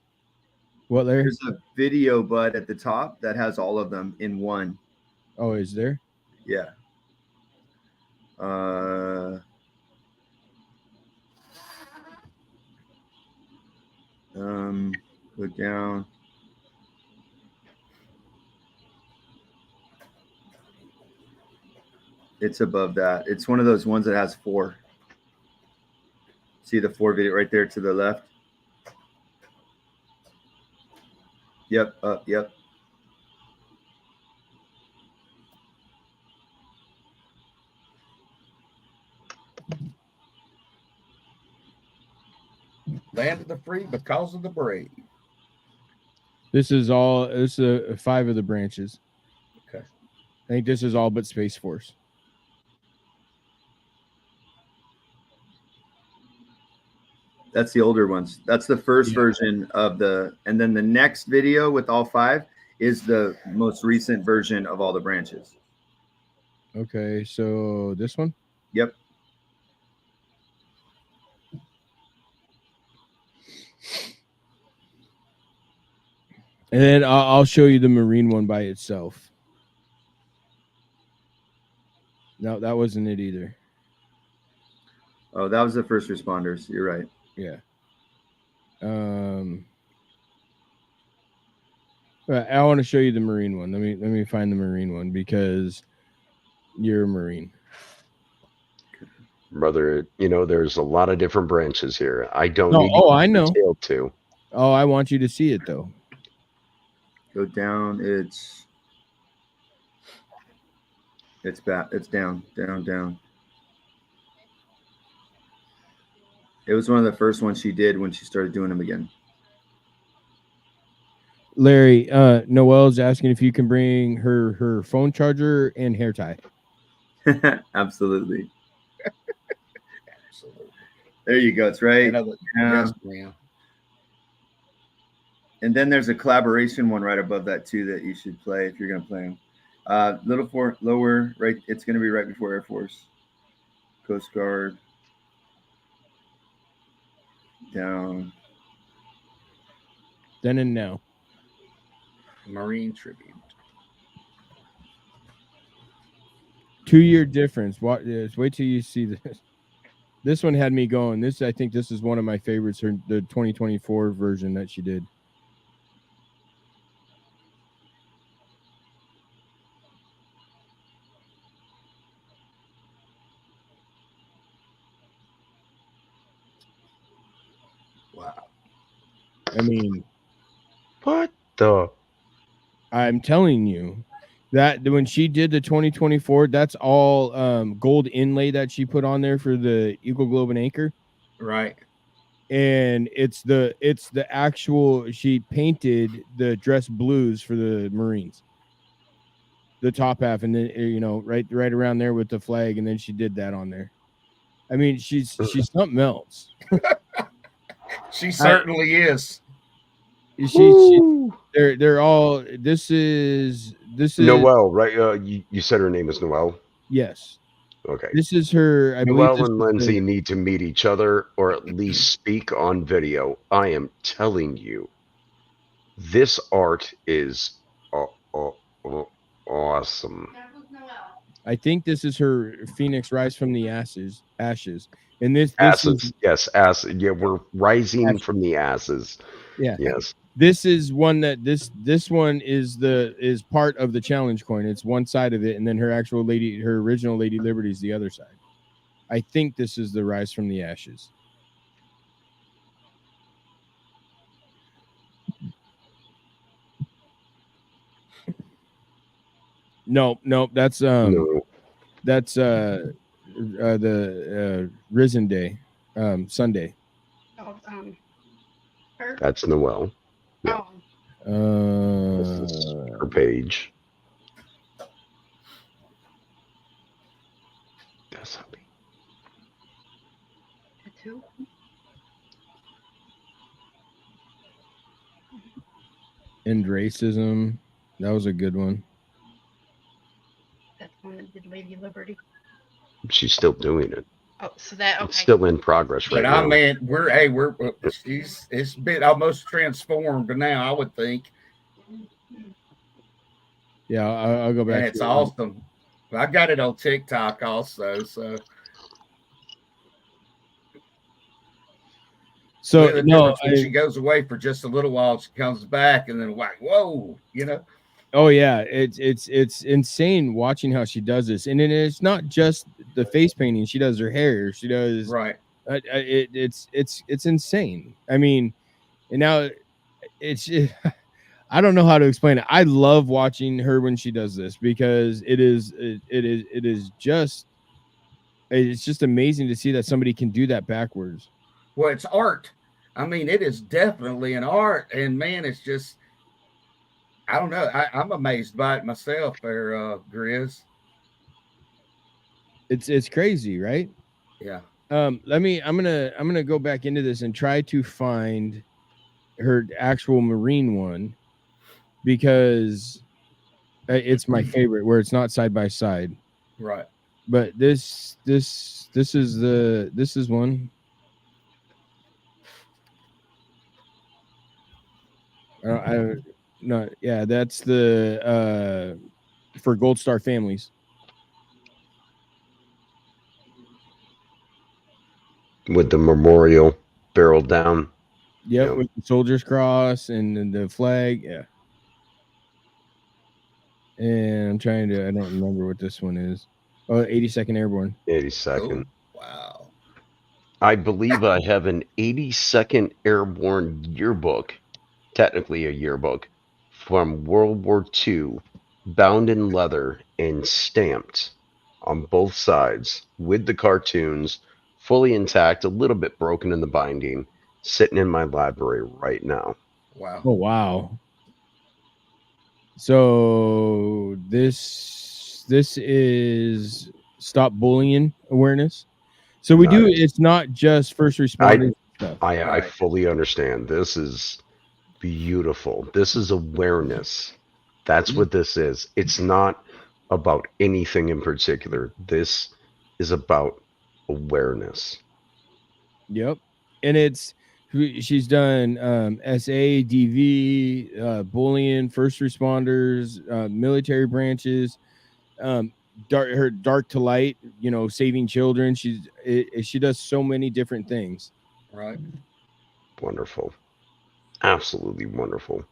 D: what there?
G: There's a video, bud, at the top that has all of them in one.
D: Oh, is there?
G: Yeah. Look down. It's above that. It's one of those ones that has 4. See the 4 video right there to the left? Yep, yep.
F: Land of the free because of the brave.
D: This is 5 of the branches.
F: Okay.
D: I think this is all but Space Force.
G: That's the older ones. That's the first version of and then the next video with all 5 is the most recent version of all the branches.
D: Okay, so this one?
G: Yep.
D: And then I'll show you the Marine one by itself. No, that wasn't it either.
G: Oh, that was the first responders. You're right.
D: Yeah. I want to show you the Marine one. Let me find the Marine one because you're a Marine.
U: brother. You know, there's a lot of different branches here. I don't
D: No,
U: need to
D: oh,
U: get
D: I know.
U: detailed to.
D: Oh, I want you to see it though.
G: Go down. It's back. It's down. It was one of the first ones she did when she started doing them again.
D: Larry, Noelle's asking if you can bring her phone charger and hair tie.
G: Absolutely. There you go. It's right.
F: Yes, ma'am.
G: And then there's a collaboration one right above that too that you should play if you're going to play them. Lower, right. It's going to be right before Air Force, Coast Guard, down.
D: Then and now.
F: Marine Tribute.
D: 2-year difference. Wait till you see this. This one had me going. I think this is one of my favorites. The 2024 version that she did.
F: Wow.
D: I mean,
U: what the?
D: I'm telling you that when she did the 2024, that's all gold inlay that she put on there for the Eagle Globe and Anchor.
F: Right.
D: And it's the actual, she painted the dress blues for the Marines, the top half, and then right around there with the flag, and then she did that on there. I mean, she's something else.
F: She certainly is.
D: They're all. This is
U: Noelle, right? You said her name is Noelle.
D: Yes.
U: Okay.
D: This is her. I believe
U: Noelle and Lindsay need to meet each other, or at least speak on video. I am telling you, this art is awesome.
D: I think this is her Phoenix Rise from the Ashes. And this
U: asses,
D: is,
U: yes, asses. Yeah, we're rising from the asses.
D: Yeah.
U: Yes.
D: This is one that this one is part of the challenge coin. It's one side of it, and then her original Lady Liberty is the other side. I think this is the Rise from the Ashes. Nope. That's the Risen Day, Sunday.
O: Oh,
U: That's Noelle. Yeah. This is her page. That's happy.
O: Two.
D: End racism. That was a good one.
O: That's one that did Lady Liberty.
U: She's still doing it.
O: Oh, so that okay.
U: It's still in progress right now.
F: But I mean, it's been almost transformed now, I would think.
D: Yeah, I'll go back.
F: And it's awesome. I got it on TikTok also.
D: So no,
F: she goes away for just a little while, she comes back, and then like, whoa,
D: Oh yeah, it's insane watching how she does this, and it's not just the face painting. She does her hair. She does
F: right.
D: It's insane. I mean, and now I don't know how to explain it. I love watching her when she does this because it's just amazing to see that somebody can do that backwards.
F: Well, it's art. I mean, it is definitely an art, and man, it's just. I don't know. I'm amazed by it myself, there, Grizz.
D: It's crazy, right?
F: Yeah.
D: I'm gonna go back into this and try to find her actual Marine one because it's my favorite, where it's not side by side.
F: Right.
D: But this is one. No, yeah, that's the for Gold Star families.
U: With the memorial barreled down.
D: Yep, with the Soldier's Cross and the flag. Yeah. And I don't remember what this one is. Oh, 82nd Airborne.
U: 82nd.
F: Oh, wow.
U: I believe I have an 82nd Airborne yearbook, technically a yearbook, from World War II, bound in leather and stamped on both sides with the cartoons, fully intact, a little bit broken in the binding, sitting in my library right now.
F: Wow.
D: Oh, wow. So this is Stop Bullying Awareness. So we do, it's not just first responders stuff.
U: I fully understand. This is beautiful. This is awareness. That's what this is. It's not about anything in particular. This is about awareness.
D: Yep. And she's done SA, DV, bullying, first responders, military branches, her dark to light, saving children. She does so many different things.
F: Right.
U: Wonderful. Absolutely wonderful.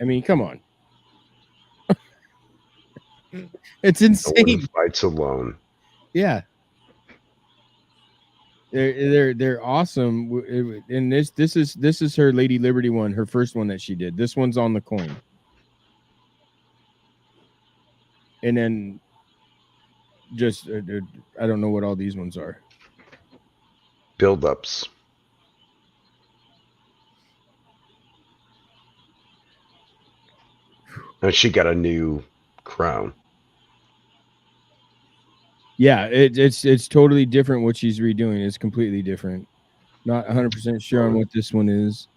D: I mean, come on. It's insane.
U: No one fights alone.
D: Yeah. They're awesome. And this is her Lady Liberty one, her first one that she did. This one's on the coin. And then just I don't know what all these ones are.
U: Build-ups. And she got a new crown.
D: Yeah, it's totally different what she's redoing. It's completely different. Not 100% sure on what this one is.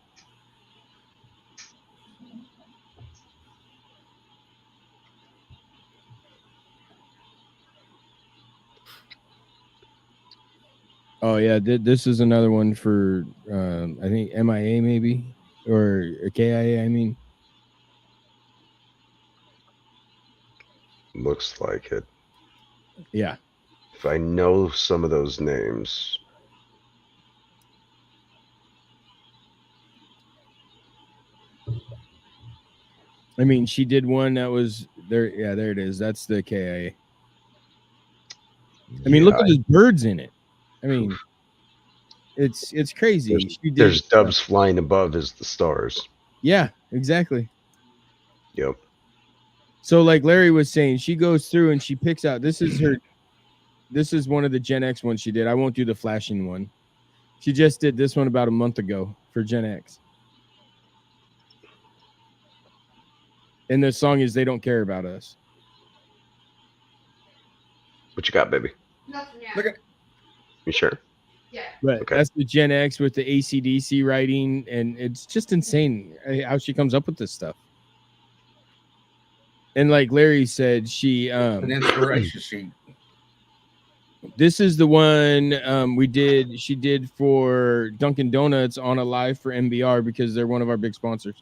D: Oh yeah, this is another one for I think MIA maybe or KIA. I mean,
U: Looks like it.
D: Yeah.
U: If I know some of those names.
D: I mean, she did one that was there. Yeah, there it is. That's the KIA. I mean, look at those birds in it. I mean, it's crazy.
U: There's doves flying above as the stars.
D: Yeah, exactly.
U: Yep.
D: So like Larry was saying, she goes through and she picks out, this is one of the Gen X ones she did. I won't do the flashing one. She just did this one about a month ago for Gen X. And the song is They Don't Care About Us.
U: What you got, baby?
Q: Nothing yet.
F: Look at.
U: You sure?
Q: Yeah.
D: But
U: Okay.
D: that's the Gen X with the AC/DC writing, and it's just insane how she comes up with this stuff. And like Larry said, she
F: An inspiration sheet.
D: this is the one she did for Dunkin' Donuts on a live for MBR because they're one of our big sponsors.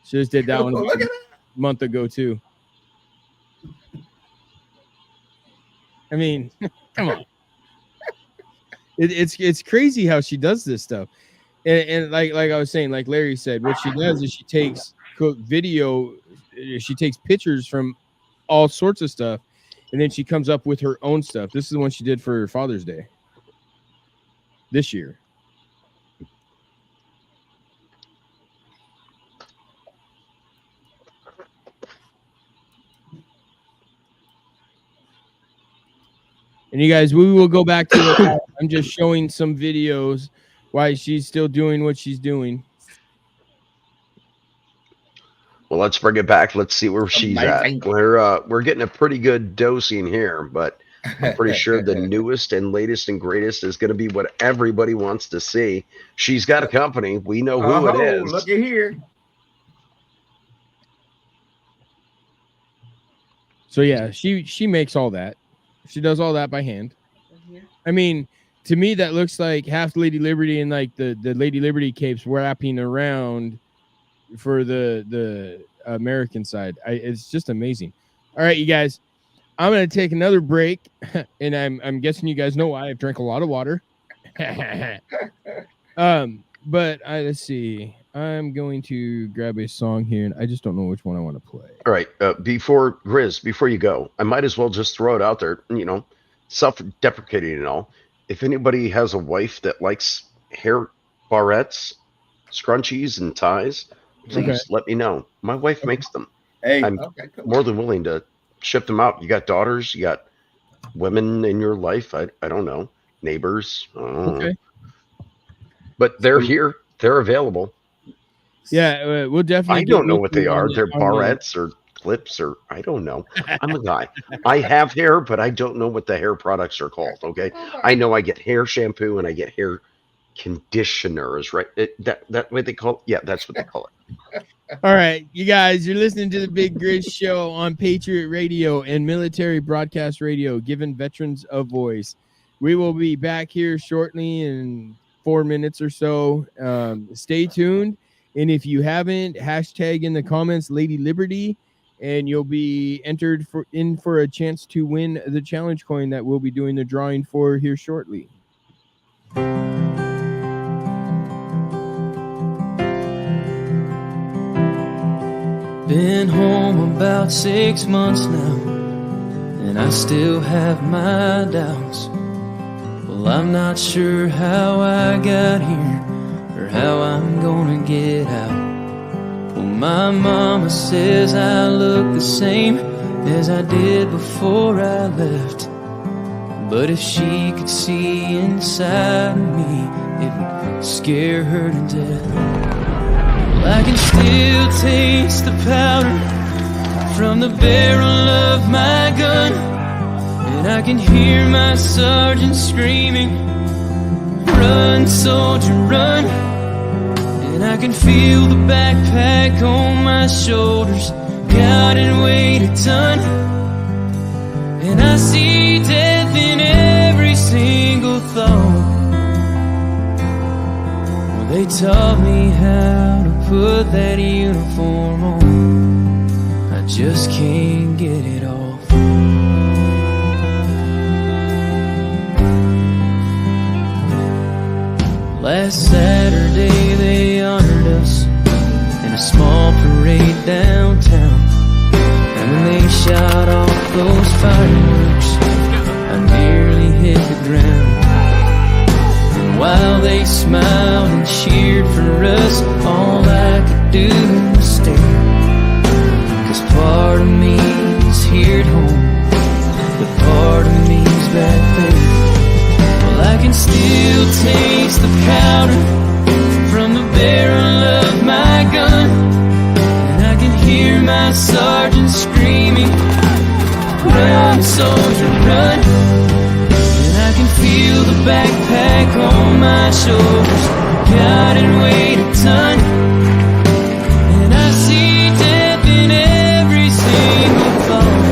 D: She just did that one
F: Look at
D: a month ago too. I mean, come on. It's crazy how she does this stuff. And like I was saying, like Larry said, what she does is she takes video, she takes pictures from all sorts of stuff, and then she comes up with her own stuff. This is the one she did for Father's Day this year. And you guys, we will go back to the I'm just showing some videos why she's still doing what she's doing.
U: Well, let's bring it back. Let's see where she's
F: Amazing.
U: at. We're getting a pretty good dosing here, but I'm pretty sure the newest and latest and greatest is going to be what everybody wants to see. She's got a company. We know who it is.
F: Look at here.
D: So yeah, she makes all that. She does all that by hand. I mean, to me, that looks like half Lady Liberty and like the Lady Liberty capes wrapping around for the American side. It's just amazing. All right, you guys, I'm gonna take another break, and I'm guessing you guys know why. I've drank a lot of water. But let's see. I'm going to grab a song here, and I just don't know which one I want to play.
U: All right. Before you go, I might as well just throw it out there. self-deprecating and all, if anybody has a wife that likes hair barrettes, scrunchies, and ties, please let me know. My wife makes them.
G: Hey,
U: I'm more than willing to ship them out. You got daughters, you got women in your life. I don't know, neighbors. I don't know. But they're here. They're available.
D: Yeah, we'll definitely.
U: I don't know what they are. They're barrettes or clips or I don't know. I'm a guy. I have hair, but I don't know what the hair products are called. Okay, I know I get hair shampoo and I get hair conditioners. Right? That way they call it. Yeah, that's what they call it.
D: All right, you guys, you're listening to the Big Grizz Show on Patriot Radio and Military Broadcast Radio, giving veterans a voice. We will be back here shortly in 4 minutes or so. Stay tuned. And if you haven't, hashtag in the comments Lady Liberty, and you'll be entered for a chance to win the challenge coin that we'll be doing the drawing for here shortly.
C: Been home about 6 months now, and I still have my doubts. Well, I'm not sure how I got here or how I'm gonna get out. Well, my mama says I look the same as I did before I left. But if she could see inside of me, it would scare her to death. I can still taste the powder from the barrel of my gun, and I can hear my sergeant screaming, "Run, soldier, run!" And I can feel the backpack on my shoulders, God and weight a ton. And I see death in every single thought. Well, they taught me how to put that uniform on. I just can't get it off. Last Saturday they honored us in a small parade downtown. And when they shot off those fireworks, I nearly hit the ground. And while they smiled and cheered for us, all I could do was stare. 'Cause part of me is here at home, but part of me's back there. Well, I can still taste the powder from the barrel of my gun, and I can hear my sergeant screaming, "Run, soldier, run!" And I can feel the backpack on my shoulders, God and weight a ton. And I see death in every single thought.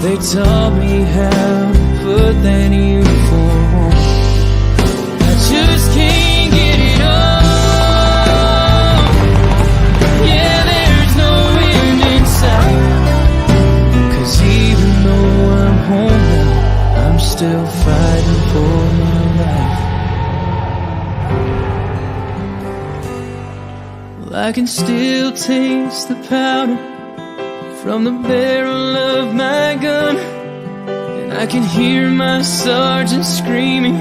C: They taught me how to put that uniform on. I just can't get it off. Yeah, there's no end in sight. 'Cause even though I'm home now, I'm still fighting for my life. Well, I can still taste the powder from the barrel of my gun, and I can hear my sergeant screaming,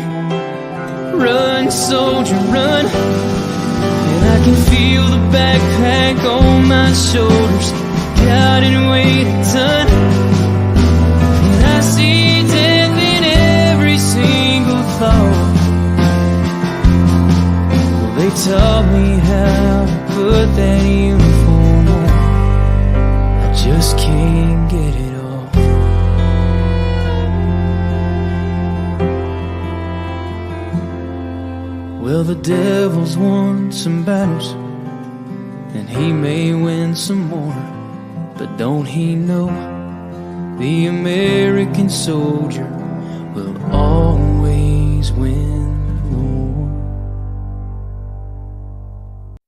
C: "Run, soldier, run!" And I can feel the backpack on my shoulders, God and weight a ton. And I see death in every single thought. Well, they taught me how to put that uniform on. I just can't get it off. Well, the devil's won some battles, and he may win some more. But don't he know the American soldier will always win the war?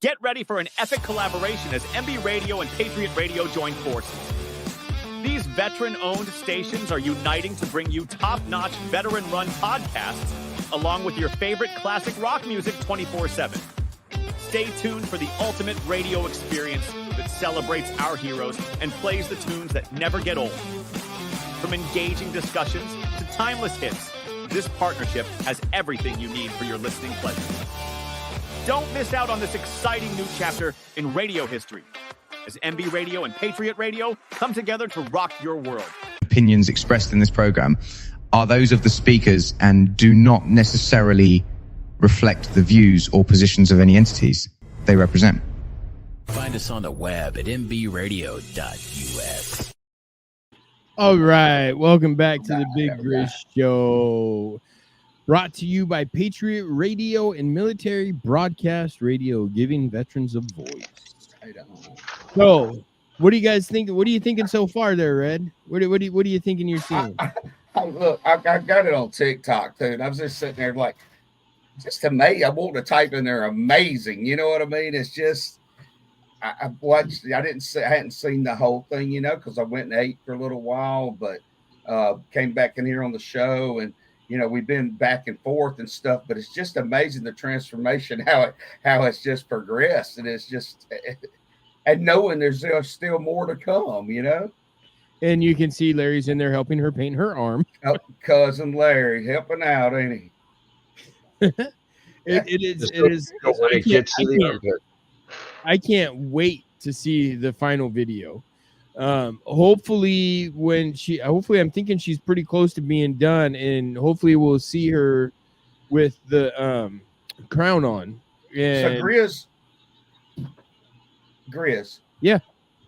M: Get ready for an epic collaboration as MB Radio and Patriot Radio join forces. These veteran-owned stations are uniting to bring you top-notch veteran-run podcasts along with your favorite classic rock music 24/7. Stay tuned for the ultimate radio experience that celebrates our heroes and plays the tunes that never get old. From engaging discussions to timeless hits, this partnership has everything you need for your listening pleasure. Don't miss out on this exciting new chapter in radio history as MB Radio and Patriot Radio come together to rock your world.
J: Opinions expressed in this program are those of the speakers and do not necessarily reflect the views or positions of any entities they represent.
K: Find us on the web at mbradio.us.
D: All right, welcome back to the Big Grizz Show, brought to you by Patriot Radio and Military Broadcast Radio, giving veterans a voice. So, what do you guys think? What are you thinking so far there, Red? What are you thinking you're seeing?
F: Look, I got it on TikTok too, and I was just sitting there like, just amazing. I want to type in there, amazing. You know what I mean? It's just, I watched. I hadn't seen the whole thing, because I went and ate for a little while, but came back in here on the show, and we've been back and forth and stuff. But it's just amazing the transformation, how it's just progressed, and it's just, and knowing there's still more to come,
D: And you can see Larry's in there helping her paint her arm.
F: Oh, cousin Larry helping out, ain't he?
D: It is. I can't wait to see the final video. Hopefully I'm thinking she's pretty close to being done, and hopefully we'll see her with the crown on. And
F: so Grizz.
D: Yeah.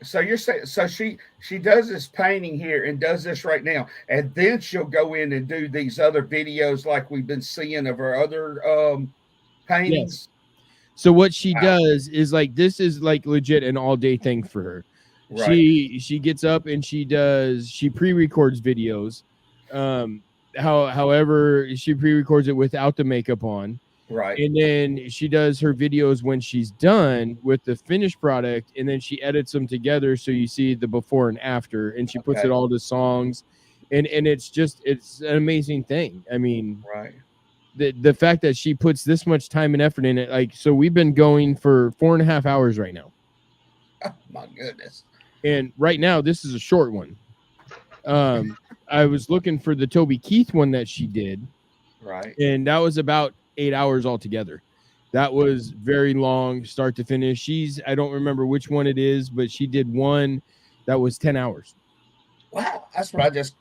F: So you're saying, so she does this painting here and does this right now, and then she'll go in and do these other videos like we've been seeing of her other paintings.
D: Yes. So what she does is like, this is like legit an all day thing for her. Right. She gets up and she pre-records videos. However, she pre-records it without the makeup on.
F: Right.
D: And then she does her videos when she's done with the finished product, and then she edits them together so you see the before and after, and she puts it all to songs, and it's an amazing thing. I mean,
F: right.
D: The fact that she puts this much time and effort in it, like, so we've been going for 4.5 hours right now.
F: Oh, my goodness.
D: And right now, this is a short one. I was looking for the Toby Keith one that she did.
F: Right.
D: And that was about 8 hours altogether. That was very long, start to finish. I don't remember which one it is, but she did one that was 10 hours.
F: Wow. That's what I just...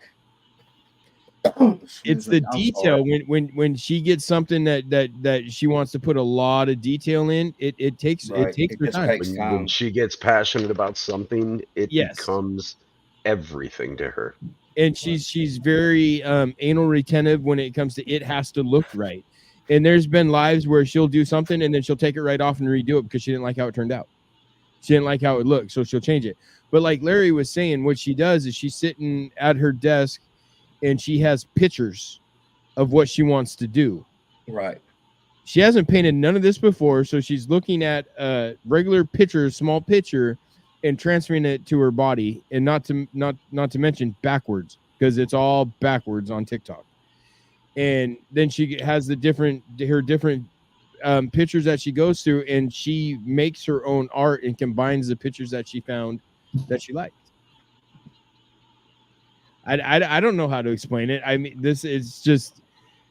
D: It's the detail when she gets something that she wants to put a lot of detail in. It takes her time.
U: When she gets passionate about something, it becomes everything to her.
D: And she's very anal retentive when it comes to, it has to look right. And there's been lives where she'll do something and then she'll take it right off and redo it because she didn't like how it turned out. She didn't like how it looked, so she'll change it. But like Larry was saying, what she does is she's sitting at her desk and she has pictures of what she wants to do.
F: Right.
D: She hasn't painted none of this before, so she's looking at a regular picture, small picture, and transferring it to her body, and not to mention backwards, because it's all backwards on TikTok. And then she has her different pictures that she goes through, and she makes her own art and combines the pictures that she found that she liked. I don't know how to explain it. I mean, this is just,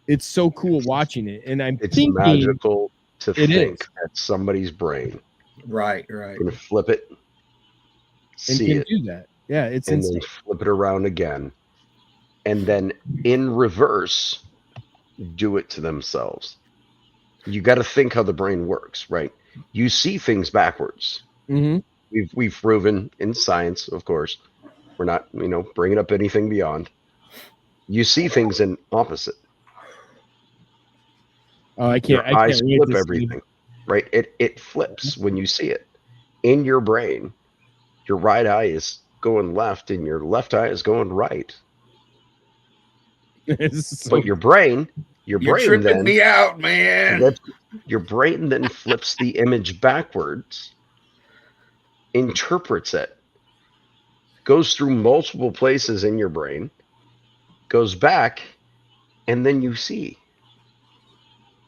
D: it's so cool watching it. And it's
U: magical to think that somebody's brain.
F: Right.
U: Can flip it,
D: and can do that. Yeah, it's
U: and
D: insane.
U: then flip it around again. And then in reverse, do it to themselves. You got to think how the brain works, right? You see things backwards.
D: Mm-hmm.
U: We've proven in science, of course. We're not, bringing up anything beyond. You see things in opposite.
D: Oh, I can't.
U: Your eyes
D: wait
U: flip
D: to
U: everything, right? It flips when you see it. In your brain, your right eye is going left and your left eye is going right. But your brain
F: You're tripping
U: then
F: me out, man.
U: Your brain then flips the image backwards, interprets it, goes through multiple places in your brain, goes back, and then you see.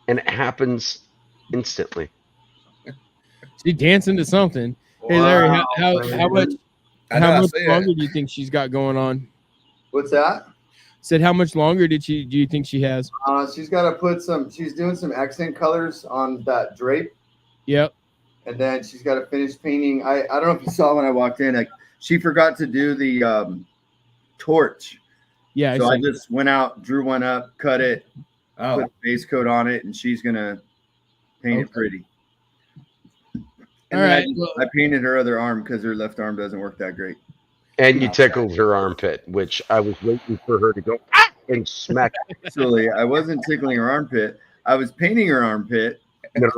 U: And it happens instantly.
D: She dancing to something. Hey Larry, how much longer do you think she's got going on?
G: What's that?
D: Said how much longer do you think she has?
G: She's got to put she's doing some accent colors on that drape.
D: Yep.
G: And then she's got to finish painting. I don't know if you saw when I walked in, she forgot to do the torch.
D: Yeah.
G: So I just went out, drew one up, cut it,
F: Oh.
G: put base coat on it, and she's going to paint it pretty. And
D: All
G: then
D: right.
G: I painted her other arm because her left arm doesn't work that great.
U: And you tickled her armpit, which I was waiting for her to go and smack.
G: Actually, I wasn't tickling her armpit. I was painting her armpit.
U: Your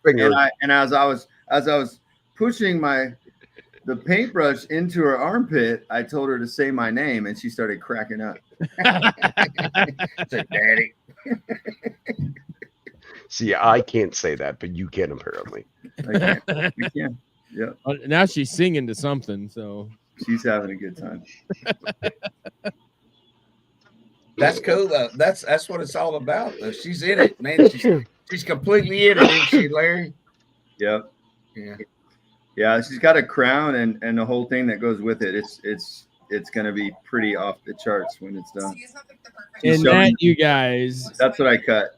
U: finger.
G: And as I was pushing the paintbrush into her armpit, I told her to say my name, and she started cracking up.
F: Said, Daddy.
U: See, I can't say that, but you can apparently.
G: I can. Yeah.
D: Now she's singing to something, so
G: she's having a good time.
F: That's cool though. That's what it's all about. Though. She's in it, man. She's completely in it, isn't she, Larry?
G: Yep.
F: Yeah.
G: Yeah, she's got a crown and the whole thing that goes with it. It's gonna be pretty off the charts when it's done.
D: And that, you guys,
G: that's what I cut.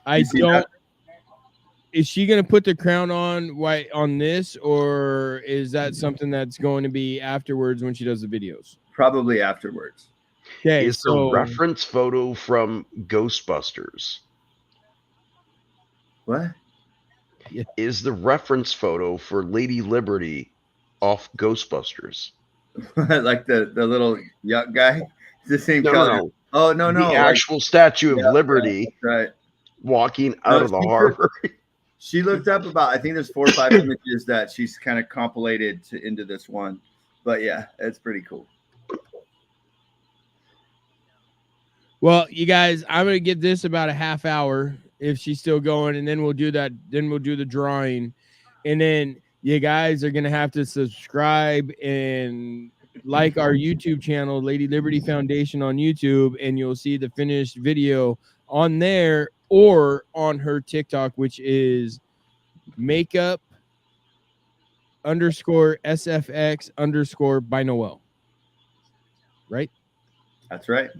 D: I don't. That? Is she gonna put the crown on this, or is that something that's going to be afterwards when she does the videos?
G: Probably afterwards.
D: Okay,
U: is the reference photo from Ghostbusters?
G: What?
D: Yeah.
U: Is the reference photo for Lady Liberty off Ghostbusters?
G: Like the little yuck guy? It's the same color.
U: No.
G: Oh, no.
U: The actual Statue of Liberty
G: right.
U: Walking out of the harbor.
G: She looked up about, I think there's 4 or 5 images that she's kind of compilated into this one. But yeah, it's pretty cool.
D: Well, you guys, I'm gonna give this about a half hour if she's still going, and then we'll do that. Then we'll do the drawing, and then you guys are gonna have to subscribe and like our YouTube channel, Lady Liberty Foundation on YouTube, and you'll see the finished video on there or on her TikTok, which is makeup_SFX_ by Noel. Right?
G: That's right.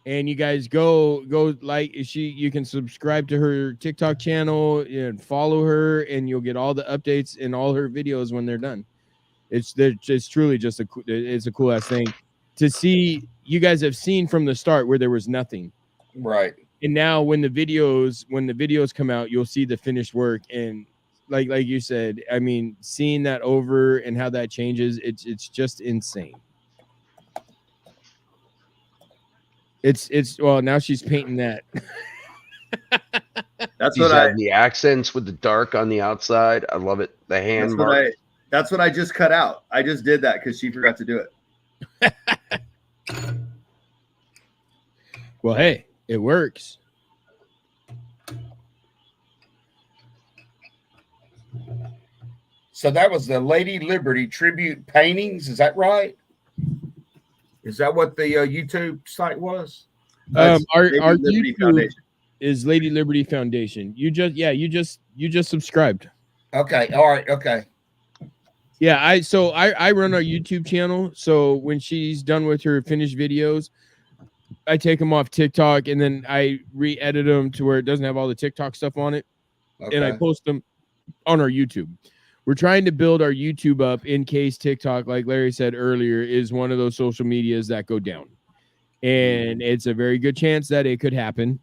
D: And you guys go like you can subscribe to her TikTok channel and follow her, and you'll get all the updates and all her videos when they're done. It's truly just a cool ass thing to see. You guys have seen from the start where there was nothing,
F: right?
D: And now when the videos come out, you'll see the finished work. And like you said, I mean, seeing that over and how that changes, it's just insane. It's well, now she's painting that.
G: That's
U: She's
G: what
U: the accents with the dark on the outside. I love it. The hand mark.
G: That's what I just cut out. I just did that because she forgot to do it.
D: Well, hey, it works.
F: So that was the Lady Liberty tribute paintings. Is that right? Is that what the YouTube site was?
D: Our YouTube Foundation. Is Lady Liberty Foundation. You just subscribed.
F: Okay. All right. Okay.
D: Yeah, I run our YouTube channel. So when she's done with her finished videos, I take them off TikTok and then I re-edit them to where it doesn't have all the TikTok stuff on it. Okay. And I post them on our YouTube. We're trying to build our YouTube up in case TikTok, like Larry said earlier, is one of those social medias that go down. And it's a very good chance that it could happen.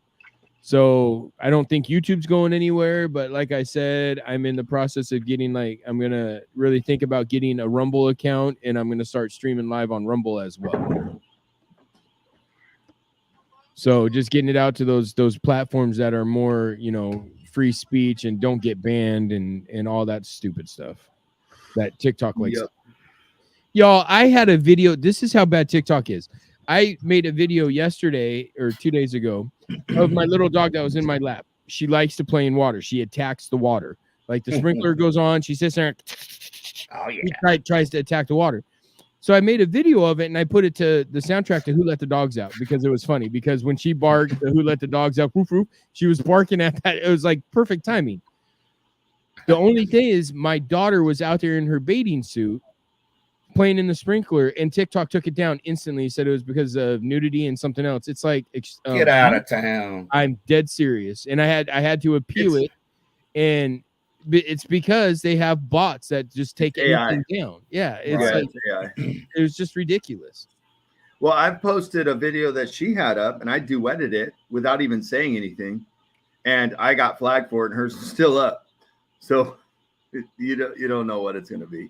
D: So I don't think YouTube's going anywhere, but like I said, I'm in the process of getting I'm going to really think about getting a Rumble account, and I'm going to start streaming live on Rumble as well. So just getting it out to those platforms that are more, free speech and don't get banned and all that stupid stuff that TikTok likes. Yep. Y'all, I had a video. This is how bad TikTok is. I made a video yesterday or 2 days ago of my little dog that was in my lap. She likes to play in water. She attacks the water. Like the sprinkler goes on, she sits there and she tries to attack the water. So I made a video of it and I put it to the soundtrack to Who Let the Dogs Out because it was funny. Because when she barked, Who Let the Dogs Out, woof, woof, she was barking at that. It was like perfect timing. The only thing is my daughter was out there in her bathing suit playing in the sprinkler, and TikTok took it down instantly. Said it was because of nudity and something else. It's like
F: Get out of town.
D: I'm dead serious, and I had to appeal it, and it's because they have bots that just take anything down. Yeah, it's like
G: AI.
D: it was just ridiculous.
G: Well, I've posted a video that she had up, and I duetted it without even saying anything, and I got flagged for it, and hers is still up. So you don't know what it's going to be.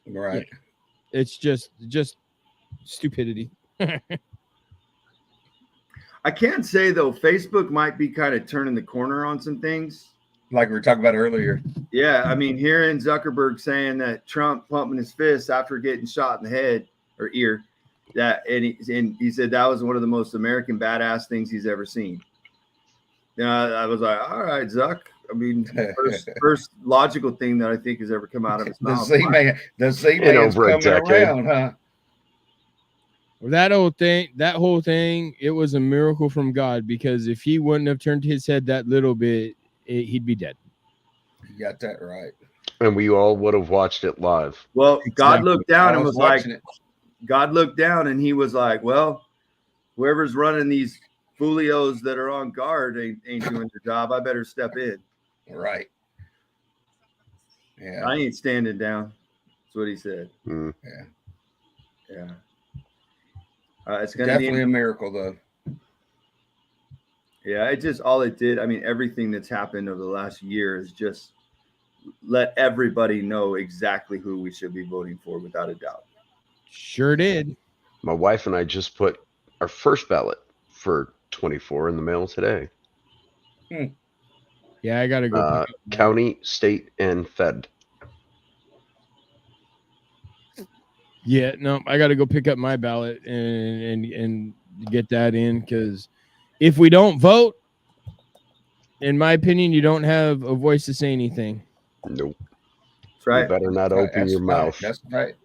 F: Right.
D: Yeah. It's just stupidity.
G: I can say though, Facebook might be kind of turning the corner on some things.
F: Like we were talking about earlier.
G: Yeah, I mean, hearing Zuckerberg saying that Trump pumping his fist after getting shot in the head or ear, and he said that was one of the most American badass things he's ever seen. I was like, all right, Zuck. I mean, first logical thing that I think has ever come out of his mouth.
F: The Z-Man's coming around, huh?
D: That whole thing, it was a miracle from God, because if he wouldn't have turned his head that little bit, he'd be dead.
F: You got that right.
U: And we all would have watched it live.
G: Well, God looked down and was like, God looked down and he was like, well, whoever's running these folios that are on guard ain't doing their job. I better step in.
F: Right. Yeah.
G: I ain't standing down. That's what he said.
U: Mm.
G: Yeah. It's gonna
F: definitely
G: be
F: a miracle, though.
G: Yeah, it just all it did. I mean, everything that's happened over the last year is just let everybody know exactly who we should be voting for, without a doubt.
D: Sure did.
U: My wife and I just put our first ballot for 24 in the mail today.
D: Yeah, I gotta go.
U: County, state, and fed.
D: Yeah, no, I got to go pick up my ballot and get that in, because if we don't vote, in my opinion, you don't have a voice to say anything.
U: Nope.
G: That's right.
U: You better not open your mouth.
F: That's right.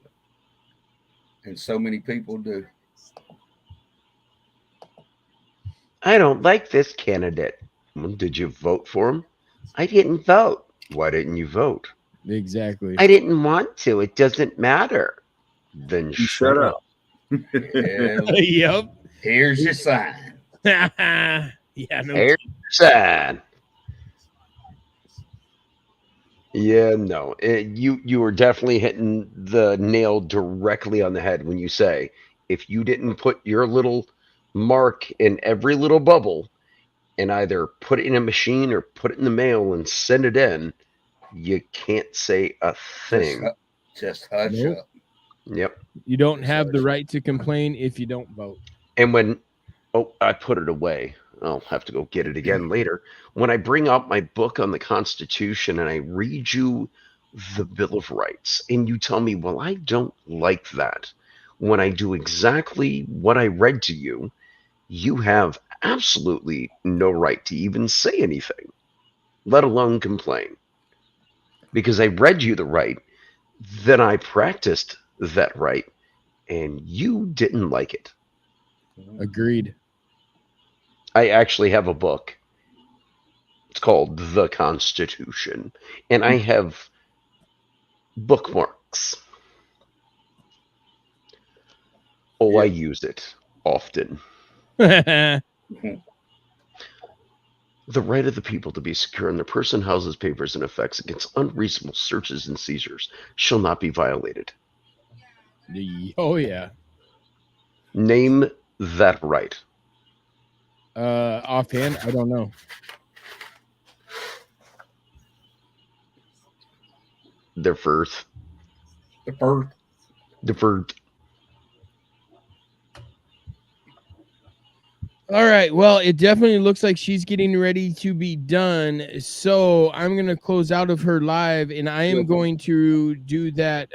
F: And so many people do.
U: I don't like this candidate. Well, did you vote for him? I didn't vote. Why didn't you vote?
D: Exactly.
U: I didn't want to. It doesn't matter. Then shut up.
D: Yep.
F: Here's your sign.
D: Yeah, no.
U: Here's your sign. Yeah, no. You were definitely hitting the nail directly on the head when you say, if you didn't put your little mark in every little bubble and either put it in a machine or put it in the mail and send it in, you can't say a thing.
F: Just hush
D: Nope.
F: up.
U: Yep.
D: You don't have the right to complain if you don't vote.
U: And when, I put it away. I'll have to go get it again later. When I bring up my book on the Constitution and I read you the Bill of Rights, and you tell me, well, I don't like that. When I do exactly what I read to you, you have absolutely no right to even say anything, let alone complain. Because I read you the right, then I practiced that right, and you didn't like it.
D: Agreed.
U: I actually have a book. It's called The Constitution, and I have bookmarks. I use it often. The right of the people to be secure in their person, houses, papers, and effects against unreasonable searches and seizures shall not be violated.
D: Oh, yeah.
U: Name that right.
D: Offhand, I don't know.
U: Deferred.
D: All right. Well, it definitely looks like she's getting ready to be done. So I'm going to close out of her live, and I am going to do that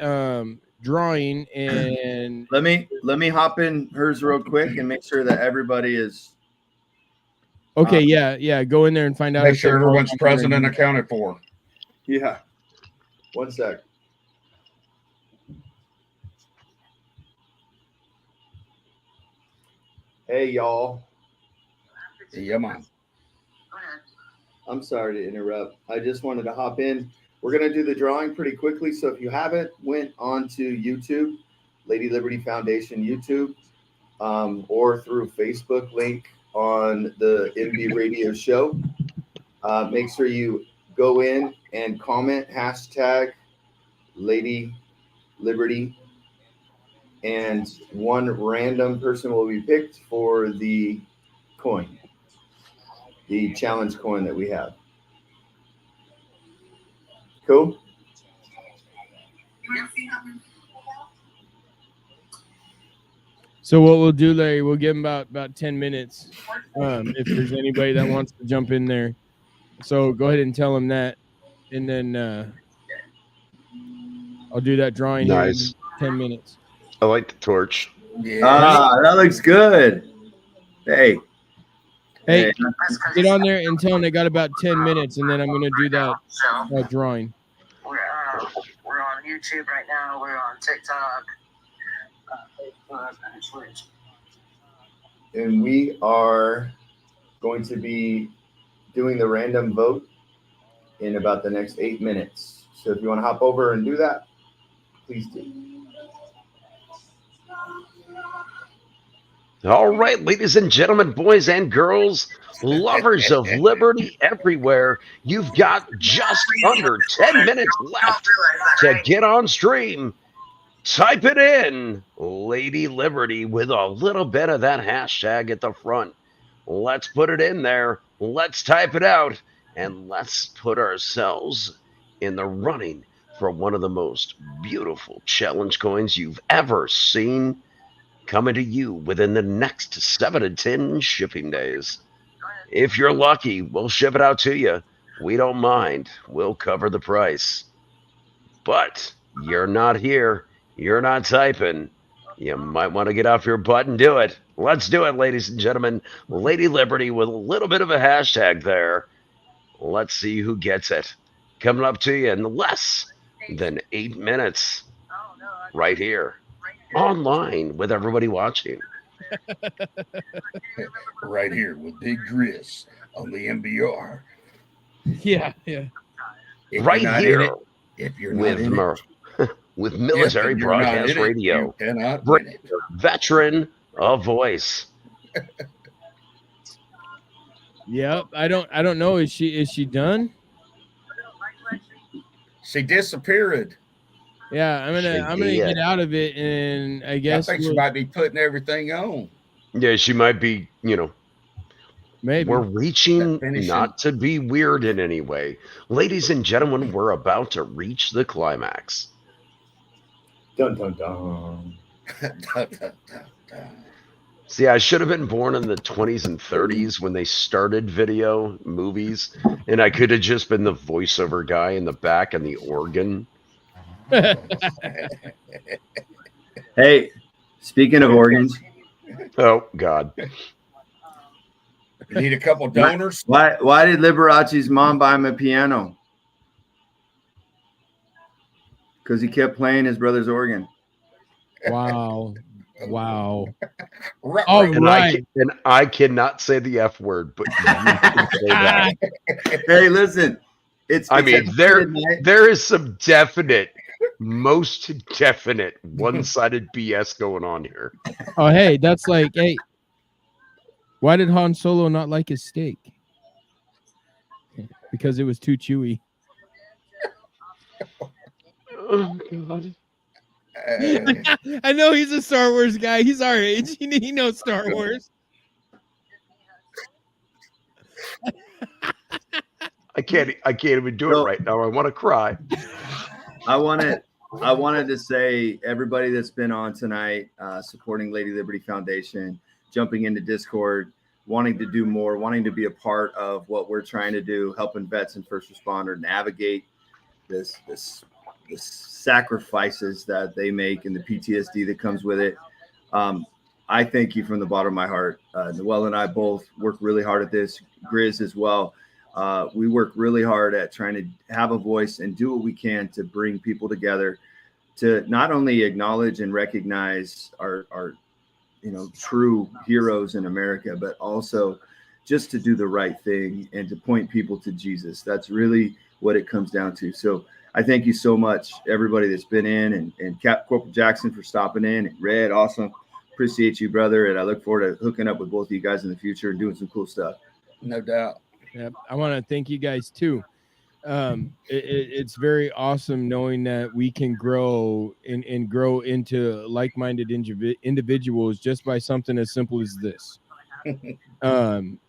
D: drawing. And
G: let me hop in hers real quick and make sure that everybody is
D: okay. Yeah. Go in there and find out.
F: Make sure everyone's present and accounted for.
G: Yeah. One sec. Hey, y'all.
F: Yeah, man.
G: I'm sorry to interrupt. I just wanted to hop in. We're going to do the drawing pretty quickly. So if you haven't went on to YouTube, Lady Liberty Foundation YouTube, or through Facebook link on the MB Radio Show. Make sure you go in and comment hashtag Lady Liberty, and one random person will be picked for the coin, the challenge coin that we have. Cool.
D: So what we'll do, Larry, we'll give him about 10 minutes. If there's anybody that wants to jump in there. So go ahead and tell him that. And then I'll do that drawing here in 10 minutes.
U: I like the torch.
G: Yeah. That looks good. Hey,
D: get on there and tell them they got about 10 minutes, and then I'm going to do that drawing.
L: We're on YouTube right now. We're on TikTok, Facebook, and Twitch.
G: And we are going to be doing the random vote in about the next 8 minutes. So if you want to hop over and do that, please do.
U: All right, ladies and gentlemen, boys and girls, lovers of liberty everywhere, you've got just under 10 minutes left to get on stream. Type it in, Lady Liberty, with a little bit of that hashtag at the front. Let's put it in there. Let's type it out. And let's put ourselves in the running for one of the most beautiful challenge coins you've ever seen, coming to you within the next 7 to 10 shipping days. If you're lucky, we'll ship it out to you. We don't mind. We'll cover the price. But you're not here. You're not typing. You might want to get off your butt and do it. Let's do it, ladies and gentlemen. Lady Liberty with a little bit of a hashtag there. Let's see who gets it. Coming up to you in less than 8 minutes. Right here. Online with everybody watching.
F: Right here with Big Grizz on the MBR.
D: Yeah.
U: Right here
F: if you're
U: with with Military Broadcast Radio. Veteran of voice.
D: Yep. I don't know. Is she done?
F: She disappeared.
D: Yeah, I'm gonna get out of it, and I guess
F: I think she might be putting everything on.
U: Yeah, she might be.
D: Maybe
U: we're reaching, not to be weird in any way, ladies and gentlemen. We're about to reach the climax.
G: Dun dun dun.
F: Dun, dun, dun, dun.
U: See, I should have been born in the 20s and 30s when they started video movies, and I could have just been the voiceover guy in the back and the organ.
G: Hey, speaking of organs.
U: Oh, God.
F: You need a couple donors?
G: Why did Liberace's mom buy him a piano? Because he kept playing his brother's organ.
D: Wow. All
U: and
D: right.
U: I cannot say the F word, but you can say that.
G: Hey, listen.
U: There is some most definite one-sided BS going on here.
D: Oh, hey, that's like, hey, why did Han Solo not like his steak? Because it was too chewy.
U: Oh, God.
D: I know he's a Star Wars guy. He's our age. He knows Star Wars.
U: I can't even do it right now. I want to cry.
G: I wanted to say, everybody that's been on tonight, supporting Lady Liberty Foundation, jumping into Discord, wanting to do more, wanting to be a part of what we're trying to do, helping vets and first responder navigate this sacrifices that they make and the PTSD that comes with it. I thank you from the bottom of my heart. Noelle and I both work really hard at this. Grizz as well. We work really hard at trying to have a voice and do what we can to bring people together to not only acknowledge and recognize our true heroes in America, but also just to do the right thing and to point people to Jesus. That's really what it comes down to. So I thank you so much, everybody that's been in, and Cap Corporal Jackson for stopping in, and Red, awesome. Appreciate you, brother. And I look forward to hooking up with both of you guys in the future and doing some cool stuff.
F: No doubt.
D: Yep. I want to thank you guys too. It's very awesome knowing that we can grow and grow into like-minded individuals just by something as simple as this.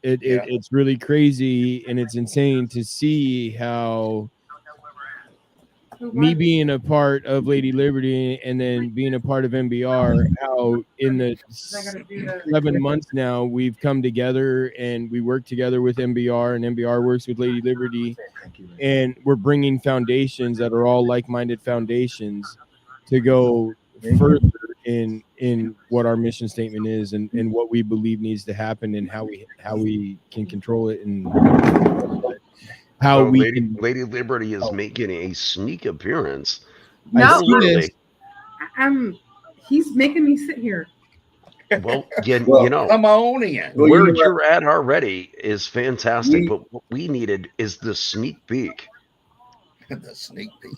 D: It's really crazy, and it's insane to see how me being a part of Lady Liberty and then being a part of MBR, how in the 11 months now we've come together and we work together with MBR, and MBR works with Lady Liberty, and we're bringing foundations that are all like-minded foundations to go further in what our mission statement is and what we believe needs to happen and how we can control it and how
U: Lady Liberty is making a sneak appearance.
E: No,
U: Literally.
E: He's making me sit here.
U: Well, you know,
F: come on in.
U: Where you're at already is fantastic, but what we needed is the sneak peek.
F: The sneak peek.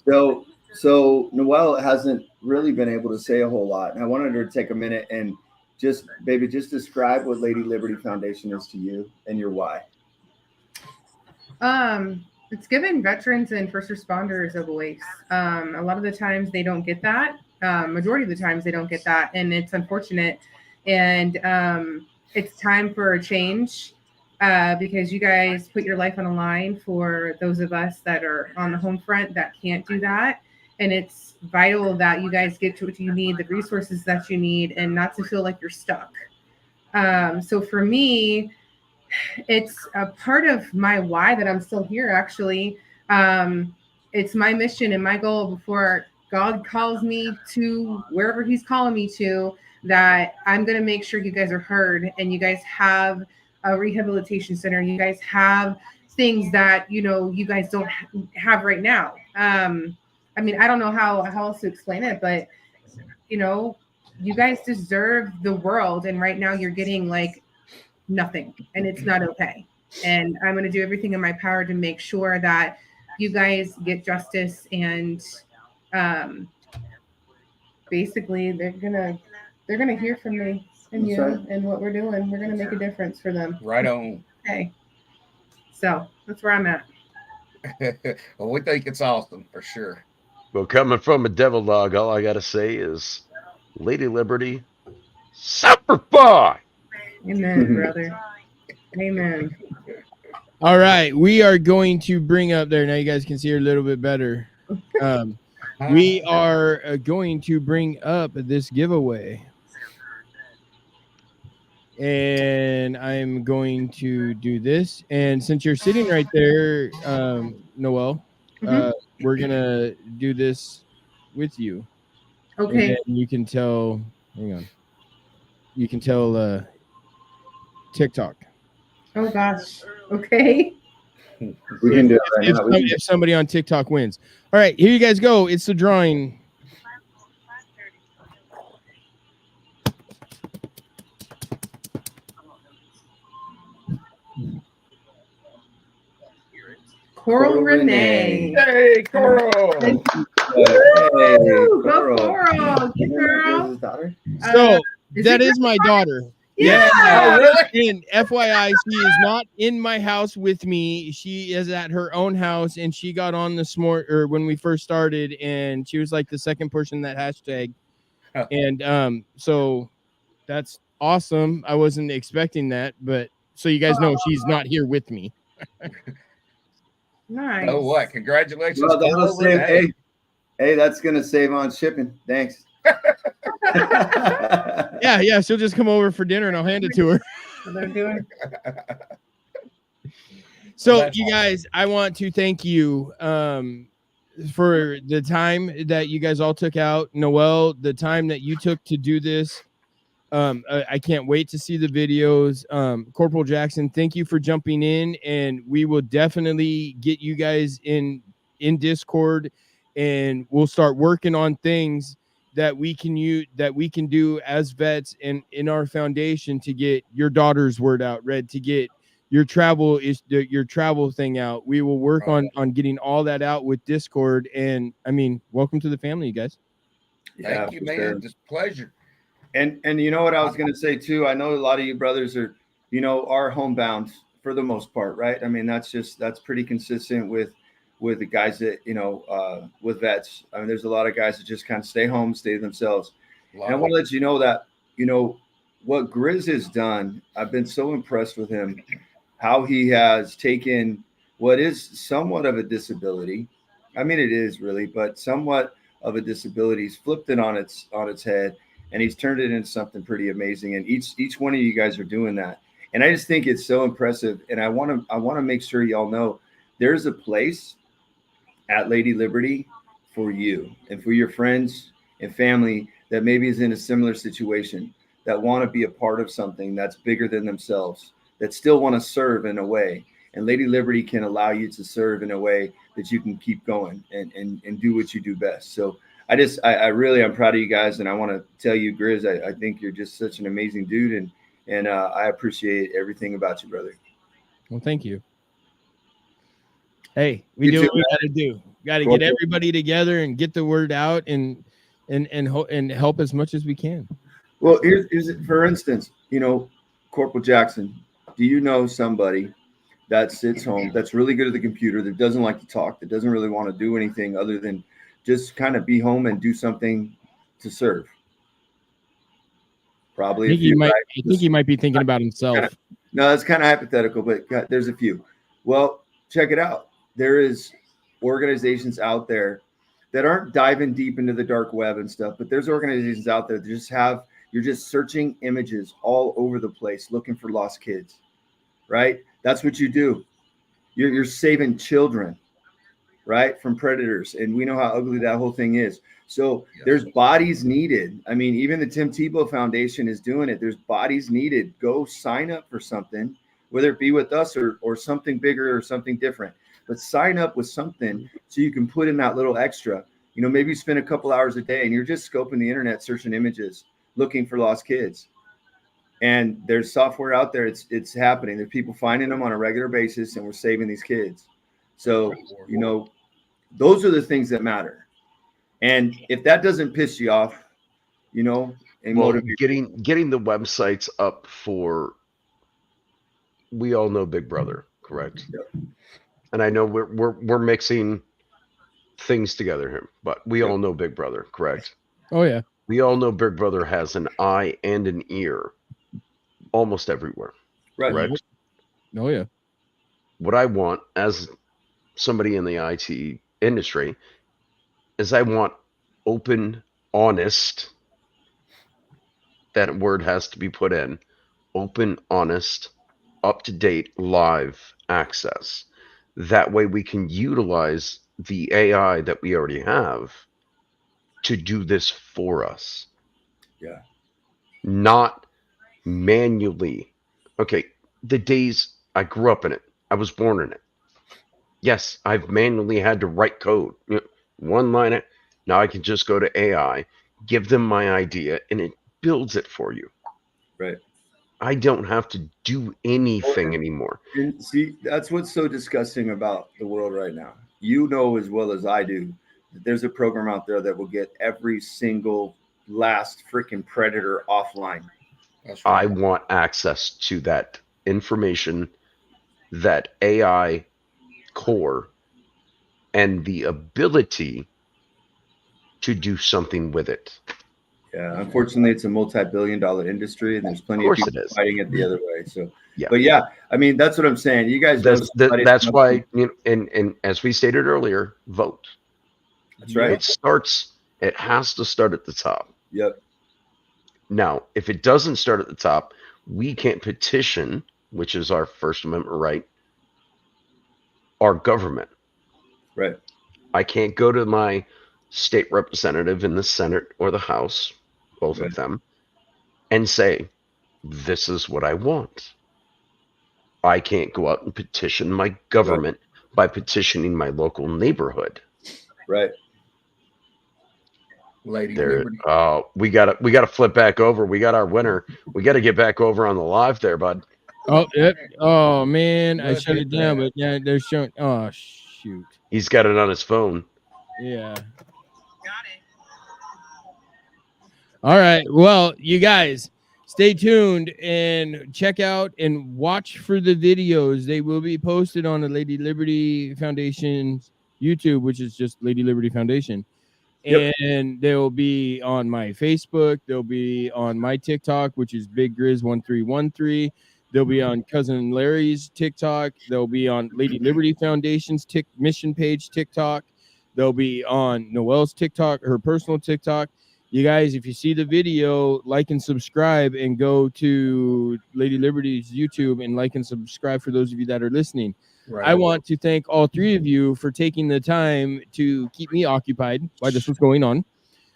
G: So Noelle hasn't really been able to say a whole lot, and I wanted her to take a minute and just describe what Lady Liberty Foundation is to you and your why.
E: It's given veterans and first responders a voice. A lot of the times they don't get that. Majority of the times they don't get that, and it's unfortunate. And it's time for a change because you guys put your life on the line for those of us that are on the home front that can't do that. And it's vital that you guys get to what you need, the resources that you need, and not to feel like you're stuck. So for me, it's a part of my why that I'm still here, actually. It's my mission and my goal before God calls me to wherever he's calling me to, that I'm going to make sure you guys are heard and you guys have a rehabilitation center. You guys have things that, you guys don't have right now. I mean, I don't know how else to explain it, but, you guys deserve the world. And right now you're getting like nothing, and it's not okay. And I'm going to do everything in my power to make sure that you guys get justice. And basically they're gonna hear from me and you and what we're doing. We're gonna make a difference for them.
F: Right on.
E: Okay. So that's where I'm at.
F: Well, we think it's awesome for sure.
U: Well, coming from a devil dog, all I gotta say is, Lady Liberty, Semper Fi!
E: Amen, brother. Amen.
D: All right, we are going to bring up there. Now you guys can see her a little bit better. We are going to bring up this giveaway. And I'm going to do this. And since you're sitting right there, Noelle, we're going to do this with you.
E: Okay.
D: And you can tell, hang on. You can tell TikTok.
E: Oh, gosh. Okay.
G: We can do it right now.
D: If somebody on TikTok wins. All right, here you guys go. It's the drawing.
E: Coral Renee.
F: Hey, Coral.
G: Hey,
E: Go
G: Coral.
E: Coral. Good girl.
D: So that is my daughter.
E: Yeah.
F: Oh, really?
D: And FYI, she is not in my house with me. She is at her own house, and she got on this morning, or when we first started, and she was like the second person that hashtag. And so that's awesome. I wasn't expecting that, but so you guys know she's not here with me.
E: Nice.
F: Oh, what? Congratulations.
G: Well, that'll
F: Coral
G: save,
F: Renee.
G: hey, that's gonna save on shipping. Thanks.
D: Yeah, she'll just come over for dinner and I'll hand it to her.
E: They're doing.
D: So you guys, I want to thank you for the time that you guys all took out. Noelle, the time that you took to do this. I can't wait to see the videos. Corporal Jackson, thank you for jumping in, and we will definitely get you guys in Discord, and we'll start working on things that we can use, that we can do as vets and in our foundation to get your daughter's word out, Red, to get your travel thing out. We will work on getting all that out with Discord. And I mean, welcome to the family, you guys.
F: Thank you, man.
G: Sure.
F: It's a pleasure.
G: And you know what I was going to say too. I know a lot of you brothers are, are homebound for the most part, right? I mean, that's pretty consistent with the guys that with vets. I mean, there's a lot of guys that just kind of stay home, stay to themselves. And I want to let you know that what Grizz has done. I've been so impressed with him, how he has taken what is somewhat of a disability. I mean, it is really, but somewhat of a disability. He's flipped it on its head, and he's turned it into something pretty amazing. And each one of you guys are doing that. And I just think it's so impressive. And I want to make sure y'all know there's a place at Lady Liberty for you and for your friends and family that maybe is in a similar situation, that want to be a part of something that's bigger than themselves, that still want to serve in a way. And Lady Liberty can allow you to serve in a way that you can keep going and do what you do best. So I'm proud of you guys. And I want to tell you, Grizz, I think you're just such an amazing dude. And I appreciate everything about you, brother.
D: Well, thank you. Hey, we do what we got to do. Got to get everybody together and get the word out and help as much as we can.
G: Well, here's for instance, Corporal Jackson, do you know somebody that sits home, that's really good at the computer, that doesn't like to talk, that doesn't really want to do anything other than just kind of be home and do something to serve? Probably.
D: I think he might be thinking about himself.
G: No, that's kind of hypothetical, but there's a few. Well, check it out. There is organizations out there that aren't diving deep into the dark web and stuff, but there's organizations out there that you're just searching images all over the place looking for lost kids, right? That's what you do. You're saving children, right, from predators. And we know how ugly that whole thing is. So there's bodies needed. I mean, even the Tim Tebow Foundation is doing it. There's bodies needed. Go sign up for something, whether it be with us or something bigger or something different. But sign up with something so you can put in that little extra. Maybe you spend a couple hours a day and you're just scoping the internet, searching images, looking for lost kids. And there's software out there. It's happening. There's people finding them on a regular basis, and we're saving these kids. So, those are the things that matter. And if that doesn't piss you off, and
U: getting the websites up for, we all know Big Brother, correct?
G: Yep.
U: And I know we're mixing things together here, but we all know Big Brother, correct?
D: Oh yeah.
U: We all know Big Brother has an eye and an ear almost everywhere.
G: Right.
U: Correct?
D: Oh yeah.
U: What I want as somebody in the IT industry is I want open, honest, that word has to be put in, open, honest, up-to-date, live access. That way we can utilize the AI that we already have to do this for us.
G: Yeah.
U: Not manually. Okay, the days I grew up in it, I was born in it. Yes, I've manually had to write code. One line. Now I can just go to AI, give them my idea, and it builds it for you.
G: Right.
U: I don't have to do anything anymore.
G: And see, that's what's so disgusting about the world right now. You know as well as I do that there's a program out there that will get every single last freaking predator offline.
U: That's right. I want access to that information, that AI core, and the ability to do something with it.
G: Yeah, unfortunately, it's a multi-billion-dollar industry, and there's plenty of people fighting it the other way. So, yeah. But yeah, I mean, that's what I'm saying. You guys,
U: that's why, and as we stated earlier, vote.
G: That's right.
U: It has to start at the top.
G: Yep.
U: Now, if it doesn't start at the top, we can't petition, which is our First Amendment right, our government.
G: Right.
U: I can't go to my state representative in the Senate or the House, both of them, and say, this is what I want. I can't go out and petition my government by petitioning my local neighborhood.
G: Right.
F: Lady
U: Liberty. We gotta flip back over. We got our winner. We gotta get back over on the live there, bud.
D: Oh, yep. Oh man, I
F: Look
D: shut
F: at
D: it down,
F: that.
D: but yeah, they're showing. Oh shoot.
U: He's got it on his phone.
D: Yeah. All right. Well, you guys, stay tuned and check out and watch for the videos. They will be posted on the Lady Liberty Foundation's YouTube, which is just Lady Liberty Foundation.
G: Yep.
D: And they'll be on my Facebook. They'll be on my TikTok, which is Big Grizz 1313. They'll be on Cousin Larry's TikTok. They'll be on Lady Liberty Foundation's mission page TikTok. They'll be on Noelle's TikTok, her personal TikTok. You guys, if you see the video, like and subscribe, and go to Lady Liberty's YouTube and like and subscribe for those of you that are listening.
F: Right.
D: I want to thank all three of you for taking the time to keep me occupied while this was going on.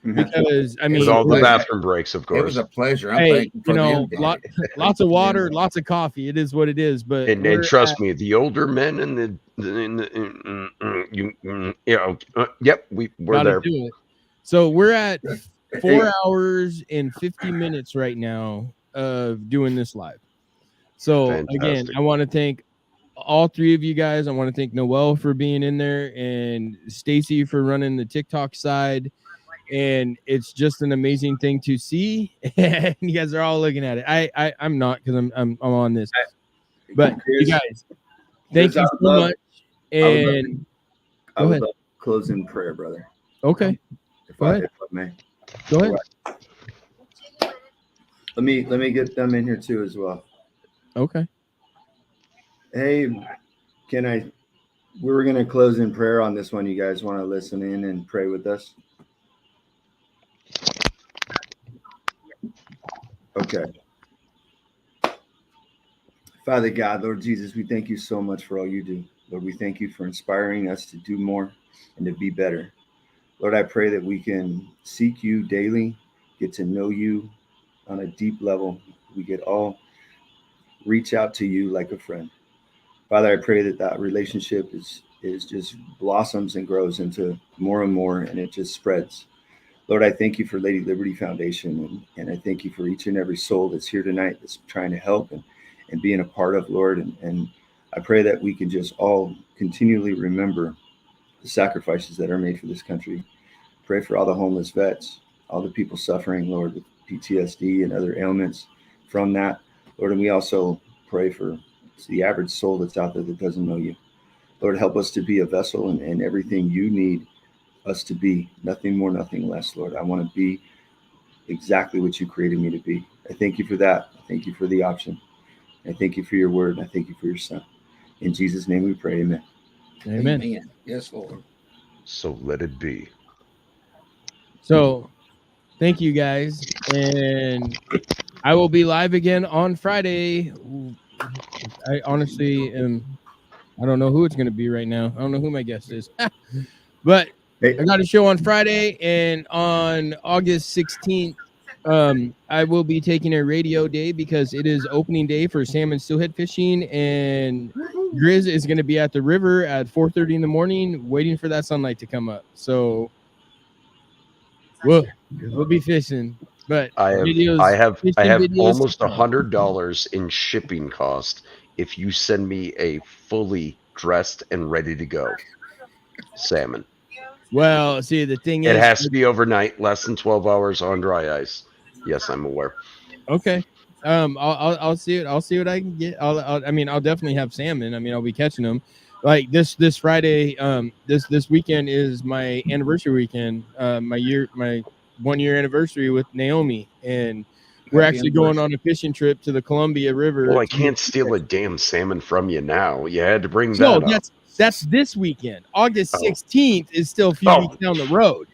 D: Because I mean,
U: With all the
D: like,
U: bathroom breaks, of course.
F: It was a pleasure. I'm
D: hey,
F: thankful for
D: you know,
F: them.
D: lots of water, lots of coffee. It is what it is. But
U: And trust me, the older men and yep, we're
D: gotta
U: there.
D: do it. So we're at 4 hours and 50 minutes right now of doing this live. So again,
U: Fantastic.
D: I want to thank all three of you guys. I want to thank Noelle for being in there and Stacy for running the TikTok side. And it's just an amazing thing to see. And you guys are all looking at it. I'm not, because I'm on this. But you guys, thank you so much. And
G: I would love to close in prayer, brother.
D: Okay.
G: If I may.
D: Go ahead.
G: Let me get them in here too as well.
D: Okay.
G: Hey, we're going to close in prayer on this one. You guys want to listen in and pray with us? Okay. Father God, Lord Jesus, we thank you so much for all you do. Lord, we thank you for inspiring us to do more and to be better. Lord, I pray that we can seek you daily, get to know you on a deep level. We could all reach out to you like a friend. Father, I pray that that relationship is just blossoms and grows into more and more, and it just spreads. Lord, I thank you for Lady Liberty Foundation, and I thank you for each and every soul that's here tonight that's trying to help and being a part of, Lord. And I pray that we can just all continually remember the sacrifices that are made for this country. Pray for all the homeless vets, all the people suffering, Lord, with PTSD and other ailments from that, Lord. And we also pray for the average soul that's out there that doesn't know you. Lord, help us to be a vessel and everything you need us to be, nothing more, nothing less, Lord. I want to be exactly what you created me to be. I thank you for that. I thank you for the option. I thank you for your word. And I thank you for your son. In Jesus' name we pray, amen.
D: Amen.
F: Amen. Yes, Lord.
U: So let it be.
D: So thank you guys. And I will be live again on Friday. I honestly I don't know who it's going to be right now. I don't know who my guest is. But I got a show on Friday, and on August 16th, I will be taking a radio day because it is opening day for salmon steelhead fishing, and Grizz is going to be at the river at 4:30 in the morning waiting for that sunlight to come up. So we'll be fishing. But
U: I have
D: videos
U: almost
D: to come.
U: $100 in shipping cost if you send me a fully dressed and ready to go salmon.
D: Well, see, the thing
U: It
D: is,
U: has to be overnight, less than 12 hours on dry ice. Yes, I'm aware.
D: okay. I'll see it. I'll see what I can get. I mean, I'll definitely have salmon. I mean, I'll be catching them. Like this Friday, this weekend is my anniversary weekend. My 1 year anniversary with Naomi, and we're actually going on a fishing trip to the Columbia River.
U: Well, I can't steal a damn salmon from you now. You had to bring
D: No,
U: that up.
D: that's this weekend. August 16th is still a few weeks down the road.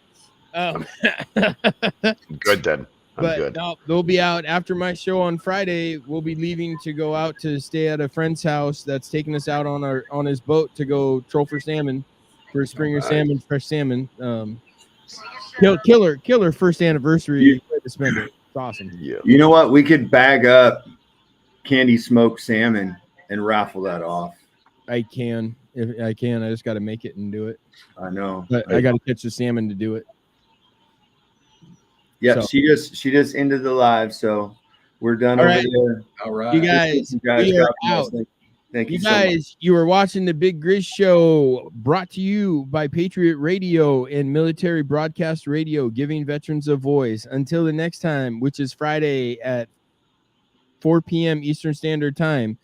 U: Good then. I'm good.
D: No, they'll be out after my show on Friday. We'll be leaving to go out to stay at a friend's house that's taking us out on his boat to go troll for salmon, for Springer salmon, fresh salmon. Killer first anniversary way to spend it. It's awesome.
U: Yeah.
G: You know what? We could bag up candy smoked salmon and raffle that off.
D: I can. If I can, I just got to make it and do it.
G: I know.
D: But I got to catch the salmon to do it.
G: Yeah,
D: So.
G: she just ended the live, so We're done
D: All
G: over
D: right.
G: there.
F: All right.
D: You guys, we are out.
G: Thank you
D: You
G: so much.
D: guys, you are watching the Big Grizz Show, brought to you by Patriot Radio and Military Broadcast Radio, giving veterans a voice. Until the next time, which is Friday at 4 p.m. Eastern Standard Time.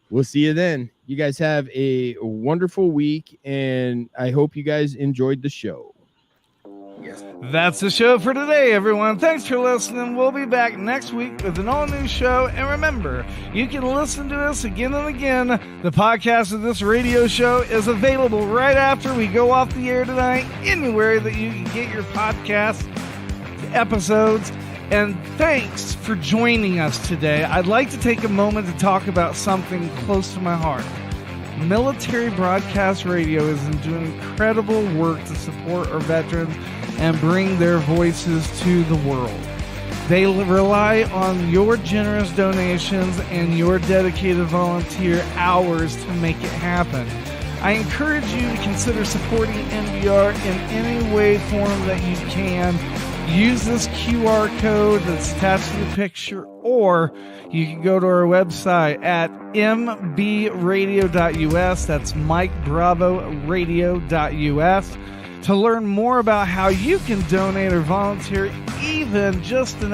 D: We'll see you then. You guys have a wonderful week, and I hope you guys enjoyed the show.
P: That's the show for today, everyone. Thanks for listening. We'll be back next week with an all-new show. And remember, you can listen to us again and again. The podcast of this radio show is available right after we go off the air tonight, anywhere that you can get your podcast episodes. And thanks for joining us today. I'd like to take a moment to talk about something close to my heart. Military Broadcast Radio is doing incredible work to support our veterans and bring their voices to the world. They rely on your generous donations and your dedicated volunteer hours to make it happen. I encourage you to consider supporting NBR in any way, form that you can. Use this QR code that's attached to the picture, or you can go to our website at mbradio.us. That's Mike Bravo Radio.us to learn more about how you can donate or volunteer even just an